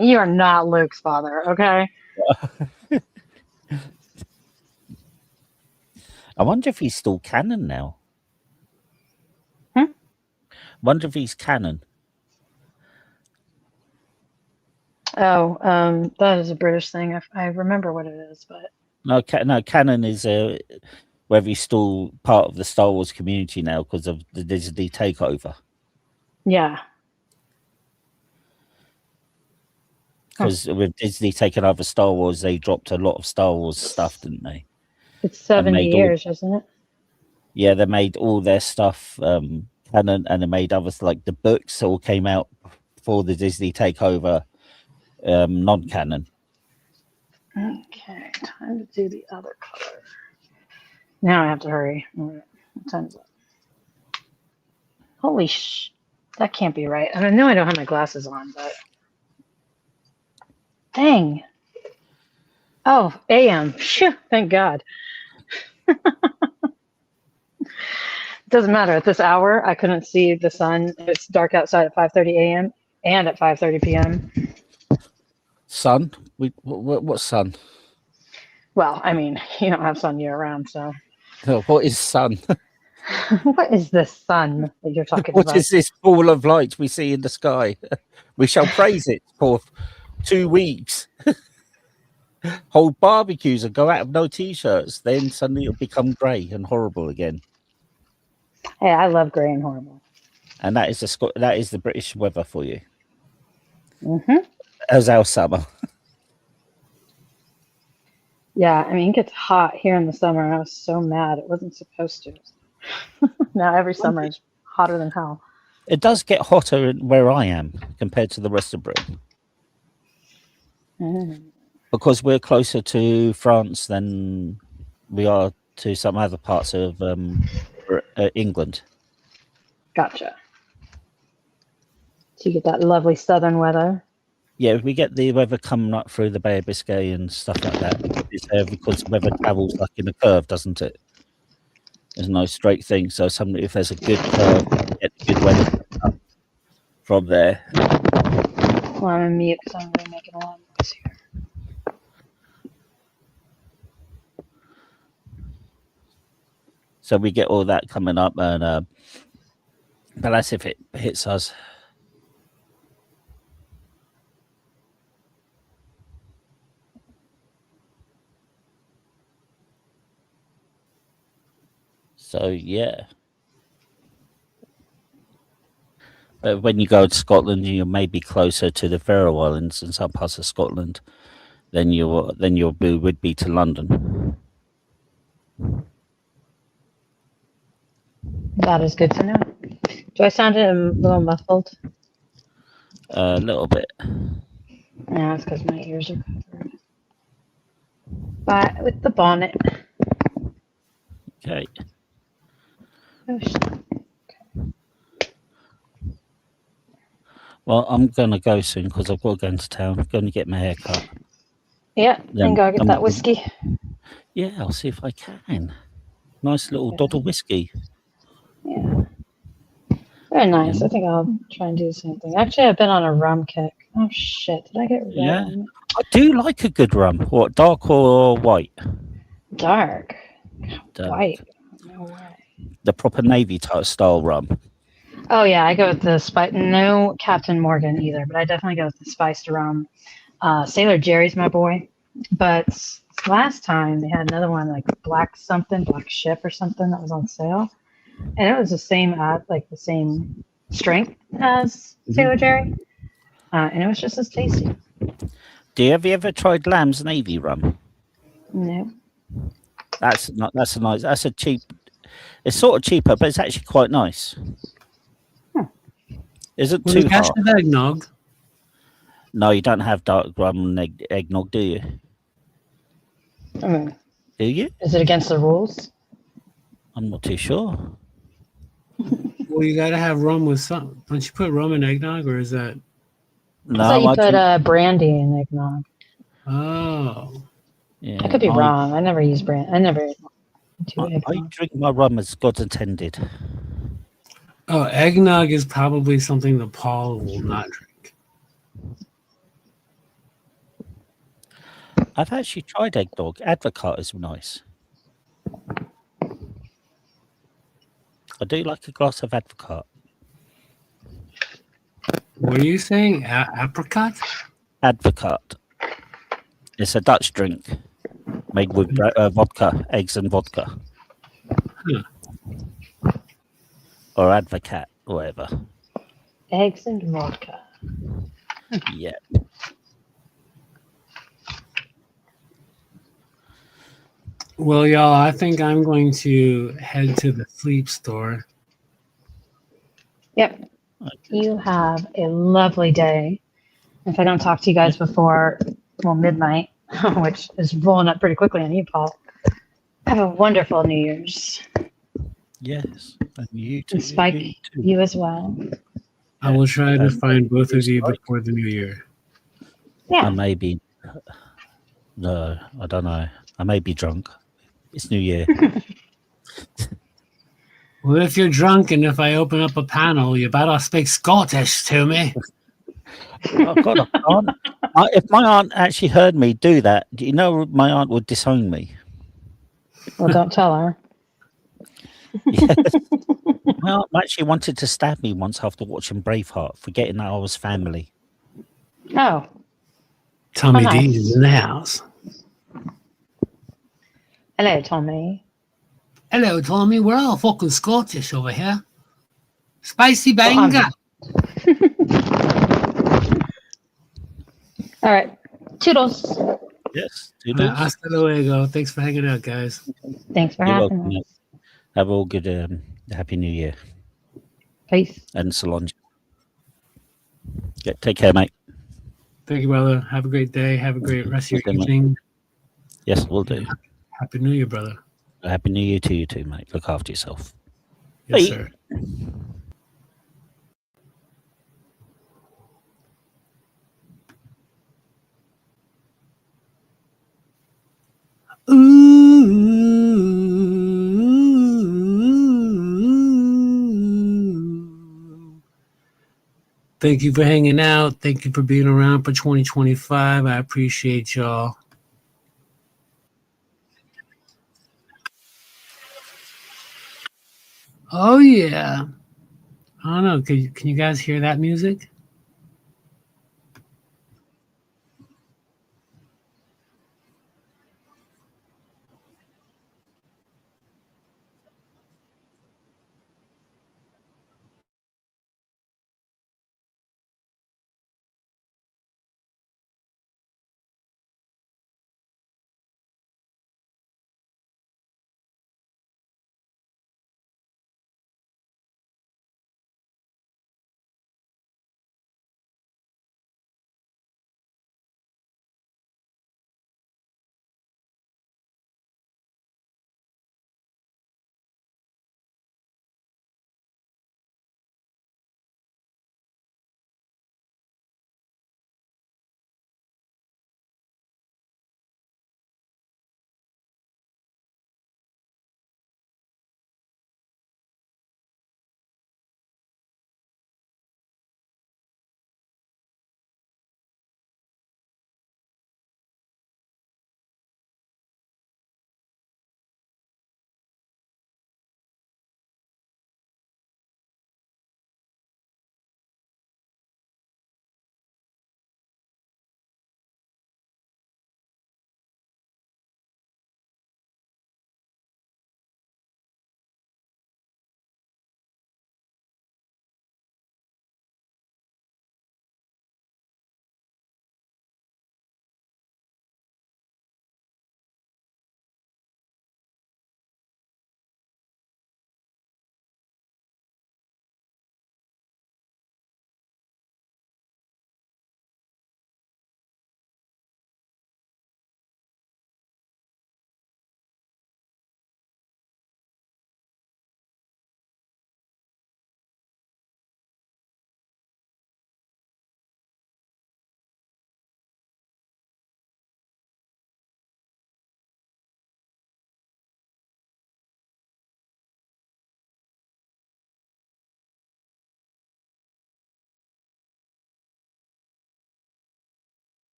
Speaker 5: You are not Luke's father, okay?
Speaker 3: I wonder if he's still canon now. Wonder if he's canon.
Speaker 5: Oh, that is a British thing. I remember what it is, but
Speaker 3: No, canon is whether he's still part of the Star Wars community now because of the Disney takeover.
Speaker 5: yeah.
Speaker 3: Because with Disney taking over Star Wars, they dropped a lot of Star Wars stuff, didn't they?
Speaker 5: It's 70 years, isn't it?
Speaker 3: Yeah, they made all their stuff canon, and they made others like the books all came out before the Disney takeover, non-canon.
Speaker 5: Okay, time to do the other color. Now I have to hurry. All right, what time is it? Holy that can't be right. I know I don't have my glasses on, but dang. Oh, AM. Phew, thank God. Doesn't matter. At this hour, I couldn't see the sun. It's dark outside at 5:30 a.m. and at 5:30 p.m.
Speaker 3: Sun? What sun?
Speaker 5: Well, I mean, you don't have sun year round, so.
Speaker 3: What is sun?
Speaker 5: What is this sun that you're talking
Speaker 3: What
Speaker 5: about?
Speaker 3: is this ball of light we see in the sky? We shall praise it for 2 weeks. Hold barbecues and go out of no t-shirts. Then suddenly it'll become grey and horrible again.
Speaker 5: Hey, I love grey and horrible.
Speaker 3: And that is the British weather for you.
Speaker 5: Mm-hmm.
Speaker 3: As our summer.
Speaker 5: Yeah, I mean, it gets hot here in the summer, and I was so mad. It wasn't supposed to. Now every summer is hotter than hell.
Speaker 3: It does get hotter where I am compared to the rest of Britain. Because we're closer to France than we are to some other parts of England.
Speaker 5: Gotcha. So you get that lovely southern weather.
Speaker 3: Yeah, we get the weather coming up through the Bay of Biscay and stuff like that. It's because weather travels like in a curve, doesn't it? There's no straight thing. So if there's a good curve, you get the good weather from there.
Speaker 5: Well, I'm on mute because I'm really making a lot of noise here.
Speaker 3: So we get all that coming up, and but that's if it hits us. So yeah. But when you go to Scotland, you may be closer to the Faroe Islands and some parts of Scotland than you would be to London.
Speaker 5: That is good to know. Do I sound a little muffled?
Speaker 3: A little bit.
Speaker 5: Yeah, it's because my ears are covered. But with the bonnet.
Speaker 3: Okay.
Speaker 5: Oh, shit.
Speaker 3: Well, I'm going to go soon because I've got to go into town. I'm going to get my hair cut.
Speaker 5: Yeah, and go get that whiskey.
Speaker 3: Yeah, I'll see if I can. Nice little dot whiskey.
Speaker 5: Yeah. Very nice.
Speaker 3: Yeah.
Speaker 5: I think I'll try and do the same thing. Actually, I've been on a rum kick. Oh, shit. Did I get red?
Speaker 3: Yeah. I do like a good rum. What, dark or white?
Speaker 5: Dark.
Speaker 3: Dark.
Speaker 5: White. No way.
Speaker 3: The proper Navy style rum.
Speaker 5: Oh, yeah. I go with the spice. No Captain Morgan either, but I definitely go with the spiced rum. Sailor Jerry's my boy. But last time they had another one like Black Ship or something that was on sale. And it was the same the same strength as Sailor Jerry. And it was just as tasty.
Speaker 3: Have you ever tried Lamb's Navy rum?
Speaker 5: No.
Speaker 3: That's a cheap. It's sort of cheaper, but it's actually quite nice.
Speaker 5: Huh.
Speaker 3: Is it
Speaker 2: Was
Speaker 3: too
Speaker 2: it cash
Speaker 3: hard?
Speaker 2: and eggnog?
Speaker 3: No, you don't have dark rum and eggnog, do you?
Speaker 5: I mean,
Speaker 3: Do you?
Speaker 5: is it against the rules?
Speaker 3: I'm not too sure.
Speaker 2: Well, you gotta have rum with some. Don't you put rum in eggnog, or is that?
Speaker 5: I thought
Speaker 3: No,
Speaker 5: you
Speaker 3: I
Speaker 5: put
Speaker 3: drink.
Speaker 5: brandy in eggnog.
Speaker 2: Oh,
Speaker 5: I
Speaker 3: Yeah,
Speaker 5: could be wrong. I never use brand. I never do
Speaker 3: I
Speaker 5: eggnog.
Speaker 3: drink my rum as God's intended.
Speaker 2: oh, eggnog is probably something that Paul will not drink.
Speaker 3: I've actually tried eggnog. Advocaat is nice. I do like a glass of Advocaat.
Speaker 2: What are you saying? Apricot?
Speaker 3: Advocaat. It's a Dutch drink made with vodka, eggs and vodka.
Speaker 2: Huh.
Speaker 3: Or Advocaat, whatever.
Speaker 5: Eggs and vodka.
Speaker 3: Yeah.
Speaker 2: Well, y'all, I think I'm going to head to the sleep store.
Speaker 5: Yep. You have a lovely day. If I don't talk to you guys before, well, midnight, which is rolling up pretty quickly on you, Paul, have a wonderful New Year's.
Speaker 3: Yes. And you too.
Speaker 5: And Spike,
Speaker 3: You too.
Speaker 5: you as well.
Speaker 2: I will try to
Speaker 3: And
Speaker 2: find both of you
Speaker 3: Spike.
Speaker 2: before the new year.
Speaker 5: Yeah.
Speaker 3: I may be. No, I don't know. I may be drunk. It's New Year.
Speaker 2: Well, if you're drunk and if I open up a panel, you better speak Scottish to me.
Speaker 3: Oh God, I can't. If my aunt actually heard me do that, do you know my aunt would disown me?
Speaker 5: Well, don't tell her.
Speaker 3: Yes. My aunt actually wanted to stab me once after watching Braveheart, forgetting that I was family.
Speaker 5: Oh,
Speaker 2: Tommy D
Speaker 5: nice.
Speaker 2: is in the house.
Speaker 5: Hello, Tommy.
Speaker 2: Hello, Tommy. We're all fucking Scottish over here. Spicy
Speaker 5: Well, I'm
Speaker 2: banger.
Speaker 5: All right. Toodles.
Speaker 3: Yes, toodles.
Speaker 2: Hasta luego. Thanks for hanging out, guys.
Speaker 5: Thanks for
Speaker 3: You're
Speaker 5: having
Speaker 3: welcome. Mate.
Speaker 5: us.
Speaker 3: Have a good Happy New Year
Speaker 5: Peace.
Speaker 3: and Solange. Yeah, take care, mate.
Speaker 2: Thank you, brother. Have a great day. Have a great rest of your
Speaker 3: Okay, mate.
Speaker 2: evening.
Speaker 3: Yes, we'll do.
Speaker 2: Happy New Year, brother.
Speaker 3: Happy New Year to you too, mate. Look after yourself.
Speaker 2: Yes,
Speaker 3: Bye.
Speaker 2: sir. Ooh. Thank you for hanging out. Thank you for being around for 2025. I appreciate y'all. Oh, yeah. I don't know. Can you guys hear that music?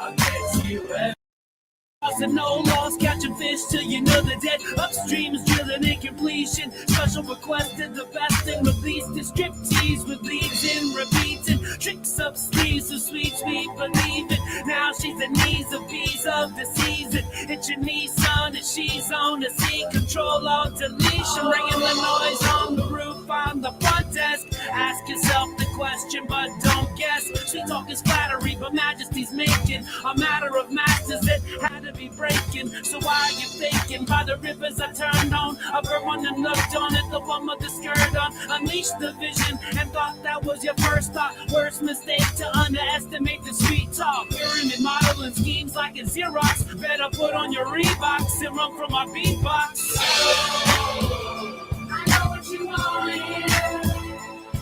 Speaker 1: targets you everywhere. And no loss, catching fish till you know they're dead. Upstream is drilling in completion. Special requested, the best thing released is striptease with leads in repeating. Tricks up sleeves, so sweet, sweet, believe it. Now she's the knees of bees of the season. It's your Nissan and she's on the sea. Control all deletion, bringing the noise on the roof on the front desk. Ask yourself the question, but don't guess. She talk is flattery, but majesty's making a matter of masters that had to be breaking. So why are you thinking? By the rivers I turned on, I burned one and looked on at the one with the skirt on. Unleashed the vision and thought that was your first thought. Worst mistake to underestimate the sweet talk. Pyramid modeling schemes like a Xerox. Better put on your Reeboks and run from our beatbox. I know what you want to hear.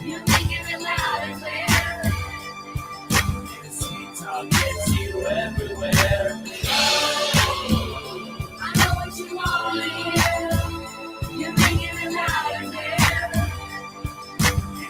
Speaker 1: You're thinking it loud and clear. Sweet talk gets you everywhere. You want to hear. You're thinking it loud and clear.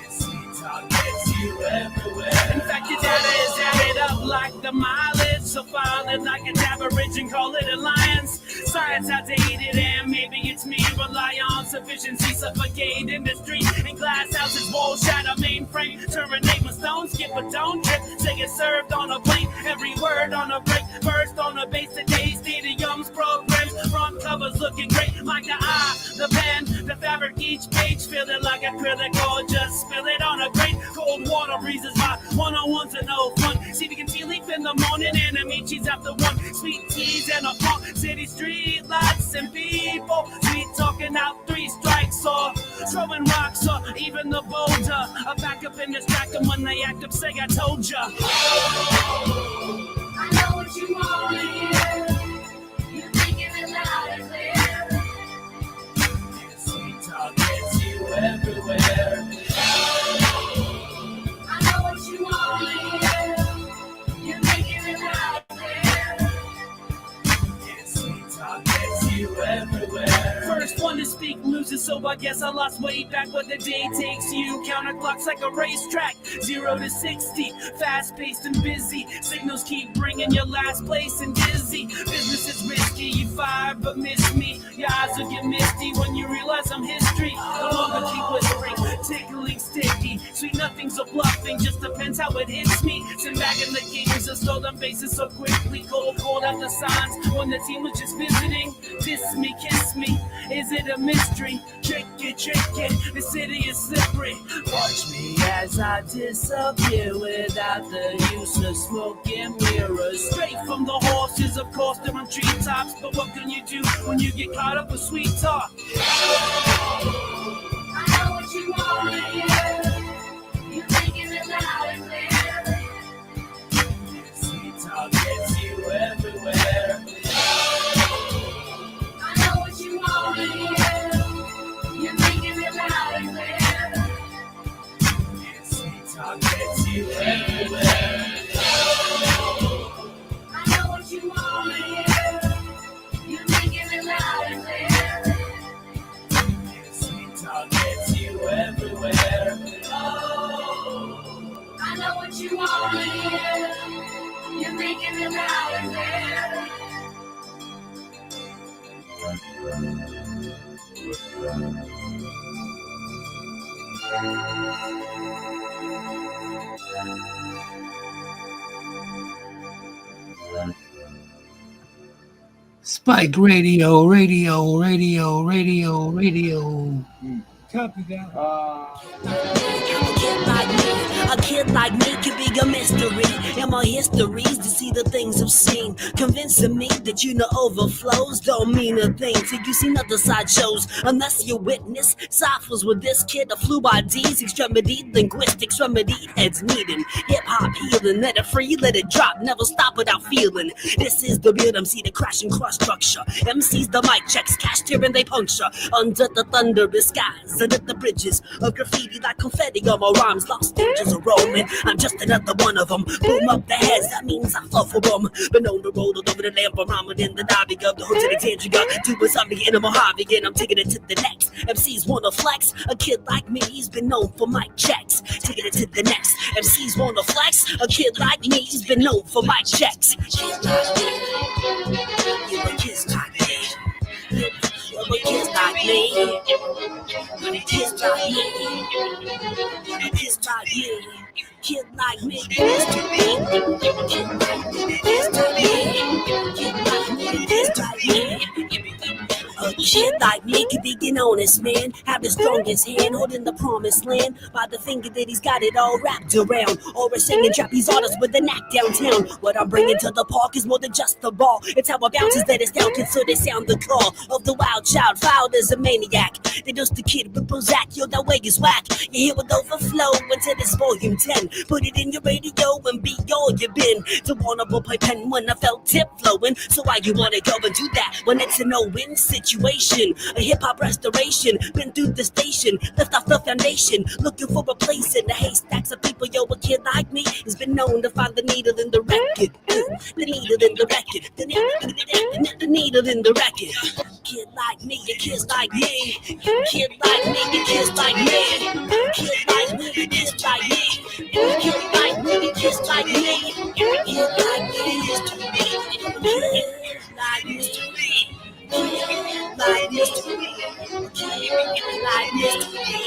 Speaker 1: Sweet talk gets you everywhere. In fact, your data is added up like the mileage. So file it like an average and call it alliance. Science outdated and maybe it's me. Rely on sufficiency, suffocate industry. In glass houses, wall shatter mainframe. Terminate my stone, skip a don't trip. Say it served on a plate. Every word on a break. First on a base today. Stadiums, programs. Front covers looking great. Like the eye, the pen, the fabric, each page. Feel it like acrylic or just spill it on a grate. Cold water breezes by. One-on-ones are no fun. See if you can tea leaf in the morning and a meat cheese after one. Sweet teas and a funk. City street lights and people. Sweet talking out 3 strikes or throwing rocks or even the boulder. I back up and distract them when they act up. Say I told ya. I know what you want to hear. You're thinking it loud and clear. Sweet talk gets you everywhere. I know what you want to hear. You're thinking it loud and clear. Sweet talk gets you everywhere. First one to speak loses, so I guess I lost weight back. What the day takes you. Counterclocks like a racetrack. 0 to 60, fast-paced and busy. Signals keep bringing your last place and dizzy. Business is risky, you fire but miss me. Your eyes will get misty when you realize I'm history. No longer keep whispering, tickling sticky. Sweet nothing's a bluffing, just depends how it hits me. Sit back in the games and stolen bases so quickly. Cold out the signs when the team was just visiting. Diss me, kiss me, is it a mystery? Trick it, the city is slippery. Watch me as I disappear without the use of smoke and mirrors. Straight from the horses, of course, they're on treetops. But what can you do when you get caught up with sweet talk? I know what you want to hear. You're thinking it loud and clear. Sweet talk gets you everywhere. I know what you want to hear. You're thinking it loud and clear. Sweet talk gets you everywhere. I know what you want to hear. You're thinking it loud and clear. Sweet talk gets you everywhere. Oh, I know what you want to hear. You're thinking it loud and clear.
Speaker 2: Spike Radio. Copy that.
Speaker 7: A kid like me could be a mystery. And my histories to see the things I've seen. Convincing me that you know overflows don't mean a thing till you seen other side shows. Unless you witness ciphers with this kid that flew by D's. Extremity, linguistics, remedy, heads needing. Hip-hop healing, let it free, let it drop. Never stop without feeling. This is the real MC, the crashing cross structure. MC's the mic checks, cash tear and they puncture. Under the thunderous skies dancing at the bridges of graffiti like confetti on my rhymes. Lost angels are roaming. I'm just another one of them. Boom up the heads, that means I fall for them. Been on the road all over the land, I'm in the lobby of the hood to the tangent. Doing something in a Mojave, and I'm taking it to the next. MCs wanna flex. A kid like me, he's been known for mic checks. Taking it to the next. MCs wanna flex. A kid like me, he's been known for mic checks. Kids like me. You a kids like me. You a kids like me. You a kids like me. You a kids like me. Kid like me, kids to me. Kid like me, kids to me. Kid like me, kids like me. A kid like me could be an honest man, have the strongest hand, holding the promised land by the finger that he's got it all wrapped around. Or a singing trapeze artist with a knack downtown. What I'm bringing to the park is more than just the ball. It's how I bounces that is down, so they sound the call of the wild child, fouled as a maniac. They just the kid with Prozac, yo, that way is whack. You hear with overflow until it's volume 10. Put it in your radio and be all you been. To honorable playpen when I felt tip flowing. So why you wanna go and do that when it's a no-win situation? A hip-hop restoration. Been through the station, left off the foundation. Looking for a place in the haystacks of people. Yo, a kid like me has been known to find the needle in the record. The needle in the record. The needle in the record. Kid like me, a kid like me. Kid like me, a kid like me. Kid like me, a kid like me. Kid like me, a kid like me. Kid like me is to me. Kid like me is to me. Like this to me, like this to me.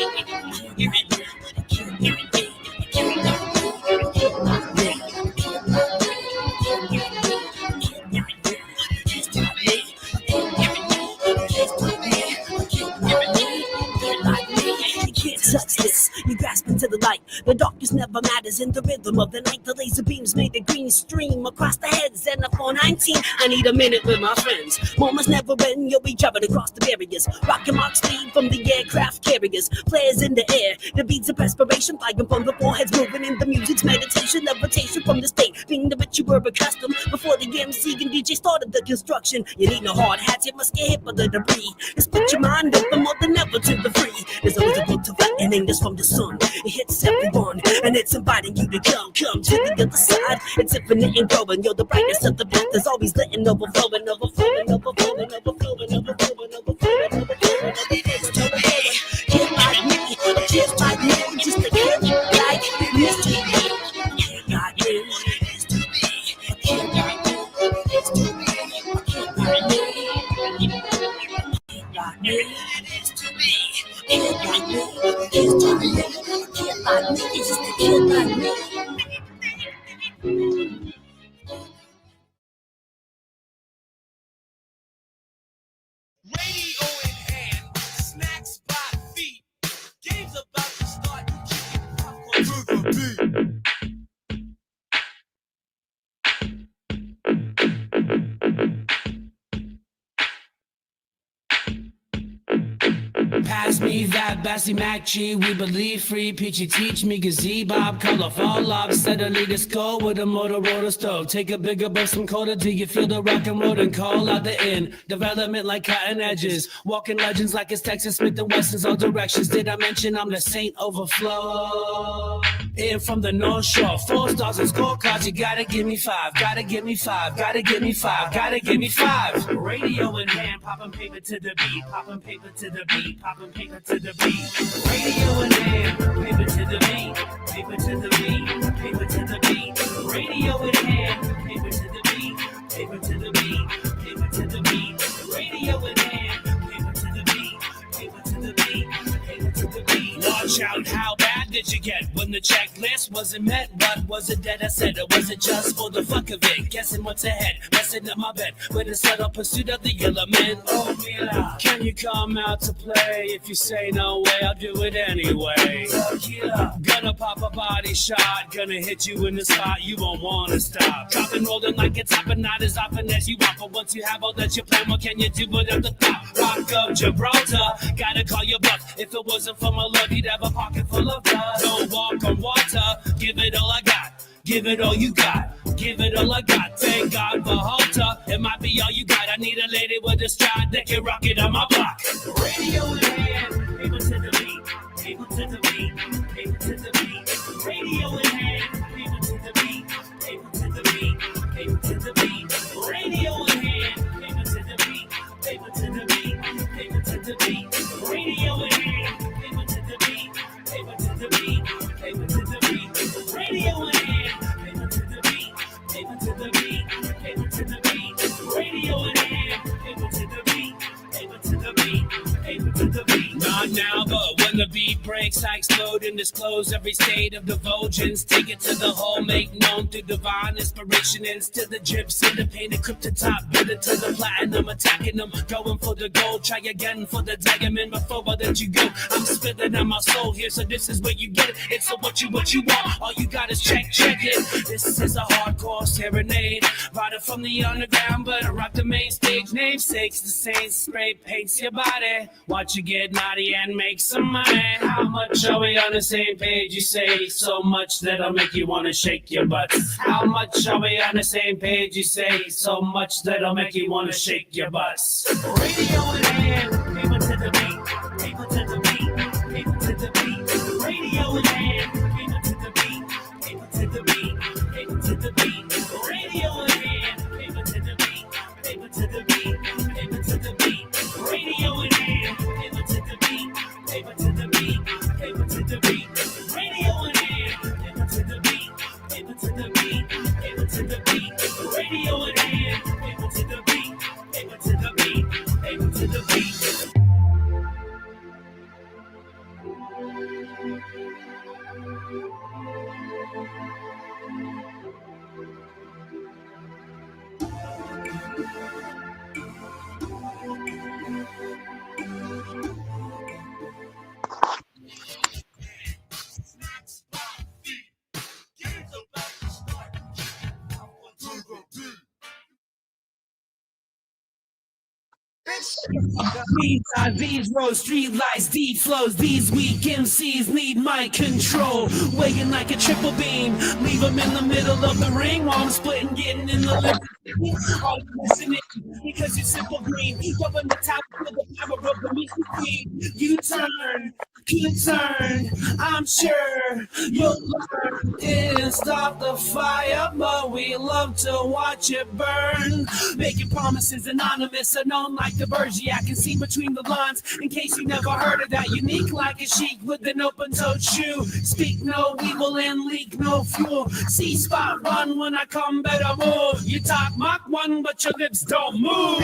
Speaker 7: Touch this, you grasp into the light. The darkness never matters in the rhythm of the night. The laser beams made a green stream across the heads. And up on 19, I need a minute with my friends. Moments never end, you'll be jumping across the barriers. Rockin' Mark speed from the aircraft carriers. Flares in the air, the beats of perspiration flying from the foreheads, moving in the music's meditation. Levitation from the state, being the which you were accustomed. Before the MC and DJ started the construction. You need no hard hats, you must get hit by the debris. Just put your mind open more than ever to the free. There's always a book to write. And angels from the sun, it hits everyone, and it's inviting you to come to the other side. It's infinite and growing, you're the brightness of the path. There's always letting overflowing, overflowing, overflowing, overflowing, overflowing, overflowing, overflowing. Kid like me, kid like me, just a kid like me. Kid like me, it's to me. Kid like me, it's to me. Kid like me, kid like me, it's to me. Kid like me, kid like me, kid like me, it's just a kid like me.
Speaker 1: Radio in hand, snacks by feet. Game's about to start. Kicking popcorn to the beat.
Speaker 8: Pass me that Bessie Mac G. We believe free. Peachy teach me gazee Bob. Color fall off. Steadily to skull with a Motorola stove. Take a bigger breath, some colder. Do you feel the rock and roll and call out the end? Development like cutting edges. Walking legends like it's Texas Smith and Wesson's all directions. Did I mention I'm the Saint Overflow? In from the North Shore. 4 stars and scorecards. You gotta give me 5. Gotta give me 5. Gotta give me 5. Gotta give me 5. Radio in hand. Popping paper to the beat. Popping paper to the beat. Popping paper to the beat. Radio in hand. Paper to the beat. Paper to the beat. Paper to the beat. Radio in hand. Paper to the beat. Paper to the beat. Paper to the beat. Radio in hand. Paper to the beat. Paper to the beat. Paper to the beat. Watch out, how bad did you get when the checklist wasn't met? What was it that I said, or was it just for the fuck of it? Guessing what's ahead, messing up my bed with a subtle pursuit of the element. Oh, Mila, can you come out to play? If you say no way, I'll do it anyway. Tequila, gonna pop a body shot, gonna hit you in the spot you won't wanna stop. Dropping, rolling like it's happening, not as often as you want, but once you have all that you plan, what can you do but at the top? Rock of Gibraltar, gotta call your bluff. If it wasn't for my love, you'd have a pocket full of dust. Don't walk on water, give it all I got. Give it all you got, give it all I got. Thank God for Halter, it might be all you got. I need a lady with a stride that can rock it on my block. Radio in hand, paper to the beat. to the beat, paper to the beat, radio in hand, paper to the beat, paper to the beat, paper to the beat, radio in hand, paper to the beat, paper to the beat, paper to the beat, radio in hand, paper to the beat, paper to the beat, paper to the beat, radio in hand, paper to the beat, paper to the beat, paper to the beat, radio in hand, paper to the beat, paper to the beat, paper to the beat. Not now, but when the beat breaks, I explode and disclose every state of divulgence. Take it to the whole, make known through divine inspiration. And to the gyps in the painted cryptotop, bitter to the platinum, attacking them, going for the gold. Try again for the diamond before I let you go. I'm spilling out my soul here, so this is where you get it. It's so what you want. All you got is check it. This is a hardcore serenade, rider from the underground, but I rock the main stage. Namesakes, the saints spray paints your body. Watch you get naughty and make some money. How much are we on the same page? You say so much that I'll make you wanna shake your butt. How much are we on the same page? You say so much that I'll make you wanna shake your butt. Radio in hand, paper to the beat, paper to the beat, paper to the beat. Radio in hand, paper to the beat, paper to the beat, paper to the beat. Radio in hand, paper to the beat, paper to the beat, paper to the beat. Radio in hand, paper to the beat, paper to the beat, paper to the beat. Radio in hand, paper to the beat, paper to the beat, paper to the beat. Radio in hand, paper to the beat, paper to the beat, paper to the beat. These road street lights, D flows. These weak MCs need my control. Weighing like a triple beam, leave them in the middle of the ring while I'm splitting, getting in the lip. All you listening because you're simple green. Going the top of the power of the machine. You turn, concerned. I'm sure you'll learn. Didn't stop the fire, but we love to watch it burn. Making promises anonymous, unknown like the birds. Yeah, I can see between the lines. In case you never heard of that, unique like a sheik with an open-toed shoe. Speak no evil and leak no fuel. See spot run when I come, better move. You talk Mach 1, but your lips don't move.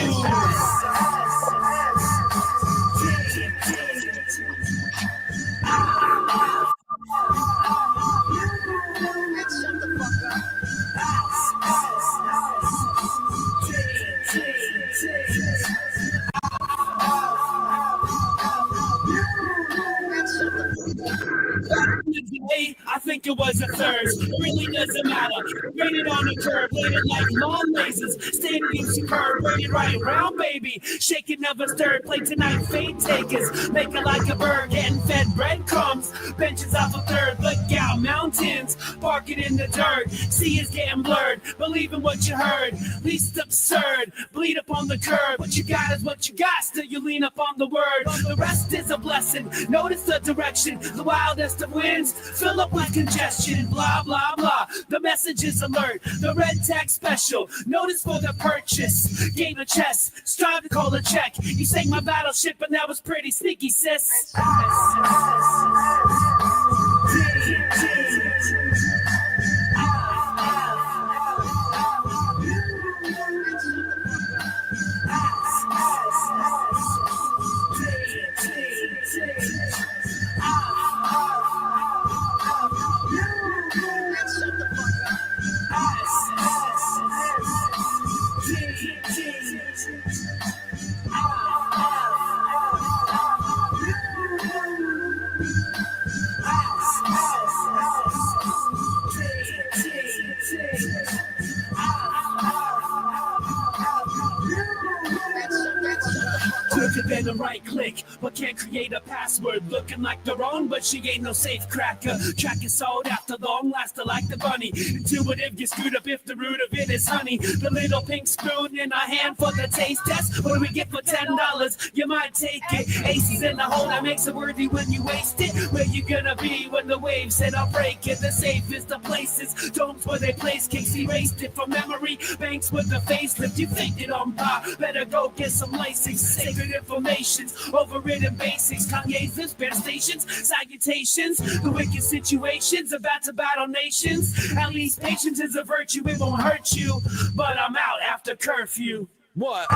Speaker 8: I think it was a thirst. It really doesn't matter. Rated on the curve, rated like long lasers. Stadium superb, rated right round, baby. Shake it, never stirred. Play tonight, fade takers. Make it like a bird, getting fed breadcrumbs. Benches off a third, look out, mountains. Park it in the dirt. See it's getting blurred. Believe in what you heard. Least absurd. Bleed up on the curb. What you got is what you got. Still you lean up on the word. The rest is a blessing. Notice the direction. The wildest of winds. Fill up with congestion, blah, blah, blah. The message is alert, the red tag special. Notice for the purchase. Game of chess, strive to call a check. You sank my battleship and that was pretty sneaky, sis. quicker than a right click, but can't create a password. Looking like their own, but she ain't no safe cracker. Track is sold after long, lasted like the bunny. Intuitive, get screwed up if the root of it is honey. The little pink spoon in our hand for the taste test. What do we get for $10? You might take it. Aces in the hole that makes it worthy when you waste it. Where you gonna be when the waves said I'll break it? The safest of places, domes where they place cakes, erased it from memory. Banks with the facelift, you think it on par. Better go get some Lasix. Sacred informations, overridden basics. Kanye's lips, bear stations, salutations. The wicked situations about to battle nations. At least patience is a virtue, it won't hurt you. But I'm out after curfew. What?